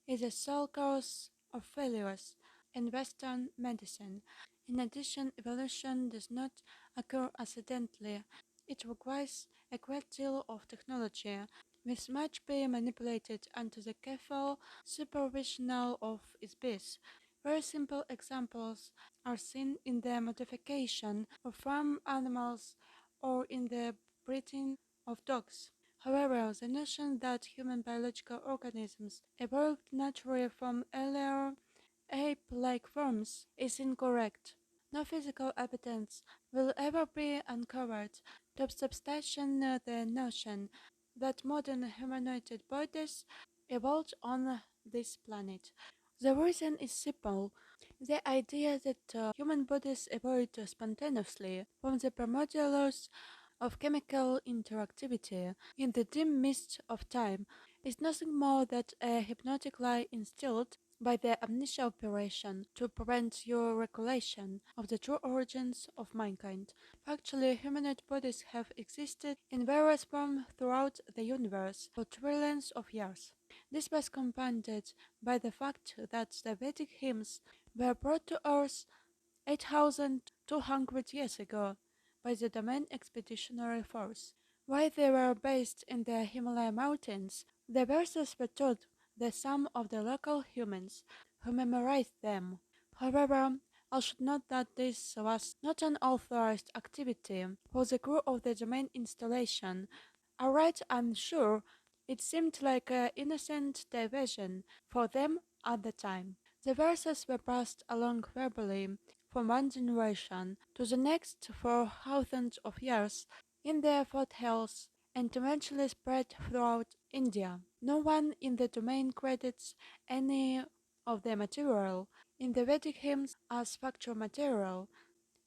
is a sole cause of failures in Western medicine. In addition, evolution does not occur accidentally. It requires a great deal of technology, which must be manipulated under the careful supervision of species. Very simple examples are seen in the modification of farm animals or in the breeding of dogs. However, the notion that human biological organisms evolved naturally from earlier ape-like forms is incorrect. No physical evidence will ever be uncovered to substantiate the notion that modern humanoid bodies evolved on this planet. The reason is simple. The idea that human bodies evolved spontaneously from the primordial laws of chemical interactivity in the dim mist of time is nothing more than a hypnotic lie instilled by the amnesia operation to prevent your recollection of the true origins of mankind. Actually, humanoid bodies have existed in various forms throughout the universe for trillions of years. This was compounded by the fact that the Vedic hymns were brought to Earth 8,200 years ago by the Domain Expeditionary Force. While they were based in the Himalaya mountains, the verses were taught the some of the local humans who memorized them. However, I should note that this was not an authorized activity for the crew of the Domain installation. Alright, I'm sure it seemed like an innocent diversion for them at the time. The verses were passed along verbally from one generation to the next for thousands of years in their foothills and eventually spread throughout India. No one in the domain credits any of the material in the Vedic hymns as factual material,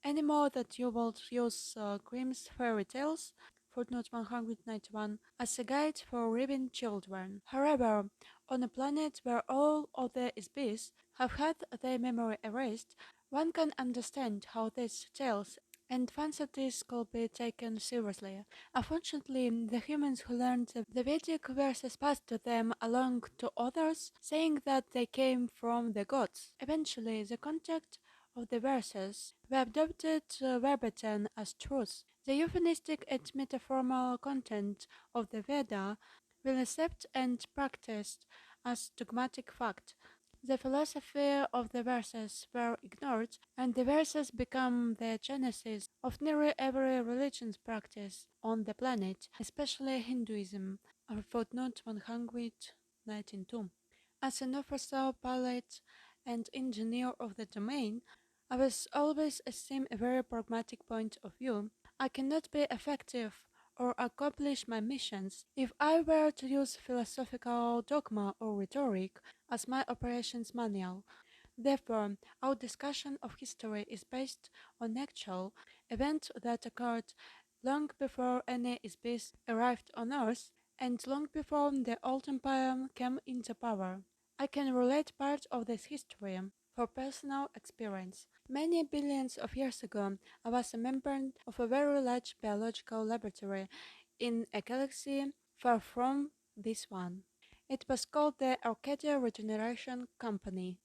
any more that you would use Grimm's fairy tales, footnote 191, as a guide for reading children. However, on a planet where all other species have had their memory erased, one can understand how these tales and fantasies could be taken seriously. Unfortunately, the humans who learned the Vedic verses passed to them along to others, saying that they came from the gods. Eventually, the content of the verses were adopted verbatim as truth. The euphemistic and metaphorical content of the Veda will accept and practiced as dogmatic fact. The philosophy of the verses were ignored, and the verses become the genesis of nearly every religion's practice on the planet, especially Hinduism. Footnote 192. As an officer, pilot, and engineer of the domain, I was always assume a very pragmatic point of view. I cannot be effective or accomplish my missions if I were to use philosophical dogma or rhetoric as my operations manual. Therefore, our discussion of history is based on actual events that occurred long before any species arrived on Earth and long before the old empire came into power. I can relate part of this history for personal experience. Many billions of years ago, I was a member of a very large biological laboratory in a galaxy far from this one. It was called the Arcadia Regeneration Company.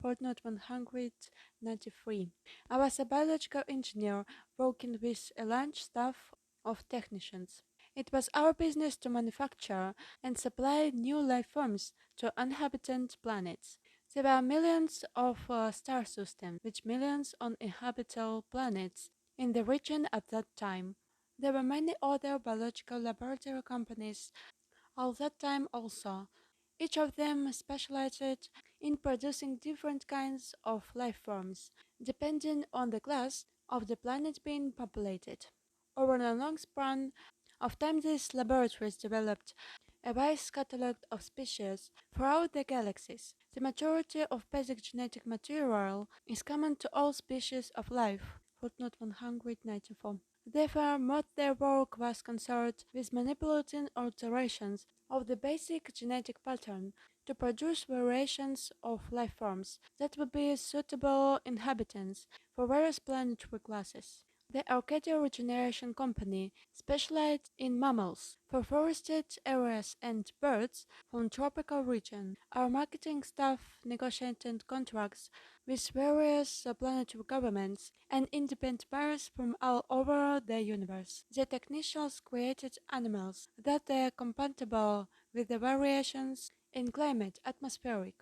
Footnote 193. I was a biological engineer working with a large staff of technicians. It was our business to manufacture and supply new life forms to inhabited planets. There were millions of star systems with millions of inhabitable planets in the region at that time. There were many other biological laboratory companies at that time also. Each of them specialized in producing different kinds of life forms, depending on the class of the planet being populated. Over a long span of time, these laboratories developed a vast catalog of species throughout the galaxies. The majority of basic genetic material is common to all species of life. Footnote 194. Therefore, most their work was concerned with manipulating alterations of the basic genetic pattern to produce variations of life forms that would be suitable inhabitants for various planetary classes. The Arcadia Regeneration Company specialized in mammals for forested areas and birds from tropical regions. Our marketing staff negotiated contracts with various planetary governments and independent buyers from all over the universe. The technicians created animals that are compatible with the variations in climate, atmospheric,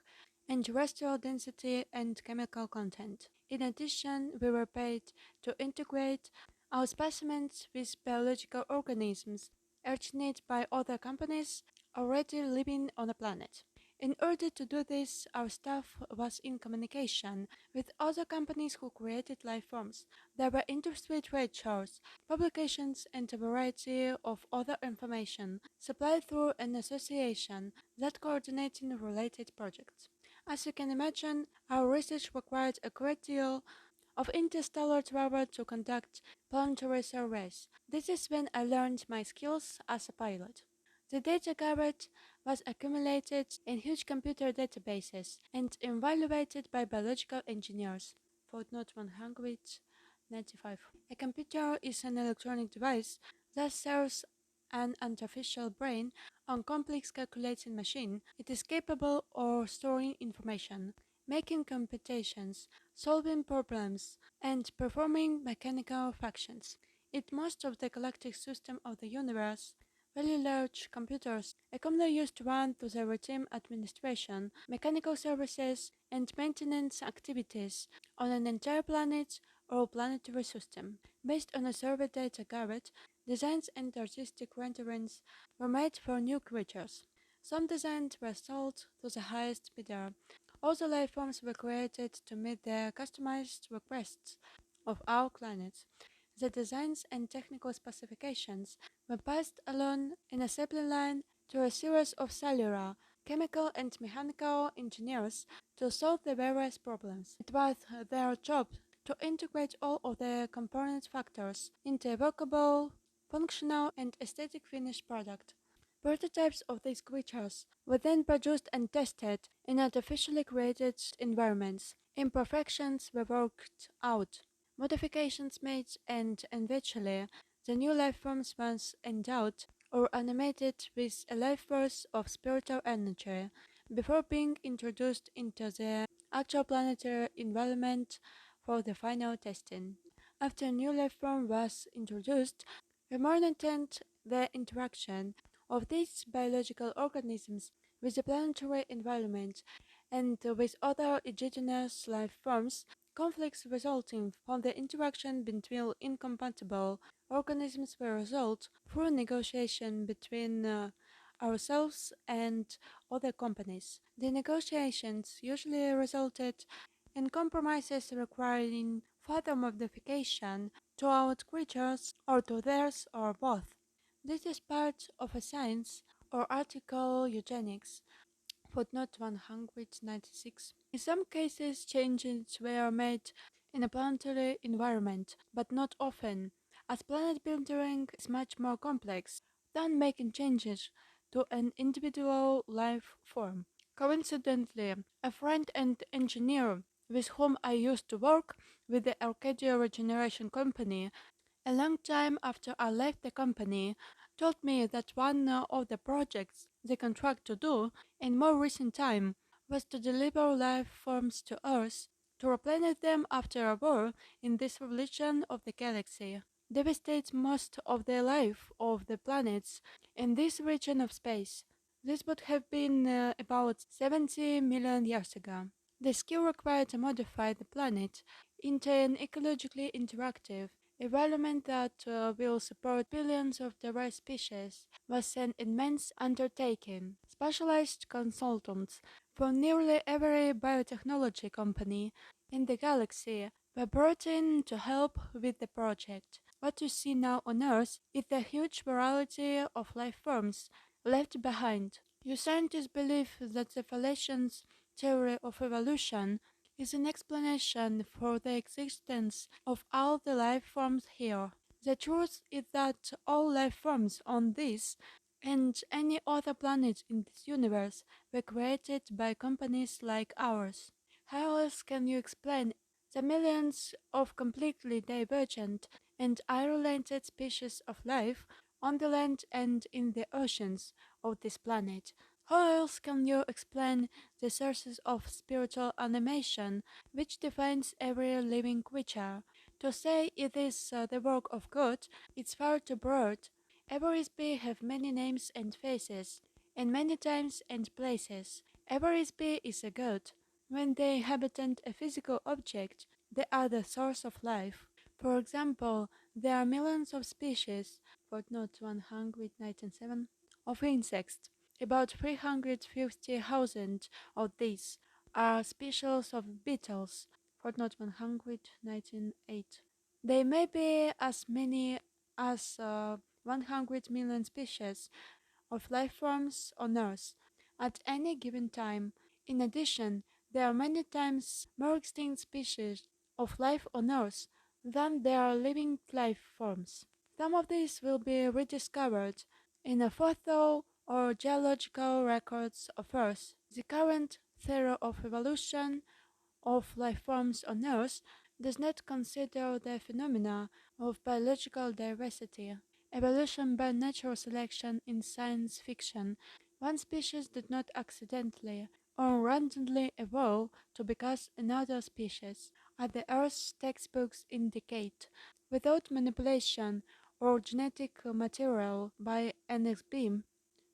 and terrestrial density and chemical content. In addition, we were paid to integrate our specimens with biological organisms originated by other companies already living on the planet. In order to do this, our staff was in communication with other companies who created life forms. There were industry trade shows, publications, and a variety of other information supplied through an association that coordinated related projects. As you can imagine, our research required a great deal of interstellar travel to conduct planetary surveys. This is when I learned my skills as a pilot. The data gathered was accumulated in huge computer databases and evaluated by biological engineers. Footnote 195. A computer is an electronic device that serves an artificial brain on complex calculating machine. It is capable of storing information, making computations, solving problems, and performing mechanical functions. It most of the galactic system of the universe. Very large computers are commonly used to run to the routine administration, mechanical services, and maintenance activities on an entire planet or planetary system. Based on a survey data gathered, designs and artistic renderings were made for new creatures. Some designs were sold to the highest bidder. All the life forms were created to meet the customized requests of our planet. The designs and technical specifications were passed along in assembly line to a series of cellular, chemical and mechanical engineers to solve the various problems. It was their job to integrate all of the component factors into a workable, functional and aesthetic finished product. Prototypes of these creatures were then produced and tested in artificially created environments. Imperfections were worked out, modifications made, and eventually the new life forms once endowed or animated with a life force of spiritual energy before being introduced into the actual planetary environment for the final testing. After a new life form was introduced, we monitored the interaction of these biological organisms with the planetary environment and with other indigenous life forms. Conflicts resulting from the interaction between incompatible organisms were resolved through negotiation between ourselves and other companies. The negotiations usually resulted in compromises requiring further modification to our creatures or to theirs or both. This is part of a science or article eugenics. Footnote 196. In some cases, changes were made in a planetary environment, but not often, as planet building is much more complex than making changes to an individual life form. Coincidentally, a friend and engineer with whom I used to work with the Arcadia Regeneration Company a long time after I left the company, told me that one of the projects they contract to do in more recent time was to deliver life forms to Earth to replenish them after a war in this region of the galaxy. Devastate most of the life of the planets in this region of space. This would have been about 70 million years ago. The skill required to modify the planet into an ecologically interactive environment that will support billions of diverse species was an immense undertaking. Specialized consultants from nearly every biotechnology company in the galaxy were brought in to help with the project. What you see now on Earth is the huge variety of life forms left behind. You scientists believe that the Fallacians' theory of evolution is an explanation for the existence of all the life forms here. The truth is that all life forms on this and any other planet in this universe were created by companies like ours. How else can you explain the millions of completely divergent and unrelated species of life on the land and in the oceans of this planet? How else can you explain the sources of spiritual animation which defines every living creature? To say it is the work of God is far too broad. Every species have many names and faces, and many times and places. Every species is a god. When they inhabit a physical object, they are the source of life. For example, there are millions of species, footnote 197, of insects. About 350,000 of these are species of beetles, footnote 198. There may be as many as 100 million species of life forms on Earth at any given time. In addition, there are many times more extinct species of life on Earth than there are living life forms. Some of these will be rediscovered in a thorough or geological records of Earth. The current theory of evolution of life forms on Earth does not consider the phenomena of biological diversity. Evolution by natural selection in science fiction. One species did not accidentally or randomly evolve to become another species, as the Earth's textbooks indicate, without manipulation or genetic material by NXB.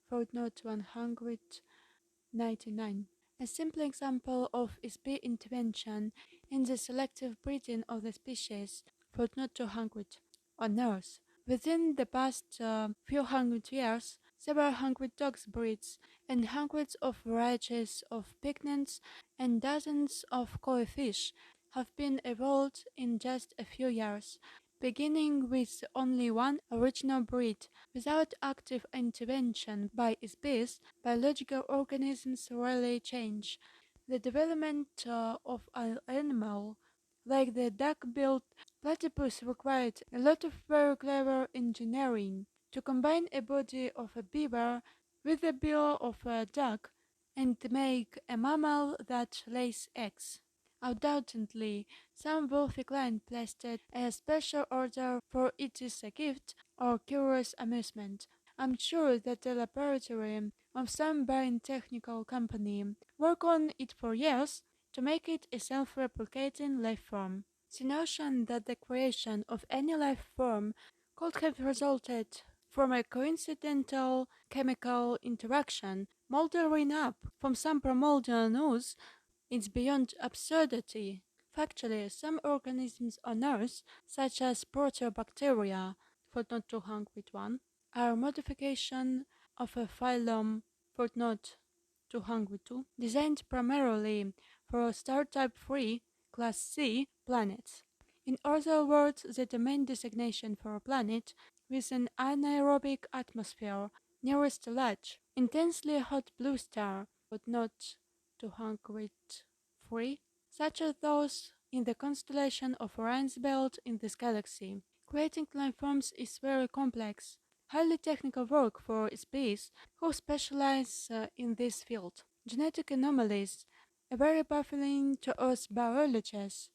Footnote 199. A simple example of SB intervention in the selective breeding of the species, footnote 200, on Earth. Within the past few hundred years, several hundred dogs breeds, and hundreds of varieties of pigments and dozens of koi fish have been evolved in just a few years, beginning with only one original breed. Without active intervention by species, biological organisms rarely change. The development of an animal, like the duck-billed platypus, required a lot of very clever engineering to combine a body of a beaver with the bill of a duck and make a mammal that lays eggs. Undoubtedly, some wealthy client placed a special order for it as a gift or curious amusement. I'm sure that the laboratory of some biotechnical company worked on it for years to make it a self-replicating life form. The notion that the creation of any life form could have resulted from a coincidental chemical interaction moldering up from some primordial ooze is beyond absurdity. Factually, some organisms on Earth, such as proteobacteria, footnote 201, are modification of a phylum, footnote 202, designed primarily for star-type 3, class C, planets. In other words, the domain designation for a planet with an anaerobic atmosphere nearest a large, intensely hot blue star, footnote 203, such as those in the constellation of Orion's belt in this galaxy. Creating life forms is very complex, highly technical work for species who specialize in this field. Genetic anomalies are very baffling to us biologists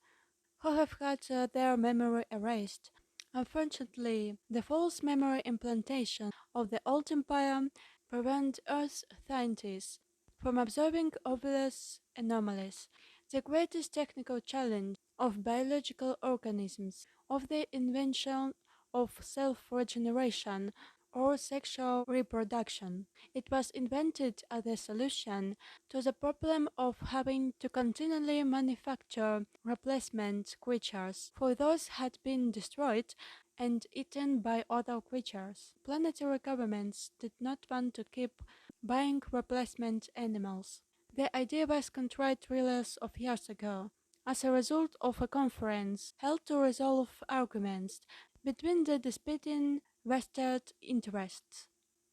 who have had their memory erased. Unfortunately, the false memory implantation of the old empire prevent Earth scientists from observing obvious anomalies. The greatest technical challenge of biological organisms of the invention of self-regeneration or sexual reproduction. It was invented as a solution to the problem of having to continually manufacture replacement creatures, for those had been destroyed and eaten by other creatures. Planetary governments did not want to keep buying replacement animals. The idea was contrived trillions of years ago, as a result of a conference held to resolve arguments between the disputing vested interests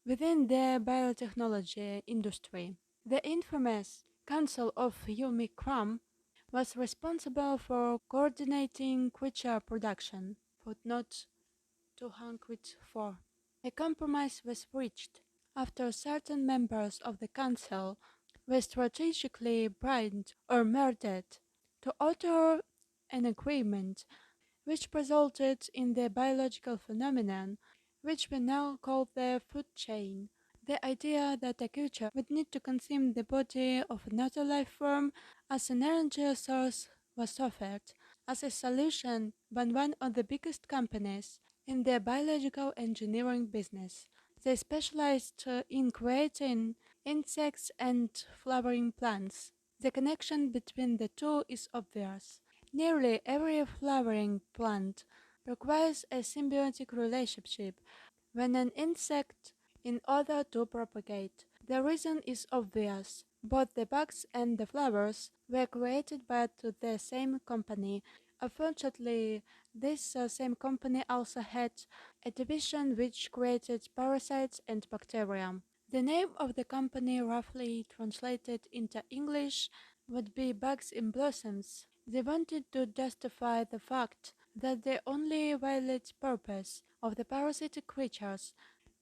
within the biotechnology industry. The infamous Council of Umicram was responsible for coordinating creature production. Footnote 204. A compromise was reached after certain members of the council were strategically bribed or murdered to author an agreement which resulted in the biological phenomenon which we now call the food chain. The idea that a creature would need to consume the body of another life form as an energy source was offered as a solution by one of the biggest companies in the biological engineering business. They specialized in creating insects and flowering plants. The connection between the two is obvious. Nearly every flowering plant requires a symbiotic relationship when an insect in order to propagate. The reason is obvious. Both the bugs and the flowers were created by the same company. Unfortunately, this same company also had a division which created parasites and bacteria. The name of the company, roughly translated into English, would be Bugs in Blossoms. They wanted to justify the fact that the only valid purpose of the parasitic creatures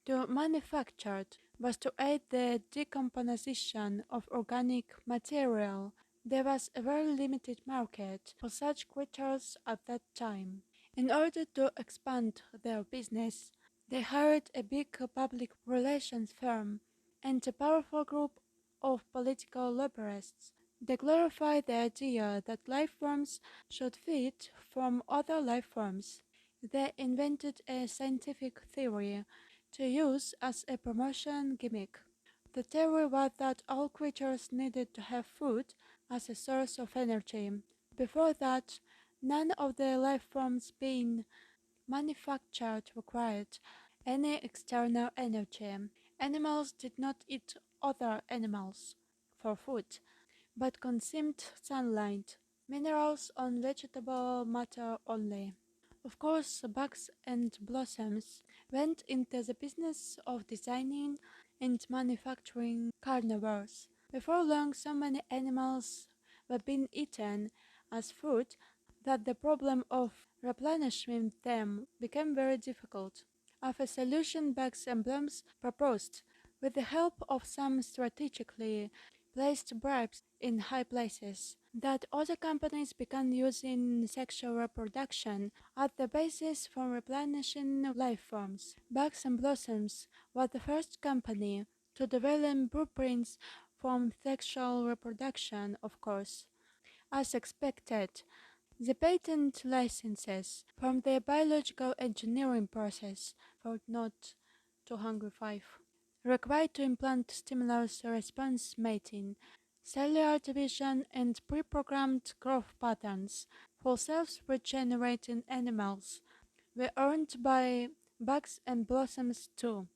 to manufacture was to aid the decomposition of organic material. There was a very limited market for such creatures at that time. In order to expand their business, they hired a big public relations firm and a powerful group of political lobbyists. They glorified the idea that life forms should feed from other life forms. They invented a scientific theory to use as a promotion gimmick. The theory was that all creatures needed to have food as a source of energy. Before that, none of the life forms being manufactured required any external energy. Animals did not eat other animals for food, but consumed sunlight, minerals, and vegetable matter only. Of course, bugs and blossoms went into the business of designing and manufacturing carnivores. Before long, so many animals were being eaten as food that the problem of replenishing them became very difficult. Of a solution bugs and blossoms proposed, with the help of some strategically placed bribes in high places, that other companies began using sexual reproduction as the basis for replenishing life forms. Bugs and Blossoms was the first company to develop blueprints from sexual reproduction, of course. As expected, the patent licenses from the biological engineering process, footnote 205, required to implant stimulus response mating, cellular division, and pre-programmed growth patterns for self-regenerating animals were earned by bugs and blossoms too.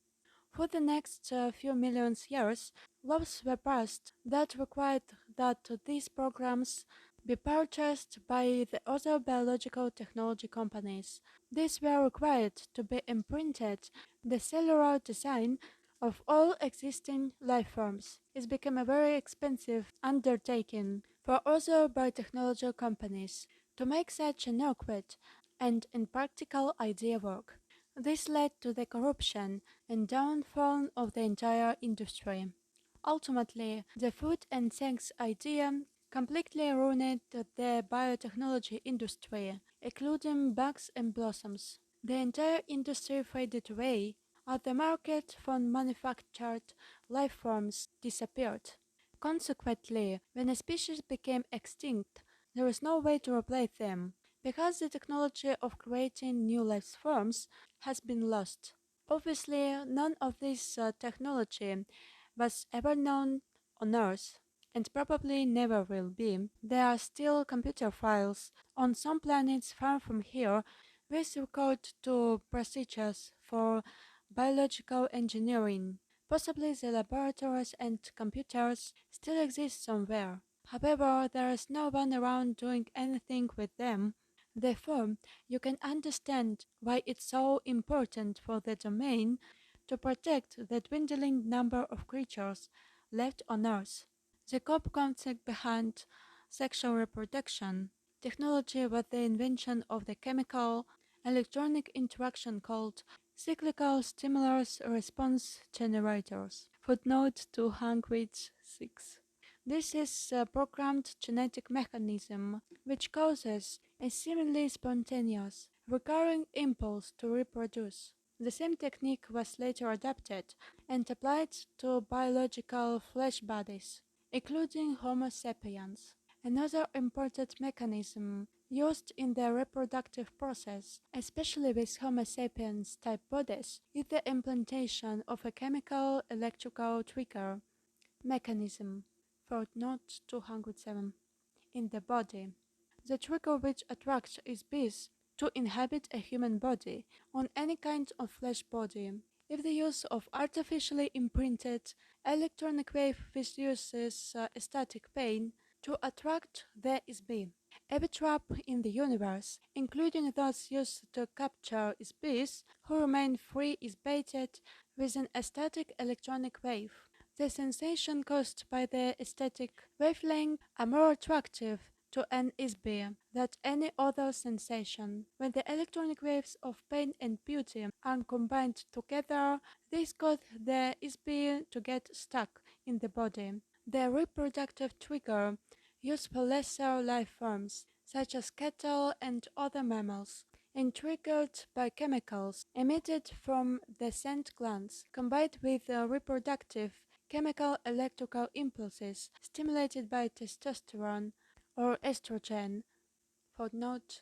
For the next few million years, laws were passed that required that these programs be purchased by the other biological technology companies. These were required to be imprinted the cellular design of all existing life forms. It became a very expensive undertaking for other biotechnology companies to make such an awkward and impractical idea work. This led to the corruption and downfall of the entire industry. Ultimately, the food and sex idea completely ruined the biotechnology industry, including bugs and blossoms. The entire industry faded away as the market for manufactured life forms disappeared. Consequently, when a species became extinct, there was no way to replace them, because the technology of creating new life forms has been lost. Obviously, none of this technology was ever known on Earth, and probably never will be. There are still computer files on some planets far from here with record to procedures for biological engineering. Possibly the laboratories and computers still exist somewhere. However, there is no one around doing anything with them. Therefore, you can understand why it's so important for the domain to protect the dwindling number of creatures left on Earth. The core concept behind sexual reproduction technology was the invention of the chemical electronic interaction called cyclical stimulus response generators. Footnote 206. This is a programmed genetic mechanism which causes a seemingly spontaneous, recurring impulse to reproduce. The same technique was later adapted and applied to biological flesh bodies, including Homo sapiens. Another important mechanism used in the reproductive process, especially with Homo sapiens type bodies, is the implantation of a chemical electrical trigger mechanism, footnote 207, in the body. The trigger which attracts its bees to inhabit a human body on any kind of flesh body. If the use of artificially imprinted electronic wave which uses static pain to attract the bee. Every trap in the universe, including those used to capture bees who remain free, is baited with an static electronic wave. The sensation caused by the static wavelength are more attractive to an SB than any other sensation. When the electronic waves of pain and beauty are combined together, this cause the SB to get stuck in the body. The reproductive trigger used for lesser life forms, such as cattle and other mammals, and triggered by chemicals emitted from the scent glands, combined with the reproductive chemical electrical impulses stimulated by testosterone or estrogen. Footnote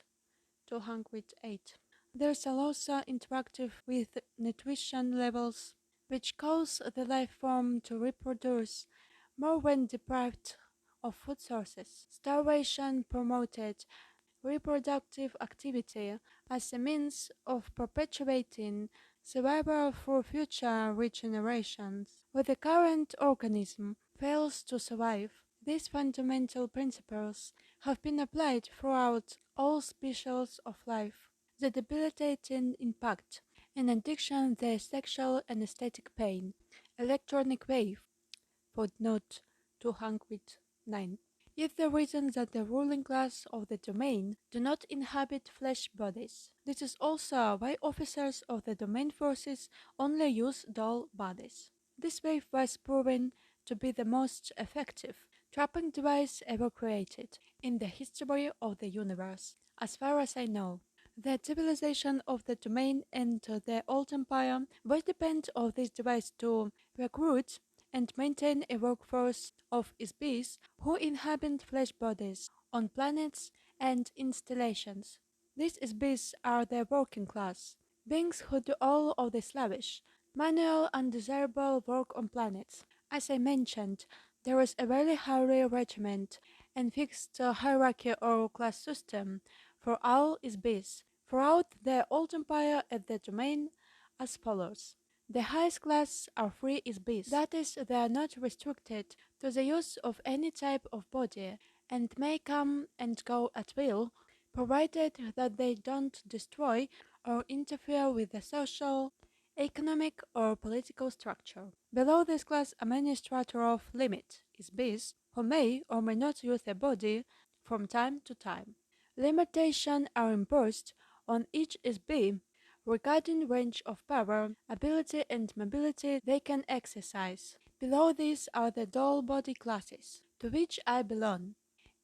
208. There's also interactive with nutrition levels, which cause the life form to reproduce more when deprived of food sources. Starvation promoted reproductive activity as a means of perpetuating survival for future regenerations. When the current organism fails to survive, these fundamental principles have been applied throughout all species of life. The debilitating impact, in addition the sexual and aesthetic pain, electronic wave, footnote 209. If the reason that the ruling class of the domain do not inhabit flesh bodies. This is also why officers of the domain forces only use doll bodies. This wave was proven to be the most effective trapping device ever created in the history of the universe, as far as I know. The civilization of the domain and the old empire will depend on this device to recruit and maintain a workforce of SBs who inhabit flesh bodies on planets and installations. These SBs are the working class, beings who do all of the slavish, manual, undesirable work on planets. As I mentioned, there is a very highly regiment and fixed hierarchy or class system for all SBs throughout the old empire and the domain as follows. The highest class are free SBs, that is, they are not restricted to the use of any type of body and may come and go at will, provided that they don't destroy or interfere with the social, economic, or political structure. Below this class, administrator of limit SBs, who may or may not use their body from time to time. Limitations are imposed on each SB regarding range of power, ability and mobility they can exercise. Below these are the dual body classes, to which I belong.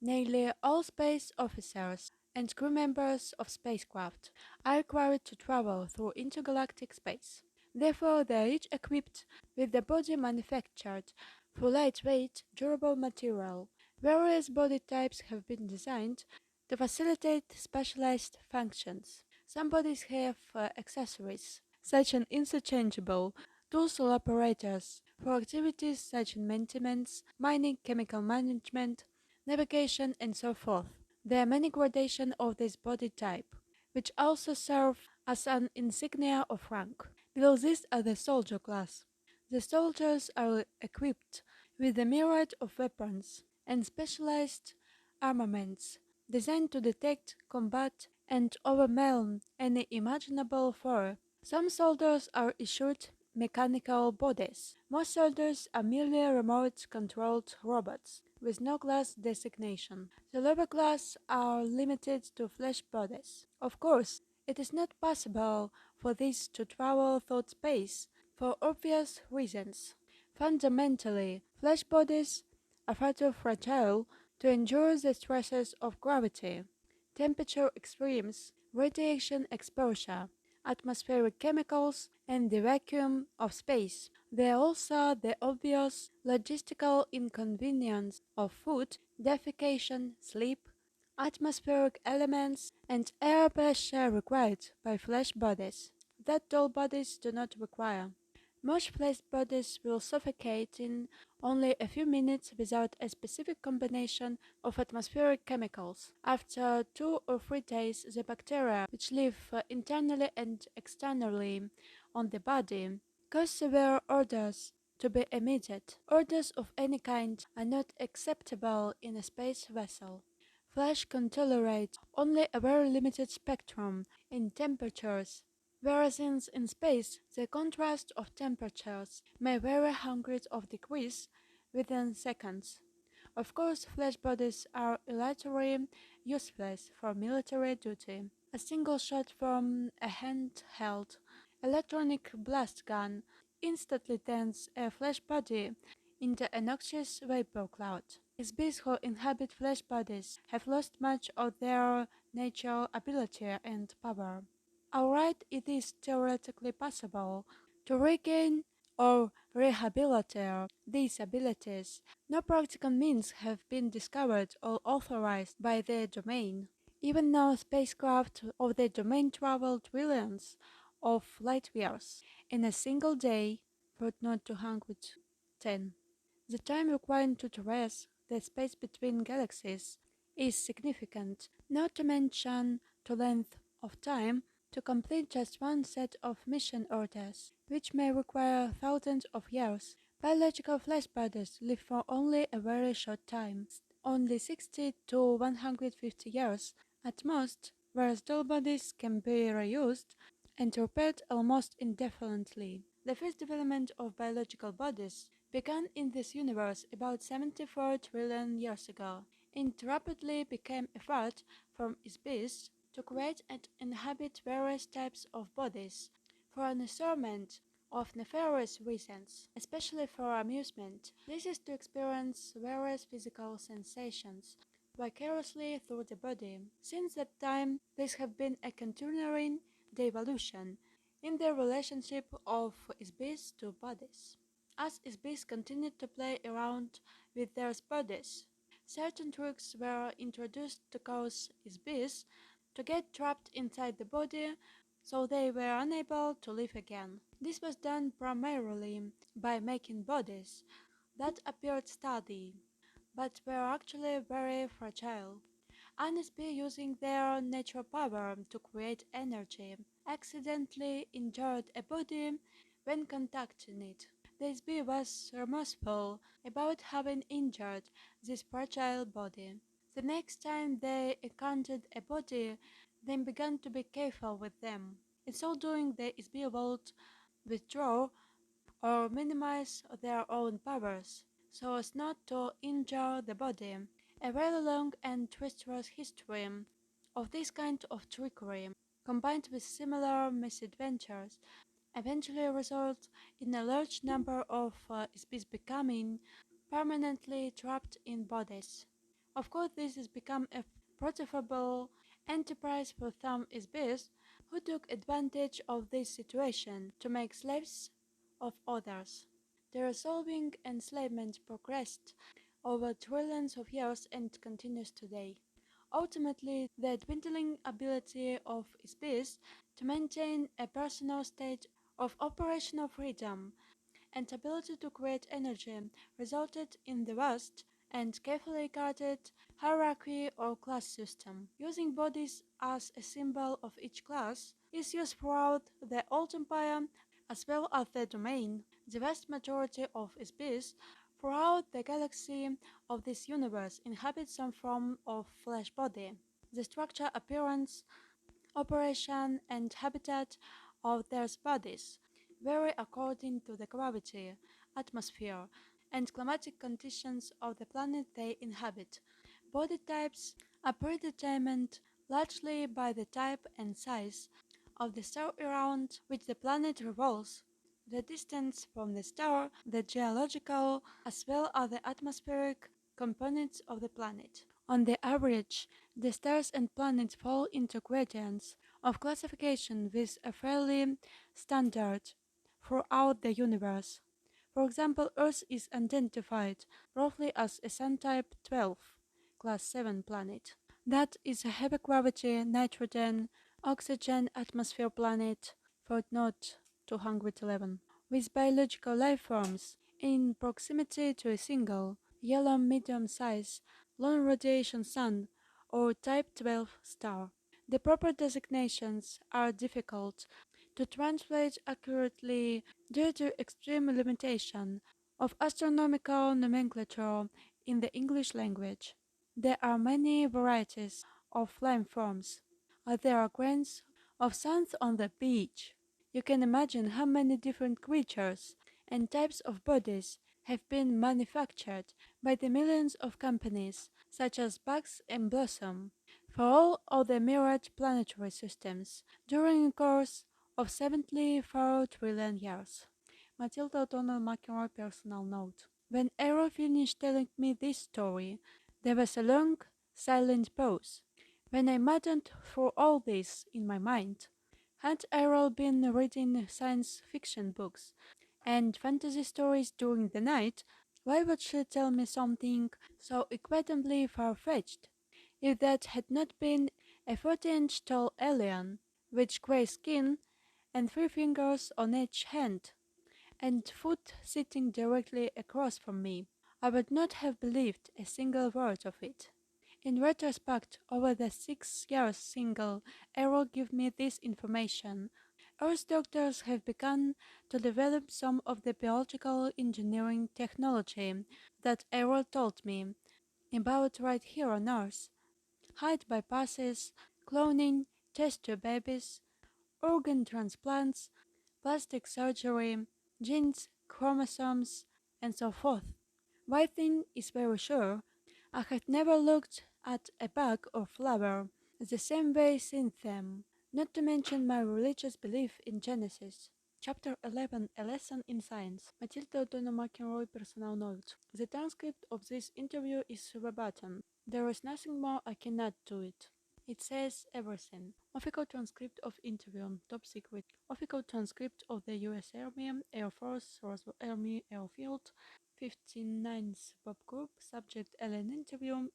Nearly all space officers and crew members of spacecraft are required to travel through intergalactic space. Therefore, they are each equipped with the body manufactured for lightweight, durable material. Various body types have been designed to facilitate specialized functions. Some bodies have accessories, such as interchangeable tools or operators, for activities such as maintenance, mining, chemical management, navigation, and so forth. There are many gradations of this body type, which also serve as an insignia of rank. Below this are the soldier class. The soldiers are equipped with a myriad of weapons and specialized armaments designed to detect, combat, and overwhelm any imaginable foe. Some soldiers are issued mechanical bodies. Most soldiers are merely remote-controlled robots with no class designation. The lower class are limited to flesh bodies. Of course, it is not possible for these to travel through space for obvious reasons. Fundamentally, flesh bodies are far too fragile to endure the stresses of gravity, temperature extremes, radiation exposure, atmospheric chemicals, and the vacuum of space. There are also the obvious logistical inconvenience of food, defecation, sleep, atmospheric elements, and air pressure required by flesh bodies that dull bodies do not require. Most flesh bodies will suffocate in only a few minutes without a specific combination of atmospheric chemicals. After 2 or 3 days, the bacteria, which live internally and externally on the body, cause severe odors to be emitted. Odors of any kind are not acceptable in a space vessel. Flesh can tolerate only a very limited spectrum in temperatures, whereas in space the contrast of temperatures may vary hundreds of degrees within seconds. Of course, flesh bodies are relatively useless for military duty. A single shot from a handheld electronic blast gun instantly turns a flesh body into a noxious vapor cloud. Species who inhabit flesh bodies have lost much of their natural ability and power. Alright, it is theoretically possible to regain or rehabilitate these abilities. No practical means have been discovered or authorized by the domain. Even now, spacecraft of the domain traveled trillions of light years in a single day, footnote 210. The time required to traverse the space between galaxies is significant, not to mention the length of time to complete just one set of mission orders, which may require thousands of years. Biological flesh bodies live for only a very short time, only 60 to 150 years at most, whereas doll bodies can be reused and repaired almost indefinitely. The first development of biological bodies began in this universe about 74 trillion years ago. It rapidly became a threat from species to create and inhabit various types of bodies for an assortment of nefarious reasons, especially for amusement. This is to experience various physical sensations vicariously through the body. Since that time, this have been a continuing devolution in the relationship of species to bodies. As species continued to play around with their bodies, certain tricks were introduced to cause species to get trapped inside the body so they were unable to live again. This was done primarily by making bodies that appeared sturdy, but were actually very fragile. NSP using their natural power to create energy accidentally injured a body when contacting it. The SB was remorseful about having injured this fragile body. The next time they encountered a body, they began to be careful with them. In so doing, the SB would withdraw or minimize their own powers, so as not to injure the body. A very long and treacherous history of this kind of trickery, combined with similar misadventures, eventually result in a large number of species becoming permanently trapped in bodies. Of course, this has become a profitable enterprise for some species who took advantage of this situation to make slaves of others. The resolving enslavement progressed over trillions of years and continues today. Ultimately, the dwindling ability of species to maintain a personal state of operational freedom and ability to create energy resulted in the vast and carefully guarded hierarchy or class system. Using bodies as a symbol of each class is used throughout the old empire as well as the domain. The vast majority of species throughout the galaxy of this universe inhabit some form of flesh body. The structure, appearance, operation, and habitat of their bodies vary according to the gravity, atmosphere, and climatic conditions of the planet they inhabit. Body types are predetermined largely by the type and size of the star around which the planet revolves, the distance from the star, the geological as well as the atmospheric components of the planet. On the average, the stars and planets fall into gradients of classification with a fairly standard throughout the universe. For example, Earth is identified roughly as a Sun type 12, class 7 planet. That is a heavy gravity, nitrogen, oxygen atmosphere planet, footnote 211, with biological life forms in proximity to a single, yellow medium size, long radiation sun or type 12 star. The proper designations are difficult to translate accurately due to extreme limitation of astronomical nomenclature in the English language. There are many varieties of flame forms. There are grains of sands on the beach. You can imagine how many different creatures and types of bodies have been manufactured by the millions of companies, such as Bugs and Blossom, for all of the myriad planetary systems during a course of 74 trillion years. Matilda O'Donnell McEnroe personal note. When Arrow finished telling me this story, there was a long, silent pause. When I muttered through all this in my mind, had Arrow been reading science fiction books and fantasy stories during the night? Why would she tell me something so incredibly far-fetched? If that had not been a 40-inch tall alien with grey skin and three fingers on each hand, and foot sitting directly across from me, I would not have believed a single word of it. In retrospect, over the 6 years single Arrow gave me this information, Earth doctors have begun to develop some of the biological engineering technology that Arrow told me about right here on Earth. Height bypasses, cloning, test tube babies, organ transplants, plastic surgery, genes, chromosomes, and so forth. One thing is very sure, I had never looked at a bug or flower the same way since then, not to mention my religious belief in Genesis. Chapter 11, A Lesson in Science. Matilda O'Donnell McEnroe personal note. The transcript of this interview is verbatim. There is nothing more I can add to it. It says everything. Official transcript of interview, top secret. Official transcript of the U.S. Army, Air Force, Roswell Army Airfield, 59th Bob Group, subject alien interview,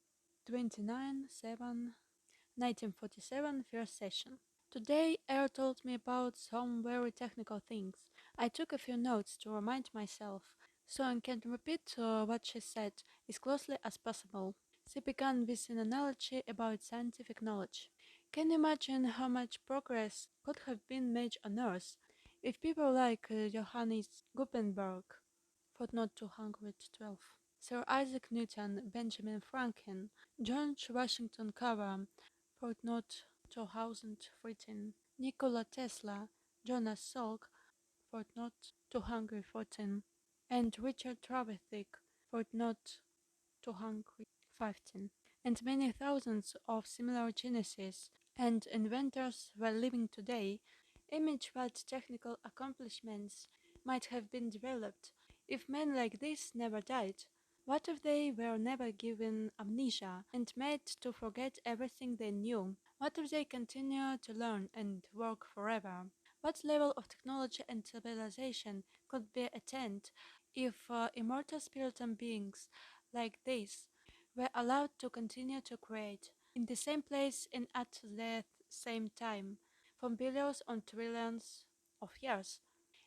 29/7/1947, first session. Today, Air told me about some very technical things. I took a few notes to remind myself, so I can repeat what she said as closely as possible. She began with an analogy about scientific knowledge. Can you imagine how much progress could have been made on Earth if people like Johannes Gutenberg, footnote 212, Sir Isaac Newton, Benjamin Franklin, George Washington Carver, footnote 2013, Nikola Tesla, Jonas Salk, footnote 214, and Richard Trevithick, footnote 215, and many thousands of similar geniuses and inventors were living today, image what technical accomplishments might have been developed if men like this never died. What if they were never given amnesia and made to forget everything they knew? What if they continue to learn and work forever? What level of technology and civilization could be attained if immortal spiritual beings like this were allowed to continue to create in the same place and at the same time for billions or trillions of years?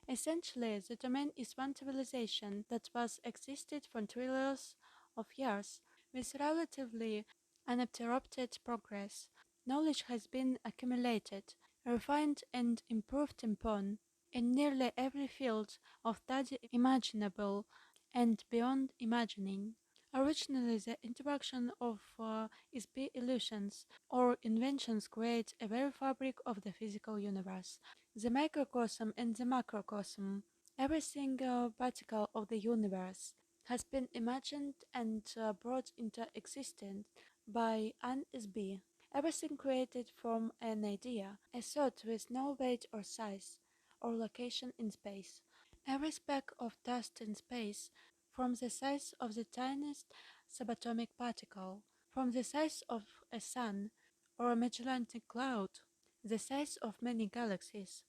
Essentially, the domain is one civilization that was existed for trillions of years with relatively uninterrupted progress. Knowledge has been accumulated, refined and improved upon in nearly every field of study imaginable and beyond imagining. Originally, the interaction of SB illusions or inventions create a very fabric of the physical universe. The microcosm and the macrocosm, every single particle of the universe, has been imagined and brought into existence by an SB. Everything created from an idea, a thought with no weight or size or location in space. Every speck of dust in space, from the size of the tiniest subatomic particle, from the size of a sun or a Magellaниc cloud, the size of many galaxies,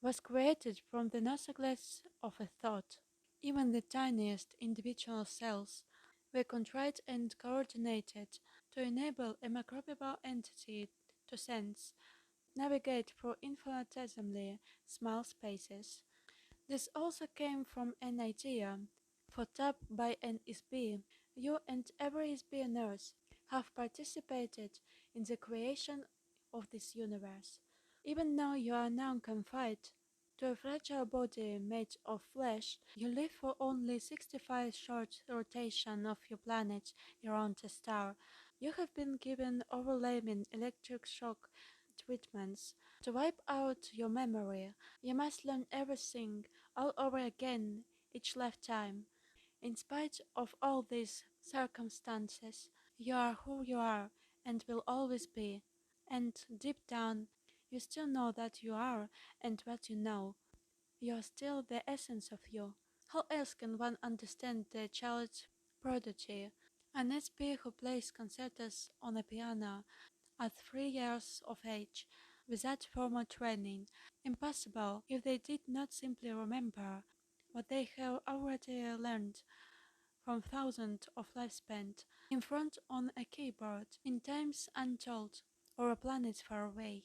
was created from the nothingness of a thought. Even the tiniest individual cells were contrived and coordinated to enable a microbial entity to sense, navigate through infinitesimally small spaces. This also came from an idea thought up by an SB. You and every SB on Earth have participated in the creation of this universe. Even though you are now confined to a fragile body made of flesh, you live for only 65 short rotation of your planet around a star. You have been given overwhelming electric shock treatments to wipe out your memory. You must learn everything all over again each lifetime. In spite of all these circumstances, you are who you are and will always be. And deep down, you still know that you are and what you know. You are still the essence of you. How else can one understand the child's prodigy? An SP who plays concertos on a piano at 3 years of age without formal training. Impossible if they did not simply remember what they have already learned from thousands of lives spent in front on a keyboard in times untold or a planet far away.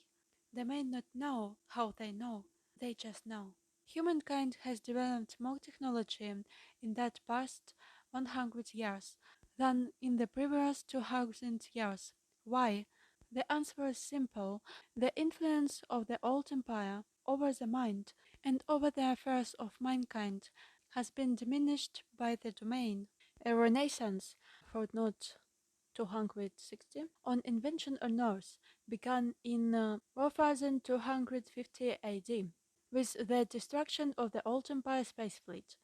They may not know how they know, they just know. Humankind has developed more technology in that past 100 years than in the previous 2000 years. Why? The answer is simple. The influence of the old empire over the mind and over the affairs of mankind has been diminished by the domain. A renaissance, footnote 260, on invention on Earth began in 4250 AD with the destruction of the old Empire space fleet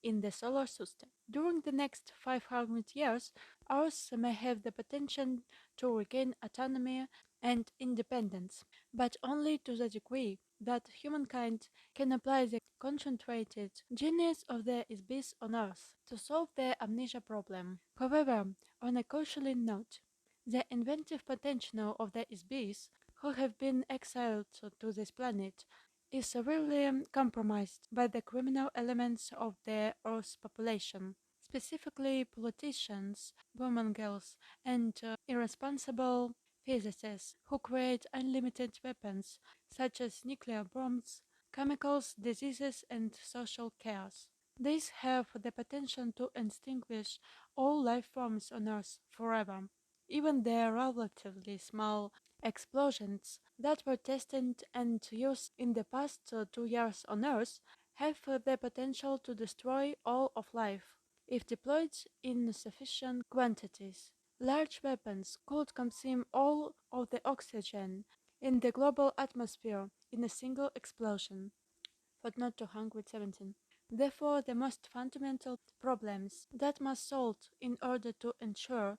in the solar system. During the next 500 years, Earth may have the potential to regain autonomy and independence, but only to the degree that humankind can apply the concentrated genius of the beast on Earth to solve the amnesia problem. However, on a cautionary note, the inventive potential of the beasts who have been exiled to this planet is severely compromised by the criminal elements of the Earth's population, specifically politicians, women girls, and irresponsible physicists who create unlimited weapons such as nuclear bombs, chemicals, diseases, and social chaos. These have the potential to extinguish all life forms on Earth forever. Even the relatively small explosions that were tested and used in the past 2 years on Earth have the potential to destroy all of life if deployed in sufficient quantities. Large weapons could consume all of the oxygen in the global atmosphere in a single explosion. Footnote 217. Therefore, the most fundamental problems that must solved in order to ensure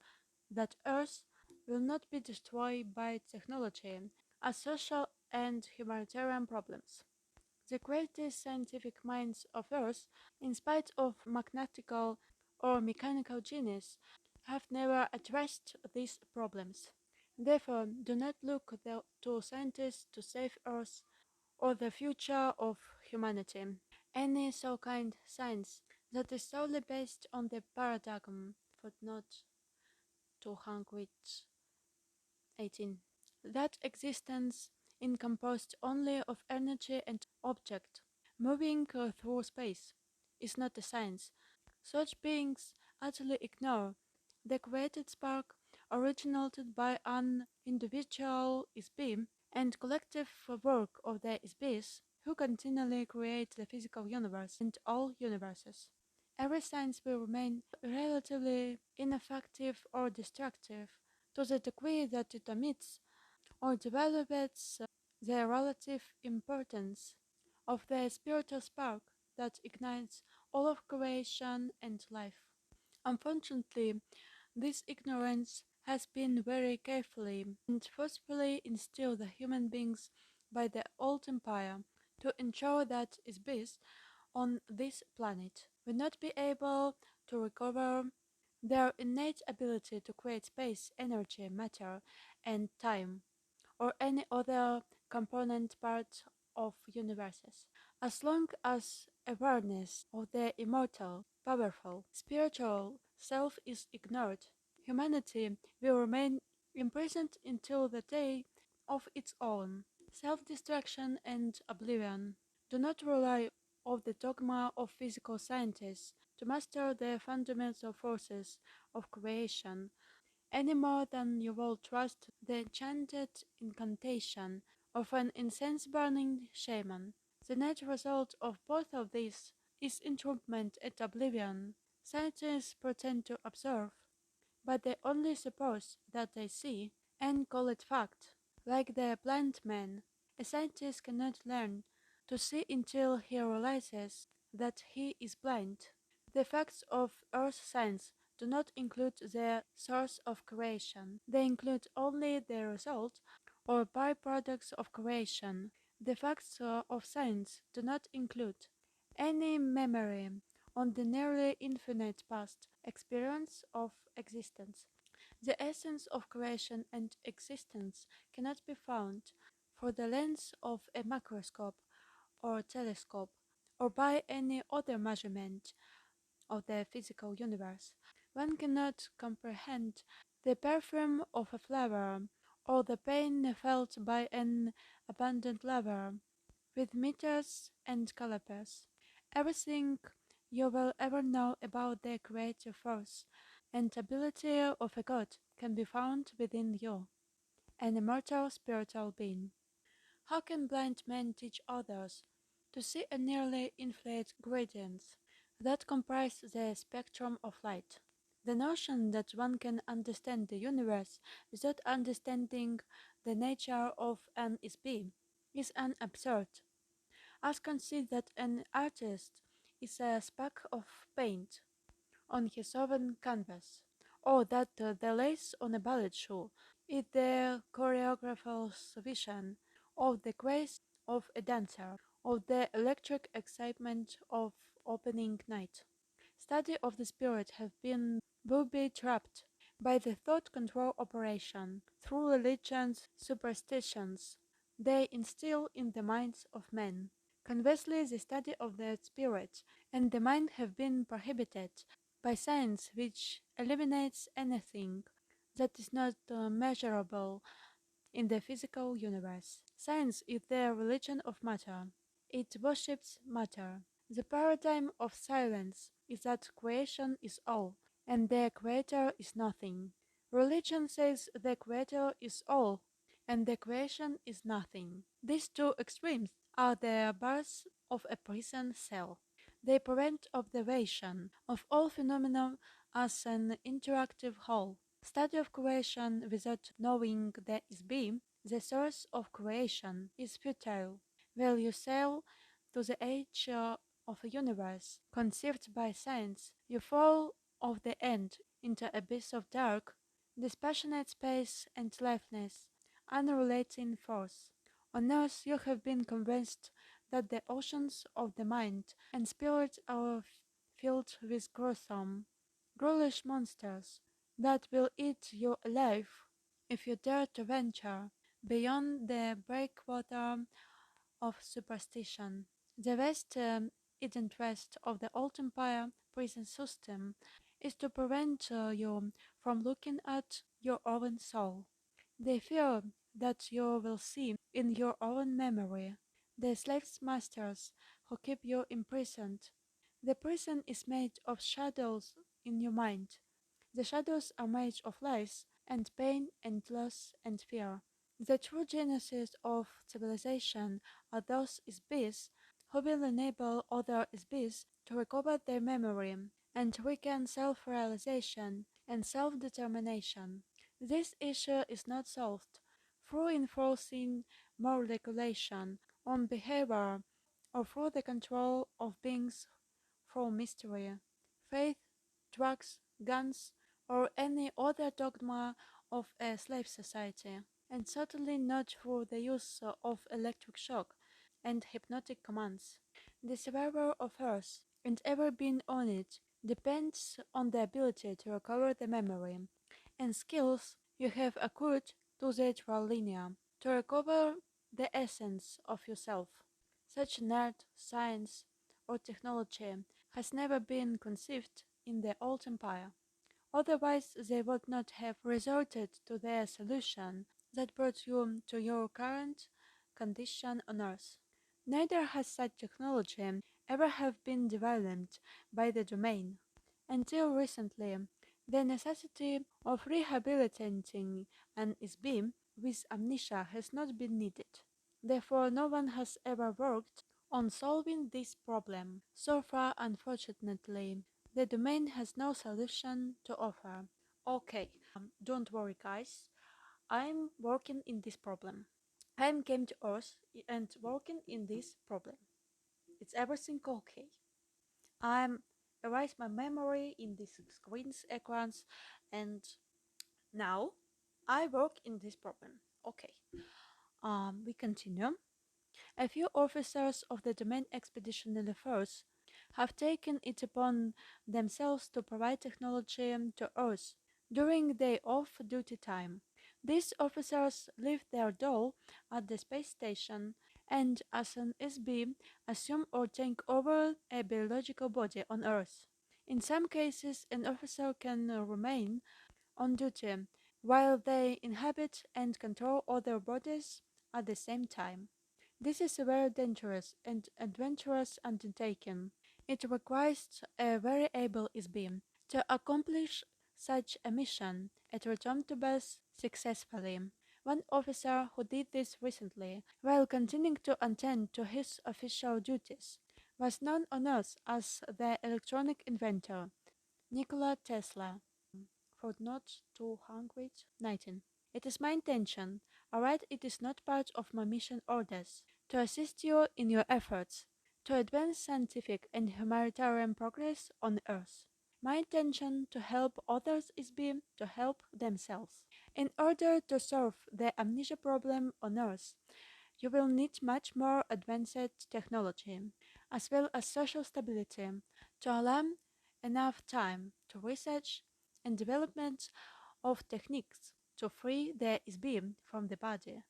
that Earth will not be destroyed by technology are social and humanitarian problems. The greatest scientific minds of Earth, in spite of mathematical or mechanical genius, have never addressed these problems. Therefore, do not look to scientists to save Earth or the future of humanity. Any so-kind science that is solely based on the paradigm, footnote 218, that existence is composed only of energy and object moving through space, is not a science. Such beings utterly ignore the created spark originated by an individual SB and collective work of the SBs who continually create the physical universe and all universes. Every science will remain relatively ineffective or destructive to the degree that it omits or develops the relative importance of the spiritual spark that ignites all of creation and life. Unfortunately, this ignorance has been very carefully and forcefully instilled in human beings by the old empire to ensure that its beasts on this planet will not be able to recover their innate ability to create space, energy, matter, and time, or any other component part of universes. As long as awareness of the immortal, powerful, spiritual self is ignored, humanity will remain imprisoned until the day of its own self-destruction and oblivion. Do not rely on the dogma of physical scientists to master the fundamental forces of creation any more than you will trust the enchanted incantation of an incense-burning shaman. The net result of both of these is entrapment and oblivion. Scientists pretend to observe, but they only suppose that they see, and call it fact. Like the blind man, a scientist cannot learn to see until he realizes that he is blind. The facts of earth science do not include the source of creation. They include only the result or byproducts of creation. The facts of science do not include any memory on the nearly infinite past experience of existence. The essence of creation and existence cannot be found through the lens of a microscope or telescope, or by any other measurement of the physical universe. One cannot comprehend the perfume of a flower, or the pain felt by an abandoned lover, with meters and calipers. Everything you will ever know about the creative force and ability of a god can be found within you, an immortal spiritual being. How can blind men teach others to see a nearly infinite gradients that comprise the spectrum of light? The notion that one can understand the universe without understanding the nature of an is-being is an absurd. As concede that an artist is a speck of paint on his own canvas, or that the lace on a ballet shoe is the choreographer's vision of the grace of a dancer, of the electric excitement of opening night. Study of the spirit have been booby-trapped by the thought control operation through religion's superstitions they instill in the minds of men. Conversely, the study of the spirit and the mind have been prohibited by science which eliminates anything that is not measurable in the physical universe. Science is the religion of matter. It worships matter. The paradigm of science is that creation is all, and the creator is nothing. Religion says the creator is all, and the creation is nothing. These two extremes are the bars of a prison cell. They prevent observation of all phenomena as an interactive whole. Study of creation without knowing the is-being, the source of creation, is futile. Will you sail to the edge of a universe conceived by science, you fall of the end into abyss of dark, dispassionate space and lifeless, unrelating force. On earth you have been convinced that the oceans of the mind and spirit are filled with gruesome, ghoulish monsters that will eat you alive if you dare to venture beyond the breakwater of superstition. The vast interest of the old empire prison system is to prevent you from looking at your own soul. They fear that you will see in your own memory the slaves masters who keep you imprisoned. The prison is made of shadows in your mind. The shadows are made of lies and pain and loss and fear. The true geniuses of civilization are those is-bees who will enable other is-bees to recover their memory and regain self-realization and self-determination. This issue is not solved through enforcing more regulation on behavior or through the control of beings through mystery, faith, drugs, guns, or any other dogma of a slave society, and certainly not through the use of electric shock and hypnotic commands. The survival of Earth and ever being on it depends on the ability to recover the memory and skills you have acquired to the linear to recover the essence of yourself. Such an art, science, or technology has never been conceived in the old empire. Otherwise, they would not have resorted to the solution that brought you to your current condition on Earth. Neither has such technology ever have been developed by the domain. Until recently, the necessity of rehabilitating an SB with amnesia has not been needed. Therefore, no one has ever worked on solving this problem. So far, unfortunately, the domain has no solution to offer. Okay, don't worry, guys. I'm working in this problem. I'm came to Earth and working in this problem. It's everything okay. I'm erase my memory in these screens, ekrans, and now I work in this problem. Okay, we continue. A few officers of the Domain Expeditionary Force have taken it upon themselves to provide technology to Earth during their off-duty time. These officers leave their doll at the space station and, as an SB, assume or take over a biological body on Earth. In some cases, an officer can remain on duty while they inhabit and control other bodies at the same time. This is a very dangerous and adventurous undertaking. It requires a very able SB to accomplish such a mission and return to base successfully. One officer who did this recently, while continuing to attend to his official duties, was known on Earth as the electronic inventor, Nikola Tesla. Footnote 219. It is my intention, alright, it is not part of my mission orders, to assist you in your efforts to advance scientific and humanitarian progress on Earth. My intention to help others is being to help themselves. In order to solve the amnesia problem on Earth, you will need much more advanced technology, as well as social stability, to allow enough time to research and development of techniques to free the SB from the body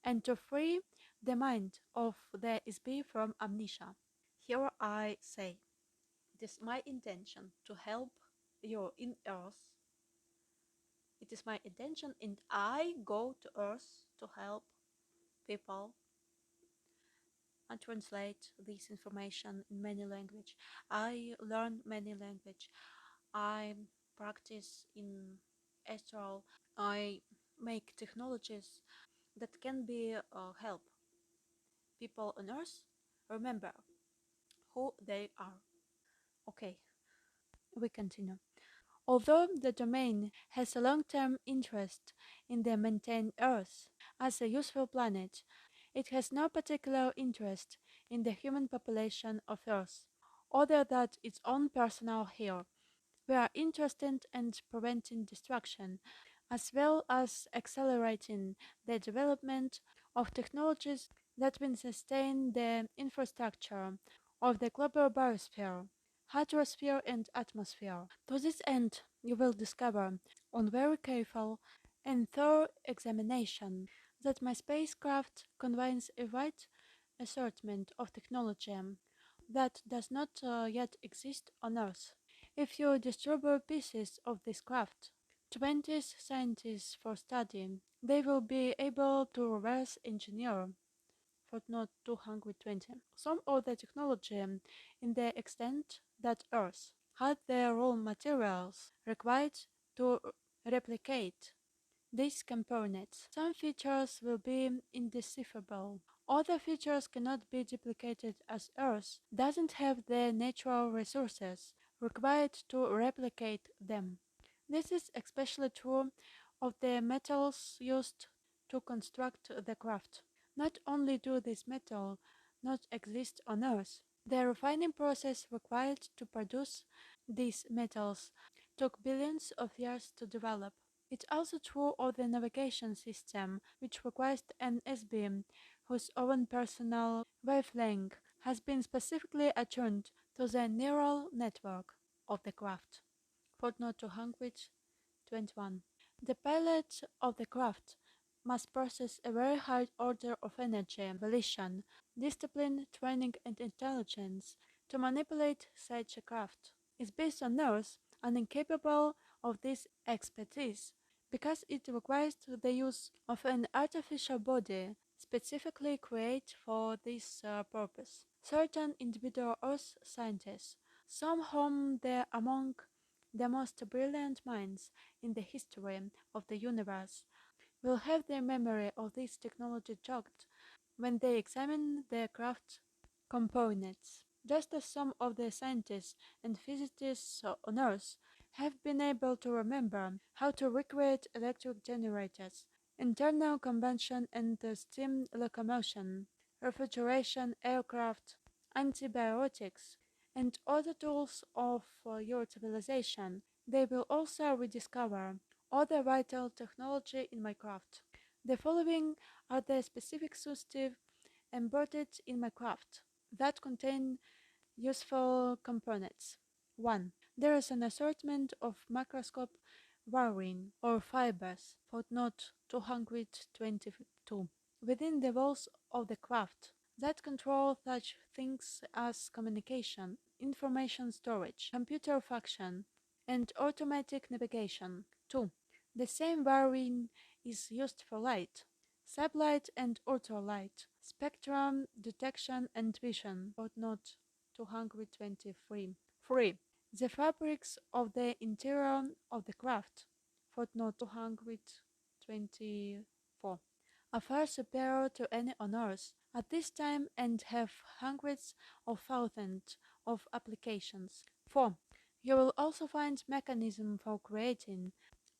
and to free the mind of the SB from amnesia. Here I say, it is my intention to help you in Earth. It is my intention, and I go to Earth to help people and translate this information in many language. I learn many language. I practice in astral. I make technologies that can be help people on Earth remember who they are. Okay, we continue. Although the domain has a long-term interest in the maintained Earth as a useful planet, it has no particular interest in the human population of Earth, other than its own personnel here. We are interested in preventing destruction, as well as accelerating the development of technologies that will sustain the infrastructure of the global biosphere, hydrosphere and atmosphere. To this end, you will discover, on very careful and thorough examination, that my spacecraft contains a wide assortment of technology that does not yet exist on Earth. If you distribute pieces of this craft to 20 scientists for study, they will be able to reverse engineer footnote 220 some of the technology in the extent that Earth had the raw materials required to replicate these components. Some features will be indecipherable. Other features cannot be duplicated as Earth doesn't have the natural resources required to replicate them. This is especially true of the metals used to construct the craft. Not only do these metals not exist on Earth, the refining process required to produce these metals took billions of years to develop. It's also true of the navigation system, which requires an S-beam whose own personal wavelength has been specifically attuned to the neural network of the craft. Footnote 221. The pilot of the craft must possess a very high order of energy, volition, discipline, training, and intelligence to manipulate such a craft. Is based on Earth and incapable of this expertise because it requires the use of an artificial body specifically created for this purpose. Certain individual Earth scientists, some whom they are among the most brilliant minds in the history of the universe, will have their memory of this technology jogged when they examine the craft components, just as some of the scientists and physicists on Earth have been able to remember how to recreate electric generators, internal combustion and steam locomotion, refrigeration, aircraft, antibiotics, and other tools of your civilization. They will also rediscover other vital technology in my craft. The following are the specific substances embodied in my craft that contain useful components. 1. There is an assortment of microscope wiring or fibers, footnote 222, within the walls of the craft that control such things as communication, information storage, computer function, and automatic navigation. 2. The same wiring is used for light, sublight and ultralight, spectrum detection and vision, footnote 223. 3. The fabrics of the interior of the craft, footnote 224, are far superior to any on Earth at this time and have hundreds of thousands of applications. 4. You will also find mechanism for creating,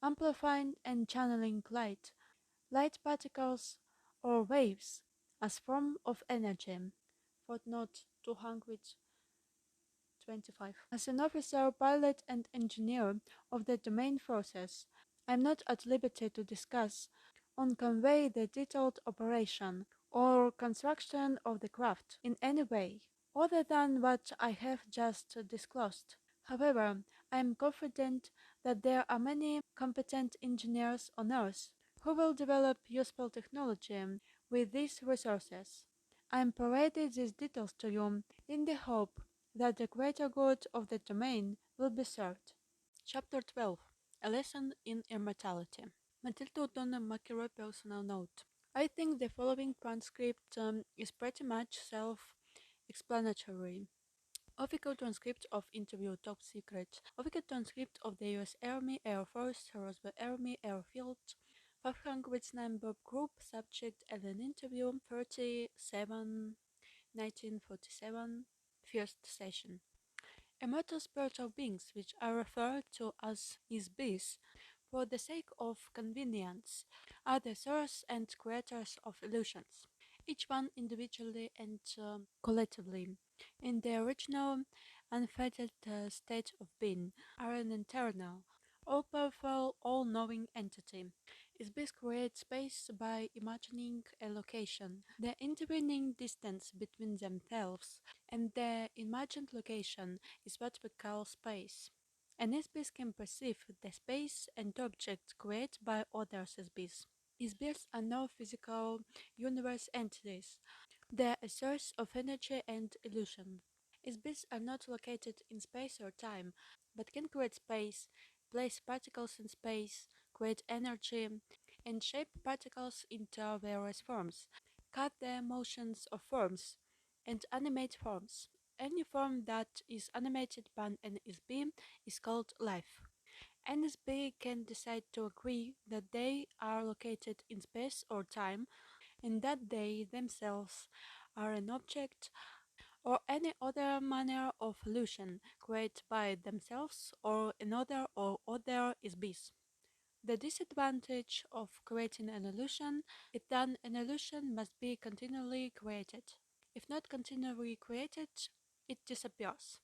amplifying and channeling light particles or waves as form of energy. Footnote 225. As an officer, pilot, and engineer of the domain forces, I am not at liberty to discuss or convey the detailed operation or construction of the craft in any way other than what I have just disclosed. However, I am confident that there are many competent engineers on Earth who will develop useful technology with these resources. I am parading these details to you in the hope that the greater good of the domain will be served. Chapter 12. A Lesson in Immortality. Matilda O'Donnell McIlroy personal note. I think the following transcript is pretty much self-explanatory. Official transcript of interview top secret. Official transcript of the U.S. Army, Air Force, Roswell Army, Airfield, 509 Bob Group, subject at an interview 37, 1947, first session. Immortal spiritual beings, which are referred to as isbis, for the sake of convenience, are the source and creators of illusions, each one individually and collectively, in the original, unfettered state of being, are an eternal, all-powerful, all-knowing entity. Isbis create space by imagining a location, the intervening distance between themselves and the imagined location is what we call space. An SBs can perceive the space and objects created by other SBs. SBs are no physical universe entities. They are a source of energy and illusion. SBs are not located in space or time, but can create space, place particles in space, create energy, and shape particles into various forms, cut the motions of forms, and animate forms. Any form that is animated by an SB is called life. An SB can decide to agree that they are located in space or time and that they themselves are an object or any other manner of illusion created by themselves or another or other SBs. The disadvantage of creating an illusion is that an illusion must be continually created. If not continually created, it disappears.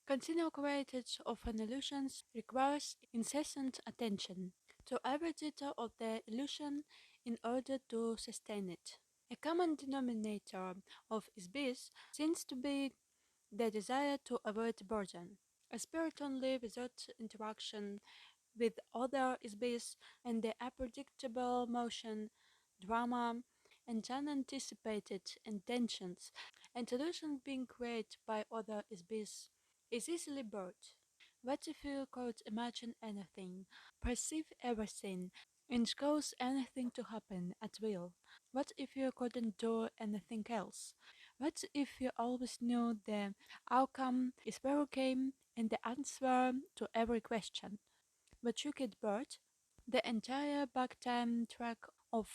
Continual creation of an illusion requires incessant attention to every detail of the illusion in order to sustain it. A common denominator of SBs seems to be the desire to avoid burden. A spirit only without interaction with other SBs and the unpredictable motion, drama, and unanticipated intentions and illusions being created by other SBs is easily bored. What if you could imagine anything, perceive everything, and cause anything to happen at will? What if you couldn't do anything else? What if you always knew the outcome is where came and the answer to every question? But you get bored? The entire back-time track of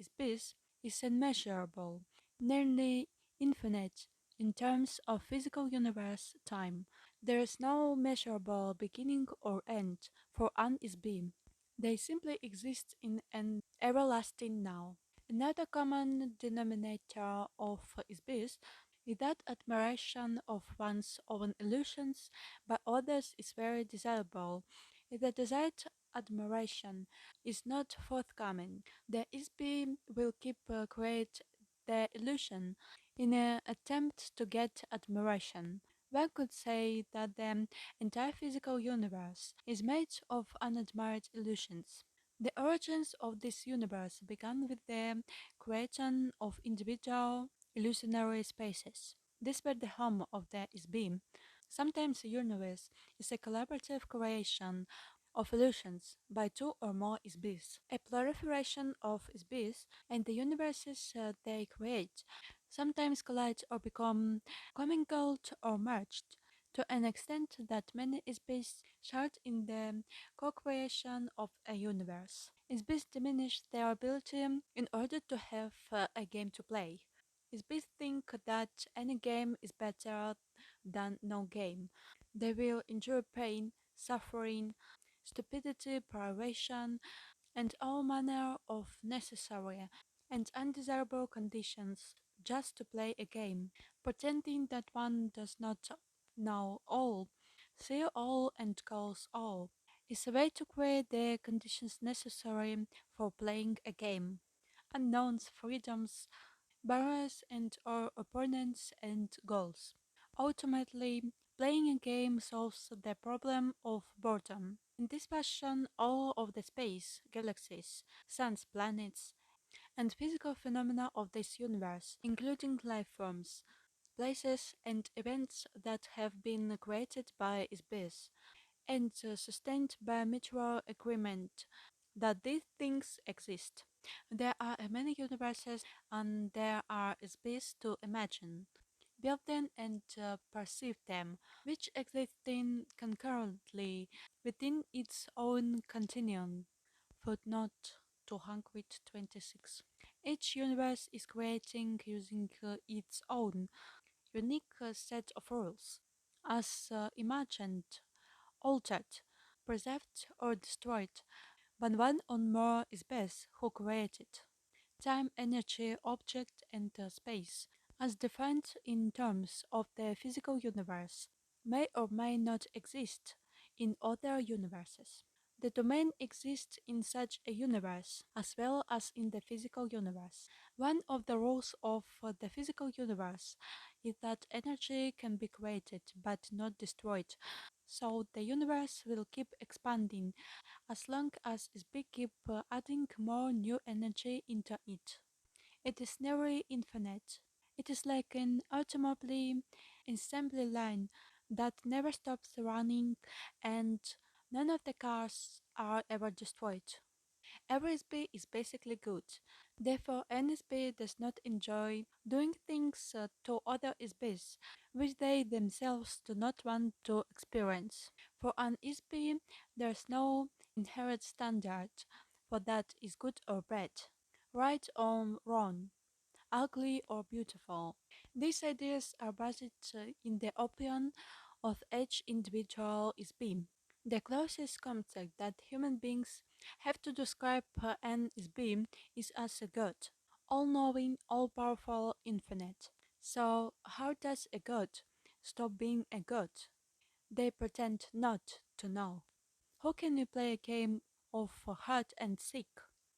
space is immeasurable, nearly infinite in terms of physical universe time. There is no measurable beginning or end for an SB. They simply exist in an everlasting now. Another common denominator of SBs That admiration of one's own illusions by others is very desirable. If the desired admiration is not forthcoming, the SB will keep create the illusion in an attempt to get admiration. One could say that the entire physical universe is made of unadmired illusions. The origins of this universe began with the creation of individual illusionary spaces. These were the home of the SB. Sometimes the universe is a collaborative creation of illusions by two or more SBs, a proliferation of SBs, and the universes they create sometimes collide or become commingled or merged to an extent that many SBs share in the co-creation of a universe. SBs diminish their ability in order to have a game to play. SBs think that any game is better than no game. They will endure pain, suffering, stupidity, privation, and all manner of necessary and undesirable conditions just to play a game, pretending that one does not know all, see all, and calls all, is a way to create the conditions necessary for playing a game. Unknowns, freedoms, barriers and or opponents and goals. Ultimately, playing a game solves the problem of boredom. In this fashion, all of the space, galaxies, suns, planets, and physical phenomena of this universe, including life forms, places, and events that have been created by space and sustained by mutual agreement that these things exist. There are many universes and there are space to imagine, build them and perceive them, which existing concurrently within its own continuum. Footnote 226. Each universe is creating using its own unique set of rules, as imagined, altered, preserved, or destroyed, but one or more is best who created. Time, energy, object, and space, as defined in terms of the physical universe, may or may not exist in other universes. The domain exists in such a universe as well as in the physical universe. One of the rules of the physical universe is that energy can be created but not destroyed, so the universe will keep expanding as long as we keep adding more new energy into it. It is nearly infinite. It is like an automobile assembly line that never stops running and none of the cars are ever destroyed. Every SB is basically good. Therefore, an SB does not enjoy doing things to other SBs which they themselves do not want to experience. For an SB, there is no inherent standard for that is good or bad, right or wrong, ugly or beautiful. These ideas are based in the opinion of each individual SB. The closest concept that human beings have to describe an SB is as a god, all-knowing, all-powerful, infinite. So how does a god stop being a god? They pretend not to know. How can you play a game of hide and seek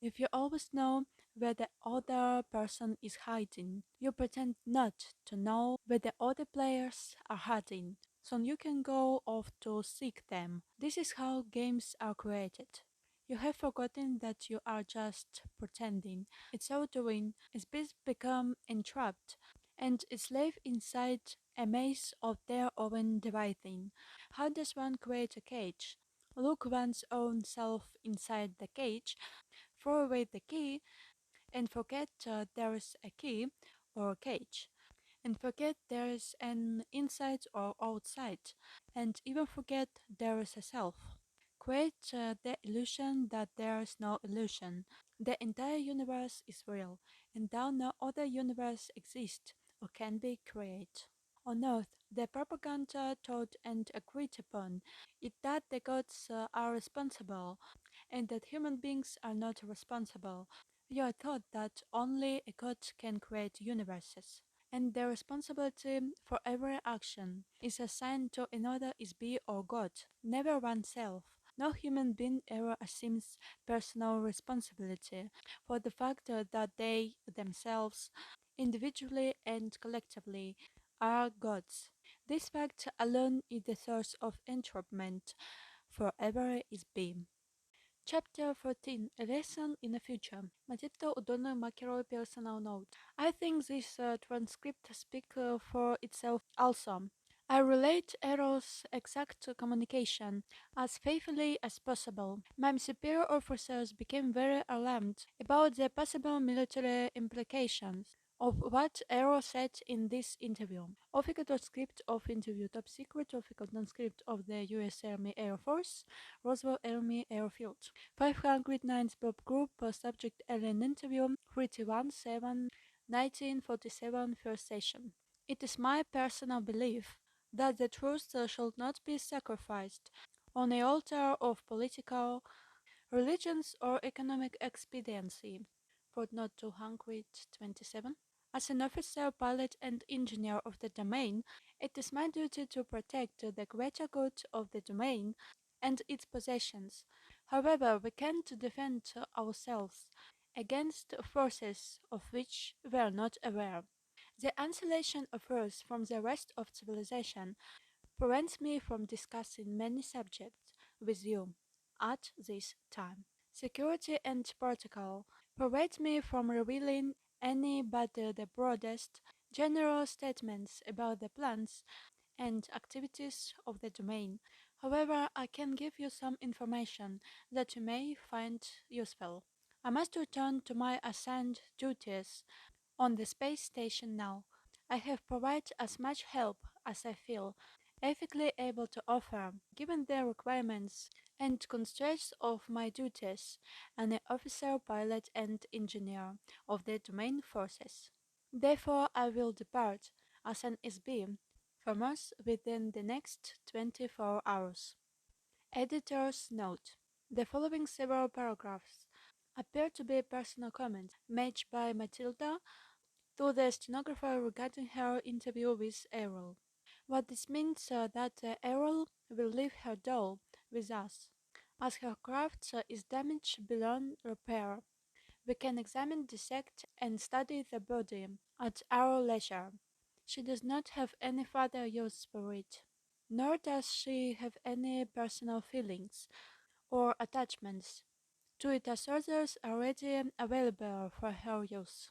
if you always know where the other person is hiding? You pretend not to know where the other players are hiding, so you can go off to seek them. This is how games are created. You have forgotten that you are just pretending. In so doing, it's become entrapped and enslaved inside a maze of their own devising. How does one create a cage? Look one's own self inside the cage, throw away the key, and forget there is a key or a cage, and forget there is an inside or outside, and even forget there is a self. Create the illusion that there is no illusion. The entire universe is real, and now no other universe exists or can be created. On earth, the propaganda taught and agreed upon is that the gods are responsible and that human beings are not responsible. We are taught that only a god can create universes. and the responsibility for every action is assigned to another is be or God, never oneself. No human being ever assumes personal responsibility for the fact that they themselves, individually and collectively, are gods. This fact alone is the source of entrapment for every is being. Chapter 14, A Lesson in the Future. Матітто у Дону Макерой personal note. I think this transcript speaks for itself also. I relate Errol's exact communication as faithfully as possible. My superior officers became very alarmed about the possible military implications of what Errol said in this interview. Official script of interview top secret official transcript of the U.S. Army Air Force, Roswell Army Airfield. 509 Bob Group subject alien interview 31/7 1947 first session. It is my personal belief that the truth should not be sacrificed on the altar of political, religious, or economic expediency. Footnote 227. As an officer, pilot, and engineer of the domain, it is my duty to protect the greater good of the domain and its possessions. However, we can't defend ourselves against forces of which we are not aware. The isolation of Earth from the rest of civilization prevents me from discussing many subjects with you at this time. Security and protocol prevent me from revealing any but the broadest general statements about the plans and activities of the domain. However, I can give you some information that you may find useful. I must return to my assigned duties on the space station now. I have provided as much help as I feel ethically able to offer, given the requirements and constraints of my duties as an officer, pilot, and engineer of the domain forces. Therefore, I will depart as an SB from us within the next 24 hours. Editor's note. The following several paragraphs appear to be personal comments made by Matilda to the stenographer regarding her interview with Errol. What this means that Errol will leave her doll with us, as her craft is damaged beyond repair. We can examine, dissect, and study the body at our leisure. She does not have any further use for it, nor does she have any personal feelings or attachments to it as others are already available for her use.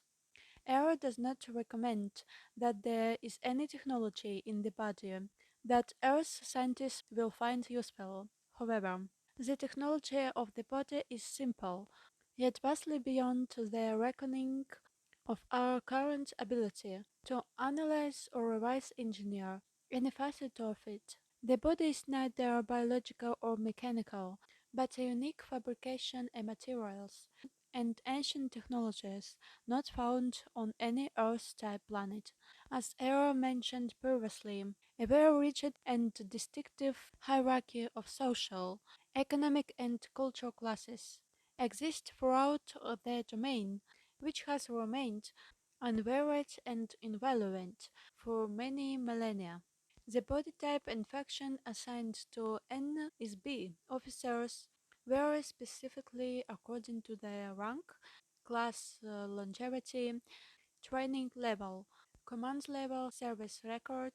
Error does not recommend that there is any technology in the body that Earth scientists will find useful. However, the technology of the body is simple, yet vastly beyond the reckoning of our current ability to analyze or reverse engineer any facet of it. The body is neither biological or mechanical, but a unique fabrication of materials and ancient technologies not found on any Earth-type planet. As Era mentioned previously, a very rigid and distinctive hierarchy of social, economic, and cultural classes exists throughout the domain, which has remained unvaried and inviolate for many millennia. The body type and faction assigned to NSB officers vary specifically according to their rank, class, longevity, training level, command level, service record,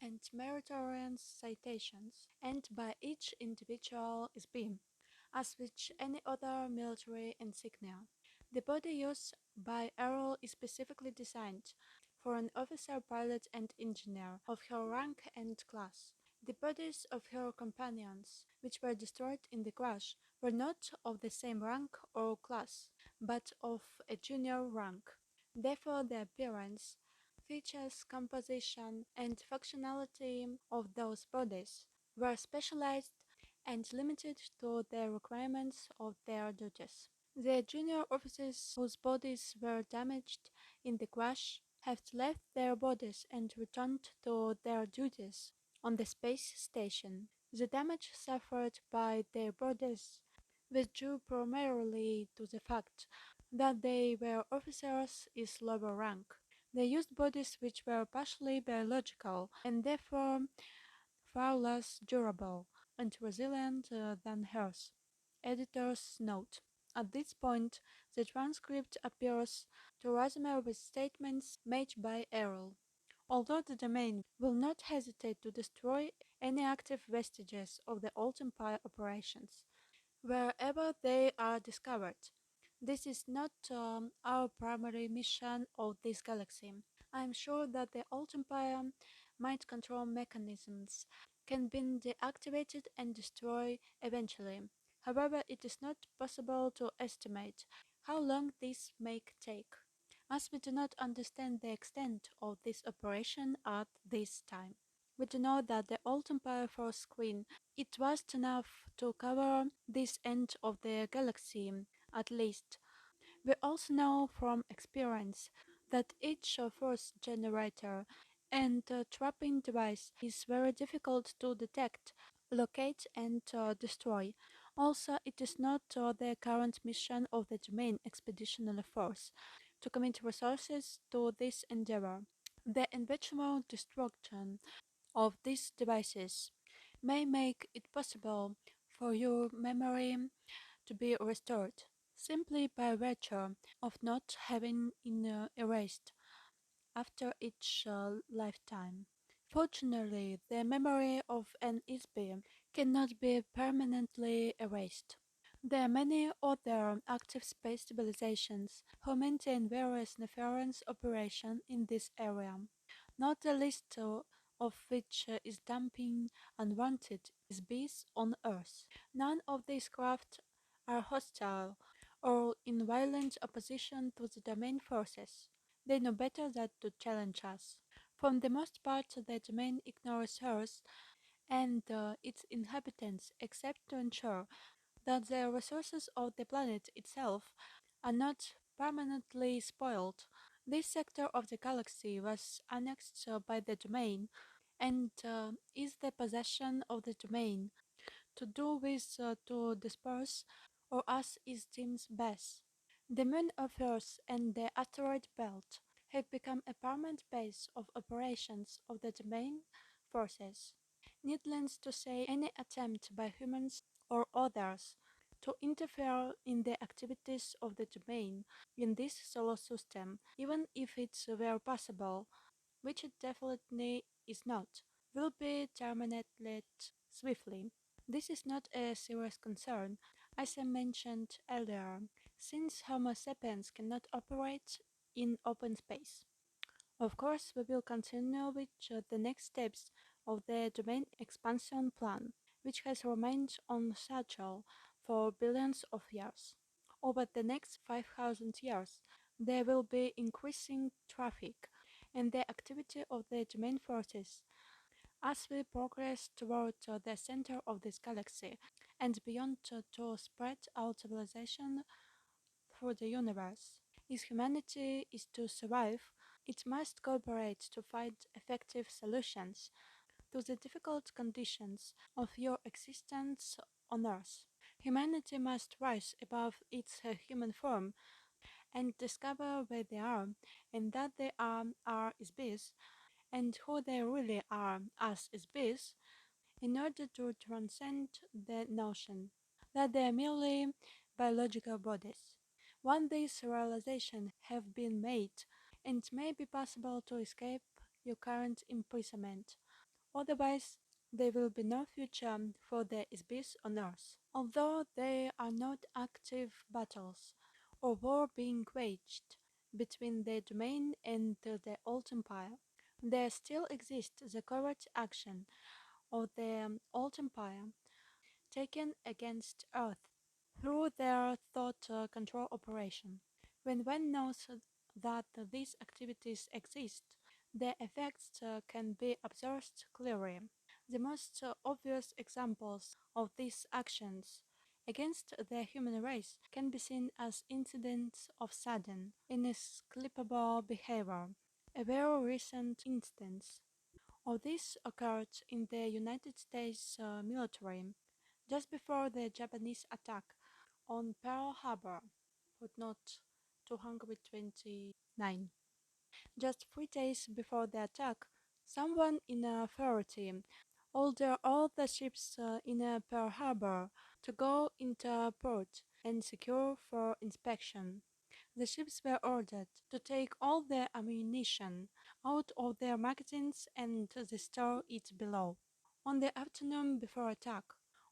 and meritorious citations, and by each individual SB, as with any other military insignia. The body used by Errol is specifically designed for an officer, pilot, and engineer of her rank and class. The bodies of her companions, which were destroyed in the crash, were not of the same rank or class, but of a junior rank. Therefore, the appearance, features, composition, and functionality of those bodies were specialized and limited to the requirements of their duties. The junior officers whose bodies were damaged in the crash have left their bodies and returned to their duties on the space station. The damage suffered by their bodies was due primarily to the fact that they were officers is lower rank, They used bodies which were partially biological and therefore far less durable and resilient than hers. Editor's note. At this point, the transcript appears to resume with statements made by Errol. Although the domain will not hesitate to destroy any active vestiges of the old Empire operations, wherever they are discovered. This is not our primary mission of this galaxy. I am sure that the old Empire mind control mechanisms can be deactivated and destroyed eventually. However, it is not possible to estimate how long this may take, as we do not understand the extent of this operation at this time. We do know that the old Empire Force Queen it vast enough to cover this end of the galaxy, at least. We also know from experience that each force generator and trapping device is very difficult to detect, locate, and destroy. Also, it is not the current mission of the Domain Expeditionary Force to commit resources to this endeavor. The eventual destruction of these devices may make it possible for your memory to be restored simply by virtue of not having it erased after each lifetime. Fortunately, the memory of an ISB cannot be permanently erased. There are many other active space civilizations who maintain various nefarious operations in this area, not the least of which is dumping unwanted ISBs on Earth. None of these craft are hostile or in violent opposition to the domain forces. They know better than to challenge us. For the most part, the domain ignores Earth and its inhabitants except to ensure that the resources of the planet itself are not permanently spoiled. This sector of the galaxy was annexed by the domain and is the possession of the domain to do with to disperse or as it deems best. The moon of Earth and the asteroid belt have become a permanent base of operations of the domain forces. Needless to say, any attempt by humans or others to interfere in the activities of the domain in this solar system, even if it were possible, which it definitely is not, will be terminated swiftly. This is not a serious concern, as I mentioned earlier, since Homo sapiens cannot operate in open space. Of course, we will continue with the next steps of the domain expansion plan, which has remained on schedule for billions of years. Over the next 5,000 years, there will be increasing traffic and the activity of the domain forces as we progress toward the center of this galaxy and beyond to spread our civilization through the universe. If humanity is to survive, it must cooperate to find effective solutions to the difficult conditions of your existence on Earth. Humanity must rise above its human form and discover where they are and that they are is bees and who they really are as is bees in order to transcend the notion that they are merely biological bodies. Once these realizations have been made, it may be possible to escape your current imprisonment. Otherwise, there will be no future for the SBs on Earth. Although there are not active battles or war being waged between the domain and the old empire, there still exists the covert action of the old empire taken against Earth through their thought control operation. When one knows that these activities exist, their effects can be observed clearly. The most obvious examples of these actions against the human race can be seen as incidents of sudden, inescapable behavior. A very recent instance of this occurred in the United States military just before the Japanese attack on Pearl Harbor. Footnote 229. Just 3 days before the attack, someone in authority ordered all the ships in Pearl Harbor to go into port and secure for inspection. The ships were ordered to take all their ammunition out of their magazines and to store it below. On the afternoon before attack,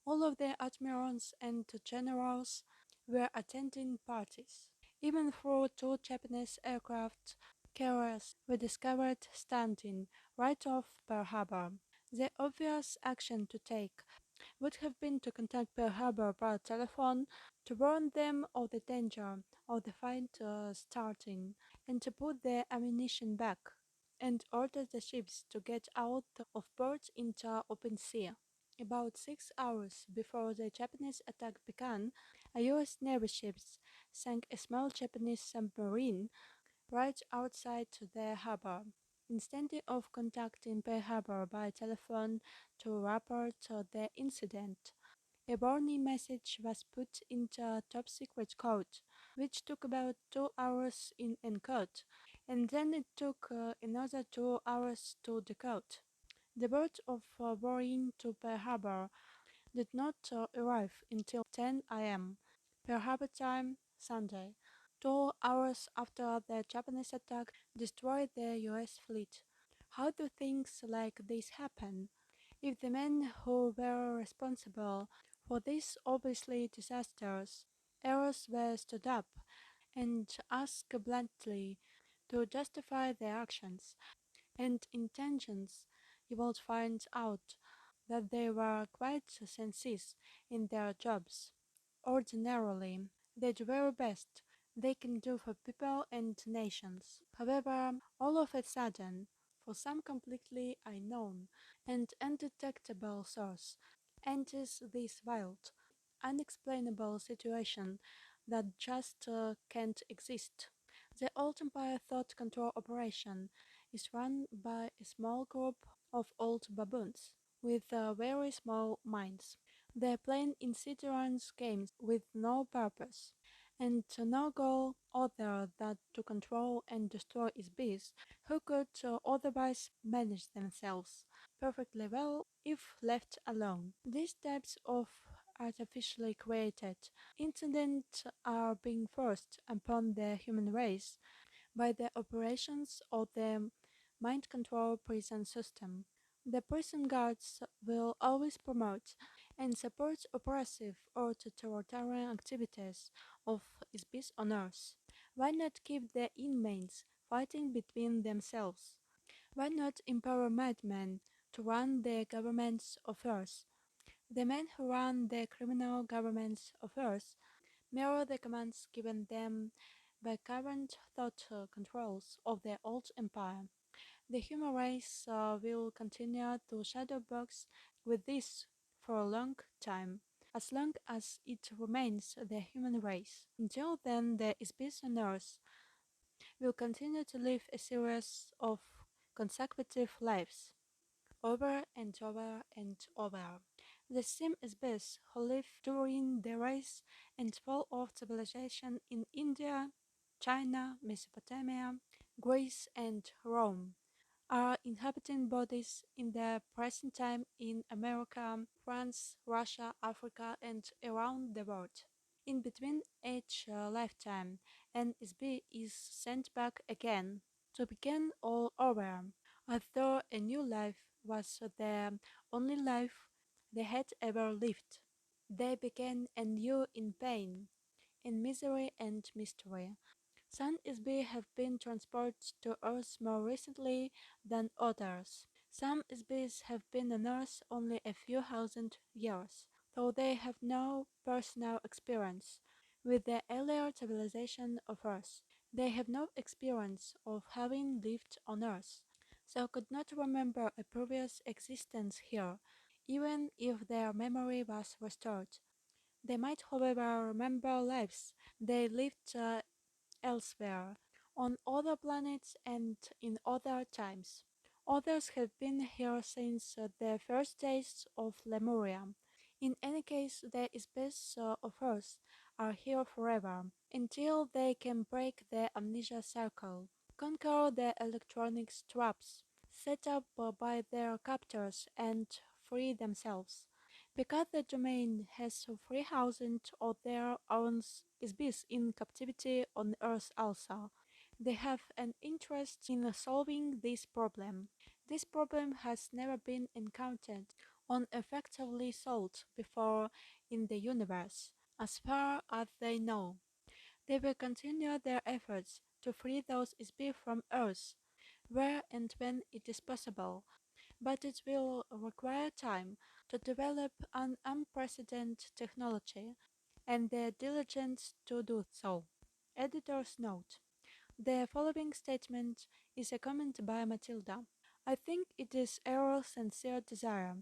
all of the admirals and generals were attending parties. Even though two Japanese aircraft carriers were discovered standing right off Pearl Harbor. The obvious action to take would have been to contact Pearl Harbor by telephone to warn them of the danger of the fight starting and to put their ammunition back and order the ships to get out of port into open sea. About 6 hours before the Japanese attack began, a U.S. Navy ship sank a small Japanese submarine right outside their harbor. Instead of contacting Pearl Harbor by telephone to report the incident, a warning message was put into a top-secret code, which took about 2 hours in encode, and then it took another 2 hours to decode. The boat of warning to Pearl Harbor did not arrive until 10 a.m. Pearl Harbor time, Sunday, 2 hours after the Japanese attack destroyed the US fleet. How do things like this happen? If the men who were responsible for these obviously disastrous errors were stood up and asked bluntly to justify their actions and intentions, you would find out that they were quite sincere in their jobs. Ordinarily, they do very best they can do for people and nations. However, all of a sudden, for some completely unknown and undetectable source, enters this wild, unexplainable situation that just can't exist. The Old Empire Thought Control Operation is run by a small group of old baboons with very small minds. They're playing insidious games with no purpose and no goal other than to control and destroy its beasts who could otherwise manage themselves perfectly well if left alone. These types of artificially created incidents are being forced upon the human race by the operations of the mind control prison system. The prison guards will always promote and support oppressive or totalitarian activities of its peace on earth. Why not keep the inmates fighting between themselves? Why not empower madmen to run the governments of earth? The men who run the criminal governments of earth mirror the commands given them by current thought controls of the old empire. The human race will continue to shadowbox with this for a long time, as long as it remains the human race. Until then, the species on Earth will continue to live a series of consecutive lives, over and over and over. The same species who lived during the rise and fall of civilization in India, China, Mesopotamia, Greece, and Rome are inhabiting bodies in the present time in America, France, Russia, Africa, and around the world. In between each lifetime, NSB is sent back again to begin all over, as though a new life was the only life they had ever lived. They began anew in pain, in misery and mystery. Some SB have been transported to Earth more recently than others. Some SBs have been on Earth only a few thousand years, though they have no personal experience with the earlier civilization of Earth. They have no experience of having lived on Earth, so could not remember a previous existence here, even if their memory was restored. They might, however, remember lives they lived elsewhere, on other planets and in other times. Others have been here since the first days of Lemuria. In any case, the species of Earth are here forever, until they can break the amnesia circle. conquer the electronic traps set up by their captors and free themselves. Because the domain has 3,000 of their own species in captivity on Earth also, they have an interest in solving this problem. This problem has never been encountered or effectively solved before in the universe, as far as they know. They will continue their efforts to free those species from Earth, where and when it is possible, but it will require time to develop an unprecedented technology and the diligence to do so. Editor's note. The following statement is a comment by Matilda. I think it is our sincere desire,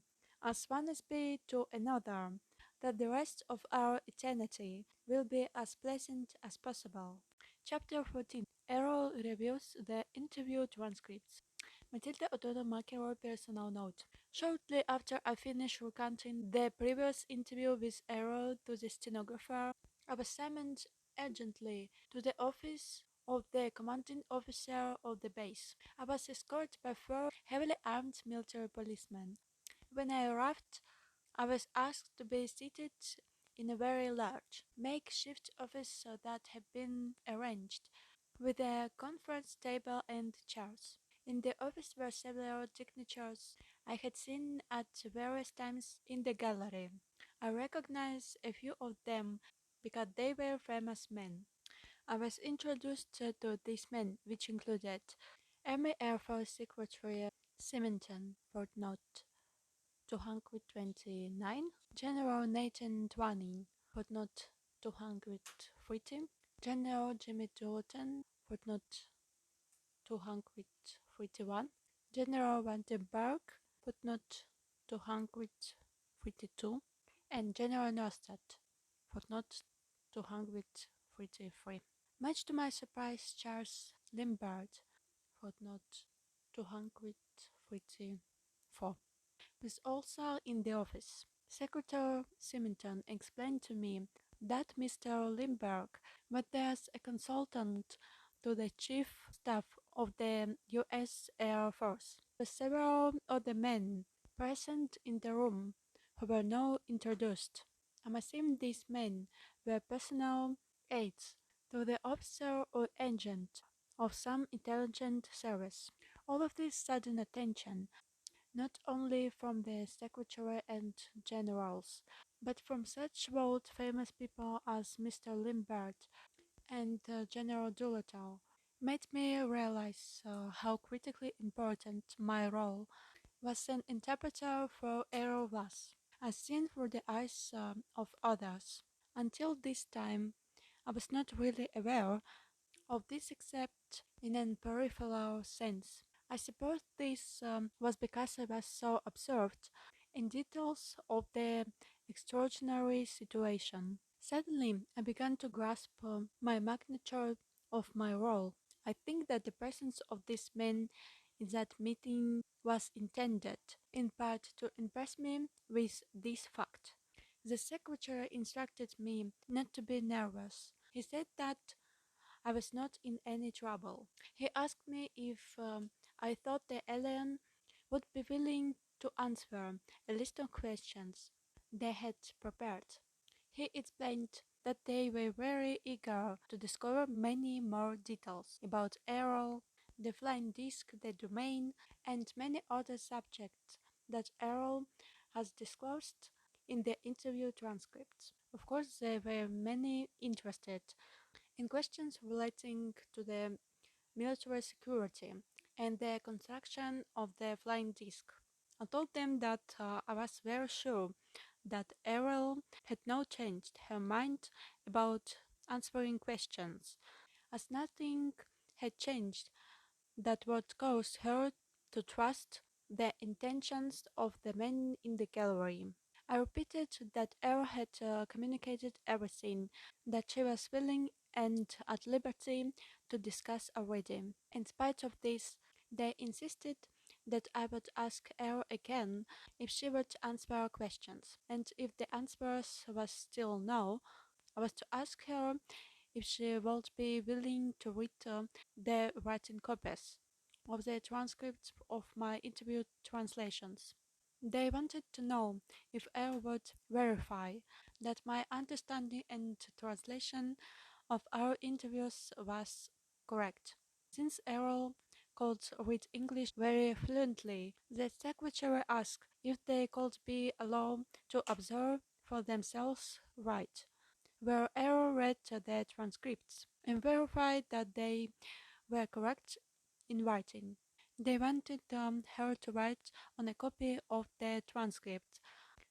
as one SB to another, that the rest of our eternity will be as pleasant as possible. Chapter 14. Errol reviews the interview transcripts. Matilda Ototo McElroy personal note. Shortly after I finished recounting the previous interview with Errol to the stenographer, I was summoned urgently to the office of the commanding officer of the base. I was escorted by four heavily armed military policemen. When I arrived, I was asked to be seated in a very large, makeshift office that had been arranged, with a conference table and chairs. In the office were several dignitaries I had seen at various times in the gallery. I recognized a few of them because they were famous men. I was introduced to these men, which included Army Air Force Secretary Symington, footnote 229, General Nathan Twaning, footnote 230, General Jimmy Dalton, footnote 231, General Vandenberg, footnote 232, and General Neustadt, footnote 233. Much to my surprise, Charles Limbard, footnote 234, was also in the office. Secretary Symington explained to me that Mr. Limburg was thus a consultant to the Chief Staff of the U.S. Air Force. The several of the men present in the room who were now introduced. I assume these men were personal aides to the officer or agent of some intelligence service. All of this sudden attention, not only from the secretary and generals, but from such world famous people as Mr. Limbard and General Doolittle, made me realize how critically important my role was an interpreter for error was, as seen through the eyes of others. Until this time, I was not really aware of this except in a peripheral sense. I suppose this was because I was so absorbed in details of the extraordinary situation. Suddenly, I began to grasp my magnitude of my role. I think that the presence of these men in that meeting was intended, in part, to impress me with this fact. The secretary instructed me not to be nervous. He said that I was not in any trouble. He asked me if I thought the alien would be willing to answer a list of questions they had prepared. He explained that they were very eager to discover many more details about Errol, the flying disc, the domain, and many other subjects that Errol has disclosed in the interview transcripts. Of course, there were many interested in questions relating to the military security and the construction of the flying disc. I told them that I was very sure that Errol had not changed her mind about answering questions, as nothing had changed that would cause her to trust the intentions of the men in the gallery. I repeated that Errol had communicated everything that she was willing and at liberty to discuss already. In spite of this, they insisted that I would ask Errol again if she would answer questions, and if the answer was still no, I was to ask her if she would be willing to read the written copies of the transcripts of my interview translations. They wanted to know if I would verify that my understanding and translation of our interviews was correct. Since Errol could read English very fluently, the secretary asked if they could be allowed to observe for themselves right, where Errol read the transcripts and verified that they were correct in writing. They wanted her to write on a copy of the transcript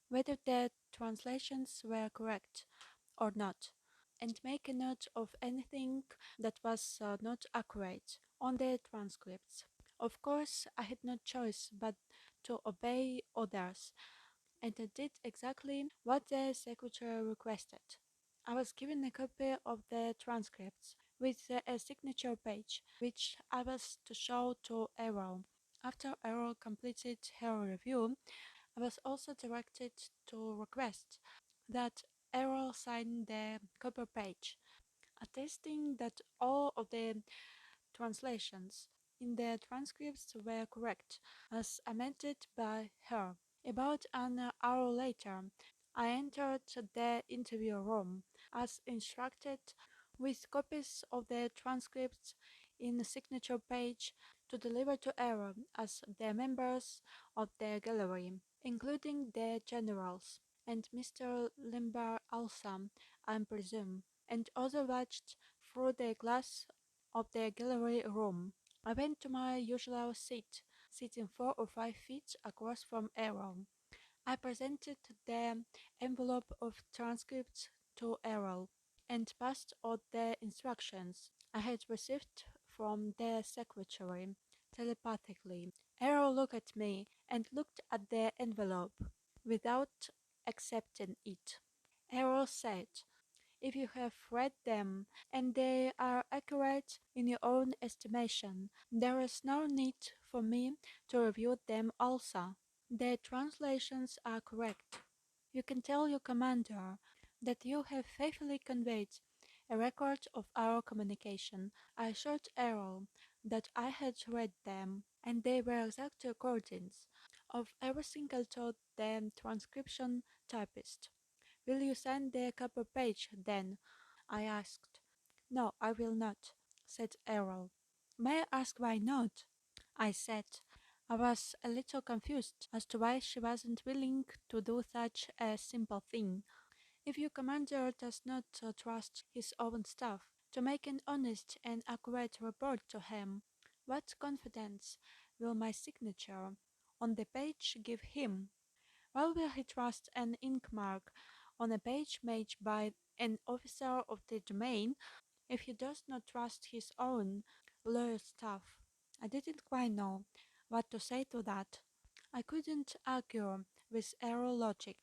whether the translations were correct or not, and make a note of anything that was not accurate on the transcripts. Of course, I had no choice but to obey orders, and I did exactly what the secretary requested. I was given a copy of the transcripts with a signature page, which I was to show to Errol. After Errol completed her review, I was also directed to request that Errol sign the cover page, attesting that all of the translations in the transcripts were correct, as amended by her. About an hour later, I entered the interview room, as instructed, with copies of the transcripts in the signature page to deliver to Aaron as the members of the gallery, including the generals and Mr. Limbar also, I presume, and also watched through the glass of the gallery room. I went to my usual seat, sitting 4 or 5 feet across from Aaron. I presented the envelope of transcripts to Errol and passed on the instructions I had received from the secretary telepathically. Errol looked at me and looked at the envelope without accepting it. Errol said, "If you have read them and they are accurate in your own estimation, there is no need for me to review them also. The translations are correct. You can tell your commander that you have faithfully conveyed a record of our communication." I assured Errol that I had read them, and they were exact recordings of everything I told the transcription typist. "Will you sign the cover page, then?" I asked. "No, I will not," said Errol. "May I ask why not?" I said. I was a little confused as to why she wasn't willing to do such a simple thing. If your commander does not trust his own staff to make an honest and accurate report to him, what confidence will my signature on the page give him? Why will he trust an ink mark on a page made by an officer of the domain if he does not trust his own loyal staff? I didn't quite know what to say to that. I couldn't argue with Errol logic,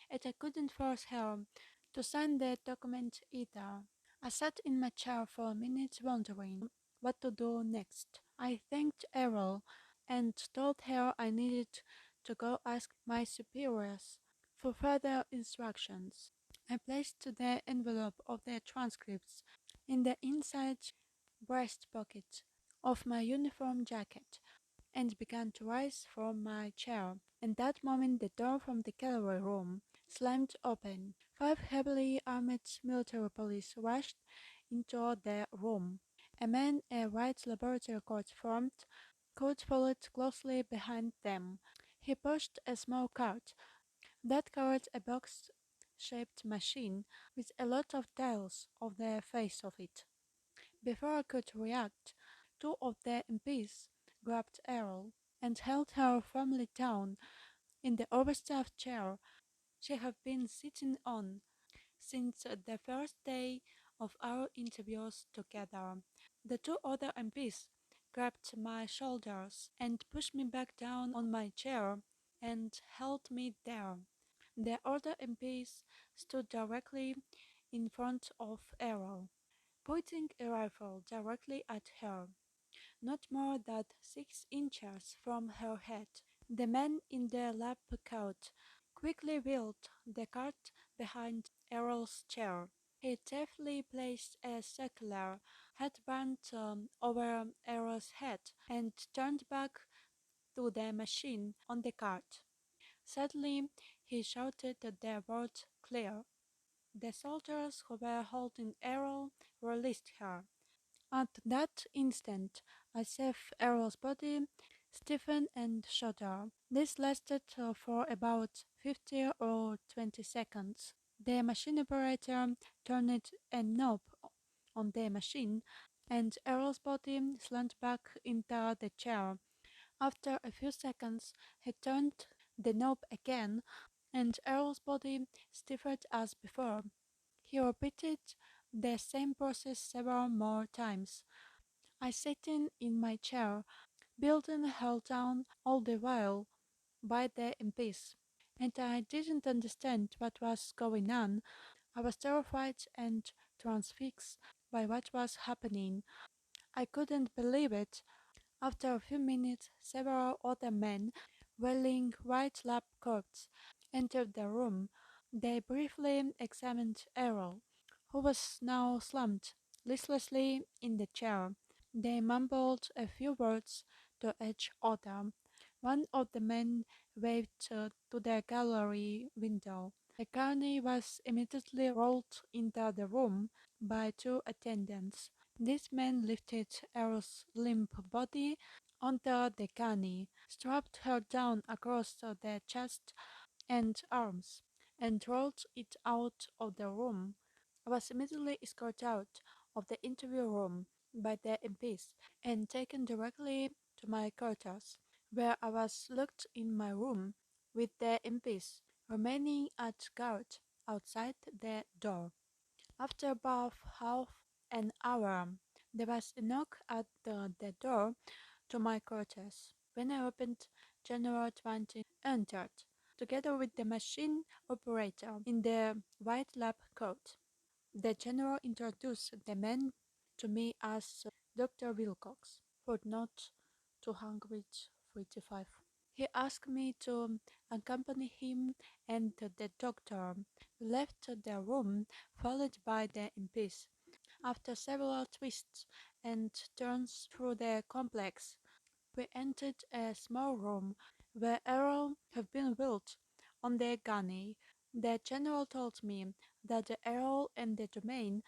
and I couldn't force her to sign the document either. I sat in my chair for a minute wondering what to do next. I thanked Errol and told her I needed to go ask my superiors for further instructions. I placed the envelope of the transcripts in the inside breast pocket of my uniform jacket and began to rise from my chair. In that moment the door from the gallery room slammed open. 5 heavily armed military police rushed into the room. A man in a white laboratory coat followed closely behind them. He pushed a small cart that carried a box-shaped machine with a lot of dials on the face of it. Before I could react, 2 of the MPs grabbed Errol and held her firmly down in the overstuffed chair she had been sitting on since the first day of our interviews together. The 2 other MPs grabbed my shoulders and pushed me back down on my chair and held me there. The other MPs stood directly in front of Errol, pointing a rifle directly at her, not more than 6 inches from her head. The man in the lab coat quickly wheeled the cart behind Errol's chair He deftly placed a circular headband over Errol's head and turned back to the machine on the cart. Suddenly, he shouted the word clear. The soldiers who were holding Errol released her. At that instant, as if Errol's body stiffened and shuddered. This lasted for about 50 or 20 seconds. The machine operator turned a knob on the machine, and Errol's body slumped back into the chair. After a few seconds, he turned the knob again, and Errol's body stiffened as before. He repeated the same process several more times. I sat in my chair, building her down all the while by the impulse, and I didn't understand what was going on. I was terrified and transfixed by what was happening. I couldn't believe it. After a few minutes, several other men, wearing white lab coats, entered the room. They briefly examined Errol, who was now slumped listlessly in the chair. They mumbled a few words to each other. One of the men waved to the gallery window. The gurney was immediately rolled into the room by two attendants. These men lifted Errol's limp body onto the gurney, strapped her down across the chest and arms, and rolled it out of the room. I was immediately escorted out of the interview room by the MPs and taken directly to my quarters, where I was locked in my room, with the MPs remaining at guard outside the door. After about half an hour, there was a knock at the door to my quarters. When I opened, General Twantin entered, together with the machine operator in the white lab coat. The general introduced the man to me as Dr. Wilcox, footnote 235. He asked me to accompany him, and the doctor left the room, followed by the MPs. After several twists and turns through the complex, we entered a small room where Errol had been built on the gunny. The general told me that the Errol and the domain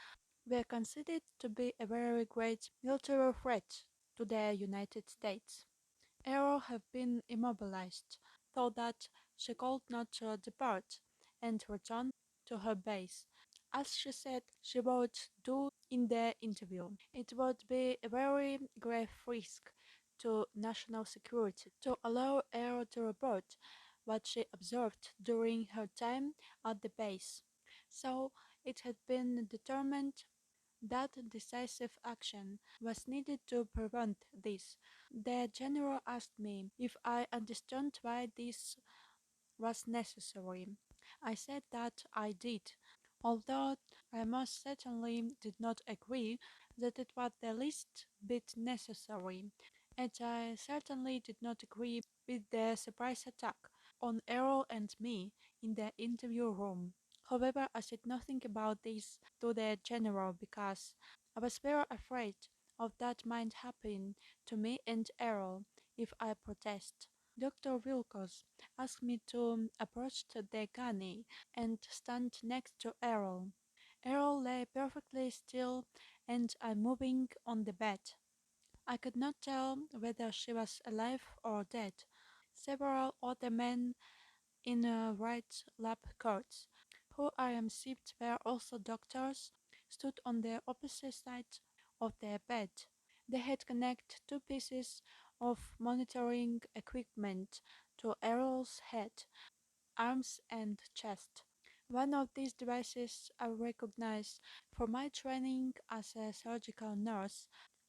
were considered to be a very great military threat to the United States. Errol had been immobilized, so that she could not depart and return to her base, as she said she would do in the interview. It would be a very grave risk to national security to allow Errol to report what she observed during her time at the base. So it had been determined that decisive action was needed to prevent this. The general asked me if I understood why this was necessary. I said that I did, although I most certainly did not agree that it was the least bit necessary, and I certainly did not agree with the surprise attack on Errol and me in the interview room. However, I said nothing about this to the general because I was very afraid of that might happen to me and Errol if I protest. Dr. Wilcox asked me to approach the gunny and stand next to Errol. Errol lay perfectly still and unmoving on the bed. I could not tell whether she was alive or dead. Several other men in white lab coats, who I received were also doctors, stood on the opposite side of the bed. They had connected two pieces of monitoring equipment to Errol's head, arms and chest. One of these devices I recognized from my training as a surgical nurse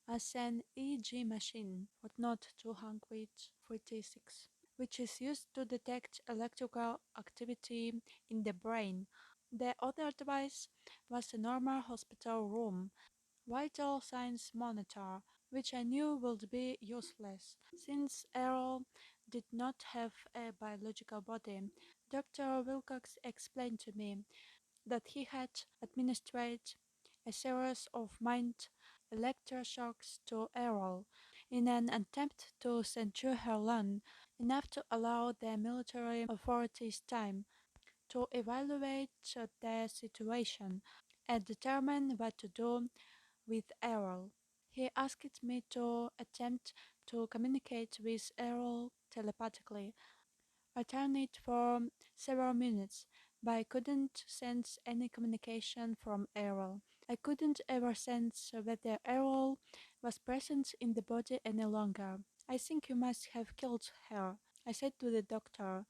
as an EEG machine, footnote 236, which is used to detect electrical activity in the brain. The other device was a normal hospital room vital signs monitor, which I knew would be useless, since Errol did not have a biological body. Dr. Wilcox explained to me that he had administered a series of mind electroshocks to Errol in an attempt to subdue her learn enough to allow the military authorities time to evaluate the situation and determine what to do with Errol. He asked me to attempt to communicate with Errol telepathically. I turned it for several minutes, but I couldn't sense any communication from Errol. I couldn't ever sense whether Errol was present in the body any longer. I think you must have killed her, I said to the doctor.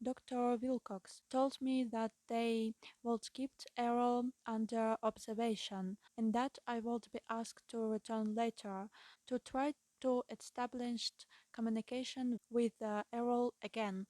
Dr. Wilcox told me that they would keep Errol under observation and that I would be asked to return later to try to establish communication with Errol again.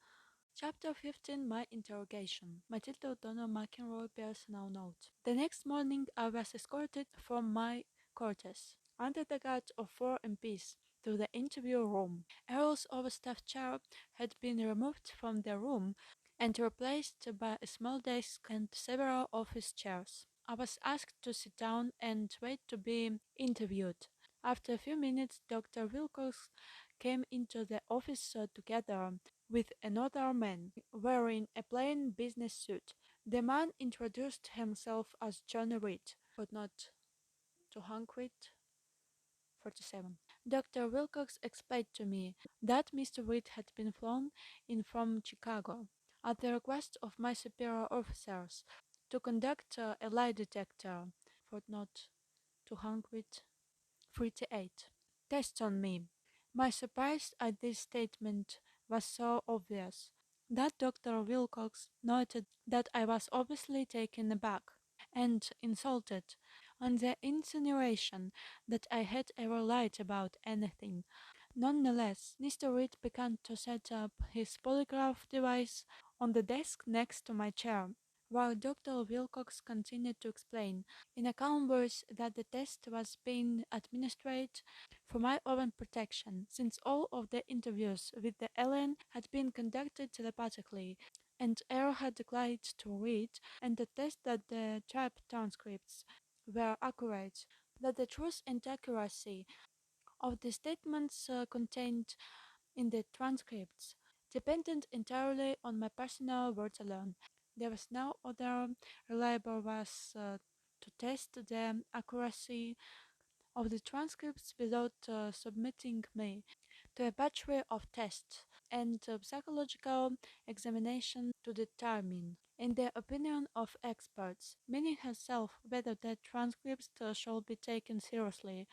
Chapter 15 My Interrogation Matilda O'Donnell McEnroe Personal Note. The next morning I was escorted from my quarters, under the guard of 4 MPs, to the interview room. Errol's overstuffed chair had been removed from the room and replaced by a small desk and several office chairs. I was asked to sit down and wait to be interviewed. After a few minutes, Dr. Wilcox came into the office together with another man wearing a plain business suit. The man introduced himself as John Reed, but not to Hank Reed, 47. Dr. Wilcox explained to me that Mr. Reed had been flown in from Chicago at the request of my superior officers to conduct a lie detector, footnote to Hank Reed, 38. Test on me. My surprise at this statement was so obvious that Dr. Wilcox noted that I was obviously taken aback and insulted on the insinuation that I had ever lied about anything. Nonetheless, Mr. Reed began to set up his polygraph device on the desk next to my chair, while Dr. Wilcox continued to explain in a calm voice that the test was being administered for my own protection, since all of the interviews with the alien had been conducted telepathically, and Errol had declined to read and attest that the type transcripts were accurate, that the truth and accuracy of the statements contained in the transcripts depended entirely on my personal words alone. There was no other reliable way to test the accuracy of the transcripts without submitting me to a battery of tests and psychological examination to determine, in the opinion of experts, meaning herself, whether the transcripts should be taken seriously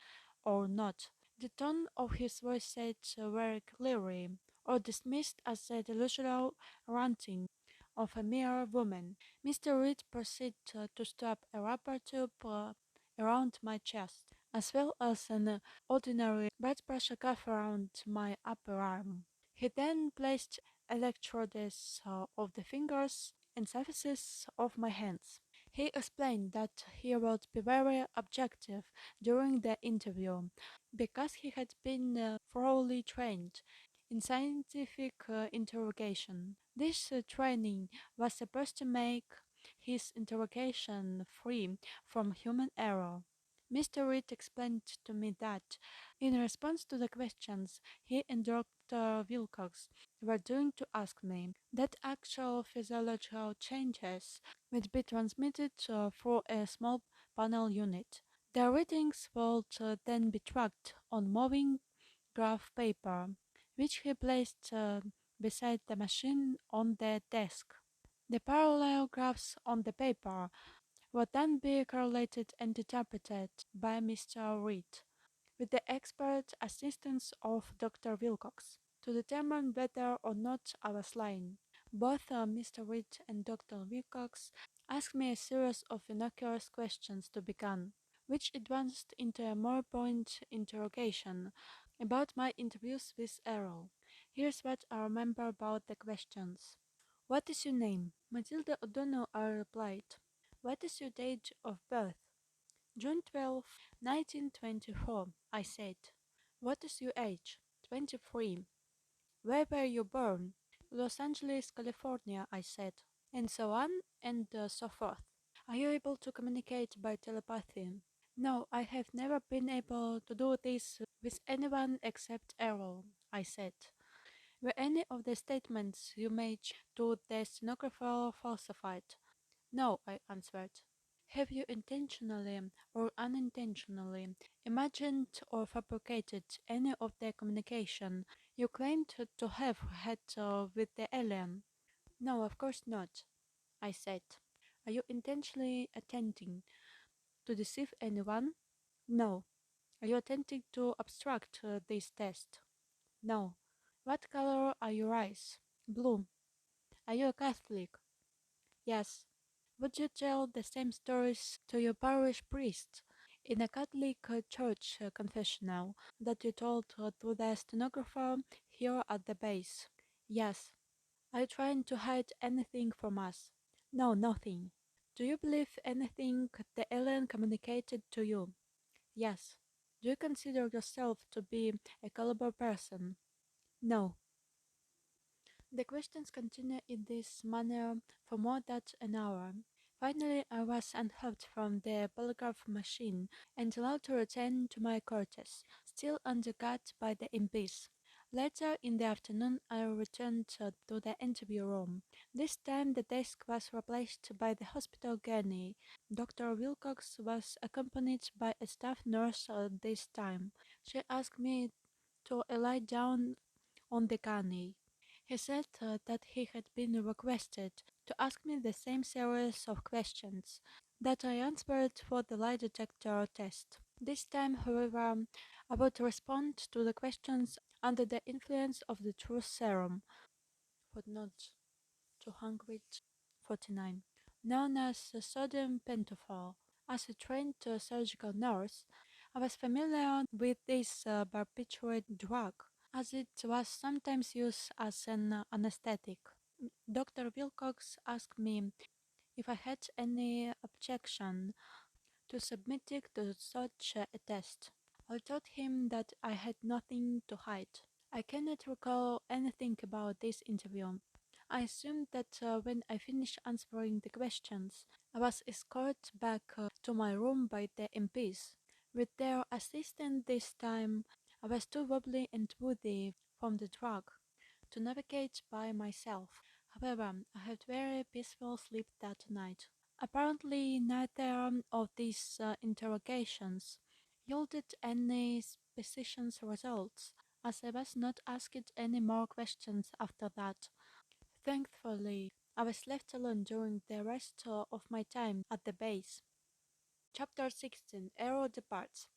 or not. The tone of his voice said very clearly, or dismissed as the delusional ranting of a mere woman. Mr. Reed proceeded to strap a rubber tube around my chest, as well as an ordinary blood pressure cuff around my upper arm. He then placed electrodes of the fingers and surfaces of my hands. He explained that he would be very objective during the interview because he had been thoroughly trained in scientific interrogation. This training was supposed to make his interrogation free from human error. Mr. Reed explained to me that, in response to the questions he and Dr. Wilcox were doing to ask me, that actual physiological changes would be transmitted through a small panel unit. The readings would then be tracked on moving graph paper, which he placed beside the machine on the desk. The parallel graphs on the paper would then be correlated and interpreted by Mr. Reed, with the expert assistance of Dr. Wilcox, to determine whether or not I was lying. Both Mr. Reed and Dr. Wilcox asked me a series of innocuous questions to begin, which advanced into a more pointed interrogation about my interviews with Errol. Here's what I remember about the questions. What is your name? Matilda O'Donnell, I replied. What is your date of birth? June 12, 1924, I said. What is your age? 23. Where were you born? Los Angeles, California, I said. And so on and so forth. Are you able to communicate by telepathy? No, I have never been able to do this with anyone except Errol, I said. Were any of the statements you made to the stenographer falsified? No, I answered. Have you intentionally or unintentionally imagined or fabricated any of the communication you claimed to have had with the alien? No, of course not, I said. Are you intentionally attempting to deceive anyone? No. Are you attempting to obstruct this test? No. What color are your eyes? Blue. Are you a Catholic? Yes. Would you tell the same stories to your parish priest in a Catholic church confessional that you told to the stenographer here at the base? Yes. Are you trying to hide anything from us? No, nothing. Do you believe anything the alien communicated to you? Yes. Do you consider yourself to be a caliber person? No. The questions continued in this manner for more than an hour. Finally, I was unhooked from the polygraph machine and allowed to return to my quarters, still under guard by the MPs. Later in the afternoon, I returned to the interview room. This time, the desk was replaced by the hospital gurney. Dr. Wilcox was accompanied by a staff nurse this time. She asked me to lie down on the gurney. He said that he had been requested to ask me the same series of questions that I answered for the lie detector test. This time, however, I would respond to the questions under the influence of the truth serum. Footnote 249. Known as sodium pentothal. As a trained surgical nurse, I was familiar with this barbiturate drug, as it was sometimes used as an anesthetic. Dr. Wilcox asked me if I had any objection to submitting to such a test. I told him that I had nothing to hide. I cannot recall anything about this interview. I assumed that when I finished answering the questions, I was escorted back to my room by the MPs. With their assistance this time, I was too wobbly and woozy from the drug to navigate by myself. However, I had very peaceful sleep that night. Apparently, neither of these interrogations yielded any suspicious results, as I was not asked any more questions after that. Thankfully, I was left alone during the rest of my time at the base. Chapter 16. Aero departs.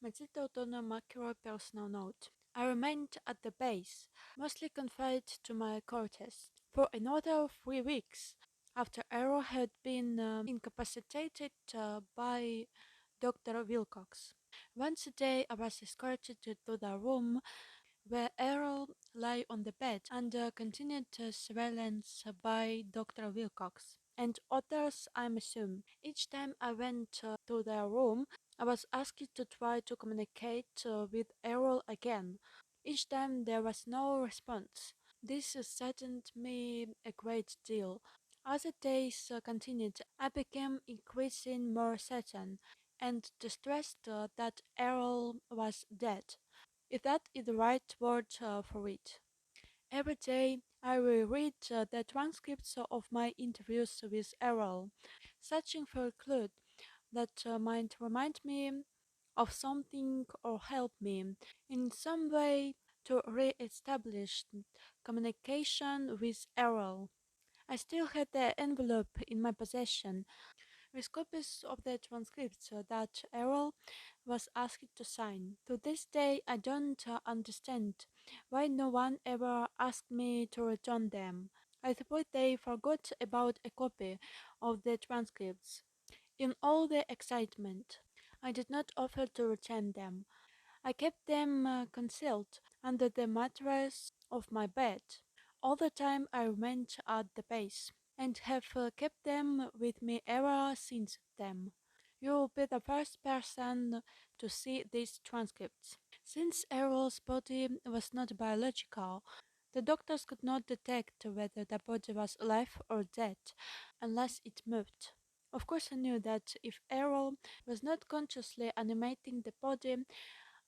Matilda O'Donnell Macro personal note. I remained at the base, mostly confined to my quarters, for another 3 weeks, after Aero had been incapacitated by Dr. Wilcox. Once a day I was escorted to the room where Errol lay on the bed under continued surveillance by Dr. Wilcox and others, I assume. Each time I went to their room, I was asked to try to communicate with Errol again. Each time there was no response. This saddened me a great deal. As the days continued, I became increasingly more certain and distressed that Errol was dead, if that is the right word for it. Every day I reread the transcripts of my interviews with Errol, searching for a clue that might remind me of something or help me in some way to re-establish communication with Errol. I still had the envelope in my possession, with copies of the transcripts that Errol was asked to sign. To this day, I don't understand why no one ever asked me to return them. I suppose they forgot about a copy of the transcripts. In all the excitement, I did not offer to return them. I kept them concealed under the mattress of my bed all the time I remained at the base, and have kept them with me ever since then. You will be the first person to see these transcripts. Since Errol's body was not biological, the doctors could not detect whether the body was alive or dead unless it moved. Of course, I knew that if Errol was not consciously animating the body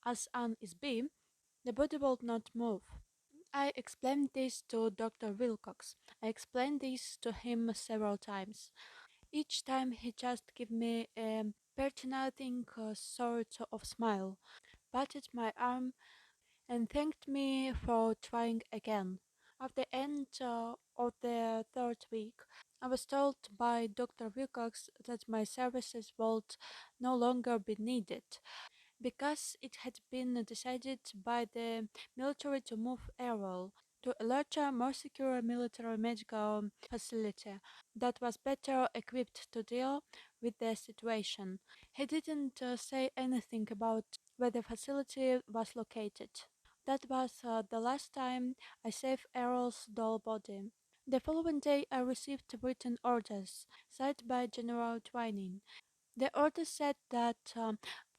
as an is beam, the body would not move. I explained this to Dr. Wilcox. I explained this to him several times. Each time he just gave me a patronizing sort of smile, patted my arm, and thanked me for trying again. At the end of the third week, I was told by Dr. Wilcox that my services would no longer be needed because it had been decided by the military to move Errol to a larger, more secure military medical facility that was better equipped to deal with the situation. He didn't say anything about where the facility was located. That was the last time I saved Errol's dull body. The following day I received written orders, signed by General Twining. The order said that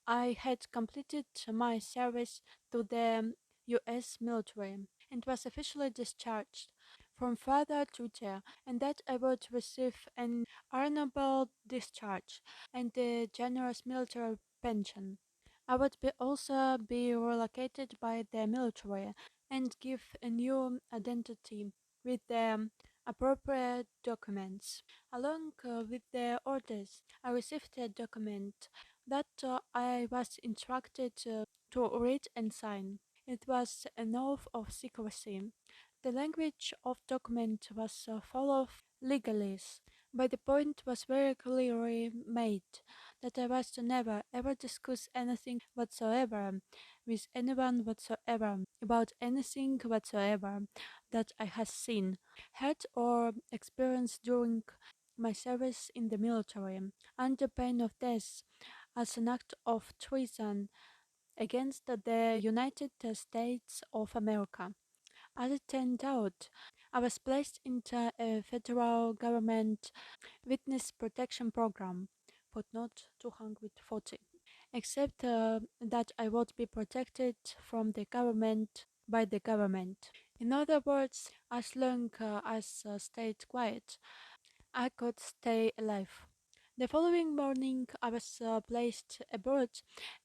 I had completed my service to the U.S. military and was officially discharged from further duty, and that I would receive an honorable discharge and a generous military pension. I would also be relocated by the military and give a new identity with the appropriate documents. Along with the orders, I received a document that I was instructed to read and sign. It was an oath of secrecy. The language of document was full of legalese, but the point was very clearly made that I was to never ever discuss anything whatsoever with anyone whatsoever about anything whatsoever that I had seen, heard, or experienced during my service in the military, under pain of death, as an act of treason against the United States of America. As it turned out, I was placed into a federal government witness protection program, footnote 240, except that I would be protected from the government by the government. In other words, as long as stayed quiet, I could stay alive. The following morning, I was placed aboard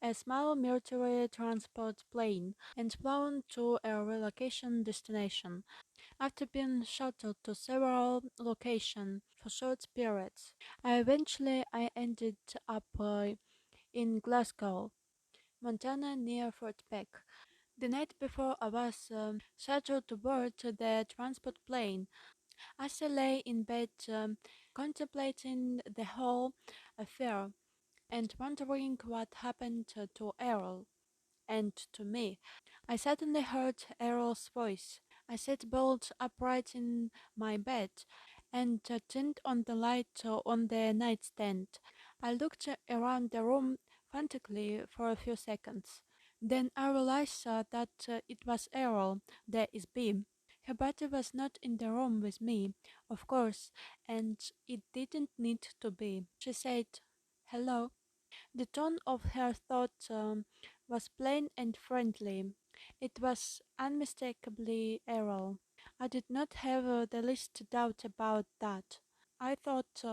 a small military transport plane and flown to a relocation destination. After being shuttled to several locations for short periods, I ended up in Glasgow, Montana, near Fort Peck. The night before I was scheduled to board the transport plane, as I lay in bed contemplating the whole affair and wondering what happened to Errol and to me, I suddenly heard Errol's voice. I sat bolt upright in my bed and turned on the light on the nightstand. I looked around the room frantically for a few seconds. Then I realized that it was Errol, the SB. Her body was not in the room with me, of course, and it didn't need to be. She said, "Hello." The tone of her thought was plain and friendly. It was unmistakably Errol. I did not have the least doubt about that. I thought,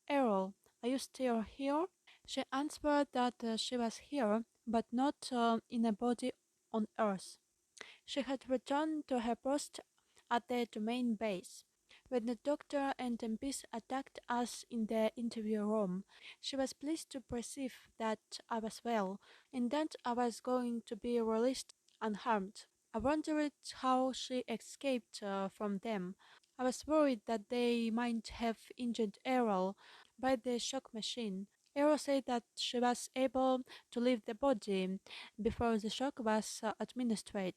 Errol, are you still here? She answered that she was here, but not in a body on Earth. She had returned to her post at the domain base. When the doctor and MPs attacked us in the interview room, she was pleased to perceive that I was well and that I was going to be released unharmed. I wondered how she escaped from them. I was worried that they might have injured Errol by the shock machine. Errol said that she was able to leave the body before the shock was administered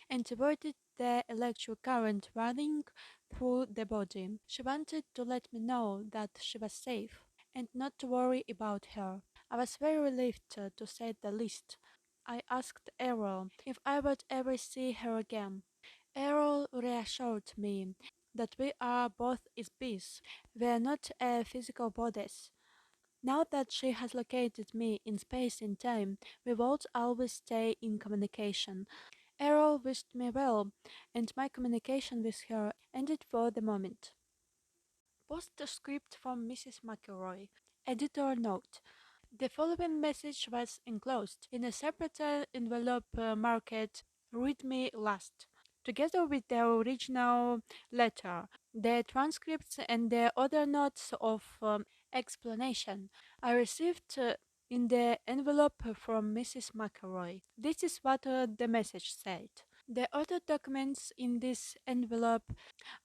and avoided the electric current running through the body. She wanted to let me know that she was safe and not to worry about her. I was very relieved, to say the least. I asked Errol if I would ever see her again. Errol reassured me that we are both bees. We are not physical bodies. Now that she has located me in space and time, we would always stay in communication. Errol wished me well, and my communication with her ended for the moment. Postscript from Mrs. McElroy. Editor note: the following message was enclosed in a separate envelope marked "Read me last," together with the original letter, the transcripts, and the other notes of explanation I received in the envelope from Mrs. McElroy. This is what the message said. The other documents in this envelope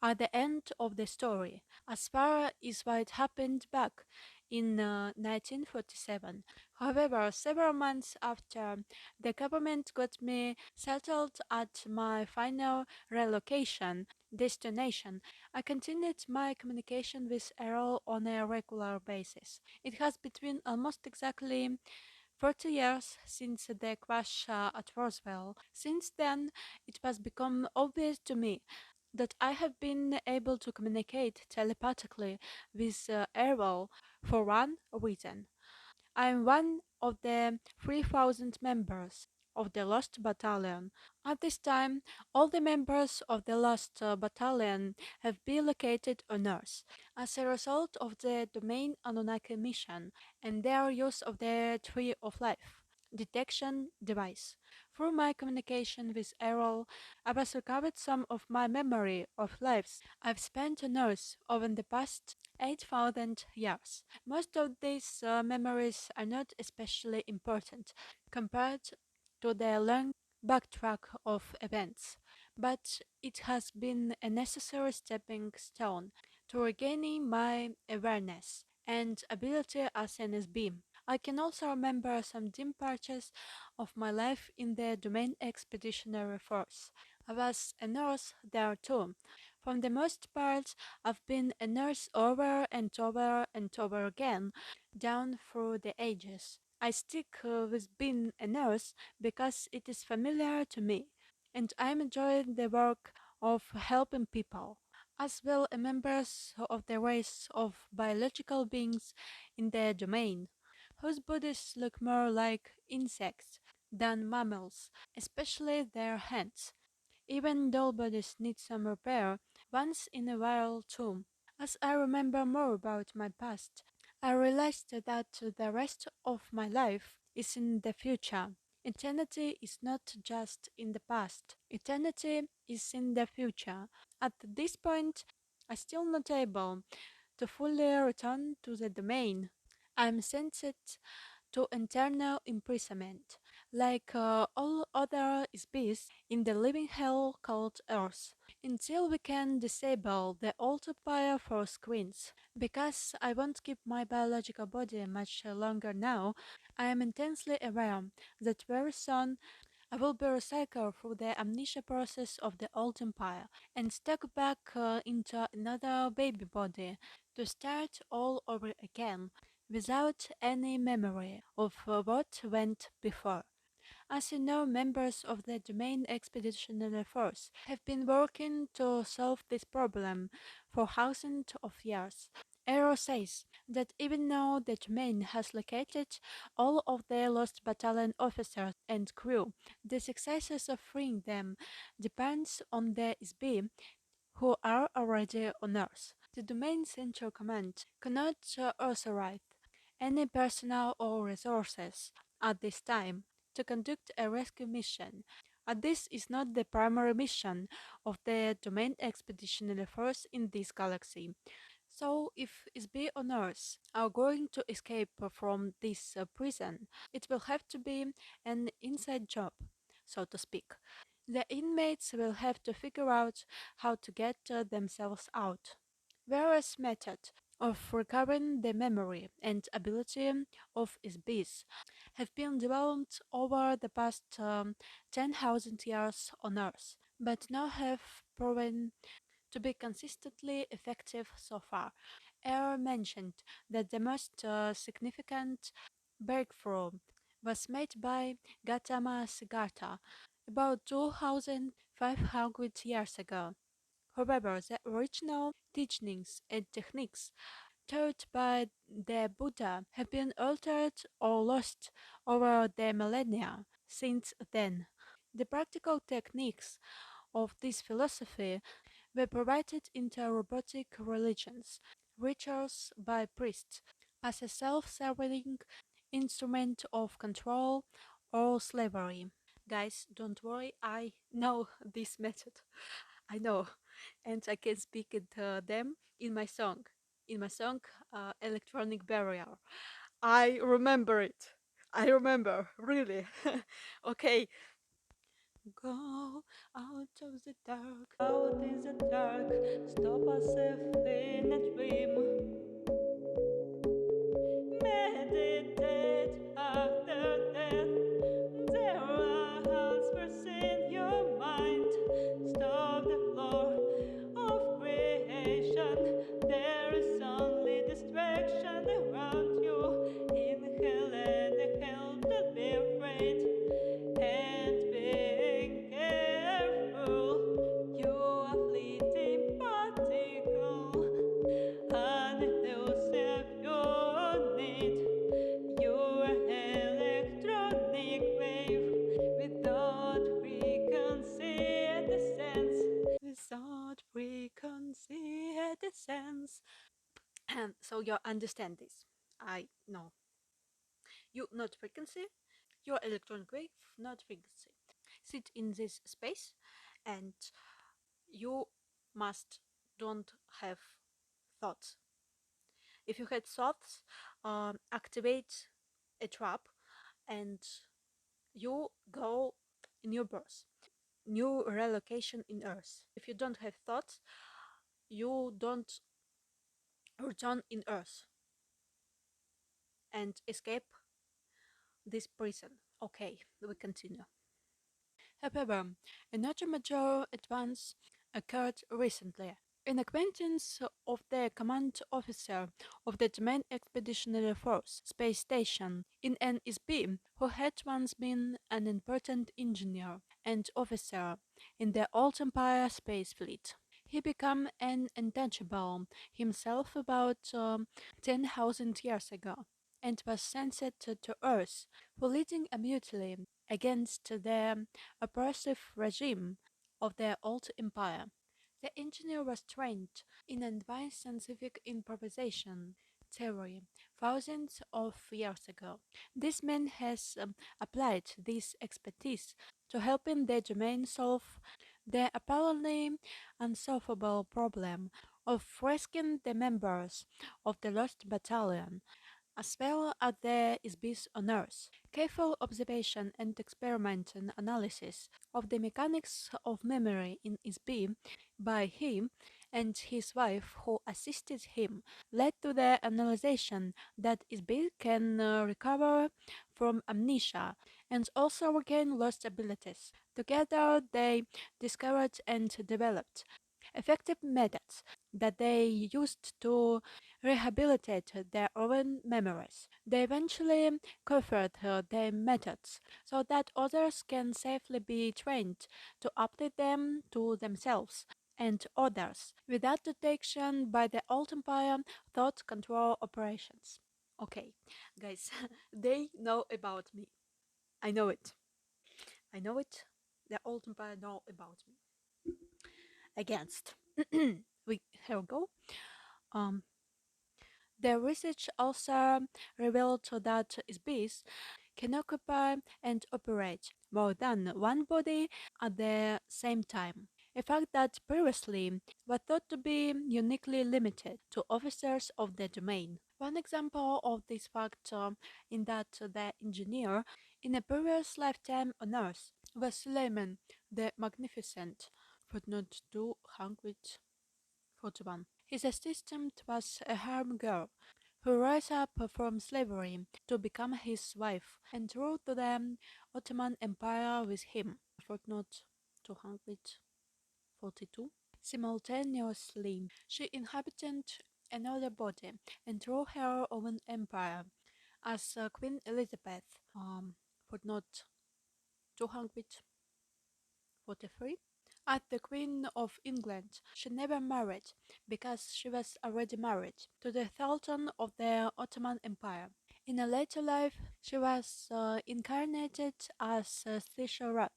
are the end of the story, as far as what happened back in 1947. However, several months after the government got me settled at my final relocation destination, I continued my communication with Errol on a regular basis. It has been almost exactly 40 years since the crash at Roswell. Since then, it has become obvious to me that I have been able to communicate telepathically with Errol for one reason. I am one of the 3,000 members of the Lost Battalion. At this time, all the members of the Lost Battalion have been located on Earth as a result of the Domain Anunnaki mission and their use of the Tree of Life detection device. Through my communication with Errol, I was recovered some of my memory of lives I've spent on Earth over the past 8,000 years. Most of these memories are not especially important compared to the long backtrack of events, but it has been a necessary stepping stone to regaining my awareness and ability as an SB. I can also remember some dim patches of my life in the Domain Expeditionary Force. I was a nurse there too. For the most part, I've been a nurse over and over and over again, down through the ages. I stick with being a nurse because it is familiar to me, and I'm enjoying the work of helping people, as well as members of the race of biological beings in the domain, whose bodies look more like insects than mammals, especially their hands. Even dull bodies need some repair once in a while too. As I remember more about my past, I realized that the rest of my life is in the future. Eternity is not just in the past. Eternity is in the future. At this point, I'm still not able to fully return to the domain. I'm sentenced to internal imprisonment, like all other species in the living hell called Earth, until we can disable the autopilot for screens. Because I won't keep my biological body much longer now, I am intensely aware that very soon I will be recycled through the amnesia process of the old empire and stuck back into another baby body to start all over again without any memory of what went before. As you know, members of the Domain Expeditionary Force have been working to solve this problem for thousands of years. Arrow says that even though the Domain has located all of the lost battalion officers and crew, the success of freeing them depends on the SB who are already on Earth. The Domain Central Command cannot authorize any personnel or resources at this time to conduct a rescue mission. This is not the primary mission of the Domain Expeditionary Force in this galaxy. So, if SB on Earth are going to escape from this prison, it will have to be an inside job, so to speak. The inmates will have to figure out how to get themselves out. Various methods of recovering the memory and ability of SBs have been developed over the past 10,000 years on Earth, but now have proven to be consistently effective so far. Error mentioned that the most significant breakthrough was made by Gautama Siddhartha about 2,500 years ago. However, the original teachings and techniques taught by the Buddha have been altered or lost over the millennia since then. The practical techniques of this philosophy were provided into robotic religions, rituals by priests, as a self-serving instrument of control or slavery. Guys, don't worry, I know this method. I know, and I can speak it them in my song. In my song, Electronic Barrier. I remember it. I remember, really. Okay. Go out of the dark, out in the dark, stop us if in a dream. Meditate after death. There are answers in your mind. Stop the floor of creation. There is only distraction around you. Inhale and exhale, don't be afraid. And being careful, you are fleeting particle. Unelusive you need. You're an electronic wave without frequency and essence. Without frequency and essence. So you understand this. I know. You not frequency, your electronic wave, not frequency. Sit in this space and you must don't have thoughts. If you had thoughts, activate a trap and you go in your birth, new relocation in earth. If you don't have thoughts, you don't return in earth and escape this prison. Okay, we continue. However, another major advance occurred recently. An acquaintance of the command officer of the Domain Expeditionary Force space station in NSB, who had once been an important engineer and officer in the Old Empire space fleet. He became an untouchable himself about 10,000 years ago and was sent to Earth for leading a mutiny against the oppressive regime of the Old Empire. The engineer was trained in advanced scientific improvisation theory thousands of years ago. This man has applied this expertise to helping the domain solve the apparently unsolvable problem of rescuing the members of the lost battalion as well as there is based on Earth. Careful observation and experimental analysis of the mechanics of memory in SB by him and his wife who assisted him led to the realization that SB can recover from amnesia and also regain lost abilities. Together they discovered and developed effective methods that they used to rehabilitate their own memories. They eventually covered their methods so that others can safely be trained to apply them to themselves and others without detection by the old empire thought control operations. Okay, guys, they know about me. I know it. I know it. The old empire know about me. Against. Here we go. Um, The research also revealed that bees can occupy and operate more than one body at the same time, a fact that previously was thought to be uniquely limited to officers of the domain. One example of this fact in that the engineer in a previous lifetime on Earth was Suleiman the Magnificent, footnote 241. His assistant was a harem girl who rose up from slavery to become his wife and ruled the Ottoman Empire with him. Footnote 242. Simultaneously, she inhabited another body and ruled her own empire as Queen Elizabeth. Footnote 243. As the Queen of England, she never married because she was already married to the Sultan of the Ottoman Empire. In a later life, she was incarnated as Sisha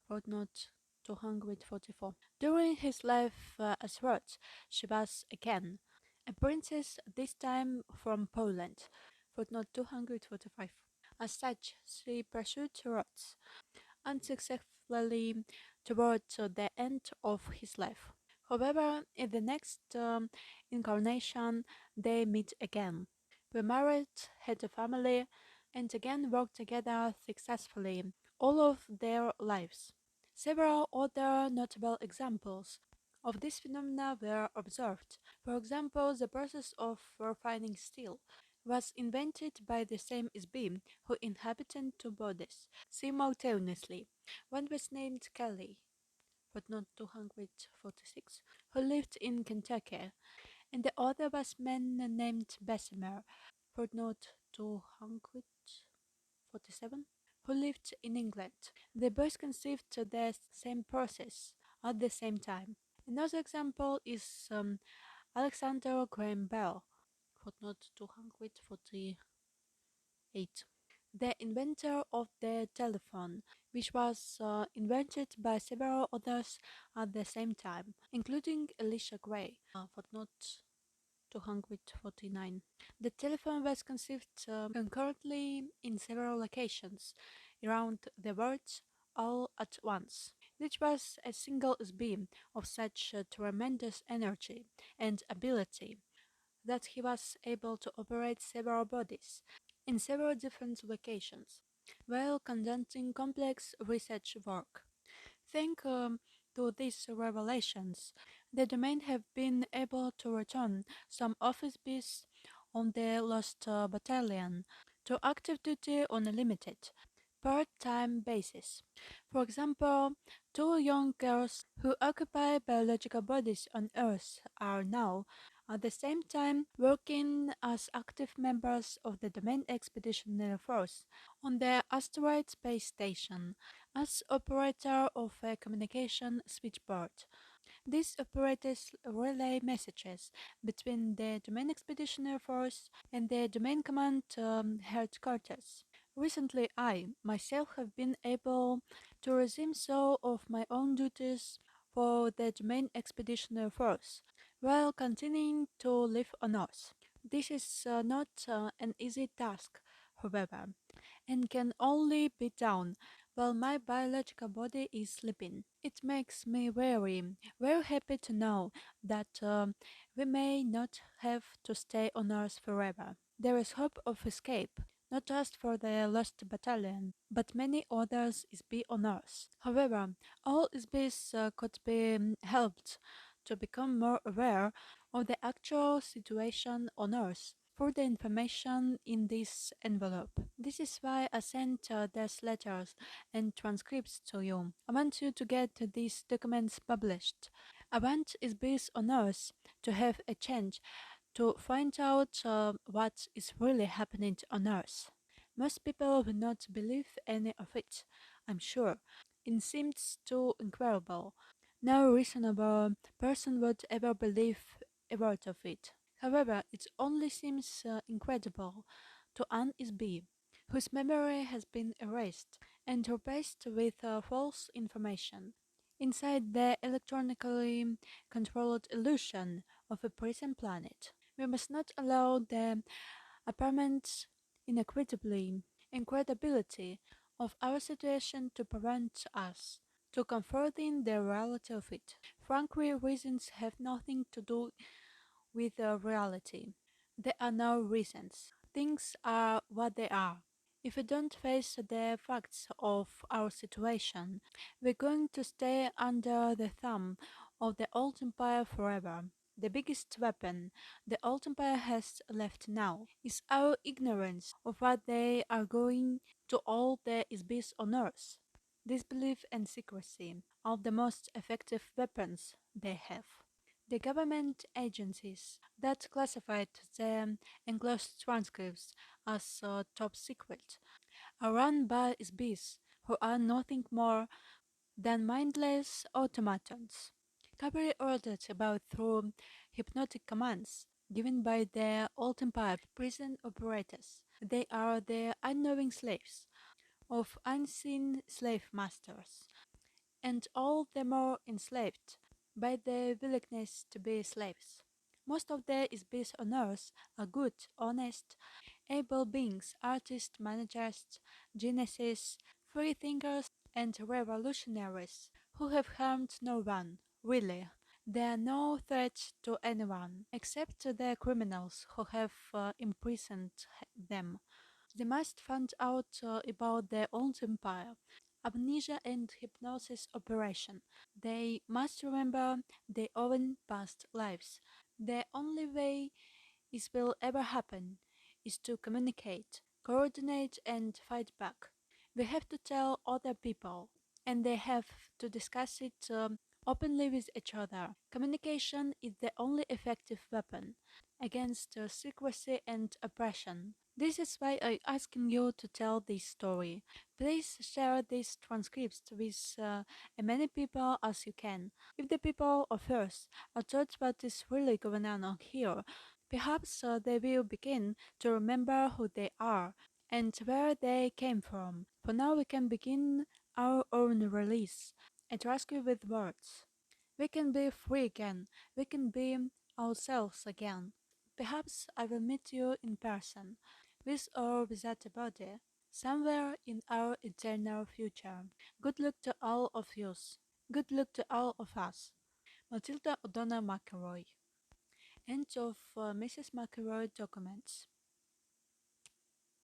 footnote 244. During his life as Rut, she was again a princess, this time from Poland. Footnote 245. As such, she pursued roads unsuccessfully towards the end of his life. However, in the next incarnation, they meet again. Were married, had a family, and again worked together successfully all of their lives. Several other notable examples of this phenomena were observed. For example, the process of refining steel was invented by the same SB who inhabited two bodies simultaneously. One was named Kelly, footnote 246, who lived in Kentucky, and the other was man named Bessemer, footnote 247, who lived in England. They both conceived the same process at the same time. Another example is Alexander Graham Bell, footnote 248, the inventor of the telephone, which was invented by several others at the same time, including Elisha Gray, footnote 249. The telephone was conceived concurrently in several locations around the world all at once. This was a single beam of such tremendous energy and ability that he was able to operate several bodies in several different locations while conducting complex research work. Thanks to these revelations, the domain have been able to return some office bees on the Lost Battalion to active duty on a limited, part-time basis. For example, two young girls who occupy biological bodies on Earth are now, at the same time, working as active members of the Domain Expeditionary Force on the Asteroid Space Station as operator of a communication switchboard. These operators relay messages between the Domain Expeditionary Force and the Domain Command headquarters. Recently, I myself have been able to resume some of my own duties for the Domain Expeditionary Force while continuing to live on Earth. This is not an easy task, however, and can only be done while my biological body is sleeping. It makes me very happy to know that we may not have to stay on Earth forever. There is hope of escape, not just for the Lost Battalion, but many others SB on Earth. However, all SBs could be helped to become more aware of the actual situation on Earth for the information in this envelope. This is why I sent these letters and transcripts to you. I want you to get these documents published. I want SBs on Earth to have a chance to find out what is really happening on Earth. Most people will not believe any of it, I'm sure. It seems too incredible. No reasonable person would ever believe a word of it. However, it only seems incredible to Anne Isby, whose memory has been erased and replaced with false information. Inside the electronically controlled illusion of a prison planet, we must not allow the apparent incredibility of our situation to prevent us to confronting the reality of it. Frankly, reasons have nothing to do with the reality. There are no reasons. Things are what they are. If we don't face the facts of our situation, we're going to stay under the thumb of the old empire forever. The biggest weapon the old empire has left now is our ignorance of what they are going to all there is beast on earth. Disbelief and secrecy are the most effective weapons they have. The government agencies that classified the enclosed transcripts as top secret are run by SBs who are nothing more than mindless automatons, carefully ordered about through hypnotic commands given by the old empire prison operators. They are the unknowing slaves of unseen slave masters, and all the more enslaved by the willingness to be slaves. Most of the space owners are good, honest, able beings, artists, managers, geniuses, free thinkers, and revolutionaries who have harmed no one, really. They are no threat to anyone, except to the criminals who have imprisoned them. They must find out about their own empire, amnesia and hypnosis operation. They must remember their own past lives. The only way this will ever happen is to communicate, coordinate, and fight back. We have to tell other people, and they have to discuss it openly with each other. Communication is the only effective weapon against secrecy and oppression. This is why I'm asking you to tell this story. Please share these transcripts with as many people as you can. If the people of Earth are taught what is really going on here, perhaps they will begin to remember who they are and where they came from. For now, we can begin our own release and rescue with words. We can be free again. We can be ourselves again. Perhaps I will meet you in person, with or without a body, somewhere in our eternal future. Good luck to all of you. Good luck to all of us. Matilda O'Donnell McElroy. End of Mrs. McElroy documents.